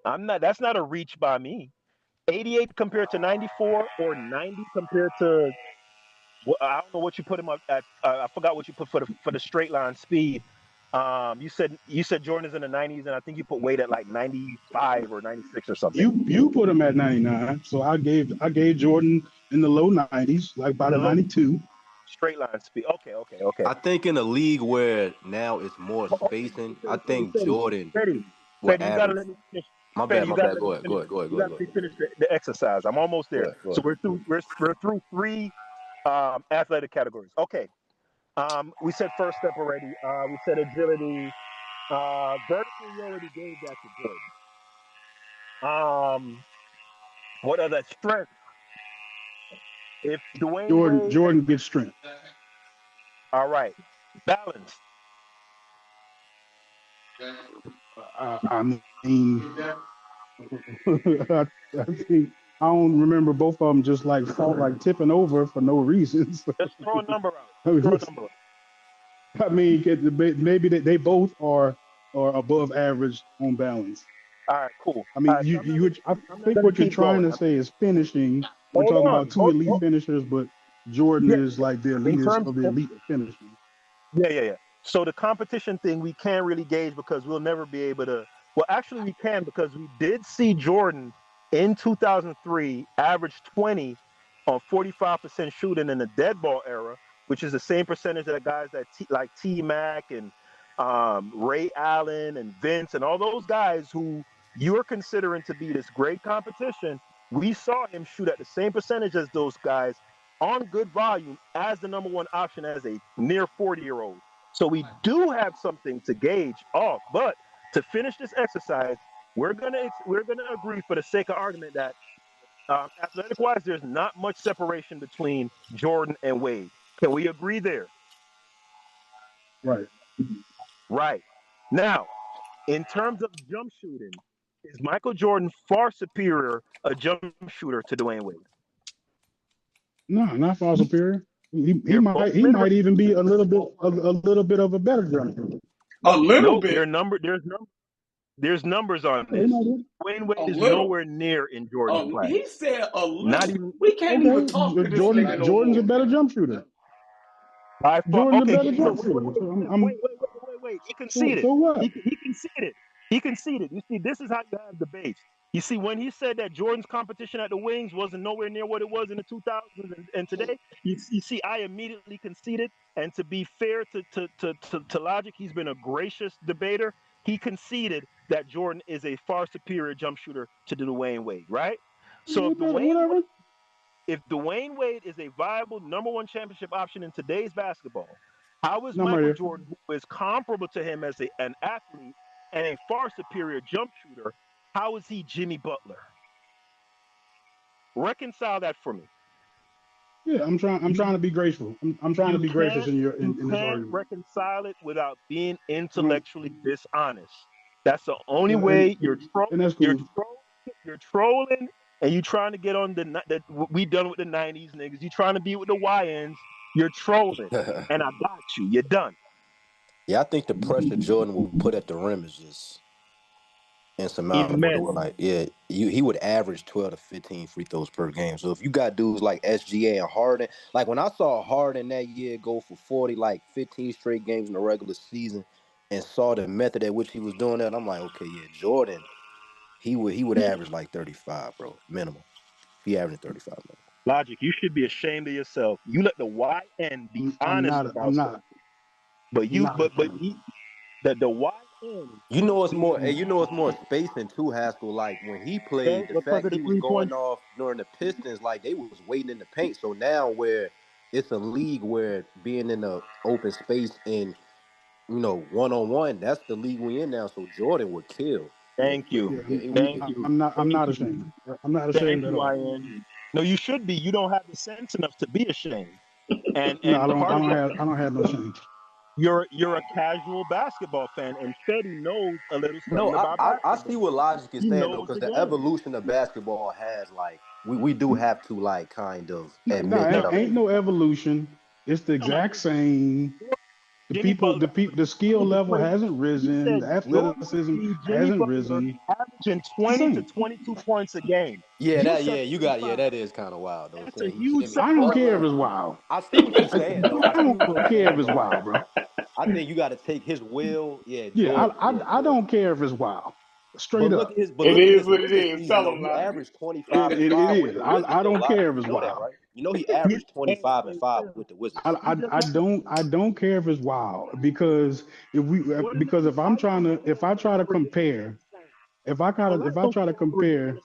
That's not a reach by me. 88 compared to 94 or 90 compared to, I don't know what you put him up at. I forgot what you put for the straight line speed. You said Jordan is in the 90s, and I think you put Wade at like 95 or 96 or something. You put him at 99, so I gave Jordan in the low 90s, like about a 92. Straight line speed. Okay. I think in a league where now it's more spacing, I think Jordan will Fetty, you gotta average. let me finish. My Fetty, bad. you gotta let Go me ahead. finish. Go You gotta let me finish the exercise. I'm almost there. Go So ahead. we're through 3 athletic categories. Okay. We said first step already. We said agility. Vertical, you already gave that to Jordan. What other strength? If Dwayne Wade, Jordan gets strength. all right. Balance. I mean, I think I don't remember both of them just like tipping over for no reason. So, Let's throw a number out. I mean, maybe they both are above average on balance. All right, cool. I mean, Right, I think what you're trying to say is finishing. We're talking about two elite finishers, but Jordan is like the elitist of the elite finishing. Yeah. So the competition thing we can't really gauge because we'll never be able to. Well, actually, we can because we did see Jordan in 2003 average 20 on 45% shooting in the dead ball era, which is the same percentage that guys like T-Mac and Ray Allen and Vince and all those guys who you're considering to be this great competition. We saw him shoot at the same percentage as those guys on good volume as the number one option as a near 40-year-old. So we do have something to gauge off. But to finish this exercise, we're gonna agree for the sake of argument that athletic-wise, there's not much separation between Jordan and Wade. Can we agree there? Right. Right. Now, in terms of jump shooting, is Michael Jordan far superior a jump shooter to Dwayne Wade? No, not far superior. He might even be a little bit of a better jumper. A little bit. There's numbers on this. Dwayne Wade is nowhere near in Jordan's class. He said a little. Not even. We can't even talk to this nigga no Jordan's more. a better jump shooter. Jordan's a better jump shooter. Wait. He conceded. So what? He conceded. You see, this is how you have debates. You see, when he said that Jordan's competition at the wings wasn't nowhere near what it was in the 2000s and today, you see, I immediately conceded. And to be fair to Logic, he's been a gracious debater. He conceded that Jordan is a far superior jump shooter to Dwayne Wade, right? So if Dwayne Wade is a viable number one championship option in today's basketball, how is Michael Jordan, who is comparable to him as an athlete and a far superior jump shooter, how is he Jimmy Butler? Reconcile that for me. Yeah, I'm trying to be graceful. I'm trying to be gracious in this argument. You can't reconcile it without being intellectually dishonest. That's the only way you're trolling. You're trolling, and you're trying to get on that we done with the 90s niggas. You're trying to be with the YNs. You're trolling, and I got you. You're done. Yeah, I think the pressure Jordan will put at the rim is just insurmountable. Like, he would average 12 to 15 free throws per game. So if you got dudes like SGA and Harden, like when I saw Harden that year go for 40, like 15 straight games in the regular season, and saw the method at which he was doing that, I'm like, okay, yeah, Jordan, he would average like 35, bro, minimum. He averaged 35 minimum. Logic, you should be ashamed of yourself. You let the YN be honest about stuff. But the YN. You know it's more spacing too, Haskell. Like when he played, the fact he was going off during the Pistons, like they was waiting in the paint. So now where it's a league where being in the open space and one-on-one, that's the league we in now. So Jordan would kill. Thank you. Yeah, he would Thank kill. you. I'm not Thank ashamed. you. I'm not Thank ashamed at you, all. Ian. No, you should be. You don't have the sense enough to be ashamed. And No, I part of it, don't have no shame. you're a casual basketball fan, and Fetty knows a little No, something about I see basketball. what Logic is He saying though, knows because the the game. evolution of basketball has like we do have to like kind of No, admit that. ain't no evolution. It's the exact same. Jimmy Butler. The skill level hasn't He risen. said The Jordan athleticism see Jimmy hasn't Butler risen. averaging It's the 20 to same. 22 points a game. Yeah, said you got 35. that is kind of wild though. That's a Saying he huge Jimmy I don't care if Butler. it's wild. I see what you're I saying though. I see don't what you're care if saying it's though. wild, bro. I think you got to take his will. Yeah, Yeah, Jordan. I don't care if it's wild. Straight up. It Look at is his what it Wizards is. season Tell though. them, He Logic. averaged 25 and It 5 with is. the Wizards I though. don't care if You it's know that, wild. right? You know he averaged 25 and 5 with the Wizards. I don't care if it's wild because if I try to compare, if I try to compare,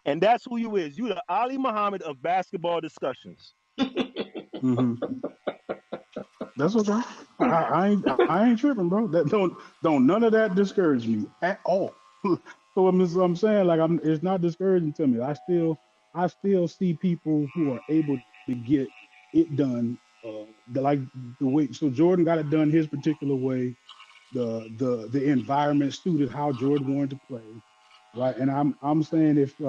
and that's who you is. You the Ali Muhammad of basketball discussions. That's okay. I ain't tripping, bro. That don't none of that discourage me at all. So I'm saying like it's not discouraging to me. I still see people who are able to get it done. The way so Jordan got it done his particular way. The environment suited how Jordan wanted to play, right? And I'm saying if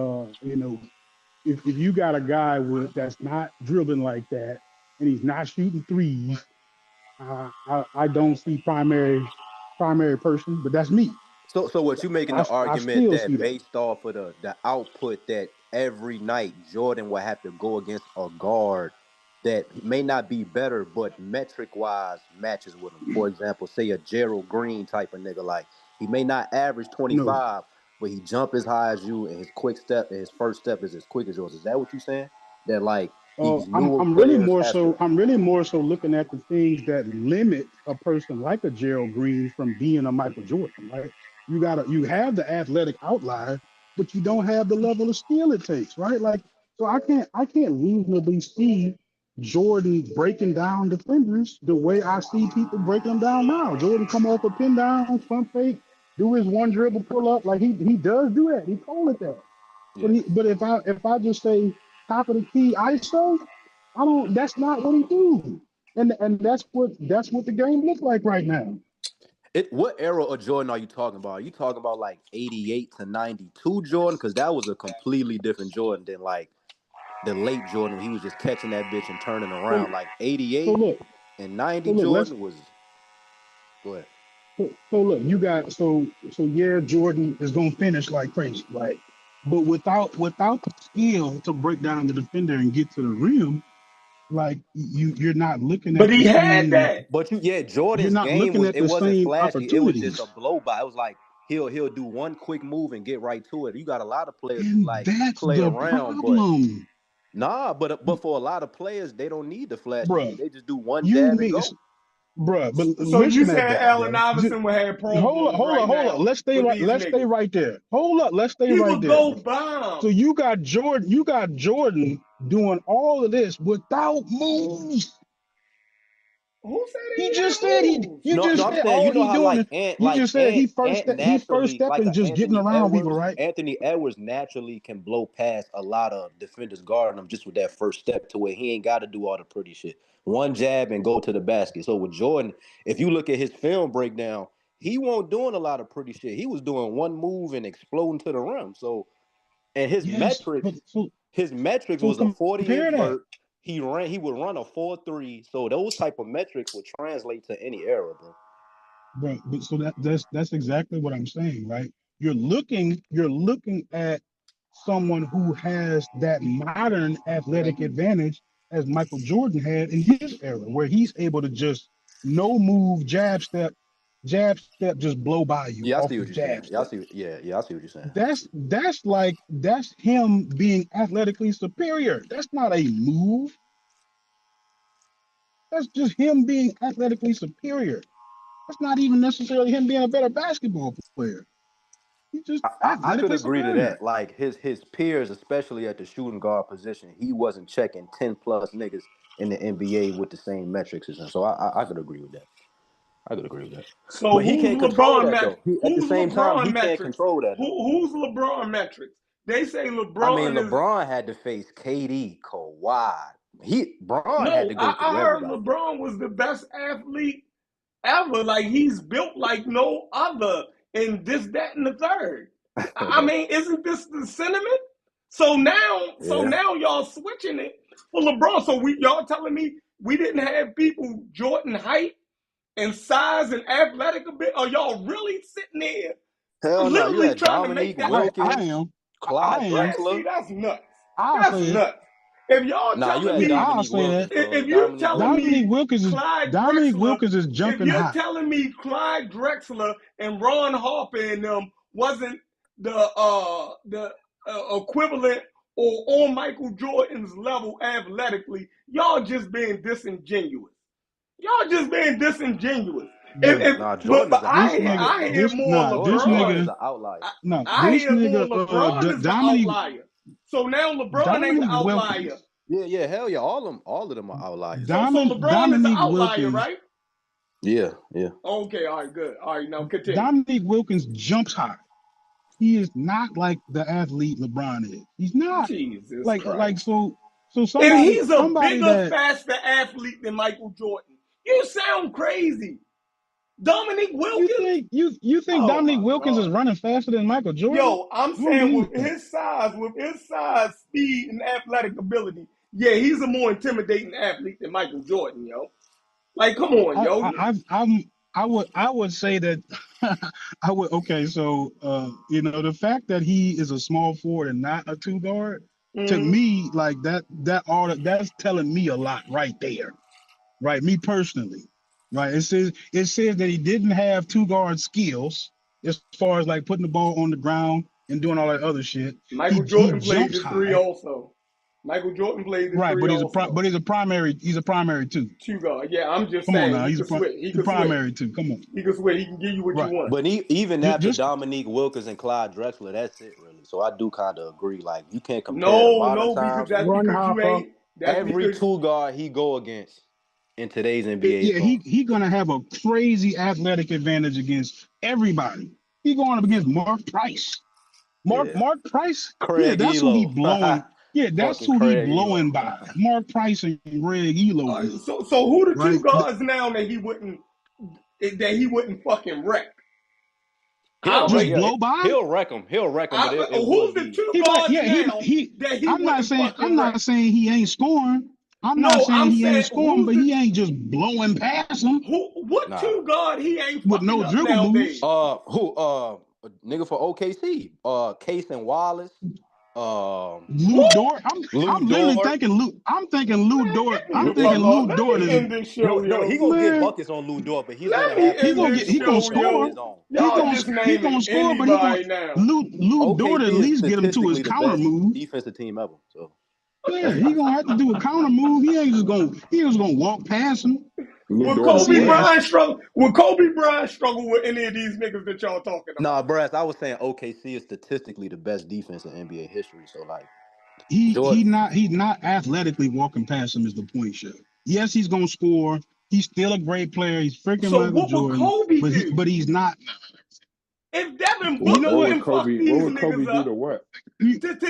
you got a guy that's not dribbling like that and he's not shooting threes, I don't see primary person, but that's me. So what you making the I argument still see that that. based off of the output that every night Jordan will have to go against a guard that may not be better, but metric wise matches with him. For example, say a Gerald Green type of nigga, like he may not average No. 25, but he jump as high as you, and his quick step and his first step is as quick as yours. Is that what you saying? That like these newer I'm really players more have to. so looking at the things that limit a person like a Gerald Green from being a Michael Jordan, right? You have the athletic outlier, but you don't have the level of skill it takes, right? Like so I can't reasonably see Jordan breaking down defenders the way I see people breaking them down now. Jordan come off a pin down, pump fake, do his one dribble pull up, like he does do that. He called it that. Yeah. But if I just say top of the key ISO, I don't. That's not what he do, and that's what the game looks like right now. What era of Jordan are you talking about? Are you talking about like 88 to 92 Jordan? Because that was a completely different Jordan than like the late Jordan when he was just catching that bitch and turning around. Like So 88 look, and 90 let's Jordan was. Go ahead. so look. You got yeah, Jordan is gonna finish like crazy, right? But without the skill to break down the defender and get to the rim, like you're not looking But at the he had same. that. But You're Jordan's not game looking was at it the wasn't same flashy. It was just a opportunities. blow by. It was like he'll do one quick move and get right to it. You got a lot of players who And like that's play the around, but problem, but for a lot of players, they don't need the flashy bruh. shit. They just do one You jab and mean, go. bruh? But So you listen at saying that, Allen bro. Iverson would have Pro Bowls right Hold up. now with these Let's stay niggas? right there. Hold up. Let's stay He right would there, go bro. So bomb. you got Jordan doing all of this without moves. Who said He he just had said moves? you just No, I'm said saying all you know he how doing is you just said Ant he first naturally like stepping a just getting around people, right? Anthony Edwards naturally can blow past a lot of defenders guarding him just with that first step to where he ain't got to do all the pretty shit. One jab and go to the basket. So with Jordan, if you look at his film breakdown, he wasn't doing a lot of pretty shit. He was doing one move and exploding to the rim. So and Yes, but his metrics so was a 40-inch compare that. vert. He would run a 4.3. So those type of metrics would translate to any era, bro. Right, but so that's exactly what I'm saying, right? You're looking at someone who has that modern athletic advantage as Michael Jordan had in his era, where he's able to just no move, jab step, just blow by you Yeah, I off see the what you're saying. jab Yeah, I step. see. Yeah, I see what you're saying. That's him being athletically superior. That's not a move. That's just him being athletically superior. That's not even necessarily him being a better basketball player. He's just I could athletically agree to superior. that. Like his peers, especially at the shooting guard position, he wasn't checking 10 plus niggas in the NBA with the same metrics as him. So I could agree with that. So But he who's can't control LeBron that metrics? though. At the Who's same time, LeBron he can't metrics? control that though. Who's LeBron metrics? They say I mean, LeBron is LeBron had to face KD, Kawhi. Braun had no. to go I through heard everybody. LeBron was the best athlete ever. Like he's built like no other, and this, that, and the third. I mean, isn't this the sentiment? So now y'all switching it for LeBron. So y'all telling me we didn't have people Jordan height and size and athletic a bit? Are y'all really sitting there Hell no, you literally had trying to make Dominique that? I Wilkins, am. Clyde I am. Man, Drexler. see, that's nuts. I'll That's say it. nuts. If y'all Nah, you telling had me, I'll Dominique say that. Wilkins, bro. if you're Dominique telling Wilkins. me Dominique Clyde Wilkins is Drexler, if jumping you're high. telling me Clyde Drexler and Ron Harper and them wasn't the equivalent or on Michael Jordan's level athletically, y'all just being disingenuous. Y'all just being disingenuous. Bro, Nah, Jordan is an this outlier, nigga, I bro. hear more Jordan is LeBron. an outlier. I hear more LeBron is the outlier. So now LeBron ain't the Dominique outlier. Wilkins. Yeah, hell yeah. All of them are outliers. So LeBron is the Dominique outlier, Wilkins. right? Yeah. Okay, all right, good. All right, now continue. Dominique Wilkins jumps high. He is not like the athlete LeBron is. He's not. Jesus Like Christ. so And somebody he's a bigger, that faster athlete than Michael Jordan. You sound crazy. Dominique Wilkins? you think Oh Dominique my Wilkins is God. running faster than Michael Jordan? Yo, I'm I don't saying believe with that. his size, speed, and athletic ability, yeah, he's a more intimidating athlete than Michael Jordan, yo. Like, come on, yo. I would say that I would so the fact that he is a small forward and not a two guard, to me, like that's telling me a lot right there. Right, me personally. Right. It says that he didn't have two guard skills as far as like putting the ball on the ground and doing all that other shit. Michael He Jordan played jumps the three high. also. Michael Jordan played the Right, three also. but he's a primary two. Two guard. Yeah, I'm just Come on saying now, he he's could switch. He a could switch. primary two. Come on. He could switch. He can give you what you Right. want. But even after Just Dominique Wilkins and Clyde Drexler, that's it really. So I do kind of agree. Like you can't compare modern because times. that's Ron because you Harper. ain't. That's Every because two guard he go against in today's NBA is yeah, gone. he gonna have a crazy athletic advantage against everybody. He going up against Mark Price. Mark Price, Craig that's who he Elo. blowing. Yeah, that's Fucking who he Craig blowing Elo. by. Mark Price and Greg Elo. so who the two Right? guards now that he wouldn't fucking wreck? Just blow by. He'll wreck him. But it Who's would the be. two guards now that he I'm not wouldn't saying fucking wreck? he ain't scoring. I'm not saying he ain't scoring, but he ain't just blowing past him. What two guard he ain't with fucking no up dribble nowadays? moves? Nigga for OKC. Case and Wallace. Lou Dort. I'm literally thinking Lou. I'm thinking Lou Dort. I'm thinking Lou Dort is end this show, no. He gonna get buckets on Lou Dort, but he's gonna have he gonna score. Y'all just He gonna score, but he gonna now. Lou Dort at least get him to his counter move. Defensive team ever. So yeah, he gonna have to do a counter move. He ain't just gonna walk past him. Would Kobe Bryant struggle? Would Kobe Bryant struggle with any of these niggas that y'all talking about? Nah, Brass, I was saying OKC is statistically the best defense in NBA history. So like, he's not athletically walking past him is the point, Chef. Yes, he's gonna score. He's still a great player. He's freaking Michael Jordan. Kobe do? But he's not. If Devin Booker wouldn't fuck these niggas up, to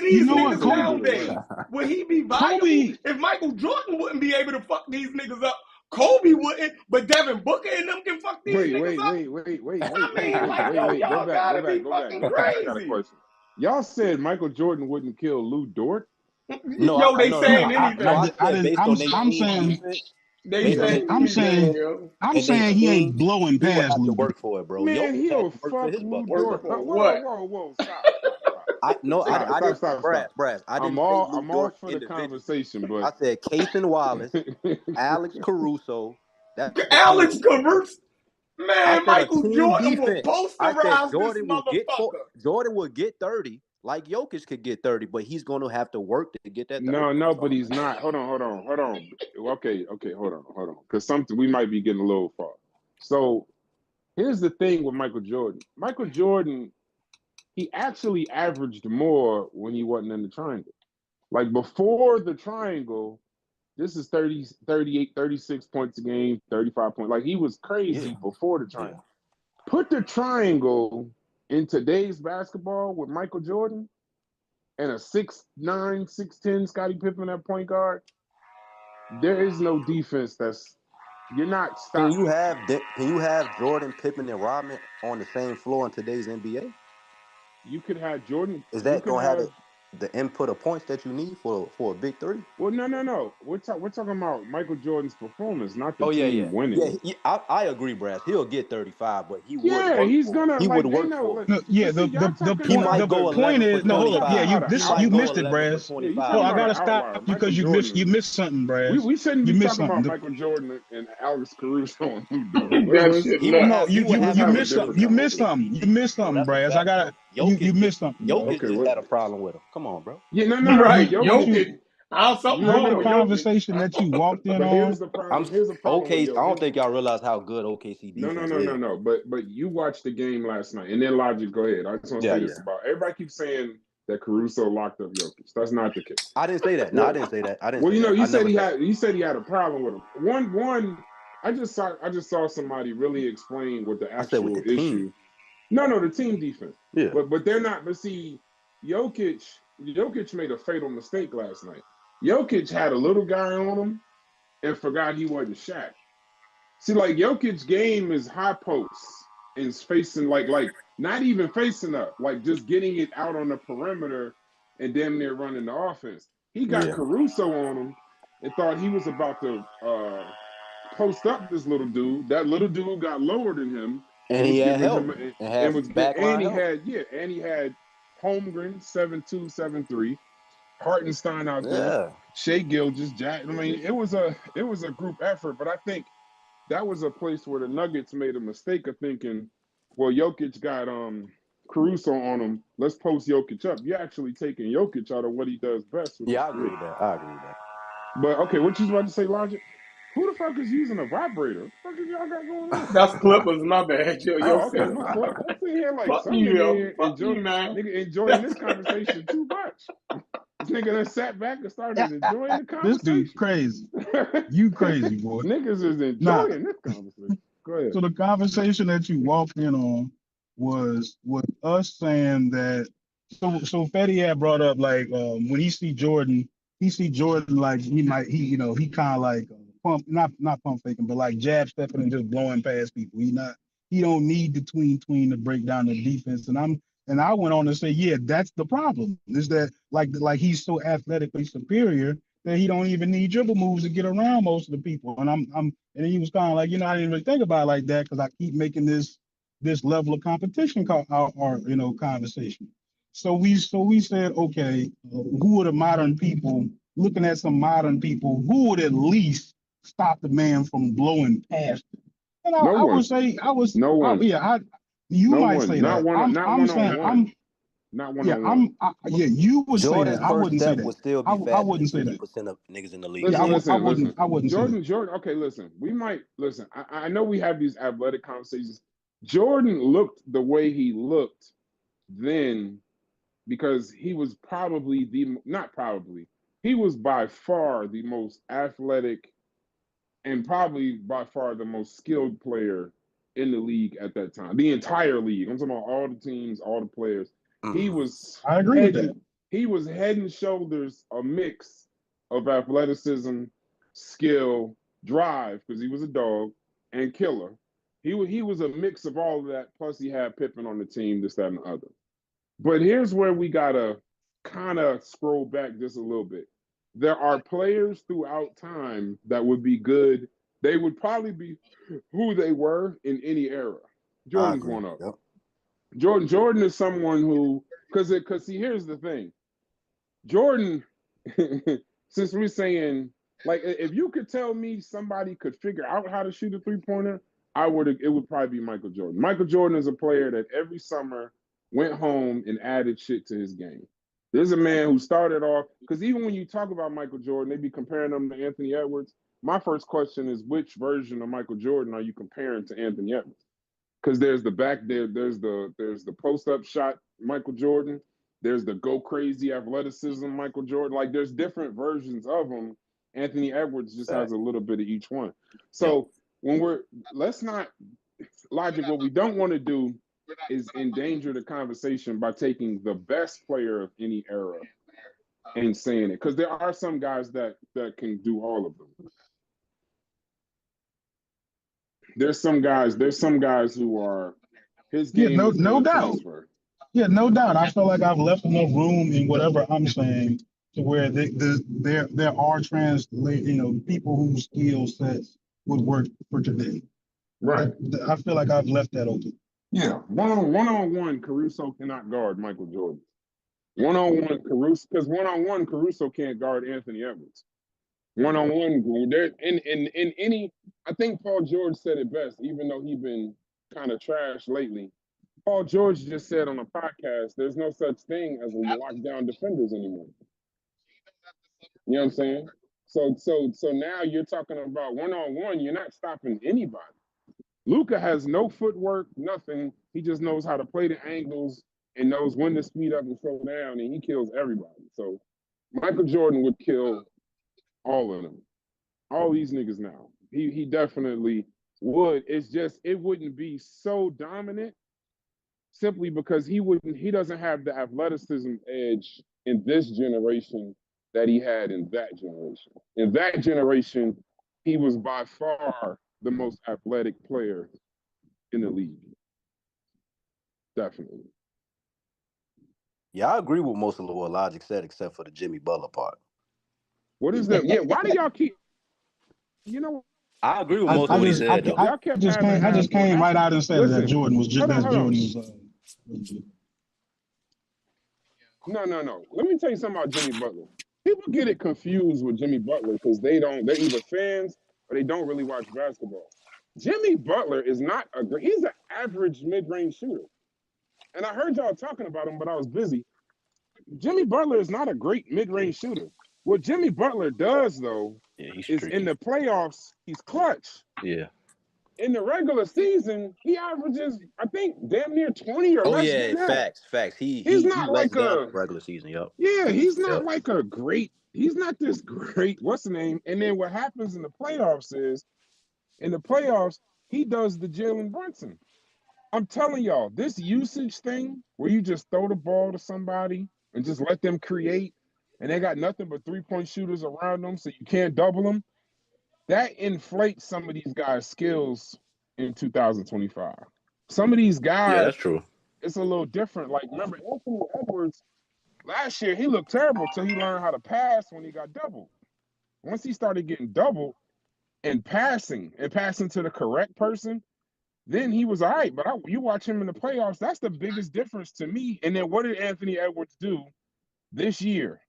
these niggas nowadays, would he be viable? If Michael Jordan wouldn't be able to fuck these niggas up, Kobe wouldn't, but Devin Booker and them can fuck these niggas up. Wait. Y'all gotta be fucking crazy. I got a question. Y'all said Michael Jordan wouldn't kill Lou Dort? No, they saying anything. I'm saying he ain't blowing past. He would have to work for it, bro. Man, he'll fuck Lou Dort. Whoa, stop. Brad, I didn't I'm all for the conversation, but I said Casey Wallace, Alex Caruso. Alex Caruso? Man, Michael Jordan will posterize this motherfucker. Jordan will get 30, like Jokic could get 30, but he's going to have to work to get that 30. No, but he's not. Hold on. Okay, hold on. Because we might be getting a little far. So here's the thing with Michael Jordan. Michael Jordan, he actually averaged more when he wasn't in the triangle. Like before the triangle, This is 30, 38, 36 points a game, 35 points. Like, he was crazy before the triangle. Put the triangle in today's basketball with Michael Jordan and a 6'9", 6'10" Scottie Pippen at point guard. There is no defense you're not stopping. Can you have Jordan, Pippen, and Rodman on the same floor in today's NBA? You could have Jordan. Is that going to have the input of points that you need for a big three? Well, no. We're talking about Michael Jordan's performance, not the team winning. Yeah, I agree, Brass. He'll get 35, but he would. Yeah, he's gonna. He like, would work for. No, yeah, the point is no. Hold up. Yeah, you missed it, Brass. Oh, I gotta stop because you missed something, Brass. We shouldn't be talking about Michael Jordan and Alex Caruso. No, you missed something. You missed something, Brass. I gotta. You missed something. Jokic just had a problem with him. Come on, bro. Yeah, no. Right, Jokic. Something wrong with the conversation that you walked in on. Here's the problem. I don't think y'all realize how good OKC defense is. No. But you watched the game last night, and then Logic, go ahead. I just want to say this about everybody keeps saying that Caruso locked up Jokic. That's not the case. I didn't say that. No, I didn't say that. Well, you said he had a problem with him. One. I just saw somebody really explain what the actual issue. No, the team defense. Yeah. But they're not. But see, Jokic made a fatal mistake last night. Jokic had a little guy on him and forgot he wasn't Shaq. See, like, Jokic's game is high posts and facing like not even facing up, like just getting it out on the perimeter and damn near running the offense. He got Caruso on him and thought he was about to post up this little dude. That little dude got lower than him. And he had help. And he had Holmgren 7'2", 7'3", Hartenstein out there, Shea Gilgeous, Jack. I mean, it was a group effort, but I think that was a place where the Nuggets made a mistake of thinking, well, Jokic got Caruso on him. Let's post Jokic up. You're actually taking Jokic out of what he does best. I agree with that. But okay, what you about to say, Logic? Who the fuck is using a vibrator? What the fuck is y'all got going on? That's Clippers, my bad. Okay. I'm sitting here like some nigga enjoying this conversation too much. This nigga done sat back and started enjoying the conversation. This dude's crazy. You crazy, boy. Niggas is enjoying this conversation. Go ahead. So the conversation that you walked in on was us saying that. So Fetty had brought up like when he see Jordan like he kind of like not pump faking, but like jab stepping and just blowing past people. He don't need the tween to break down the defense. And I went on to say, yeah, that's the problem. Is that like he's so athletically superior that he don't even need dribble moves to get around most of the people. And he was kind of like, I didn't really think about it like that because I keep making this level of competition conversation. So we said, okay, who are the modern people? Looking at some modern people, who would at least stop the man from blowing past him? And I would say no one. You might say that. Not one. You would say that. I wouldn't say that. Would still be I wouldn't say that. 50% of niggas in the league. I wouldn't. Jordan. Okay, listen. I know we have these athletic conversations. Jordan looked the way he looked then because he was he was by far the most athletic and probably by far the most skilled player in the league at that time. The entire league. I'm talking about all the teams, all the players. He was. I agree with that. He was head and shoulders a mix of athleticism, skill, drive, because he was a dog, and killer. He was a mix of all of that. Plus, he had Pippen on the team, this, that, and the other. But here's where we gotta kind of scroll back just a little bit. There are players throughout time that would be good. They would probably be who they were in any era. Jordan's one of them. Yep. Jordan is someone who, because see, here's the thing. Jordan, since we're saying, like, if you could tell me somebody could figure out how to shoot a three-pointer, it would probably be Michael Jordan. Michael Jordan is a player that every summer went home and added shit to his game. There's a man who started off, because even when you talk about Michael Jordan, they be comparing him to Anthony Edwards. My first question is, which version of Michael Jordan are you comparing to Anthony Edwards? Because there's the back there, there's the post-up shot Michael Jordan, there's the go crazy athleticism Michael Jordan. Like, there's different versions of him, Anthony Edwards just has Fact. a little bit of each one. So when let's not Logic, what we don't want to do is endanger the conversation by taking the best player of any era and saying it, because there are some guys that can do all of them. There's some guys who are his game. Yeah, is no gonna doubt. transfer. Yeah, no doubt. I feel like I've left enough room in whatever I'm saying to where there are people whose skill sets would work for today. Right. I feel like I've left that open. Yeah. One-on-one, Caruso cannot guard Michael Jordan. One-on-one, Caruso, Caruso can't guard Anthony Edwards. One-on-one, there in any, I think Paul George said it best, even though he's been kind of trash lately. Paul George just said on a podcast, there's no such thing as lockdown defenders anymore. You know what I'm saying? So now you're talking about one-on-one, you're not stopping anybody. Luka has no footwork, nothing. He just knows how to play the angles and knows when to speed up and slow down, and he kills everybody. So Michael Jordan would kill all of them. All these niggas now. He definitely would. It's just it wouldn't be so dominant simply because he doesn't have the athleticism edge in this generation that he had in that generation. In that generation, he was by far the most athletic player in the league. Definitely. Yeah, I agree with most of what Logic said, except for the Jimmy Butler part. What is that? Yeah, why do y'all keep? You know, I agree with most of what he said, though. Y'all kept I just came right out and said that Jordan was just hold as on. Jordan was. No. Let me tell you something about Jimmy Butler. People get it confused with Jimmy Butler because they're either fans or they don't really watch basketball. Jimmy Butler is not he's an average mid-range shooter. And I heard y'all talking about him, but I was busy. Jimmy Butler is not a great mid-range shooter. What Jimmy Butler does, though, is in the playoffs, he's clutch. Yeah. In the regular season, he averages, I think, damn near 20 or less than that. Facts. He's not like a regular season, yep. Yeah, he's not like a great, he's not this great, what's the name? And then what happens in the playoffs is, in the playoffs, he does the Jalen Brunson. I'm telling y'all, this usage thing where you just throw the ball to somebody and just let them create, and they got nothing but three-point shooters around them, so you can't double them, that inflates some of these guys' skills in 2025. Some of these guys, yeah, that's true. It's a little different. Like, remember, Anthony Edwards, last year, he looked terrible until he learned how to pass when he got doubled. Once he started getting doubled and passing to the correct person, then he was all right. But you watch him in the playoffs, that's the biggest difference to me. And then what did Anthony Edwards do this year?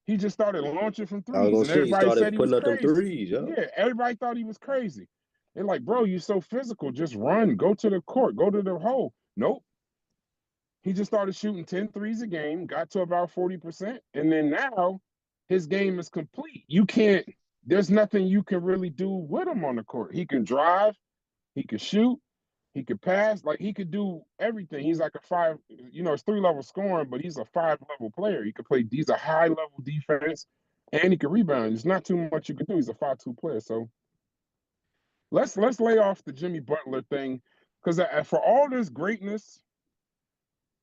He just started launching from threes. And everybody said he was crazy. Threes, yeah, everybody thought he was crazy. They're like, bro, you're so physical. Just run. Go to the court. Go to the hole. Nope. He just started shooting 10 threes a game, got to about 40%. And then now his game is complete. There's nothing you can really do with him on the court. He can drive. He can shoot. He could pass. Like, he could do everything. He's like a five, it's 3-level scoring, but he's a 5-level player. He could play, he's a high-level defense, and he can rebound. There's not too much you can do. He's a 5-2 player. So let's lay off the Jimmy Butler thing, because for all this greatness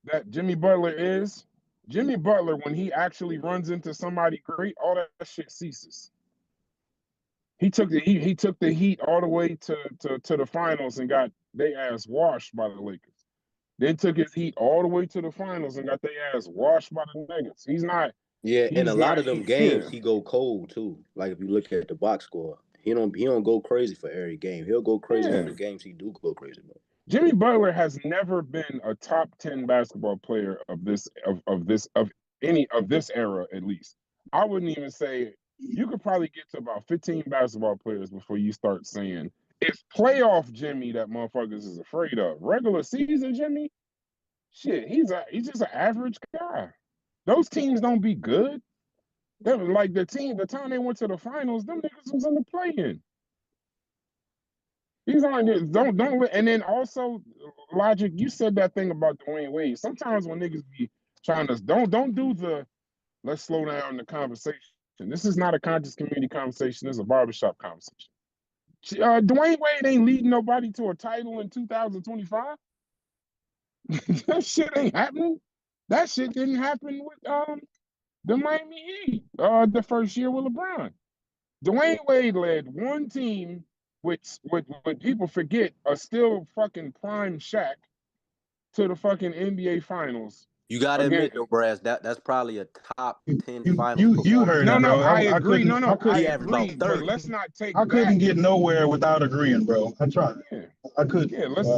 that Jimmy Butler is, Jimmy Butler, when he actually runs into somebody great, all that shit ceases. He took the Heat all the way to the finals and got their ass washed by the Lakers. Then took his Heat all the way to the finals and got their ass washed by the Nuggets. He's not. Yeah, and a lot of them games he go cold too. Like, if you look at the box score, he don't go crazy for every game. He'll go crazy for the games he do go crazy about. Jimmy Butler has never been a top 10 basketball player of this era, at least. I wouldn't even say. You could probably get to about 15 basketball players before you start saying it's playoff Jimmy that motherfuckers is afraid of. Regular season Jimmy, shit, he's just an average guy. Those teams don't be good. They was like the time they went to the finals, them niggas was in the play-in. He's on this. Don't and then also, Logic, you said that thing about Dwayne Wade. Sometimes when niggas be trying to don't do the let's slow down the conversation This is not a conscious community conversation. This is a barbershop conversation. Dwayne Wade ain't leading nobody to a title in 2025. That shit ain't happening. That shit didn't happen with the Miami Heat the first year with LeBron. Dwayne Wade led one team, which people forget, are still fucking prime Shaq, to the fucking NBA Finals. You gotta Again, admit though, Brass, that's probably a top 10 finals. You heard no, it, no, bro. I agree. No, no, I He averaged about agree. But 30. let's not take I that. couldn't get nowhere without agreeing, bro. I tried. Yeah, I couldn't. yeah. Let's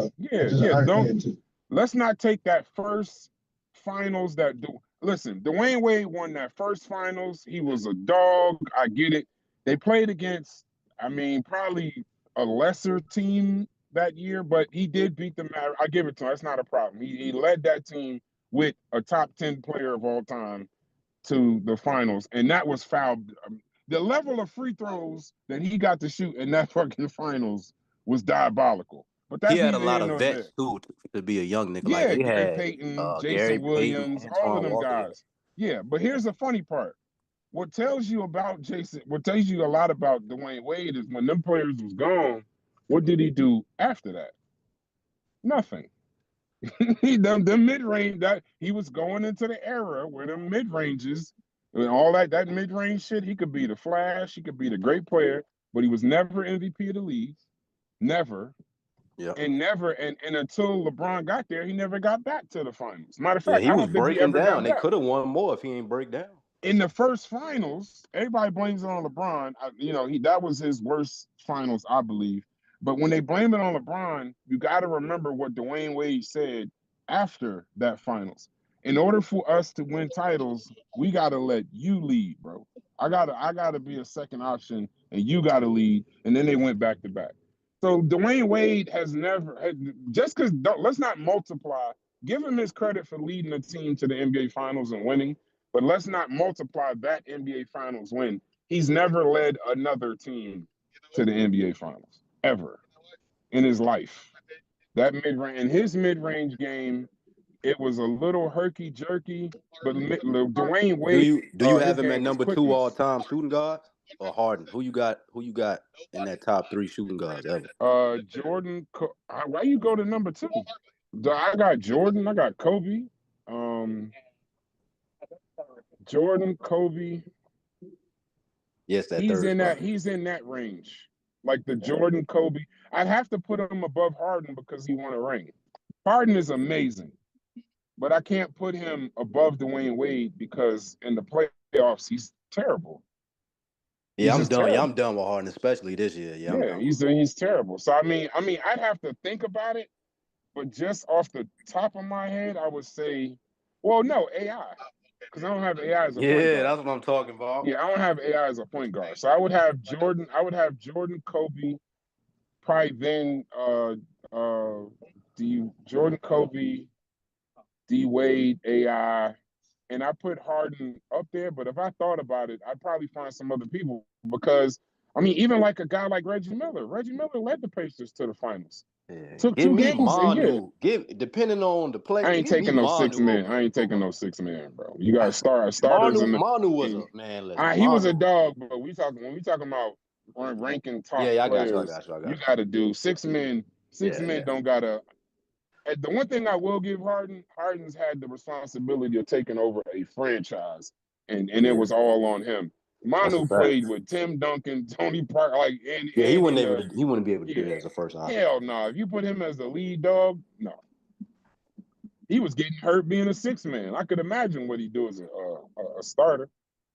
Don't. let's not take that first finals that do. Listen, Dwayne Wade won that first finals. He was a dog. I get it. They played against, I mean, probably a lesser team that year, but he did beat the Mavericks. I give it to him. That's not a problem. He led that team with a top 10 player of all time to the finals, and that was foul. The level of free throws that he got to shoot in that fucking finals was diabolical. But that's He had a neither lot here of nor there. vets too to be a young nigga. Yeah, Like they Gary had Payton, Gary Jason Payton, Williams, all of Antoine them Walker. guys. Yeah, but here's the funny part. What tells you a lot about Dwayne Wade is when them players was gone, what did he do after that? Nothing. them mid-range, that he was going into the era where them mid-ranges and all that mid-range shit, he could be the Flash, he could be the great player, but he was never MVP of the league. Never. Yeah. And until LeBron got there, he never got back to the finals. Matter of Yeah, fact, he I was don't think he breaking ever down. got They back. could have won more if he ain't break down. In the first finals, everybody blames it on LeBron. That was his worst finals, I believe. But when they blame it on LeBron, you got to remember what Dwayne Wade said after that finals. In order for us to win titles, we got to let you lead, bro. I gotta be a second option, and you got to lead. And then they went back to back. So Dwayne Wade has never, just because, let's not multiply. Give him his credit for leading the team to the NBA Finals and winning. But let's not multiply that NBA Finals win. He's never led another team to the NBA Finals, ever, in his life. In his mid-range game, it was a little herky-jerky, but Dwayne Wade, Do you his have him at game was number 2 quickness. all-time shooting guard or Harden? Who you got in that top 3 shooting guards ever? Jordan. Why you go to number 2? I got Jordan. I got Kobe. Jordan, Kobe. Yes, that He's third in spot. he's in that range. Like the Jordan, Kobe. I'd have to put him above Harden because he won a ring. Harden is amazing, but I can't put him above Dwayne Wade because in the playoffs he's terrible. Yeah, He's I'm done. terrible. Yeah, I'm done with Harden, especially this year. Yeah, I'm done. He's terrible. So I mean, I'd have to think about it, but just off the top of my head, I would say, well, no, AI. Because I don't have AI as a point guard. Yeah, that's what I'm talking about. Yeah, I don't have AI as a point guard. So I would have Jordan, Kobe, probably then Jordan, Kobe, D Wade, AI, and I put Harden up there. But if I thought about it, I'd probably find some other people because even like a guy like Reggie Miller. Reggie Miller led the Pacers to the finals. Yeah. Took Give 2 me games. Manu. Depending on the play. I ain't taking no 6 man. I ain't taking no 6 man, bro. You got starters in the. Manu was a man. Listen, he was a dog, but when we talking about ranking top players, I got you. You got to do 6 men. 6 men don't gotta. The one thing I will give Harden's had the responsibility of taking over a franchise, and it was all on him. Manu played with Tim Duncan, Tony Parker, he wouldn't be able to do that as a first option. Hell no! If you put him as the lead dog, no. He was getting hurt being a 6 man. I could imagine what he do as a starter.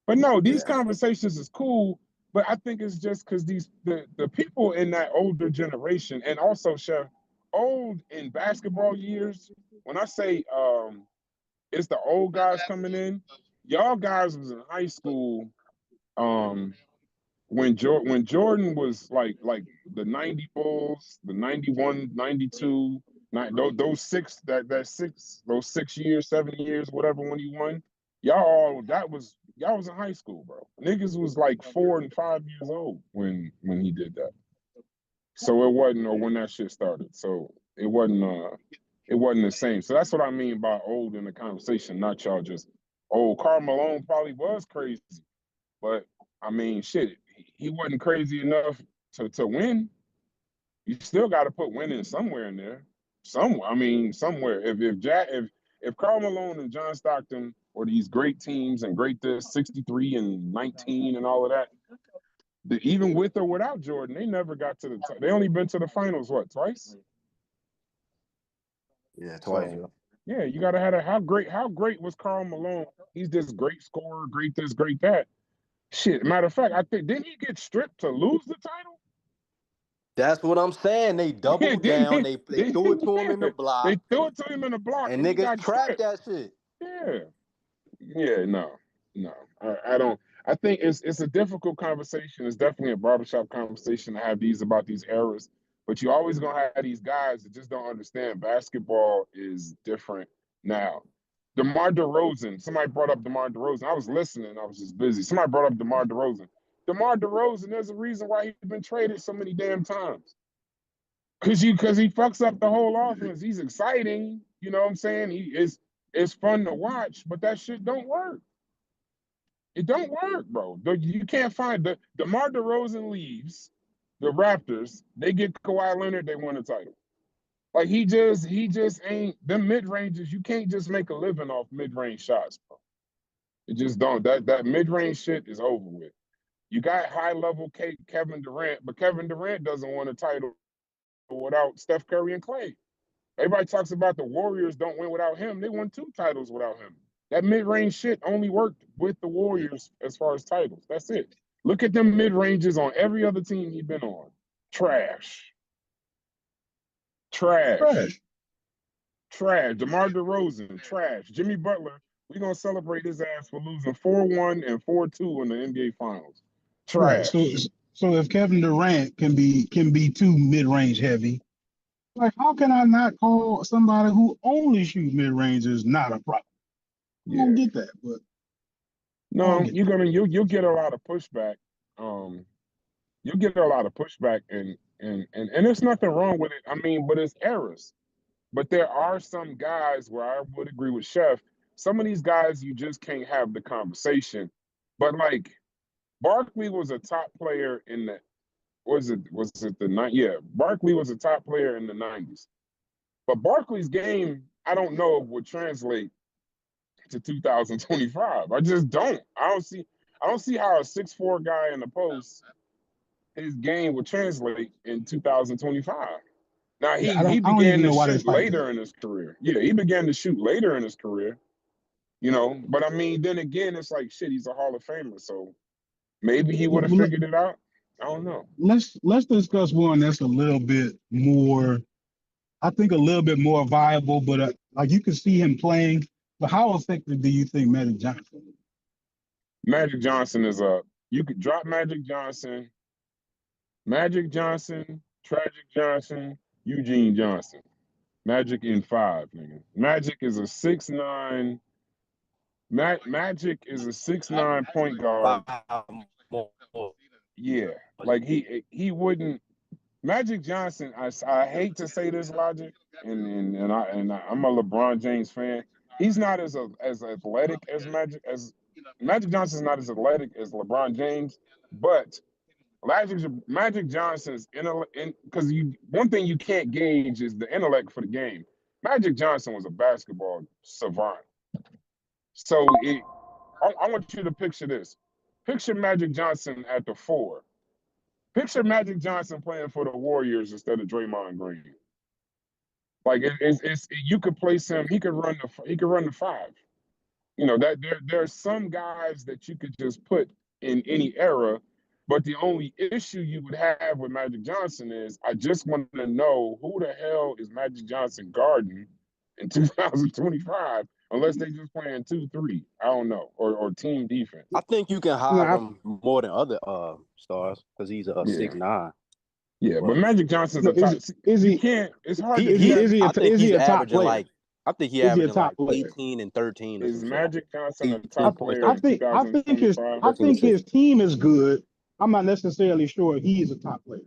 But no, these conversations is cool. But I think it's just because the people in that older generation, and also Chef, old in basketball years. When I say it's the old guys coming in, y'all guys was in high school when Jordan was like the 90 Bulls, the 91, 92. Those 6 years, 7 years, whatever when he won, y'all was in high school, bro. Niggas was like 4 and 5 years old when he did that. So it wasn't, or when that shit started. So it wasn't the same. So that's what I mean by old in the conversation, not y'all just old. Karl Malone probably was crazy, but I mean, shit, he wasn't crazy enough to win. You still got to put winning somewhere in there. Somewhere. I mean, somewhere. If Karl Malone and John Stockton or these great teams and great this 63 and 19 and all of that, even with or without Jordan, they never got to the. They only been to the finals what, twice? Yeah, twice. So, yeah, you gotta have how great was Karl Malone? He's this great scorer, great this, great that. Shit, matter of fact, I think didn't he get stripped to lose the title? That's what I'm saying. They doubled down. They threw it to him in the block. They threw it to him in the block, and he niggas got trapped stripped. that shit. Yeah, no. I don't. I think it's a difficult conversation. It's definitely a barbershop conversation to have about these eras. But you always gonna have these guys that just don't understand basketball is different now. DeMar DeRozan. Somebody brought up DeMar DeRozan. I was listening. I was just busy. Somebody brought up DeMar DeRozan. DeMar DeRozan. There's a reason why he's been traded so many damn times. Because he fucks up the whole offense. He's exciting. You know what I'm saying? It's fun to watch, but that shit don't work. It don't work, bro. You can't find DeMar DeRozan leaves the Raptors. They get Kawhi Leonard. They win a title. Like he just ain't them mid ranges. You can't just make a living off mid range shots, bro. It just don't. That mid range shit is over with. You got high level Kevin Durant, but Kevin Durant doesn't win a title without Steph Curry and Klay. Everybody talks about the Warriors don't win without him. They won 2 titles without him. That mid-range shit only worked with the Warriors as far as titles. That's it. Look at them mid-ranges on every other team he's been on. Trash. DeMar DeRozan, trash. Jimmy Butler, we're going to celebrate his ass for losing 4-1 and 4-2 in the NBA Finals. Trash. Right. So if Kevin Durant can be too mid-range heavy, like how can I not call somebody who only shoots mid-range is not a problem? I don't get that, but no, you'll get a lot of pushback. You'll get a lot of pushback and there's nothing wrong with it. I mean, but it's errors. But there are some guys where I would agree with Chef. Some of these guys you just can't have the conversation. But like Barkley was a top player in the was it the 90s? Yeah, Barkley was a top player in the 90s. But Barkley's game, I don't know if would translate to 2025. I just don't. I don't see how a 6'4" guy in the post, his game would translate in 2025. Now he began to shoot later in his career. Yeah, he began to shoot later in his career. You know, but I mean, then again, it's like shit, he's a Hall of Famer, so maybe he would have figured it out. I don't know. Let's discuss one that's a little bit more, I think a little bit more viable, but like you can see him playing. But how effective do you think Magic Johnson is? Magic Johnson is you could drop Magic Johnson, Tragic Johnson, Eugene Johnson. Magic in 5, nigga. Magic is a 6'9". Magic is a 6'9" point guard. Yeah, like he wouldn't. Magic Johnson. I hate to say this, Logic, and I'm a LeBron James fan. He's not as athletic as Magic Johnson's not as athletic as LeBron James, but Magic Johnson's because one thing you can't gauge is the intellect for the game. Magic Johnson was a basketball savant. So I want you to picture this. Picture Magic Johnson at the 4. Picture Magic Johnson playing for the Warriors instead of Draymond Green. Like you could place him. He could run the 5. You know that there's some guys that you could just put in any era, but the only issue you would have with Magic Johnson is I just want to know who the hell is Magic Johnson guarding in 2025. Unless they just playing 2-3, I don't know, or team defense. I think you can hide him more than other stars because he's a 6'9". Yeah, but Magic Johnson's a top. It's hard to. Is he a top player? I think he averaging like 18 and 13. Is Magic Johnson a top player? I think his team is good. I'm not necessarily sure he's a top player.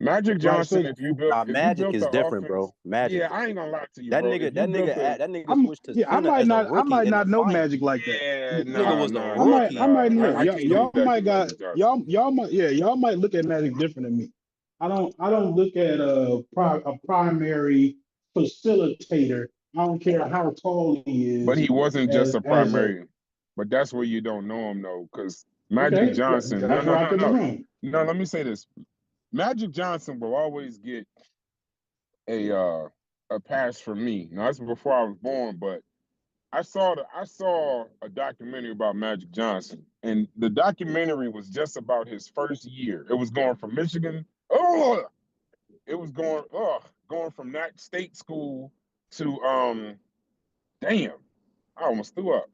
Magic right? Johnson, So Nah, if you Magic built is the different, offense, bro. Magic. yeah, I ain't gonna lie to you, That bro. nigga, If you built a that nigga I'm switched to yeah, center as a I rookie might in the not know finals. Magic like that. yeah, Nigga was a I rookie. might know. I can't go back to Magic Johnson. Y'all might look at Magic different than me. I don't look at a primary facilitator. I don't care how tall he But is he wasn't just a as a primary. But that's where you don't know him though, because Magic okay. Johnson. That's where I put the room. No. Let me say this: Magic Johnson will always get a pass from me. Now that's before I was born, but I saw a documentary about Magic Johnson, and the documentary was just about his first year. It was going from Michigan. It was going from that state school to damn, I almost threw up.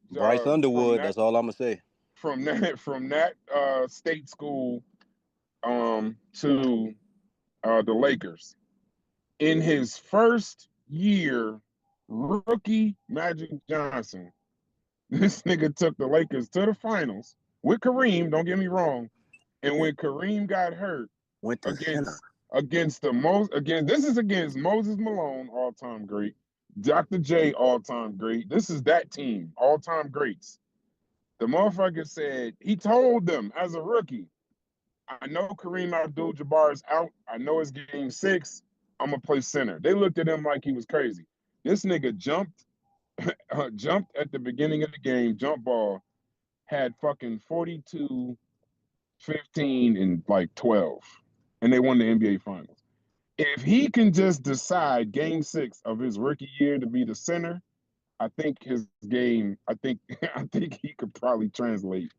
Bryce From Underwood. that That's all I'm gonna say. from that state school to the Lakers. In his first year, rookie Magic Johnson, this nigga took the Lakers to the finals with Kareem, don't get me wrong. And when Kareem got hurt Went to center. against Moses Malone, all-time great, Dr. J, all-time great. This is that team, all-time greats. The motherfucker said, he told them as a rookie, I know Kareem Abdul-Jabbar is out. I know it's game 6. I'm going to play center. They looked at him like he was crazy. This nigga jumped at the beginning of the game, jump ball, had fucking 42, 15, and like 12. And they won the NBA Finals. If he can just decide game 6 of his rookie year to be the center, I think his game, I think he could probably translate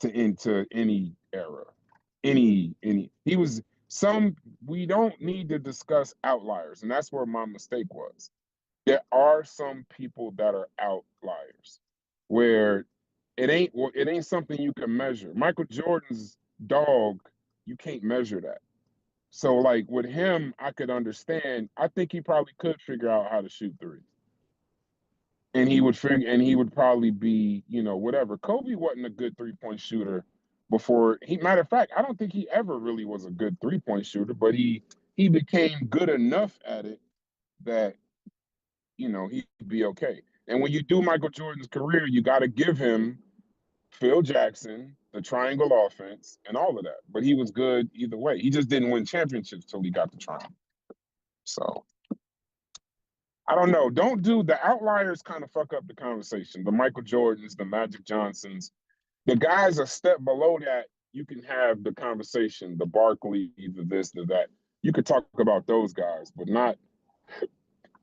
into any era. He was we don't need to discuss outliers, and that's where my mistake was. There are some people that are outliers where it ain't something you can measure. Michael Jordan's dog, you can't measure that. So like with him, I could understand. I think he probably could figure out how to shoot threes. And he would probably be, whatever. Kobe wasn't a good 3-point shooter before matter of fact, I don't think he ever really was a good 3-point shooter, but he became good enough at it that he'd be okay. And when you do Michael Jordan's career, you got to give him Phil Jackson, the triangle offense, and all of that. But he was good either way. He just didn't win championships till he got the triangle. So I don't know. Don't do the outliers kind of fuck up the conversation. The Michael Jordans, the Magic Johnsons, the guys a step below that, you can have the conversation, the Barkley, the this, the that. You could talk about those guys, but not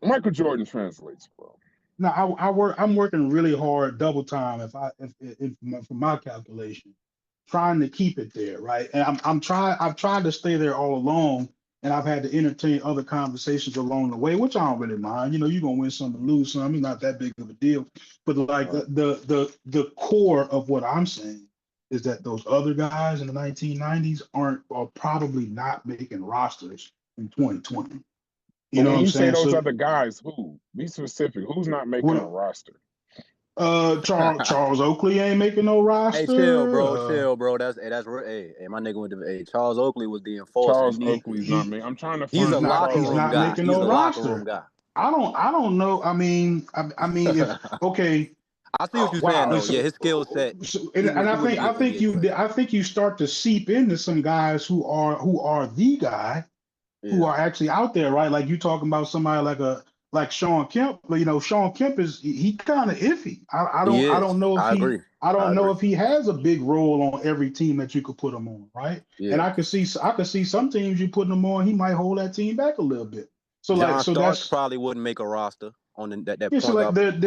Michael Jordan translates, bro. No, I'm working really hard, double time for my calculation, trying to keep it there, right? And I've tried to stay there all along, and I've had to entertain other conversations along the way, which I don't really mind. You're gonna win some and lose some. It's not that big of a deal. But like the core of what I'm saying is that those other guys in the 1990s are probably not making rosters in 2020. You know what When I'm you say saying? those So other guys, who? Be specific. Who's not making a roster? Charles Oakley ain't making no Hey, roster. chill, bro. That's my nigga went to Charles Oakley was the enforcer. Charles Oakley's not making. I'm trying to He's find a locker room guy. making He's no a locker roster. room guy. I don't know. I mean, if okay. I see what you're saying though. Yeah, his skill set. I think you start to seep into some guys who are the guy, who are actually out there, right? Like you talking about somebody like Sean Kemp. But Sean Kemp he kind of iffy. I don't know if I agree. I don't know if he has a big role on every team that you could put him on, right? Yeah. And I could see some teams you put him on, he might hold that team back a little bit. So John Starks probably wouldn't make a roster on that point. So like there's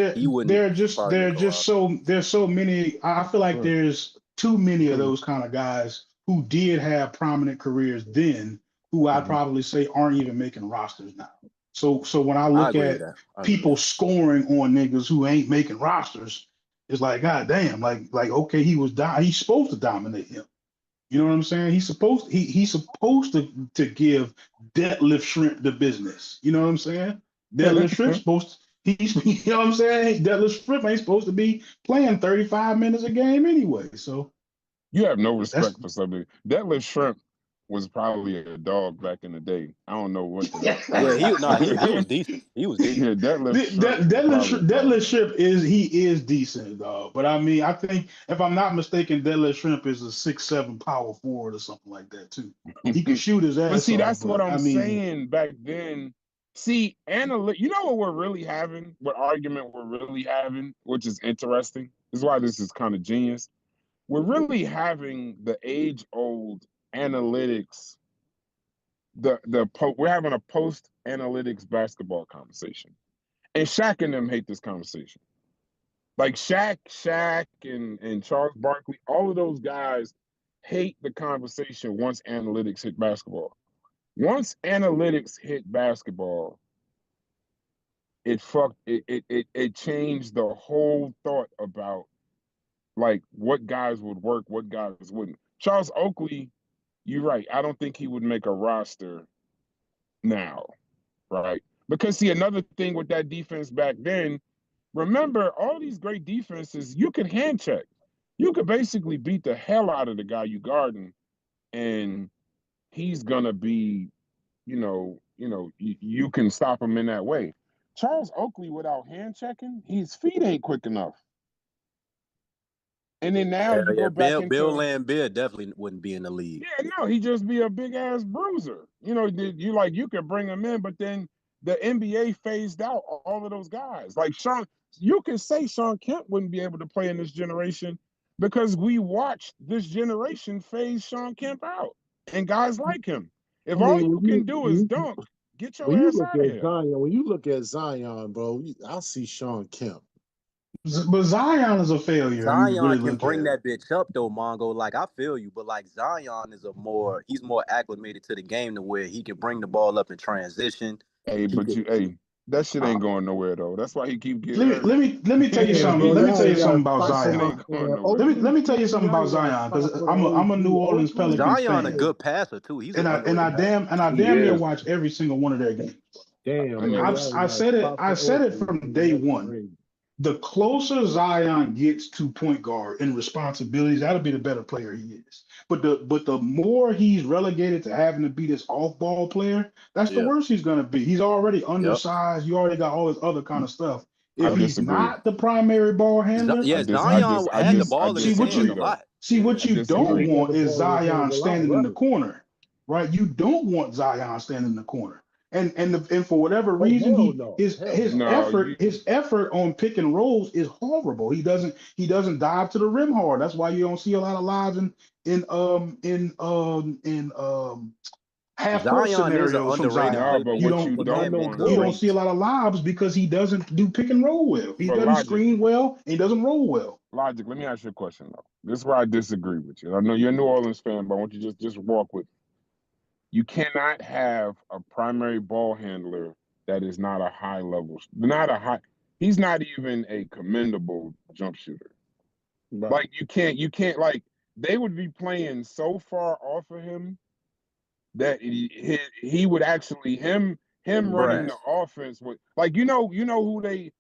so many. I feel like there's too many of those kind of guys who did have prominent careers then, who I'd probably say aren't even making rosters now. So when I look at people scoring on niggas who ain't making rosters, it's like, God damn, like okay, he's supposed to dominate him. You know what I'm saying? He's supposed to give Deadlift Shrimp the business. You know what I'm saying? Deadlift Shrimp's supposed to, you know what I'm saying? Deadlift Shrimp ain't supposed to be playing 35 minutes a game anyway. So you have no respect for somebody. Deadlift Shrimp was probably a dog back in the day. I don't know what the Yeah, he was decent. He was decent. yeah, Deadlift Shrimp is decent, dog. But I mean, I think if I'm not mistaken, Deadlift Shrimp is a 6'7" power forward or something like that too. He can shoot his But ass see, off. that's what But I'm I mean, saying back then. See, you know what we're really having? What argument we're really having, which is interesting. This is why this is kind of genius. We're really having the age-old analytics. We're having a post-analytics basketball conversation, and Shaq and them hate this conversation. Like Shaq, and Charles Barkley, all of those guys hate the conversation once analytics hit basketball. Once analytics hit basketball, it changed the whole thought about like what guys would work, what guys wouldn't. Charles Oakley, you're right. I don't think he would make a roster now, right? Because see, another thing with that defense back then, remember all these great defenses, you could hand check. You could basically beat the hell out of the guy you guarding, and he's gonna be, you can stop him in that way. Charles Oakley, without hand checking, his feet ain't quick enough. And then now you go back into Bill Laimbeer definitely wouldn't be in the league. Yeah, no, he'd just be a big ass bruiser. You could bring him in, but then the NBA phased out all of those guys. Like you can say Shawn Kemp wouldn't be able to play in this generation because we watched this generation phase Shawn Kemp out and guys like him. If all you can do is dunk, get your ass out of here. When you look at Zion, bro, I see Shawn Kemp. But Zion is a failure. Zion can bring that bitch up though, Mongo. Like I feel you, but like Zion is he's more acclimated to the game to where he can bring the ball up in transition. That shit ain't going nowhere though. That's why he keep getting hurt. Let me tell you something. Let me tell you something about Zion. Let me tell you something about Zion because I'm a New Orleans Pelicans fan. Zion a good passer too. I damn near watch every single one of their games. Damn, I said it from day one. The closer Zion gets to point guard in responsibilities, that'll be the better player he is. But the more he's relegated to having to be this off-ball player, that's the worse he's gonna be. He's already undersized. You already got all this other kind of stuff. If he's not the primary ball handler, Zion had the ball in his hands a lot. See, what you don't want is Zion standing in the corner, right? You don't want Zion standing in the corner. And for whatever reason, his effort on pick and rolls is horrible. He doesn't dive to the rim hard. That's why you don't see a lot of lives in half court scenarios from Zion. You don't see a lot of lobs because he doesn't do pick and roll well. He doesn't screen well. And he doesn't roll well. Logic. Let me ask you a question though. This is where I disagree with you. I know you're a New Orleans fan, but I want you to just walk with me. You cannot have a primary ball handler that is not a high level, he's not even a commendable jump shooter. Right. Like you can't like they would be playing so far off of him that he would actually him running the offense with like you know who they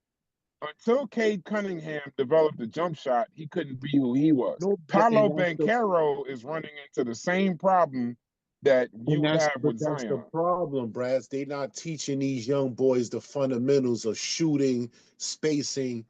until Cade Cunningham developed a jump shot, he couldn't be who he was. Paolo Banchero is running into the same problem that you would have with Zion. That's the problem, Brads. They're not teaching these young boys the fundamentals of shooting, spacing.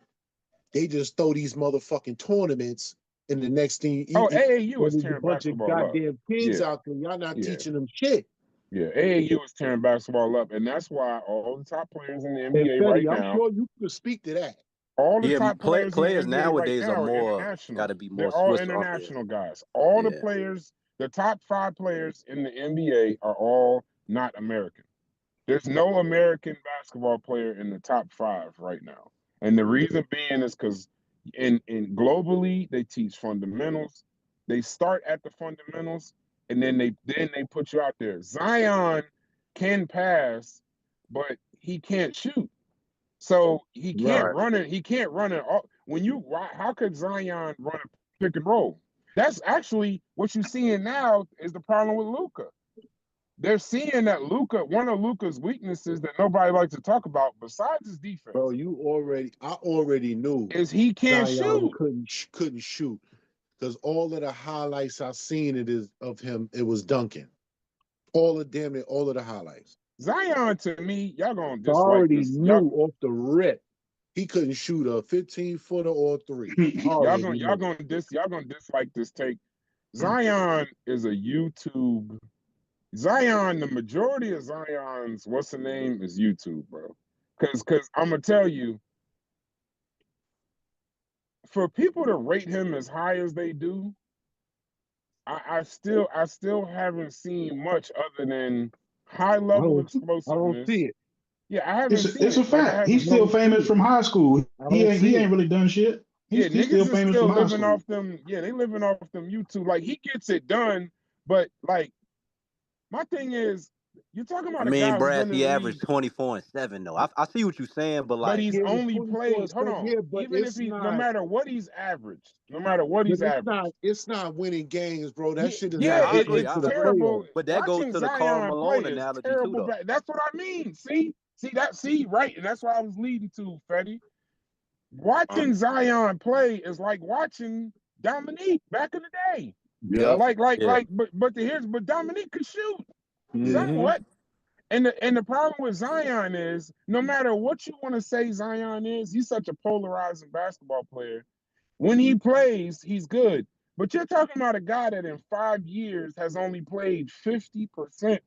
They just throw these motherfucking tournaments, and the next thing AAU is tearing a bunch of goddamn kids out there. Y'all not teaching them shit. Yeah, AAU is tearing basketball up, and that's why all the top players in the NBA right now. I'm sure you could speak to that. All the top players nowadays right now are more got to be more. They're all international guys. All the players. The top 5 players in the NBA are all not American. There's no American basketball player in the top 5 right now. And the reason being is because in globally, they teach fundamentals. They start at the fundamentals, and then they put you out there. Zion can pass, but he can't shoot. So he can't run it. He can't run it. How could Zion run a pick and roll? That's actually what you're seeing now is the problem with Luka. They're seeing that one of Luka's weaknesses that nobody likes to talk about, besides his defense. Bro, I already knew is he can't Zion shoot. Couldn't shoot because all of the highlights I've seen of him, it was dunking. All of the highlights. Zion, to me, y'all gonna I dislike already this. knew off the rip. He couldn't shoot a 15-footer or three. Y'all gonna dislike this take. Zion is a YouTube. Zion, the majority of Zion's what's the name is YouTube, bro. Cause I'm gonna tell you, for people to rate him as high as they do, I still haven't seen much other than high level explosiveness. I don't see it. Yeah, I haven't seen It's it. a fact. Like, He's still famous from high school. He ain't really done shit. He's still niggas is famous still from high living school. off them. Yeah, they living off them YouTube. Like he gets it done, but like my thing is, you're talking about I a mean, guy who's Brass, been in he the averaged league, 24 and 7 though. I see what you're saying, but but like, he's Yeah, only 24 played. Hold cents, on, yeah, but even if it's he, no not. matter what he's averaged, no matter what But he's it's averaged, It's not winning games, bro. That shit is yeah, not I getting agree. it's into the terrible. playoffs. But that goes Watching to the Karl Zion play Malone is analogy too, terrible. though. That's what I mean. See, right, and that's what I was leading to, Fetty. Watching Zion play is like watching Dominique back in the day. Yeah. But Dominique could shoot Mm-hmm. somewhat. And the problem with Zion is, no matter what you want to say Zion is, he's such a polarizing basketball player. When he plays, he's good. But you're talking about a guy that in 5 years has only played 50%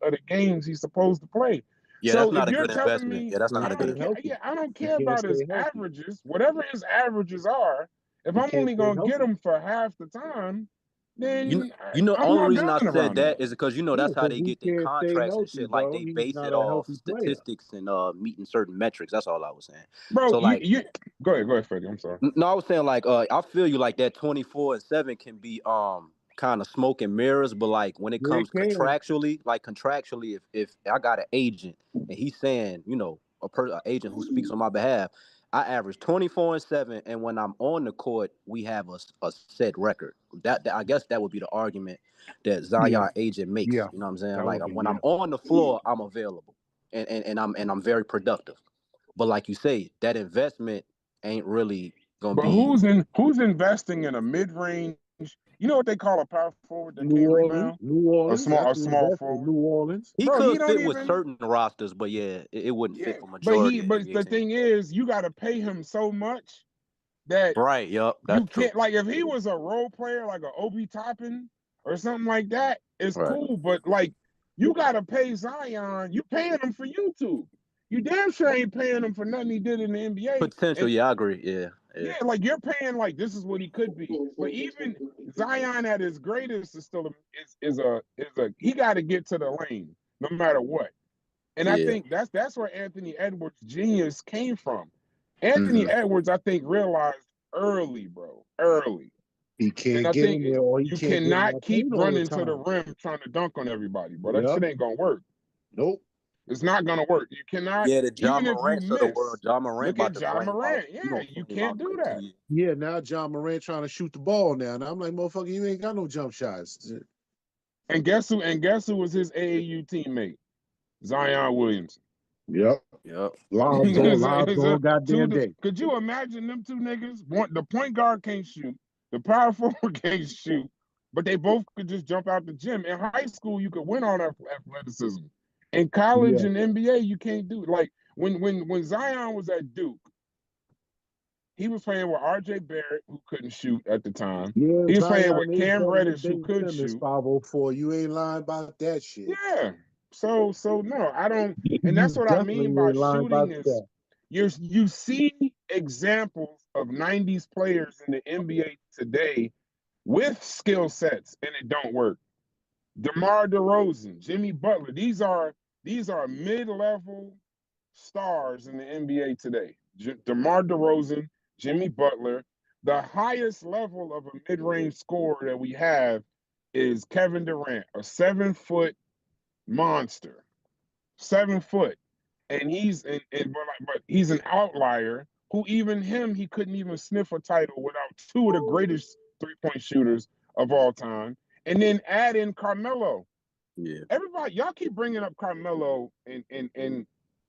of the games he's supposed to play. Yeah, So that's if not a you're good telling investment. me, Yeah, that's So not he a good can't help investment. you. I don't He care can't about stay his healthy. averages, whatever his averages are. If He I'm can't only stay gonna get healthy. him for half the time, then I'm Only not reason I going said around that that. is because Yeah, that's how because they he get their can't stay contracts and healthy, shit. Like bro. they He's base not it a off healthy player. statistics and meeting certain metrics. That's all I was saying. Bro, So like, you go ahead, Freddie. I'm sorry. no, I was saying like, I feel you like that 24 and 7 can be kind of smoke and mirrors, but like when it Yeah, comes it can. contractually, if I got an agent and he's saying, an agent who speaks on my behalf, I average 24 and 7, and when I'm on the court, we have a set record. That I guess that would be the argument that Zion Yeah. agent makes. Yeah. You know what I'm saying? That Like would be, when yeah. I'm on the floor, I'm available, and I'm very productive. But like you say, that investment ain't really gonna But be. who's investing in a mid-range? You know what they call a power forward that New can't Orleans. rebound? New Orleans. A That's an small investment. forward. New Orleans. He Bro, he could don't fit with even. certain rosters, but yeah, it wouldn't fit for But majority of NBA the teams. thing is, you got to pay him so much that Right, yup, you that's true. can't. Like if he was a role player, like a Obi Toppin or something like that, it's Right. cool. But like you got to pay Zion. You paying him for YouTube. You damn sure ain't paying him for nothing he did in the NBA. Potential, yeah, I agree. Yeah. Yeah, like you're paying like this is what he could be. But even Zion at his greatest is still he got to get to the lane no matter what. And I Yeah. think that's where Anthony Edwards' genius came from. Anthony Edwards, I think, realized early, bro, early. He And can't I get think in there, or he you can't get in cannot that keep paint all the running to the time. rim trying to dunk on everybody, bro. That Yep. shit ain't gonna work. Nope. It's not gonna work. You cannot, Yeah, the John even if you Morants of the world. miss. John Morant Look at about to John flame out. Morant. He Yeah, gonna you flame can't out in do like 2 that. years. Yeah, now John Morant trying to shoot the ball now. And I'm like, motherfucker, you ain't got no jump shots. And guess who was his AAU teammate? Zion Williamson. Yep. Yep. Lives all goddamn day. Could you imagine them two niggas? The point guard can't shoot, the power forward can't shoot, but they both could just jump out the gym. In high school, you could win on athleticism. In college Yeah. and NBA, you can't do it. Like when Zion was at Duke, he was playing with R.J. Barrett, who couldn't shoot at the time. Yeah, He was playing Zion with is Cam better than Reddish, who Ben could Simmons, shoot. 504. You ain't lying about that shit. Yeah. So no, I don't. And that's You what I definitely mean by ain't lying about shooting is that. you see examples of 90s players in the NBA today with skill sets and it don't work. DeMar DeRozan, Jimmy Butler, these are mid-level stars in the NBA today. DeMar DeRozan, Jimmy Butler. The highest level of a mid-range scorer that we have is Kevin Durant, a 7-foot monster. 7 foot. And but he's an outlier who even he couldn't even sniff a title without two of the greatest three-point shooters of all time. And then add in Carmelo. Yeah. Everybody, y'all keep bringing up Carmelo, and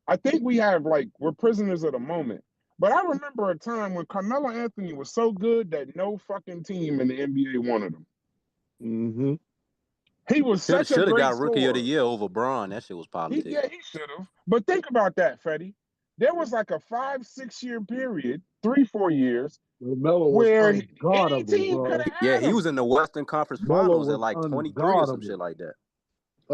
I think we're prisoners of the moment. But I remember a time when Carmelo Anthony was so good that no fucking team in the NBA wanted him. Mm-hmm. He was such a Should have great got Rookie of the scorer. Year over Braun. That shit was politics. He should have. But think about that, Freddie. There was like a 5-6 year period, 3-4 years, Melo was where any unguardable, team bro. could have Yeah, had he him. was in the Western Conference Melo Finals at was like 23 or some shit unguardable. like that.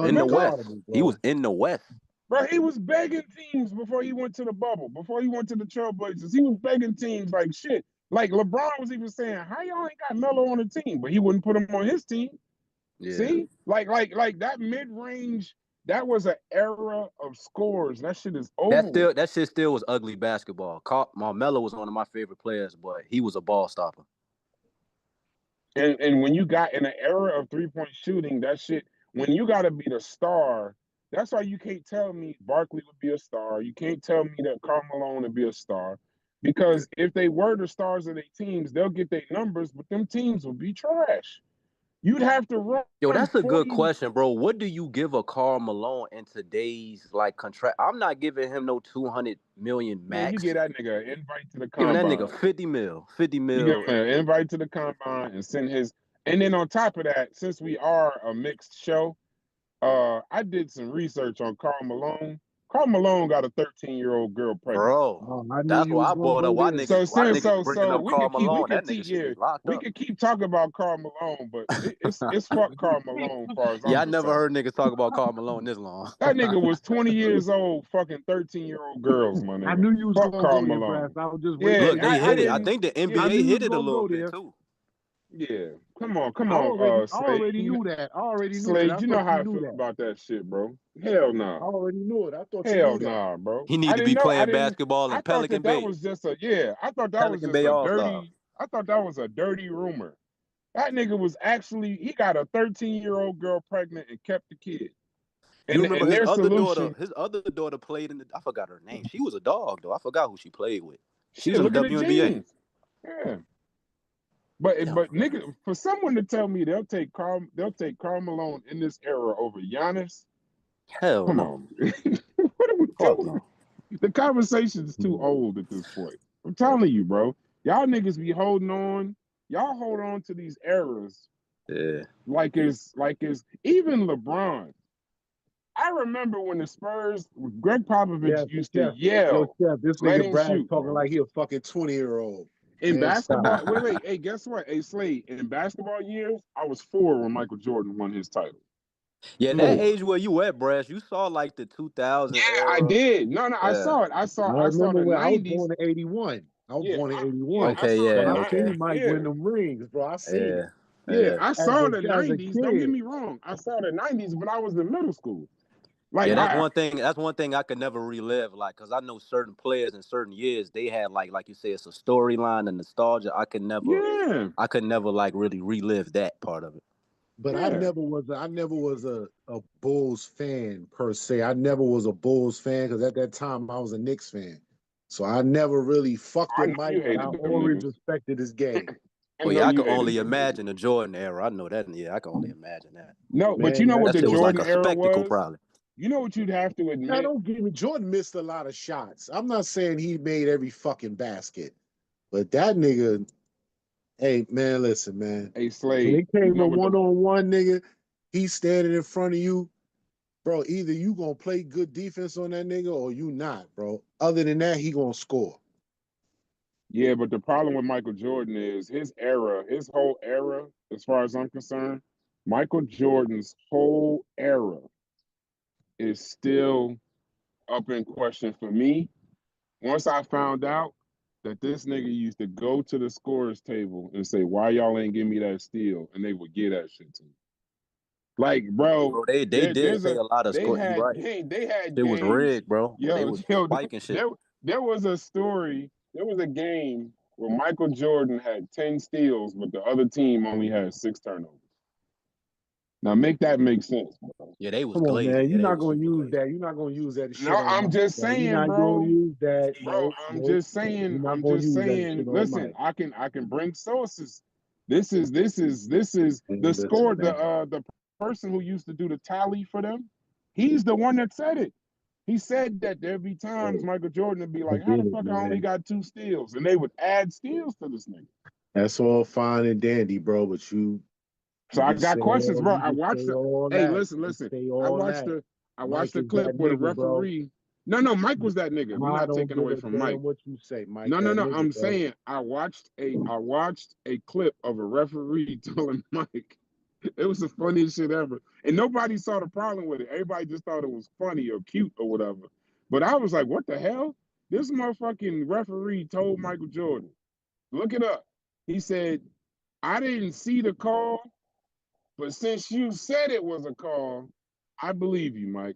In the West. Unguardable, bro. He was in the West. Bro, he was begging teams before he went to the bubble, before he went to the Trailblazers. He was begging teams like shit. Like LeBron was even saying, "How y'all ain't got Melo on the team?" But he wouldn't put him on his team. Yeah. See, like that mid range. That was an era of scores. That shit is over. That shit still was ugly basketball. Melo was one of my favorite players, but he was a ball stopper. And when you got in an era of 3-point shooting, that shit, when you got to be the star, that's why you can't tell me Barkley would be a star. You can't tell me that Karl Malone would be a star. Because if they were the stars of their teams, they'll get their numbers, but them teams will be trash. You'd have to run. Yo, that's a 40. good question, bro. What do you give a Karl Malone in today's like contract? I'm not giving him no 200 million max. Man, you get that nigga an invite to the giving combine. that nigga 50 mil. 50 mil. You give him an invite to the combine and send his. And then on top of that, since we are a mixed show, I did some research on Karl Malone. Karl Malone got a 13-year-old girl pregnant. Bro, that's why I brought up. Why niggas bringing up Karl Malone? That nigga should be locked we up. could keep talking about Karl Malone, but it's fuck Karl Malone as far as Yeah, I I'm never concerned. heard niggas talk about Karl Malone this long. That nigga was 20 years old, fucking 13-year-old girls, my nigga. I knew you was fuck gonna Karl go there, Malone. Brad. I was just Yeah, Look, they hit it. I think the NBA hit it a little bit there. too. Yeah, come on, I already Slade. knew that. I already knew Slade, that. you know how I feel about that shit, bro. Hell no. I already knew it. I thought you Hell knew that. nah, bro. He need to be playing basketball in Pelican Bay. That was just a I thought that was Pelican just Bay a All-Star. dirty. I thought that was a dirty rumor. That nigga was actually he got a 13-year-old girl pregnant and kept the kid. You remember his their other solution, daughter? His other daughter played in the. I forgot her name. She was a dog though. I forgot who she played with. She was in the WNBA. Yeah. But nigga, for someone to tell me they'll take Karl Malone in this era over Giannis, hell come no. on. What are we doing? No. The conversation is too old at this point. I'm telling you, bro. Y'all niggas be holding on. Y'all hold on to these eras. Yeah. Like it's even LeBron. I remember when the Spurs, Greg Popovich used to yell. Yo, Chef, this let nigga him Brad shoot, talking bro. like he a fucking 20-year-old. In Man, basketball, stop. wait, hey, guess what? Hey, Slade, in basketball years, I was 4 when Michael Jordan won his title. Yeah, that age where you at, Brass, you saw like the 2000 era. I did. No, I saw it. I saw remember the when 90s. I was born in 81. I was born in 81. Okay, I seen Mike win them rings, bro. I seen it. Yeah, I saw the as a 90s. Don't kid. get me wrong. I saw the 90s, but I was in middle school. Like that's one thing. That's one thing I could never relive. Like, cause I know certain players in certain years they had like you say, it's a storyline and nostalgia. I could never like really relive that part of it. But I never was a Bulls fan per se. I never was a Bulls fan because at that time I was a Knicks fan. So I never really fucked with Mike, but I always respected his game. Well, yeah, I can only imagine the Jordan era. I know that. Yeah, I can only imagine that. No, but you know what the Jordan was like a era spectacle, was? probably. You know what you'd have to admit? Now, don't give me. Jordan missed a lot of shots. I'm not saying he made every fucking basket, but that nigga. Hey man, listen, man. Hey Slade, when it came to one-on-one, nigga, he's standing in front of you, bro. Either you gonna play good defense on that nigga or you not, bro. Other than that, he gonna score. Yeah, but the problem with Michael Jordan is his whole era, as far as I'm concerned, Michael Jordan's whole era is still up in question for me. Once I found out that this nigga used to go to the scorer's table and say, "Why y'all ain't give me that steal?" and they would get that shit to me. Like, bro, they did say a lot of score. They had it was rigged, bro. Yo, they was spiking shit. There was a story. There was a game where Michael Jordan had 10 steals, but the other team only had 6 turnovers. Now make that make sense, bro. Yeah, they was Come on, glazing. man. Yeah, You're not gonna use that. You're not gonna use that shit. No, I'm just saying, You're not bro. gonna use that, bro. I'm just saying. Listen, I can bring sources. This is the score. The person who used to do the tally for them, he's the one that said it. He said that there'd be times Michael Jordan would be like, "How the fuck I only got 2 steals?" and they would add steals to this nigga. That's all fine and dandy, bro. But you So You I can got say questions, all bro. you I can watched say the. all Hey, that. listen, You can listen. say I all watched that. the. I Mike watched the is clip that where the nigga, bro. referee. No, Mike was that nigga. We're I not don't taking give away a from Mike. damn what you say, Mike. No. That nigga, I'm bro. saying I watched a clip of a referee telling Mike. It was the funniest shit ever. And nobody saw the problem with it. Everybody just thought it was funny or cute or whatever. But I was like, what the hell? This motherfucking referee told Michael Jordan, look it up. He said, I didn't see the call, but since you said it was a call, I believe you, Mike.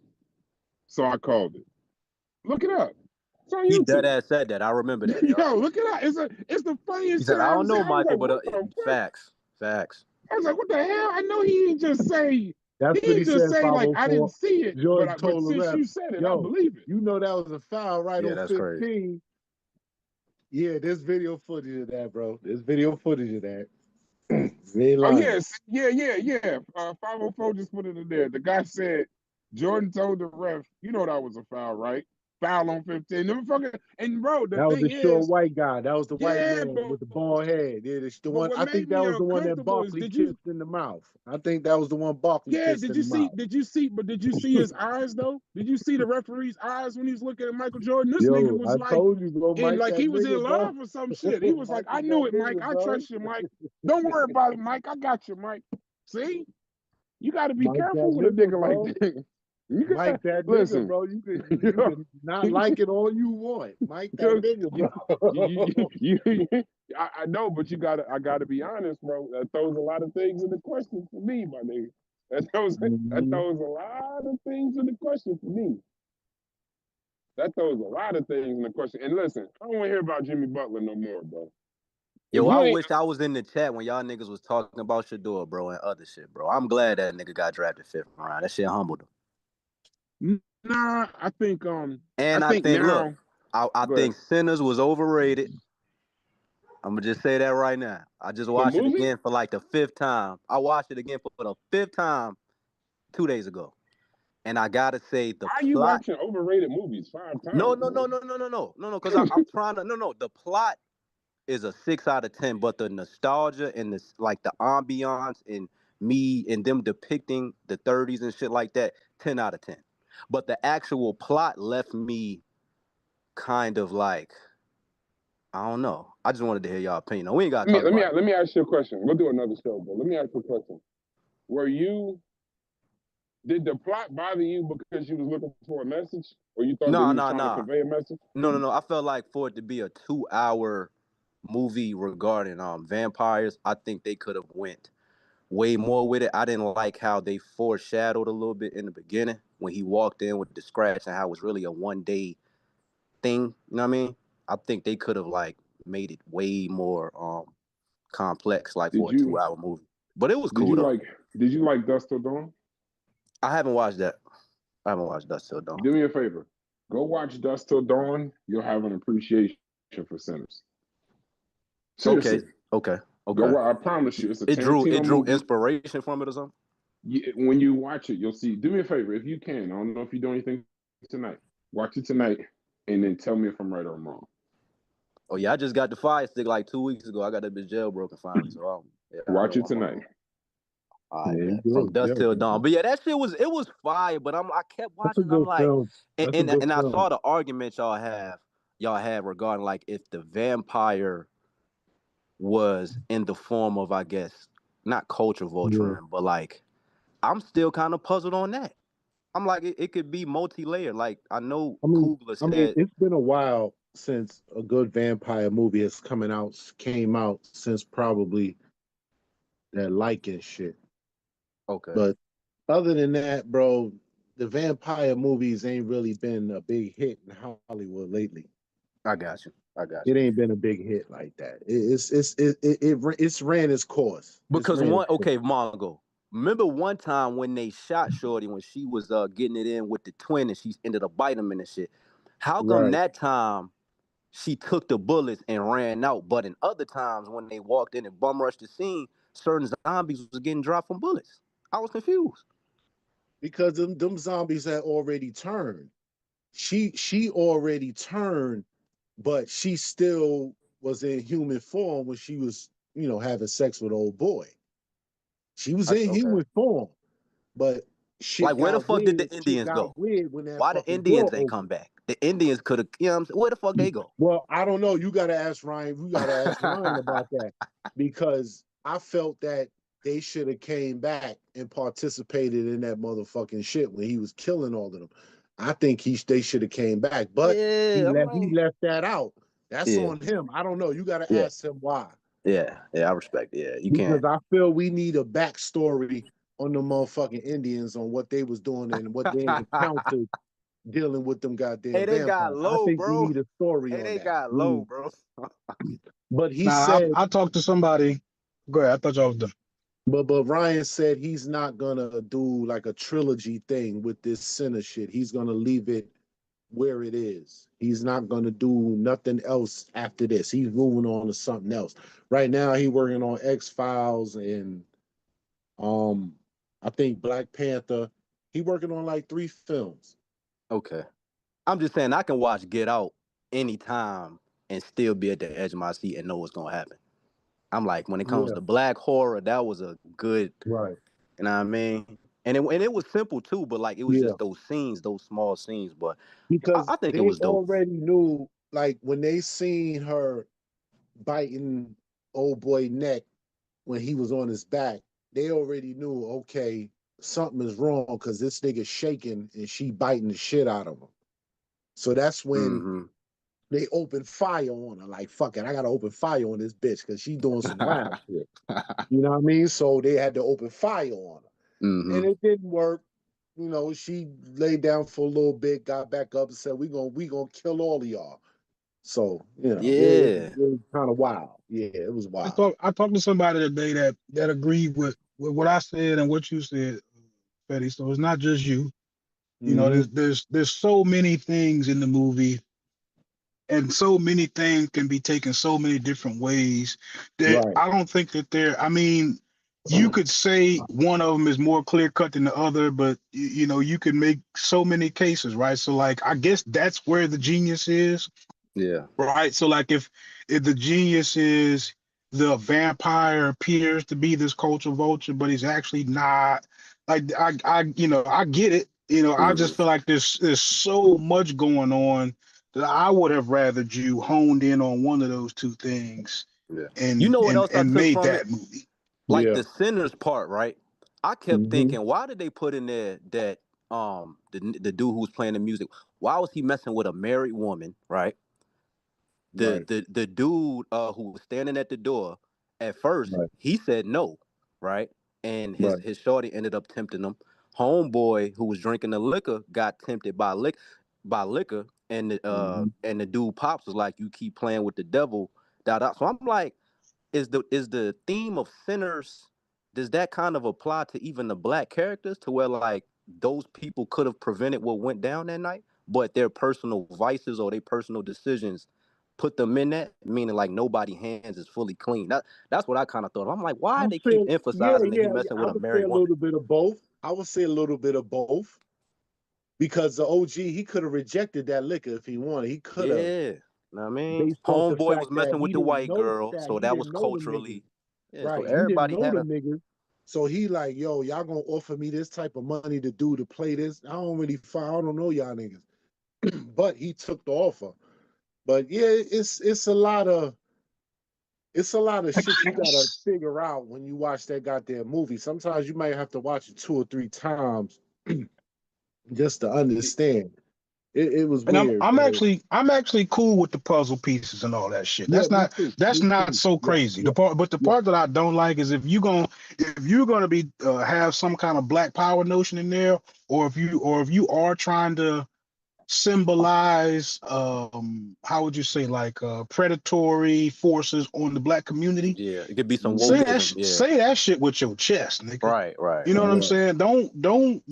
So I called it. Look it up. It's on He YouTube. deadass said that. I remember that. Yo, look it up. It's the He funniest said, shit I I ever don't seen. know, I was Michael, like, but what the fuck? facts. I was like, what the hell? I know he didn't just say, he That's what he didn't just said, say like I 504. didn't see it, Jordan but told the since ref, you said it, I yo, believe it. you know that was a foul right Yeah, on that's crazy. 15. Yeah, there's video footage of that, bro. There's video footage of that. They Oh lying. yes, yeah. 504 just put it in there. The guy said Jordan told the ref, you know that was a foul, right? Foul on 15. And bro, the That was thing the short is, white guy. That was the white yeah, man but with the bald head. Yeah, the one. what I made think me that was the one that uncomfortable is Barkley kissed in the mouth. I think that was the one Barkley yeah, kissed in the mouth. did you see his eyes though? Did you see the referee's eyes when he was looking at Michael Jordan? This nigga Yo, was I like told you, bro, Mike, like that he was in nigga, bro. love or some shit. He was like, Mike I is knew that it, Mike. nigga, I bro. trust you, Mike. Don't worry about it, Mike. I got you, Mike. See? You gotta be Mike careful that with a nigga, nigga bro. like that. You Mike got that nigga, listen. bro. You can not like it all you want. Mike that nigga, bro. I know, but I gotta be honest, bro. That throws a lot of things in the question for me, my nigga. That throws a lot of things in the question for me. That throws a lot of things in the question. And listen, I don't want to hear about Jimmy Butler no more, bro. Yo, I wish I was in the chat when y'all niggas was talking about Shador, bro, and other shit, bro. I'm glad that nigga got drafted 5th round. That shit humbled him. Nah, I think and I think now, look, I think Sinners was overrated. I'm gonna just say that right now. I just watched it again for like the 5th time. I watched it again for the 5th time 2 days ago. And I gotta say the plot. Why are you watching overrated movies 5 times? No, because I'm trying to the plot is a 6 out of 10, but the nostalgia and the ambiance and me and them depicting the 30s and shit like that, 10 out of 10. But the actual plot left me kind of like, I don't know. I just wanted to hear y'all opinion. We ain't got to talk about it. Let me ask you a question. We'll do another show, but let me ask you a question. Did the plot bother you because you was looking for a message, or you thought they was trying to convey a message? No. I felt like for it to be a 2-hour movie regarding vampires, I think they could have went way more with it. I didn't like how they foreshadowed a little bit in the beginning when he walked in with the scratch and how it was really a one-day thing. You know what I mean? I think they could have made it way more complex, for a 2-hour movie. But it was cool though. Did you like Dusk Till Dawn? I haven't watched that. I haven't watched Dusk Till Dawn. Do me a favor. Go watch Dusk Till Dawn. You'll have an appreciation for Sinners. Seriously. Okay. I promise you, it's a it drew movie. Inspiration from it or something? Yeah, when you watch it, you'll see. Do me a favor, if you can. I don't know if you do anything tonight. Watch it tonight, and then tell me if I'm right or I'm wrong. Oh yeah, I just got the Fire Stick like 2 weeks ago. I got that bitch jailbroken finally. So watch it tonight. From Dusk Till Dawn. But yeah, that shit was fire. But I kept watching. I'm like, and I saw the argument y'all had regarding if the vampire was in the form of, I guess, not culture vulturing, but I'm still kind of puzzled on that. I'm like, it could be multi-layered. I know Kugler said it's been a while since a good vampire movie came out since probably that Lycan shit. Okay. But other than that, bro, the vampire movies ain't really been a big hit in Hollywood lately. I got you. It ain't been a big hit like that. It's ran its course. Because Mongo. Remember one time when they shot Shorty when she was getting it in with the twin and she ended up biting him and shit. How come that time she took the bullets and ran out, but in other times when they walked in and bum rushed the scene, certain zombies was getting dropped from bullets? I was confused. Because them zombies had already turned. She already turned, but she still was in human form when she was, having sex with old boy. She was in Okay. human form, but shit Like, where the got fuck did weird. the Shit Indians got go? weird when that Why the fucking Indians door ain't opened. come back? The Indians could have, you know what I'm saying? Where the fuck they go? Well, I don't know. You gotta ask Ryan. You gotta ask Ryan about that because I felt that they should have came back and participated in that motherfucking shit when he was killing all of them. I think they should have came back, but he Yeah, I'm left that out. That's yeah, on him. I don't know. You gotta yeah, ask him why. yeah, I respect it. Yeah, you Because can't. I feel we need a backstory on the motherfucking Indians on what they was doing and what they encountered dealing with them goddamn Hey, they got vampires. I low, think we bro. need a story Hey, on they that. got low, bro. But he Now, said, I talked to somebody. Go ahead. I thought y'all was done. but Ryan said he's not gonna do like a trilogy thing with this Sinner shit. He's gonna leave it where it is. He's not gonna do nothing else after this. He's moving on to something else. Right now, he's working on X-Files and I think Black Panther. He working on like 3 films. Okay. I'm just saying I can watch Get Out anytime and still be at the edge of my seat and know what's gonna happen. I'm like, when it comes Yeah, to black horror, that was a good, right. you know what I mean? And it was simple too, but like it was Yeah, just those scenes, those small scenes. But I because think it they was dope. already knew, like when they seen her biting old boy neck when he was on his back, they already knew, okay, something is wrong because this nigga shaking and she biting the shit out of him. So that's when Mm-hmm. they opened fire on her. Like, fuck it, I gotta open fire on this bitch because she doing some wild shit. You know what I mean? So they had to open fire on her. Mm-hmm. And it didn't work. You know, she laid down for a little bit, got back up and said, we gonna kill all of y'all. So, you know, Yeah. it was kind of wild. Yeah, it was wild. I talked to somebody today that agreed with what I said and what you said, Fetty. So it's not just you. You know, Mhm. there's so many things in the movie, and so many things can be taken so many different ways that Right. I don't think that I mean, you could say one of them is more clear cut than the other, but you know, you could make so many cases, right? So like, I guess that's where the genius is. Yeah. Right. So like if the genius is the vampire appears to be this culture vulture, but he's actually not, like I you know, I get it. You know, I Mm-hmm. just feel like there's so much going on that I would have rather you honed in on one of those two things Yeah. You and know what and else I and took made from it? that movie. Like Yeah. the sinners part, right? I kept Mhm. thinking, why did they put in there that the dude who was playing the music, why was he messing with a married woman, right? Right. The dude who was standing at the door, at first Right. he said no, right? And Right. his shorty ended up tempting him. Homeboy who was drinking the liquor got tempted by liquor, Mhm. and the dude pops was like, "You keep playing with the devil." Da, da. So I'm like, is the theme of sinners, does that kind of apply to even the black characters, to where like those people could have prevented what went down that night, but their personal vices or their personal decisions put them in that, meaning like nobody hands is fully clean. That's what I kind of thought. I'm like, why I they keep feel, yeah, emphasizing that he yeah. messing I with a would say married a woman? little bit of both. I would say a little bit of both because the OG, he could have rejected that liquor if he wanted. He could have, Yeah, know what I mean, based off the homeboy was fact that messing with the white girl, so he that was didn't know the niggas. culturally, yeah, so Right. He didn't everybody know had the a, niggas. So he like, yo, y'all gonna offer me this type of money to do to play this? I don't know y'all niggas. But he took the offer. But yeah, it's a lot of shit you gotta figure out when you watch that goddamn movie. Sometimes you might have to watch it 2 or 3 times just to understand. It was And weird, though. I'm actually cool with the puzzle pieces and all that shit. Yeah, me too. That's Me not too. so Yeah, crazy. yeah, The yeah. part that I don't like is if you're gonna be have some kind of black power notion in there, or if you are trying to symbolize how would you say, like predatory forces on the black community. yeah, it could be some Mhm. wokeism, yeah, Say that shit with your chest, nigga. right, right, You know what right. I'm Yeah. saying?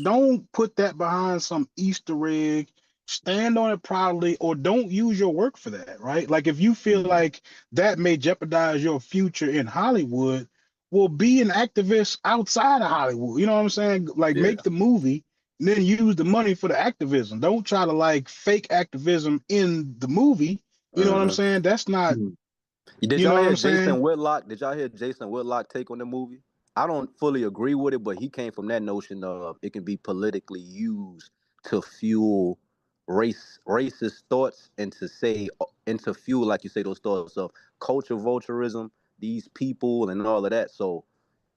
Don't put that behind some Easter egg. Stand on it proudly, or don't use your work for that, right? Like if you feel Mhm. like that may jeopardize your future in Hollywood, well, be an activist outside of Hollywood. You know what I'm saying? Like Yeah. make the movie and then use the money for the activism. Don't try to like fake activism in the movie. You know what I'm Uh-huh. saying? That's not, Mhm. Did you know y'all what hear I'm saying? Jason Whitlock? Did y'all hear Jason Whitlock take on the movie? I don't fully agree with it, but he came from that notion of it can be politically used to fuel racist thoughts and to fuel, like you say, those thoughts of culture vulturism, these people and all of that. So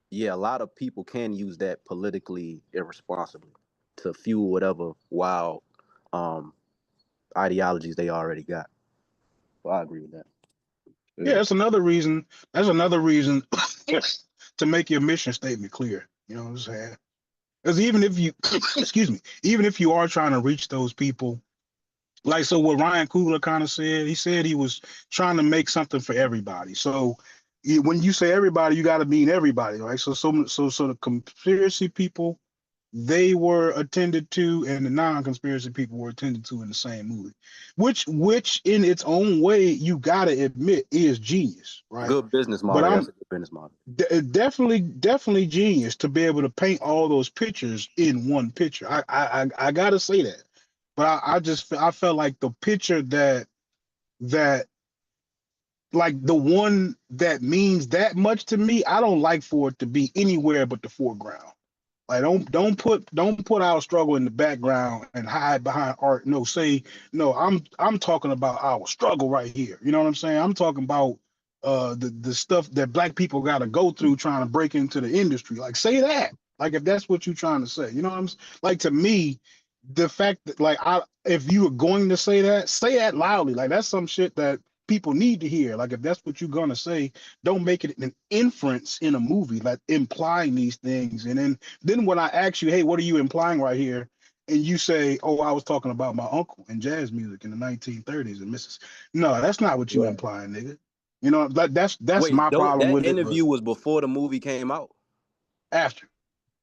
yeah, a lot of people can use that politically irresponsibly to fuel whatever wild ideologies they already got. So I agree with that. Yeah, that's another reason. That's another reason to make your mission statement clear. You know what I'm saying? Because even if you, excuse me, even if you are trying to reach those people, like so, what Ryan Coogler kind of said, he said he was trying to make something for everybody. So when you say everybody, you got to mean everybody, right? So the conspiracy people, they were attended to, and the non-conspiracy people were attended to in the same movie, which in its own way, you gotta admit is genius, right? Good business But model. That's a good business model. definitely genius to be able to paint all those pictures in one picture. I gotta say that, but I felt like the picture that like the one that means that much to me, I don't like for it to be anywhere but the foreground. Like don't put our struggle in the background and hide behind art. No, I'm talking about our struggle right here. You know what I'm saying? I'm talking about the stuff that black people got to go through trying to break into the industry. Like say that. Like if that's what you're trying to say. You know what I'm saying? Like to me, the fact that like if you were going to say that loudly. Like that's some shit that people need to hear. Like if that's what you're gonna say, don't make it an inference in a movie, like implying these things. And then when I ask you, hey, what are you implying right here? And you say, oh, I was talking about my uncle and jazz music in the 1930s and Mrs. No, that's not what you Right. implying, nigga. You know, like that's Wait, my problem that with it. But interview was before the movie came out? after.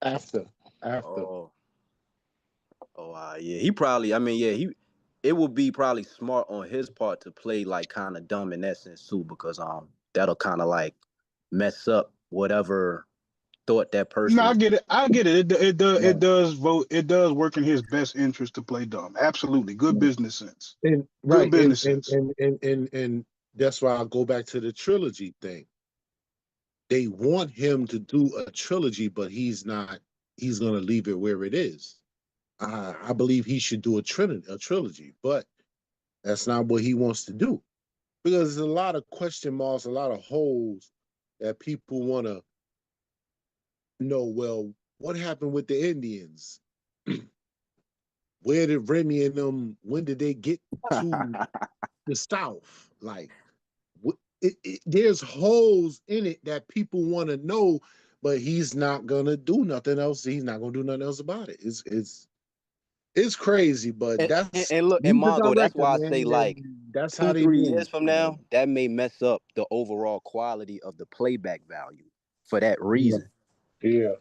After. Oh, yeah. He probably, I mean, yeah, it would be probably smart on his part to play like kind of dumb in that sense too, because that'll kind of like mess up whatever thought that person No, I is. get it. It does. Right. It does work in his best interest to play dumb. Absolutely, good business sense. And Good right, business sense. and that's why I go back to the trilogy thing. They want him to do a trilogy, but he's not. He's gonna leave it where it is. I believe he should do a trilogy, but that's not what he wants to do because there's a lot of question marks, a lot of holes that people want to know. Well, what happened with the Indians? Where did Remy and them? When did they get to the South? Like, there's holes in it that people want to know, but he's not gonna do nothing else. He's not gonna do nothing else about it. It's crazy, but that's And look, and he's the Mongo, that's director, why I say man, like and that's how 2, they 3 move. years from now, that may mess up the overall quality of the playback value for that reason. Yeah.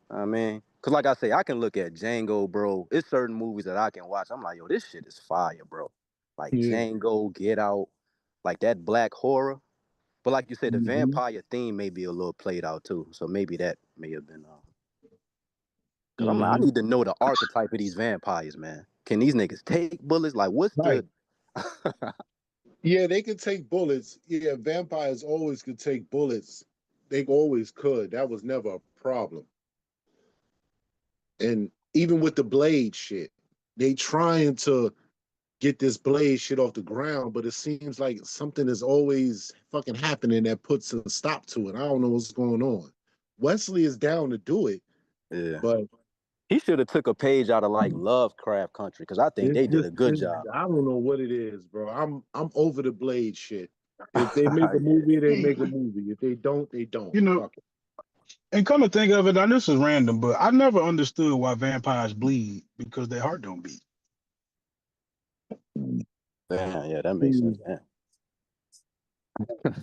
I mean, cause like I say, I can look at Django, bro. It's certain movies that I can watch. I'm like, yo, this shit is fire, bro. Like Yeah. Django, Get Out, like that black horror. But like you said, the Mhm. vampire theme may be a little played out too. So maybe that may have been. Cause I'm like, I Mhm. need to know the archetype of these vampires, man. Can these niggas take bullets? Like, what's Right. the? Yeah, they could take bullets. Yeah, vampires always could take bullets. They always could. That was never a problem. And even with the blade shit, they trying to get this blade shit off the ground, but it seems like something is always fucking happening that puts a stop to it. I don't know what's going on. Wesley is down to do it, Yeah. but He should have took a page out of like Lovecraft Country, because I think they did a good job. I don't know what it is, bro. I'm over the blade shit. If they make a movie, they make a movie. If they don't, they don't. You know, Fuck it. and come to think of it, now this is random, but I never understood why vampires bleed because their heart don't beat. Yeah, that makes sense. Yeah.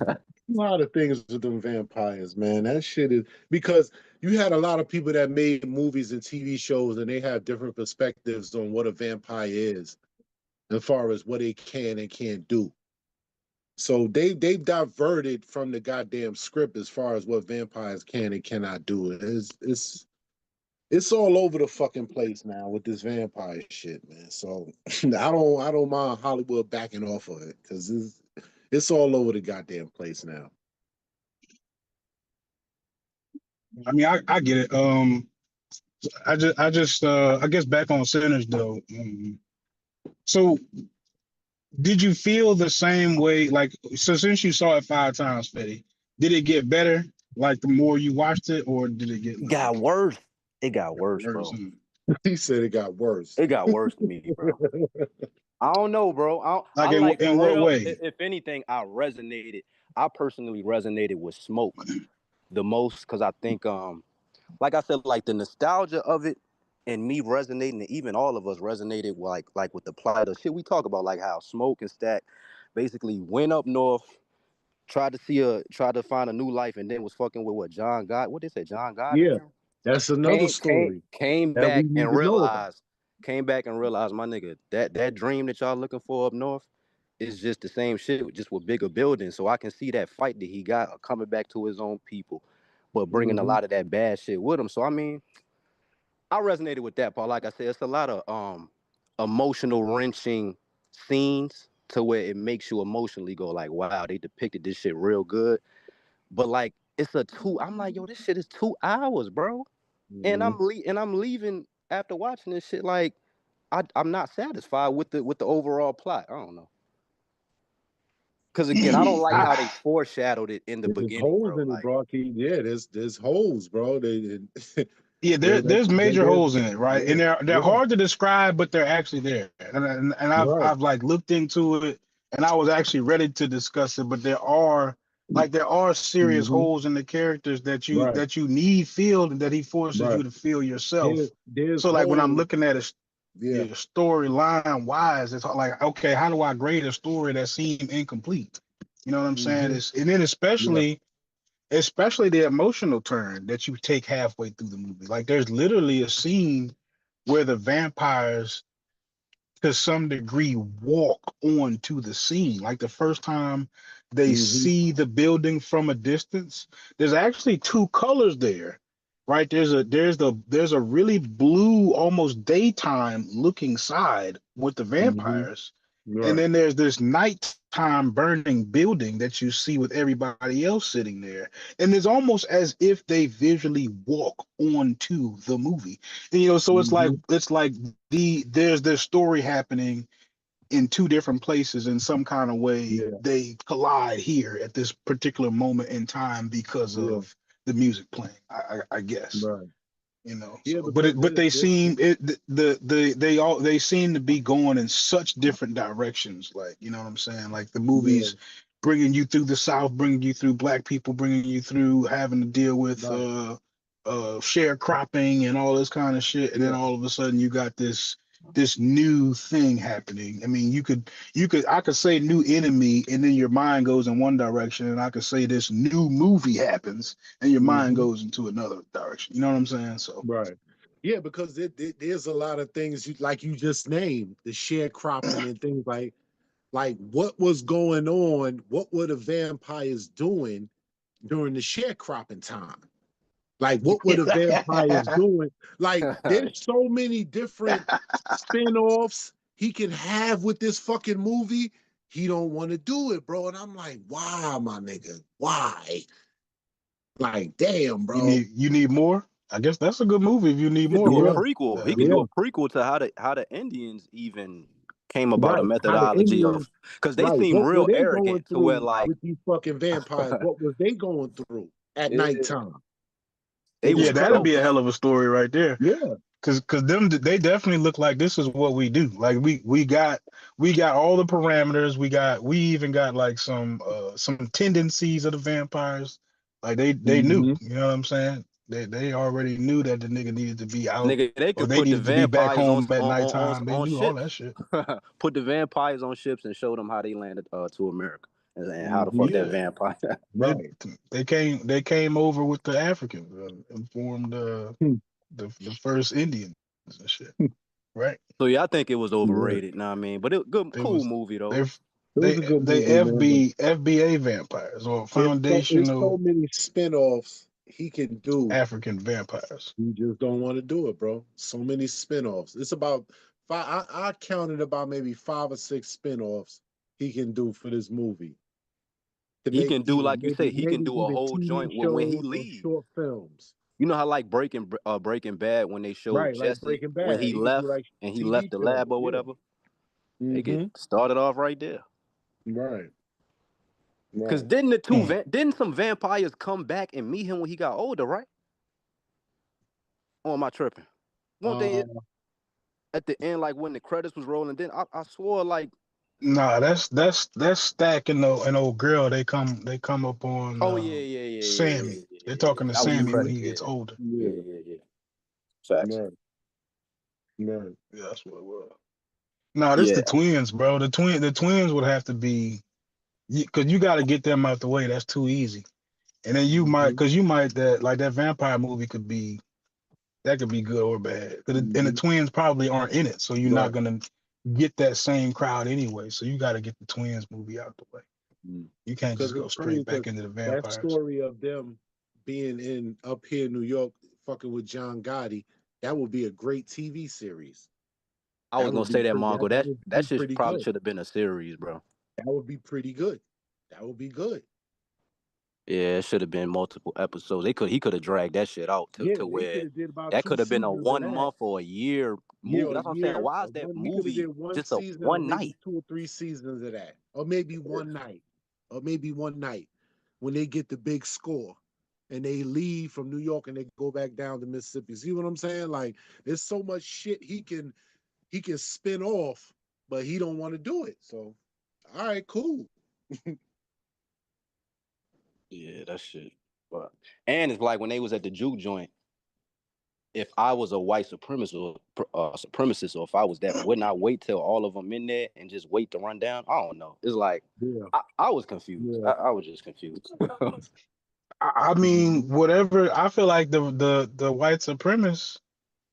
A lot of things with them vampires, man. That shit is because you had a lot of people that made movies and TV shows, and they have different perspectives on what a vampire is, as far as what they can and can't do. So they've diverted from the goddamn script as far as what vampires can and cannot do. It's all over the fucking place now with this vampire shit, man. So I don't mind Hollywood backing off of it because it's all over the goddamn place now. I mean, I get it. I guess back on Sinners though. So did you feel the same way? Like, so since you saw it 5 times, Fetty, did it get better? Like the more you watched it, or did it get Got worse. It got worse, worse? bro. He said it got worse. It got worse to me, bro. I don't know, bro. I Like like, in for what real, way? if anything, I personally resonated with Smoke the most, because I think, like I said, like the nostalgia of it and me resonating, and even all of us resonated like with the plot of shit we talk about, like how Smoke and Stack basically went up north, tried to find a new life, and then was fucking with John God. What they say, John Yeah, Goddamn? that's another story Came that we back need and to know about. realized, my nigga, that dream that y'all looking for up north is just the same shit, just with bigger buildings. So I can see that fight that he got coming back to his own people, but bringing a lot of that bad shit with him. So I mean, I resonated with that part. Like I said, it's a lot of emotional wrenching scenes to where it makes you emotionally go like, wow, they depicted this shit real good. But like, I'm like, yo, this shit is 2 hours, bro. And I'm leaving after watching this shit. Like, I'm not satisfied with the overall plot. I don't know. Because again, I don't like how they foreshadowed it in the There's beginning, holes bro. in it, Like, bro. Yeah, there's holes, bro. Yeah, they, there's major holes in it, right? And yeah, they're yeah, hard to describe, but they're actually there. And right. I've like looked into it, and I was actually ready to discuss it. But there are serious holes in the characters Right, that you need filled, and that he forces right. you to feel yourself. There's So like when I'm holes. looking at it, Yeah. storyline wise, it's like, okay, how do I grade a story that seemed incomplete? You know what I'm saying? And then Yeah. especially the emotional turn that you take halfway through the movie. Like there's literally a scene where the vampires to some degree walk onto the scene. Like the first time they see the building from a distance, there's actually two colors there. Right? There's a really blue, almost daytime looking side with the vampires. And Right. then there's this nighttime burning building that you see with everybody else sitting there. And it's almost as if they visually walk onto the movie. And, so it's like there's this story happening in two different places in some kind of way. Yeah. They collide here at this particular moment in time because Yeah. of the music playing, I guess. Right. Yeah, So because but they seem they seem to be going in such different directions, like, you know what I'm saying, like the yeah, movies bringing you through the South, bringing you through black people, bringing you through having to deal with right. sharecropping and all this kind of shit, and then Yeah. all of a sudden you got this new thing happening. I mean, I could say new enemy, and then your mind goes in one direction, and I could say this new movie happens, and your mind goes into another direction. You know what I'm saying? So Right. Yeah, because there's a lot of things like you just named, the sharecropping and things like what was going on, what were the vampires doing during the sharecropping time? Like, what were the vampires doing? Like, there's so many different spin-offs he can have with this fucking movie. He don't want to do it, bro. And I'm like, why, my nigga? Why? Like, damn, bro. you need more. I guess that's a good movie if you need He could more, do a bro. prequel. He I could mean, do a prequel to how the Indians even came about a Right. How the methodology Indians, of, because they right. seem What were real they going arrogant to where through like with these fucking vampires? What was they going through at yeah, nighttime? they It was was yeah, that'd crazy. be a close. hell of a story right there. Yeah. Cause they definitely look like this is what we do. Like we got all the parameters. We even got like some tendencies of the vampires. Like they knew, Mm-hmm. you know what I'm saying? They already knew that the nigga needed to be out, Nigga, they or could they put the needed to be back vampires home at nighttime. They on knew all that ships. shit. Put the vampires on ships and show them how they landed to America, and how the Mm-hmm. fuck that Yeah. vampire. Right. They came over with the Africans and formed the first Indians and shit. Right? So yeah, I think it was Yeah. overrated. Know what I mean? But it good, They cool was movie though. they It was a good they movie, man. But FBA vampires, or it's so foundational many spin-offs he can do. African vampires. You just don't want to do it, bro. So many spin-offs. It's about five. I counted about maybe 5 or 6 spin-offs he can do for this movie. To He make can do, either like you say, he can maybe do a either whole TV joint when he shows or leave. short films. You know how like Breaking Bad when they showed Right, like Jesse Breaking when Bad. he He could do left like and he TV left the shows. lab or Yeah. whatever. They get Mm-hmm. started off right there. Right. Cause Right. didn't some vampires come back and meet him when he got older, right? Or am I tripping? Won't they at the end, like when the credits was rolling? Then I swore like Nah, that's Stack and old girl. They come up on Sammy. They're talking to That was the Sammy when credits. he gets older. Yeah. Facts. Right. Right. Yeah, that's what it was. No, this Yeah. the twins, bro. The twins would have to be, because you got to get them out the way. That's too easy. And then you might, because you might that vampire movie could be good or bad. And the twins probably aren't in it, so you're not gonna get that same crowd anyway. So you got to get the twins movie out the way. You can't just go straight back into the that vampires. story of them being up here in New York, fucking with John Gotti, that would be a great TV series. I was gonna say that, Mongo. That would shit pretty probably good. should have been a series, bro. That would be pretty good. That would be good. Yeah, it should have been multiple episodes. He could have dragged that shit out to where that could have been a 1 month or a year movie. That's what I'm saying. Why is that movie just a one night? 2 or 3 seasons of that, or maybe one night, when they get the big score and they leave from New York and they go back down to Mississippi. See what I'm saying? Like, there's so much shit he can spin off, but he don't want to do it. So, all right, cool. Yeah, that shit. But and it's like when they was at the juke joint. If I was a white supremacist or if I was that, wouldn't I wait till all of them in there and just wait to run down? I don't know. It's like I was confused. Yeah. I was just confused. I mean, whatever. I feel like the white supremacist,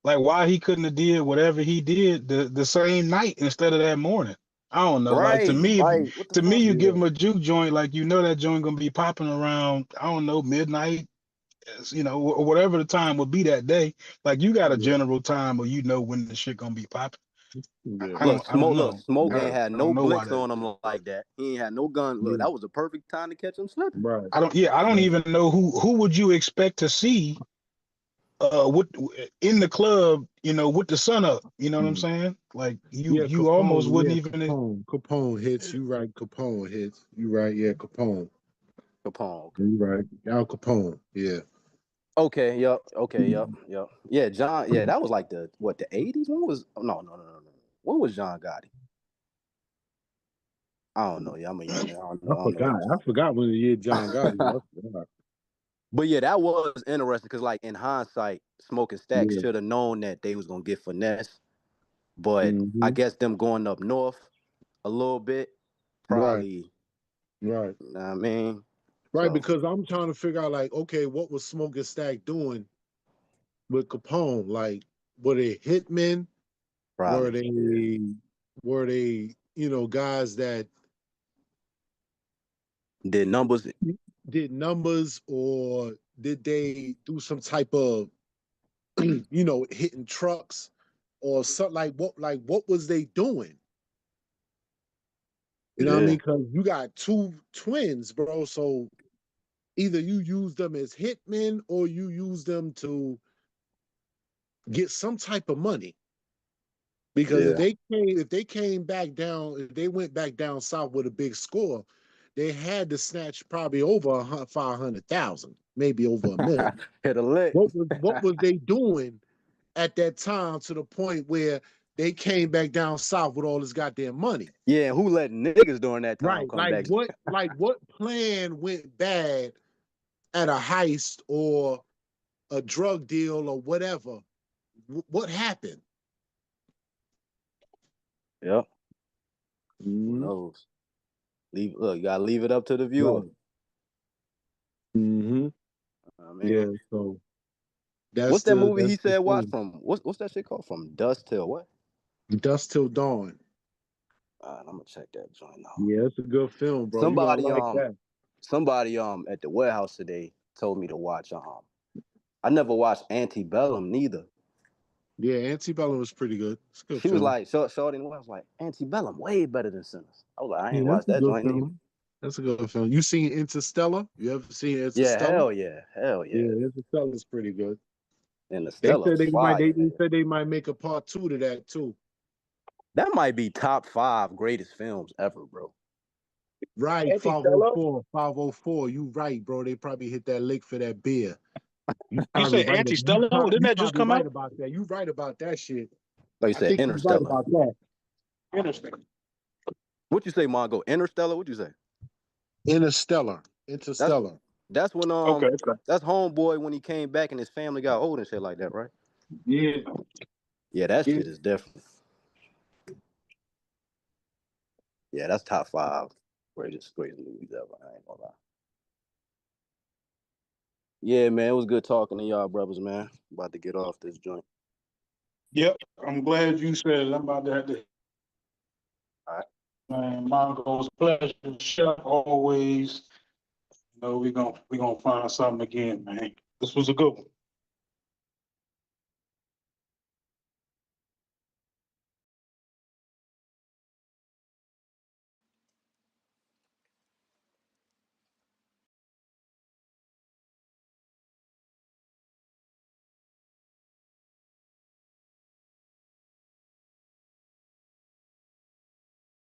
like why he couldn't have did whatever he did the same night instead of that morning. I don't know. Like to me, you give him a juke joint, like that joint gonna be popping around. I don't know, midnight, or whatever the time would be that day. Like you got a general time, or when the shit gonna be popping. I don't know. Smoke ain't had no blicks on him like that. He ain't had no gun. Look, that was the perfect time to catch him slipping. Right. I don't even know who would you expect to see in the club, with the sun up. You know what I'm saying? Like you Capone, almost wouldn't even. Capone hits. You right? Capone hits. You right? Yeah, Capone. Capone. You right? Al Capone. Yeah. Okay. Yep. Yeah, John. Yeah, that was like the 80s. When was? No. When was John Gotti? I don't know. Yeah, I forgot when the year John Gotti. But yeah, that was interesting because, like, in hindsight, Smoke and Stack should have known that they was gonna get finesse. But I guess them going up north a little bit probably. Right. You know what I mean? Right, because I'm trying to figure out, like, okay, what was Smoke and Stack doing with Capone? Like, were they hitmen? Probably. Were they guys that did numbers, or did they do some type of hitting trucks or something? What was they doing? You know what I mean? Because you got two twins, bro. So either you use them as hitmen or you use them to get some type of money. Because if they came back down, if they went back down south with a big score, they had to snatch probably over 500,000, maybe over $1 million. Hit a lick. What was they doing at that time to the point where they came back down south with all this goddamn money? Yeah, who let niggas during that time come back? What plan went bad at a heist or a drug deal or whatever? What happened? Yep. Who knows? You gotta leave it up to the viewer. Yeah, so that's what's that movie he said watch from? What's that shit called? From Dusk Till what? Dusk Till Dawn. I'm gonna check that joint out. Yeah, it's a good film, bro. Somebody at the warehouse today told me to watch I never watched Antebellum neither. Yeah, Antebellum was pretty good. It's a good She film. was like, Shorty, and I was like, Antebellum way better than Sinners. I was like, I ain't watched that joint either. That's a good film. You seen Interstellar? You ever seen Yeah, Interstellar? hell yeah. Hell yeah. Yeah, Interstellar's pretty good. They Interstellar said they fire. might. They said they might make a part 2 to that too. That might be top 5 greatest films ever, bro. Right, 504, 504. You right, bro. They probably hit that lick for that beer. You probably said right. Anti-Stellar? Didn't that just come right out? about that. You right about that shit. Like you I said, think you're right Interstellar. about that. Interstellar. What you say, Mongo? Interstellar? What you say? Interstellar. Interstellar. That's when Okay. that's Homeboy when he came back and his family got old and shit like that, right? Yeah. Yeah, that shit is different. Yeah, that's top 5 greatest movies ever. I ain't gonna lie. Yeah, man, it was good talking to y'all, brothers, man. About to get off this joint. Yep. I'm glad you said it. I'm about to have to. All right. Man, Mongo's pleasure. Chef always. You know, we're gonna find something again, man. This was a good one.